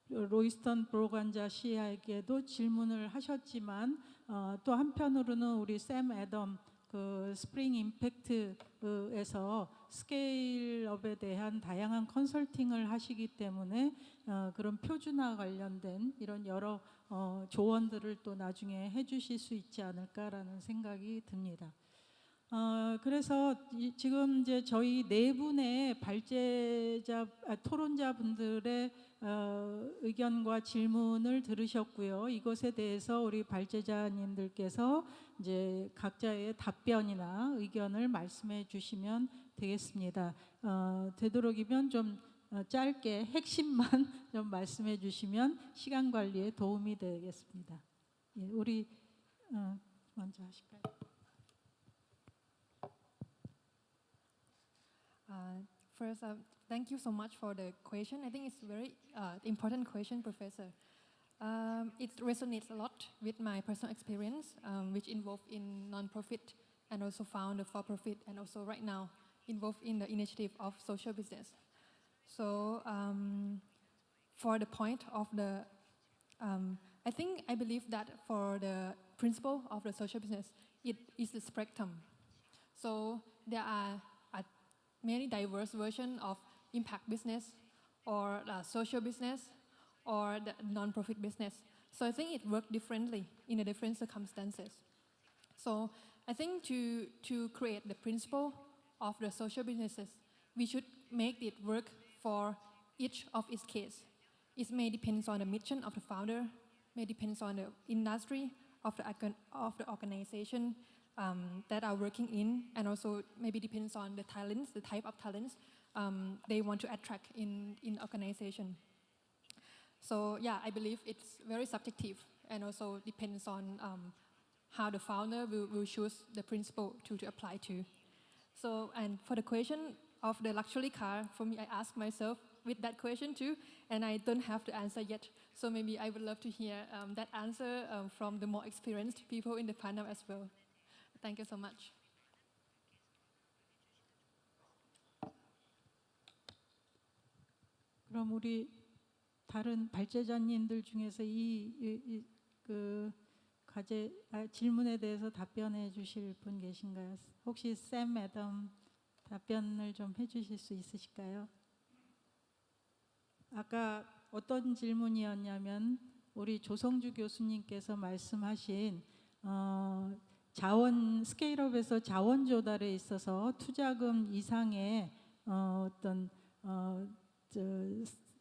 [SPEAKER 19] 로이스턴 브로간자 씨에게도 질문을 하셨지만, 또 한편으로는 우리 샘 애덤 그 스프링 임팩트에서 스케일업에 대한 다양한 컨설팅을 하시기 때문에 그런 표준화 관련된 이런 여러 조언들을 또 나중에 해주실 수 있지 않을까라는 생각이 듭니다. 그래서 지금 이제 저희 네 분의 토론자 분들의 의견과 질문을 들으셨고요. 이것에 대해서 우리 발제자님들께서 이제 각자의 답변이나 의견을 말씀해 주시면 되겠습니다. 되도록이면 좀 짧게 핵심만 좀 말씀해 주시면 시간 관리에 도움이 되겠습니다. 예, 우리 먼저 하실까요?
[SPEAKER 17] First, thank you so much for the question. I think it's a very important question, Professor. It resonates a lot with my personal experience, which involved in non-profit and also found a for-profit, and also right now involved in the initiative of social business. So, for the point of the, I believe that for the principle of the social business, it is the spectrum. So there are many diverse versions of impact business or social business or the non-profit business. So I think it works differently in the different circumstances. So I think to create the principle of the social businesses, we should make it work for each of its case. It may depend on the mission of the founder, may depend on the industry of the organization that are working in, and also maybe depends on the talents, the type of talents they want to attract in organization. So yeah, I believe it's very subjective and also depends on how the founder will choose the principle to apply to. So, and for the question of the luxury car, for me, I ask myself with that question too, and I don't have the answer yet. So maybe I would love to hear that answer from the more experienced people in the panel as well. Thank you so much.
[SPEAKER 19] 그럼 우리 다른 발제자님들 중에서 그 질문에 대해서 답변해 주실 분 계신가요? 혹시 샘 애덤 답변을 좀 해주실 수 있으실까요? 아까 어떤 질문이었냐면 우리 조성주 교수님께서 말씀하신 스케일업에서 자원 조달에 있어서 투자금 이상의 어떤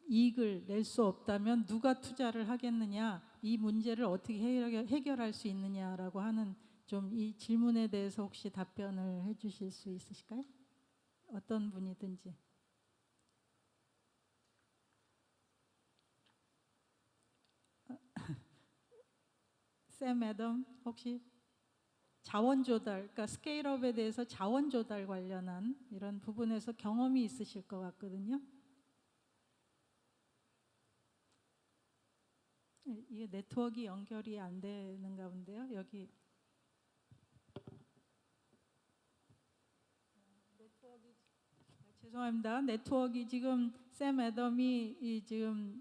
[SPEAKER 19] 이익을 낼 수 없다면 누가 투자를 하겠느냐, 이 문제를 어떻게 해결할 수 있느냐라고 하는 좀 이 질문에 대해서 혹시 답변을 해주실 수 있으실까요? 어떤 분이든지. 샘 애덤 혹시 자원 조달, 그러니까 스케일업에 대해서 자원 조달 관련한 이런 부분에서 경험이 있으실 것 같거든요. 이게 네트워크 연결이 안 되는가 본데요. 여기 죄송합니다. 네트워크 지금 샘 애덤이 지금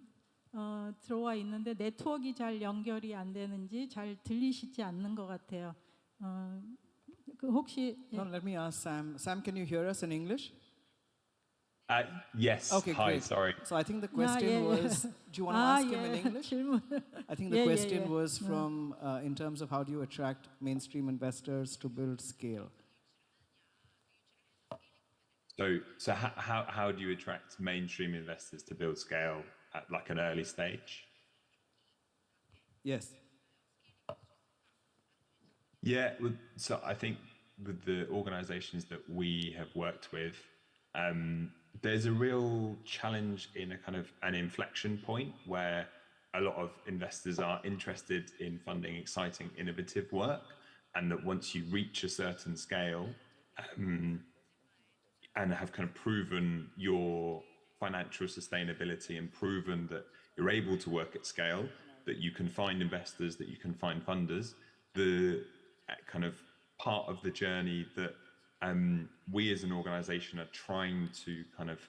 [SPEAKER 19] 들어와 있는데 네트워크 잘 연결이 안 되는지 잘 들리시지 않는 것 같아요. 그 혹시
[SPEAKER 18] No, let me ask Sam. Sam, can you hear us in English?
[SPEAKER 16] Yes.
[SPEAKER 18] Okay,
[SPEAKER 16] Hi,
[SPEAKER 18] great.
[SPEAKER 16] sorry.
[SPEAKER 18] So I think the question was, do you want to ask him in English? I think the question was from, in terms of how do you attract mainstream investors to build scale?
[SPEAKER 16] So how do you attract mainstream investors to build scale at like an early stage?
[SPEAKER 18] Yes.
[SPEAKER 16] Yeah, so I think with the organizations that we have worked with, there's a real challenge in a kind of an inflection point where a lot of investors are interested in funding exciting, innovative work, and that once you reach a certain scale and have kind of proven your financial sustainability and proven that you're able to work at scale, that you can find investors, that you can find funders, the kind of part of the journey that we as an organization are trying to kind of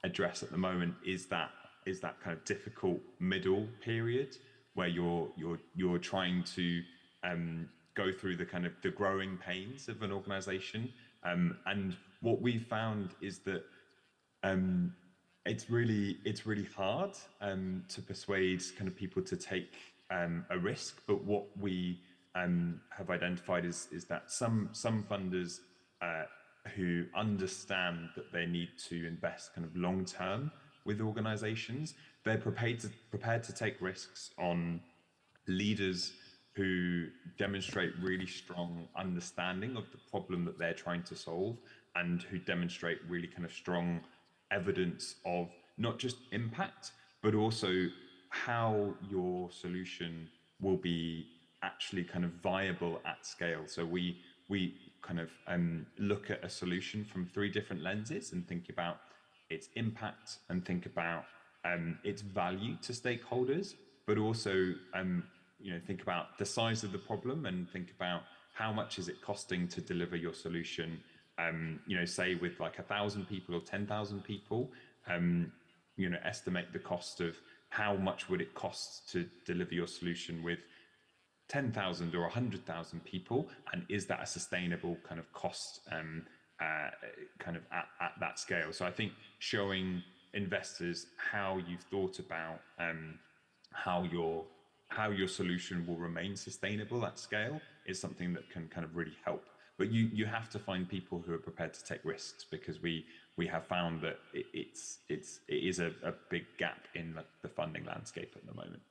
[SPEAKER 16] address at the moment is that kind of difficult middle period where you're trying to go through the kind of the growing pains of an organization. And what we found is that it's really hard to persuade kind of people to take a risk. But what we have identified is that some funders who understand that they need to invest kind of long term with organizations, they're prepared to take risks on leaders who demonstrate really strong understanding of the problem that they're trying to solve and who demonstrate really kind of strong evidence of not just impact, but also how your solution will be actually kind of viable at scale. So we kind of look at a solution from 3 different lenses and think about its impact and think about its value to stakeholders, but also think about the size of the problem and think about how much is it costing to deliver your solution. Say with like 1,000 people or 10,000 people, estimate the cost of how much would it cost to deliver your solution with 10,000 or 100,000 people, and is that a sustainable kind of cost kind of at that scale? So I think showing investors how you've thought about how your solution will remain sustainable at scale is something that can kind of really help. But you have to find people who are prepared to take risks, because we have found that it is a big gap in the funding landscape at the moment.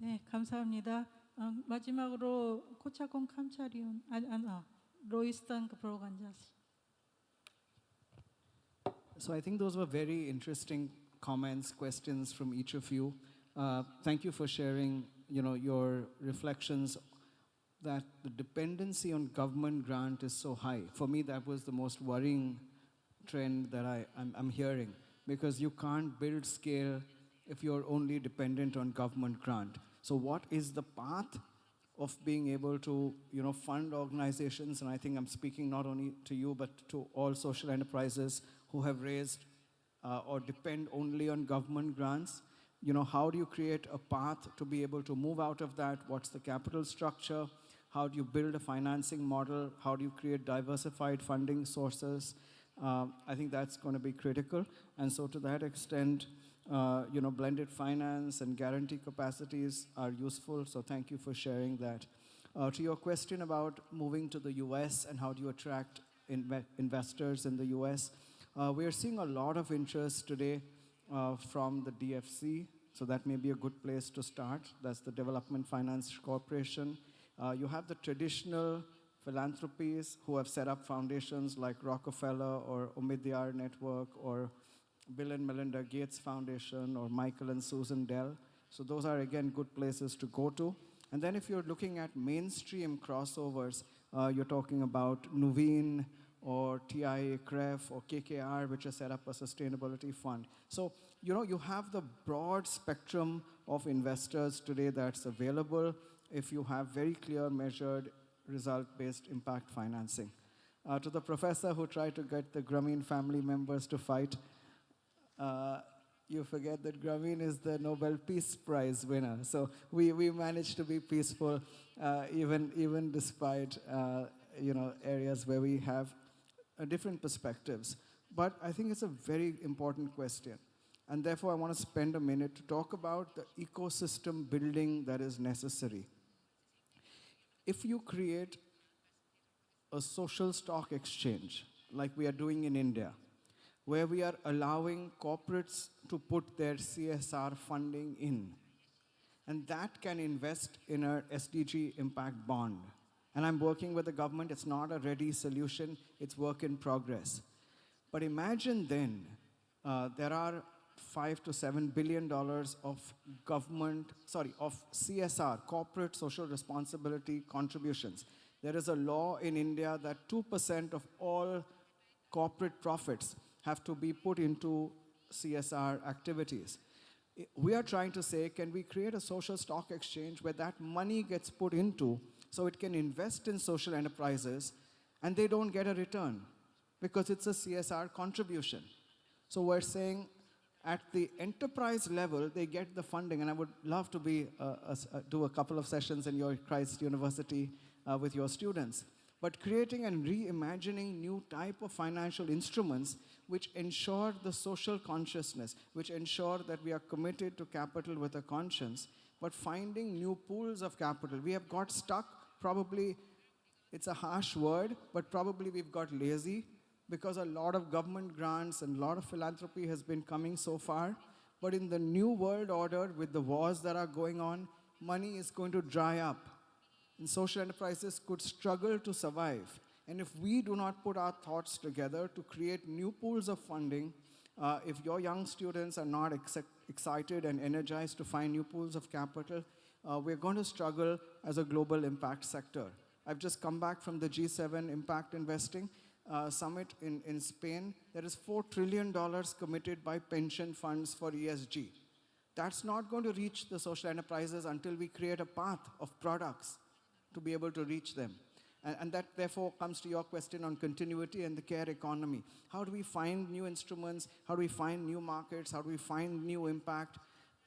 [SPEAKER 19] 네, 감사합니다. 마지막으로 코차콘 캄차리온 로이스탄 프로간자스.
[SPEAKER 18] So I think those were very interesting comments, questions from each of you. Thank you for sharing, your reflections that the dependency on government grant is so high. For me, that was the most worrying trend that I'm hearing, because you can't build scale if you're only dependent on government grant. So what is the path of being able to, fund organizations? And I think I'm speaking not only to you, but to all social enterprises who have raised or depend only on government grants. How do you create a path to be able to move out of that? What's the capital structure? How do you build a financing model? How do you create diversified funding sources? I think that's going to be critical. And so to that extent, blended finance and guarantee capacities are useful. So thank you for sharing that. To your question about moving to the US and how do you attract investors in the US, we are seeing a lot of interest today from the DFC. So that may be a good place to start. That's the Development Finance Corporation. You have the traditional philanthropies who have set up foundations like Rockefeller or Omidyar Network or Bill and Melinda Gates Foundation or Michael and Susan Dell. So those are, again, good places to go to. And then if you're looking at mainstream crossovers, you're talking about Nuveen or TIA-CREF or KKR, which has set up a sustainability fund. So, you have the broad spectrum of investors today that's available if you have very clear, measured, result-based impact financing. To the professor who tried to get the Grameen family members to fight, you forget that Grameen is the Nobel Peace Prize winner. So we managed to be peaceful, even despite areas where we have different perspectives. But I think it's a very important question. And therefore, I want to spend a minute to talk about the ecosystem building that is necessary. If you create a social stock exchange, like we are doing in India, where we are allowing corporates to put their CSR funding in, and that can invest in a SDG impact bond. And I'm working with the government. It's not a ready solution. It's work in progress. But imagine then, there are $5 to $7 billion of of CSR, corporate social responsibility contributions. There is a law in India that 2% of all corporate profits have to be put into CSR activities. We are trying to say, can we create a social stock exchange where that money gets put into so it can invest in social enterprises and they don't get a return because it's a CSR contribution. So we're saying at the enterprise level, they get the funding, and I would love to do a couple of sessions in your Christ University with your students. But creating and reimagining new type of financial instruments which ensure the social consciousness, which ensure that we are committed to capital with a conscience, but finding new pools of capital. We have got stuck, probably, it's a harsh word, but probably we've got lazy, because a lot of government grants and a lot of philanthropy has been coming so far. But in the new world order, with the wars that are going on, money is going to dry up. And social enterprises could struggle to survive. And if we do not put our thoughts together to create new pools of funding, if your young students are not excited and energized to find new pools of capital, we're going to struggle as a global impact sector. I've just come back from the G7 Impact Investing Summit in Spain. There is $4 trillion committed by pension funds for ESG. That's not going to reach the social enterprises until we create a path of products to be able to reach them. And that therefore comes to your question on continuity and the care economy. How do we find new instruments? How do we find new markets? How do we find new impact?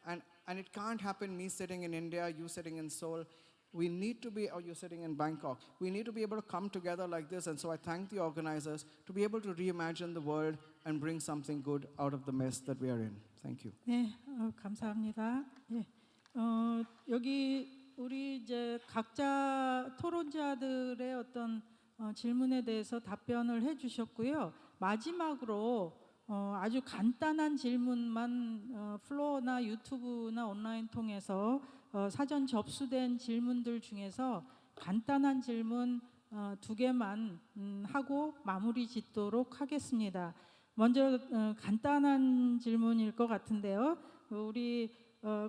[SPEAKER 18] And it can't happen me sitting in India, you sitting in Seoul. We need to be, or you're sitting in Bangkok. We need to be able to come together like this. And so I thank the organizers to be able to reimagine the world and bring something good out of the mess that we are in. Thank you.
[SPEAKER 19] 네, 감사합니다. 예, 여기 우리 이제 각자 토론자들의 어떤 질문에 대해서 답변을 해주셨고요. 마지막으로 아주 간단한 질문만 플로어나 유튜브나 온라인 통해서 사전 접수된 질문들 중에서 간단한 질문 2개만 하고 마무리 짓도록 하겠습니다. 먼저 간단한 질문일 것 같은데요. 우리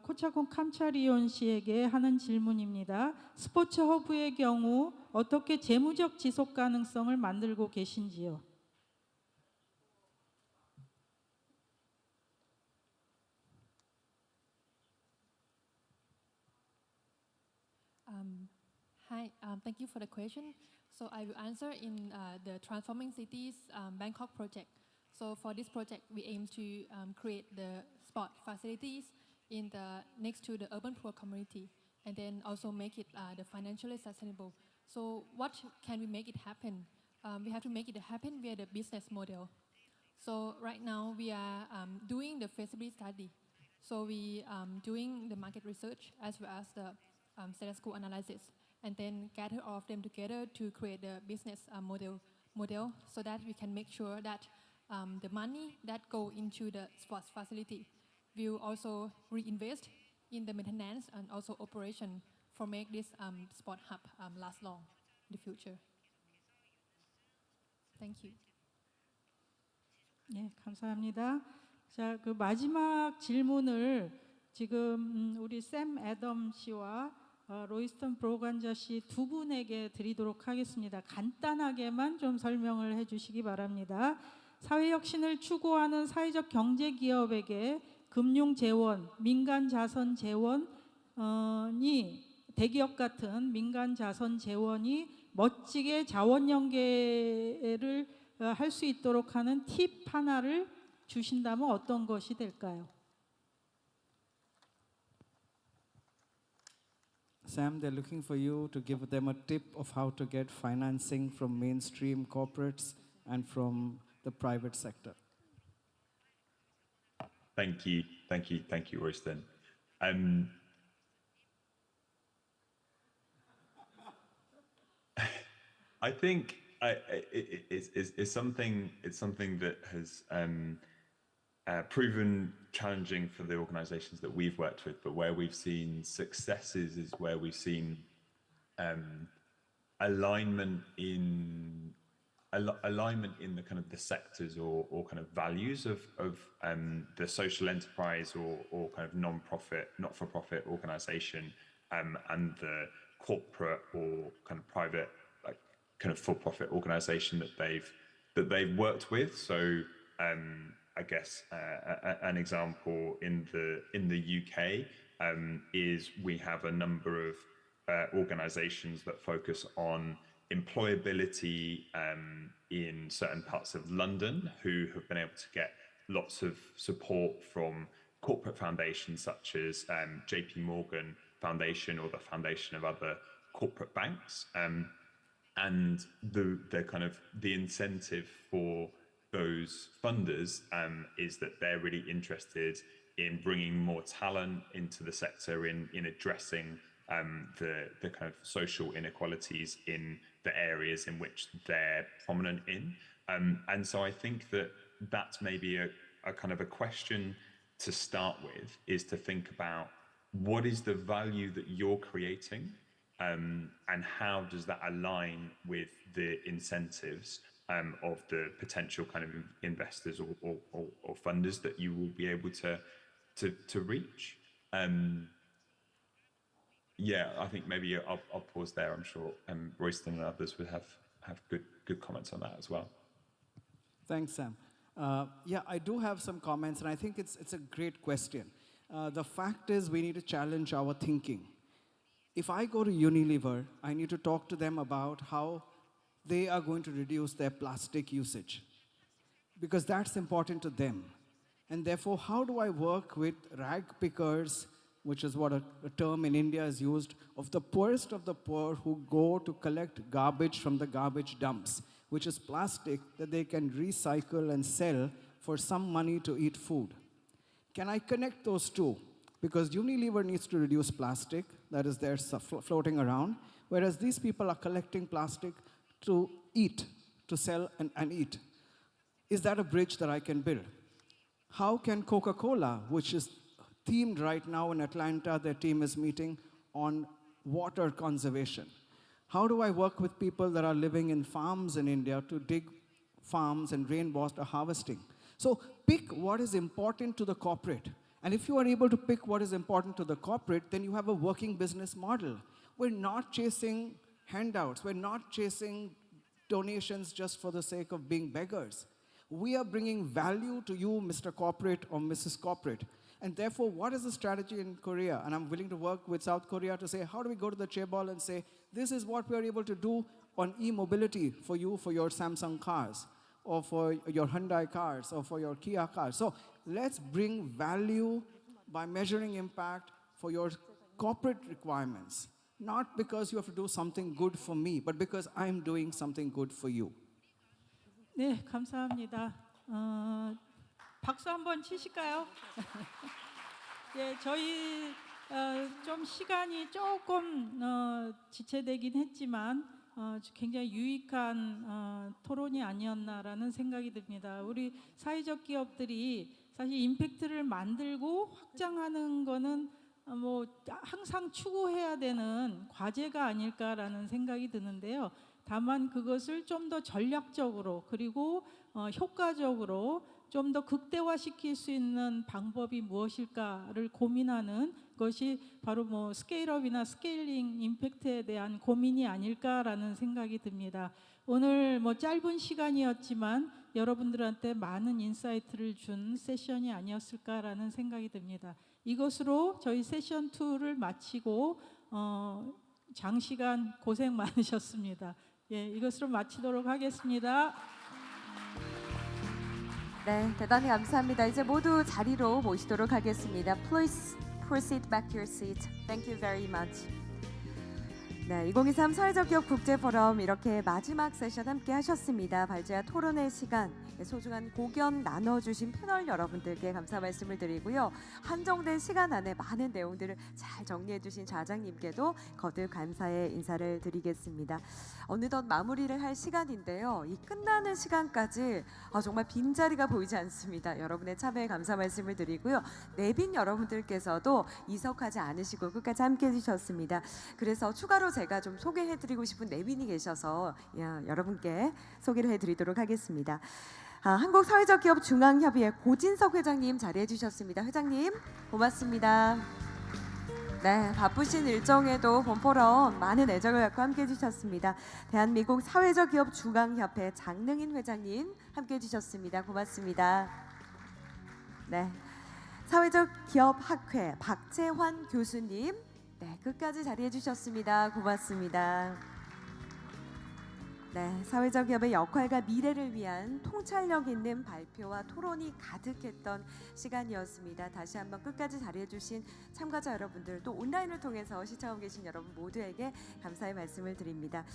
[SPEAKER 19] 코차콘 캄차리온 씨에게 하는 질문입니다. 스포츠 허브의 경우 어떻게 재무적 지속 가능성을 만들고 계신지요?
[SPEAKER 17] Hi, thank you for the question. So I will answer in the Transforming Cities Bangkok project. So for this project, we aim to create the sport facilities in next to the urban poor community, and then also make it the financially sustainable. So what can we make it happen? We have to make it happen via the business model. So right now we are doing the feasibility study. So we doing the market research as well as the status quo analysis, and then gather all of them together to create the business model so that we can make sure that the money that go into the sports facility will also reinvest in the maintenance and also operation for make this sport hub last long in the future. Thank you.
[SPEAKER 19] 네, 감사합니다. 자, 그 마지막 질문을 지금 우리 샘 애덤 씨와 로이스턴 브로간자 씨 두 분에게 드리도록 하겠습니다. 간단하게만 좀 설명을 해주시기 바랍니다. 사회혁신을 추구하는 사회적 경제기업에게 금융 재원, 민간 자선 재원이 대기업 같은 민간 자선 재원이 멋지게 자원 연계를 할 수 있도록 하는 팁 하나를 주신다면 어떤 것이 될까요?
[SPEAKER 18] Sam, they're looking for you to give them a tip of how to get financing from mainstream corporates and from the private sector.
[SPEAKER 16] Thank you, Royston. I think it's something that has proven challenging for the organizations that we've worked with, but where we've seen successes is where we've seen alignment in the kind of the sectors or kind of values of the social enterprise or kind of non-profit, not-for-profit organization and the corporate or kind of private, like kind of for-profit organization that they've worked with. So I guess an example in the UK is we have a number of organizations that focus on employability in certain parts of London, who have been able to get lots of support from corporate foundations such as JP Morgan Foundation or the foundation of other corporate banks. And the kind of the incentive for those funders is that they're really interested in bringing more talent into the sector, in addressing the kind of social inequalities in the areas in which they're prominent in. And so I think that that's maybe a kind of a question to start with, is to think about what is the value that you're creating, and how does that align with the incentives of the potential kind of investors or funders that you will be able to reach. Yeah, I think maybe I'll pause there. I'm sure Royston and others would have good comments on that as well.
[SPEAKER 18] Thanks, Sam. Yeah, I do have some comments, and I think it's a great question. The fact is, we need to challenge our thinking. If I go to Unilever, I need to talk to them about how they are going to reduce their plastic usage, because that's important to them. And therefore, how do I work with rag pickers, which is what a term in India is used, of the poorest of the poor who go to collect garbage from the garbage dumps, which is plastic that they can recycle and sell for some money to eat food. Can I connect those two? Because Unilever needs to reduce plastic that is there floating around, whereas these people are collecting plastic to eat, to sell and eat. Is that a bridge that I can build? How can Coca-Cola, which is themed right now in Atlanta, their team is meeting on water conservation. How do I work with people that are living in farms in India to dig farms and rainwater harvesting? So pick what is important to the corporate. And if you are able to pick what is important to the corporate, then you have a working business model. We're not chasing handouts. We're not chasing donations just for the sake of being beggars. We are bringing value to you, Mr. Corporate or Mrs. Corporate. And therefore, what is the strategy in Korea? And I'm willing to work with South Korea to say, how do we go to the chaebol and say, this is what we're able to do on e-mobility for you, for your Samsung cars, or for your Hyundai cars, or for your Kia cars. So let's bring value by measuring impact for your corporate requirements. Not because you have to do something good for me, but because I'm doing something good for you.
[SPEAKER 19] 네, 감사합니다. 박수 한번 치실까요? 예, 저희 좀 시간이 조금 지체되긴 했지만 굉장히 유익한 토론이 아니었나라는 생각이 듭니다. 우리 사회적 기업들이 사실 임팩트를 만들고 확장하는 거는 뭐 항상 추구해야 되는 과제가 아닐까라는 생각이 드는데요. 다만 그것을 좀 더 전략적으로 그리고 효과적으로 좀 더 극대화시킬 수 있는 방법이 무엇일까를 고민하는 것이 바로 뭐 스케일업이나 스케일링 임팩트에 대한 고민이 아닐까라는 생각이 듭니다. 오늘 뭐 짧은 시간이었지만 여러분들한테 많은 인사이트를 준 세션이 아니었을까라는 생각이 듭니다. 이것으로 저희 세션 2를 마치고 장시간 고생 많으셨습니다. 예, 이것으로 마치도록 하겠습니다.
[SPEAKER 1] 네, 대단히 감사합니다. 이제 모두 자리로 모시도록 하겠습니다. Please proceed back to your seat. Thank you very much. 네, 2023 사회적기업 국제포럼 이렇게 마지막 세션 함께 하셨습니다. 발제와 토론의 시간, 소중한 고견 나눠주신 패널 여러분들께 감사 말씀을 드리고요. 한정된 시간 안에 많은 내용들을 잘 정리해주신 좌장님께도 거듭 감사의 인사를 드리겠습니다. 어느덧 마무리를 할 시간인데요. 이 끝나는 시간까지 정말 빈자리가 보이지 않습니다. 여러분의 참여에 감사 말씀을 드리고요. 내빈 여러분들께서도 이석하지 않으시고 끝까지 함께 해주셨습니다. 그래서 추가로 제가 좀 소개해드리고 싶은 내빈이 계셔서 여러분께 소개를 해드리도록 하겠습니다. 한국사회적기업 중앙협의회 고진석 회장님 자리해 주셨습니다. 회장님 고맙습니다. 네, 바쁘신 일정에도 본포럼 많은 애정을 갖고 함께 해주셨습니다. 대한민국 사회적기업 중앙협회 장능인 회장님 함께 해주셨습니다. 고맙습니다. 네, 사회적기업학회 박재환 교수님 네, 끝까지 자리해 주셨습니다. 고맙습니다. 네, 사회적기업의 역할과 미래를 위한 통찰력 있는 발표와 토론이 가득했던 시간이었습니다. 다시 한번 끝까지 자리해 주신 참가자 여러분들 또 온라인을 통해서 시청하고 계신 여러분 모두에게 감사의 말씀을 드립니다.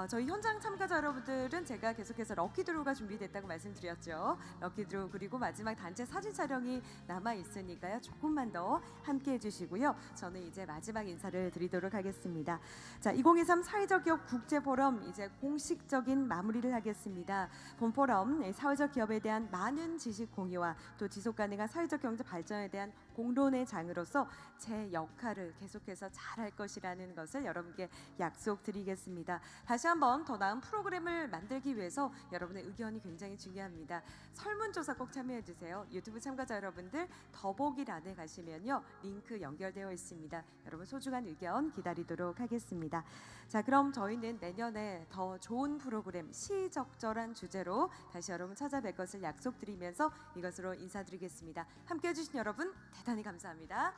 [SPEAKER 1] 저희 현장 참가자 여러분들은 제가 계속해서 럭키드로우가 준비됐다고 말씀드렸죠. 럭키드로우 그리고 마지막 단체 사진 촬영이 남아 있으니까요. 조금만 더 함께 해주시고요. 저는 이제 마지막 인사를 드리도록 하겠습니다. 자, 2023 사회적기업 국제포럼 이제 공식적 마무리를 하겠습니다. 본포럼 사회적 기업에 대한 많은 지식 공유와 또 지속 가능한 사회적 경제 발전에 대한 공론의 장으로서 제 역할을 계속해서 잘할 것이라는 것을 여러분께 약속드리겠습니다. 다시 한번 더 나은 프로그램을 만들기 위해서 여러분의 의견이 굉장히 중요합니다. 설문조사 꼭 참여해 주세요. 유튜브 참가자 여러분들 더보기란에 가시면요 링크 연결되어 있습니다. 여러분 소중한 의견 기다리도록 하겠습니다. 자, 그럼 저희는 내년에 더 좋은 프로그램 시적절한 주제로 다시 여러분 찾아뵐 것을 약속드리면서 이것으로 인사드리겠습니다. 함께해 주신 여러분 대단히 감사합니다.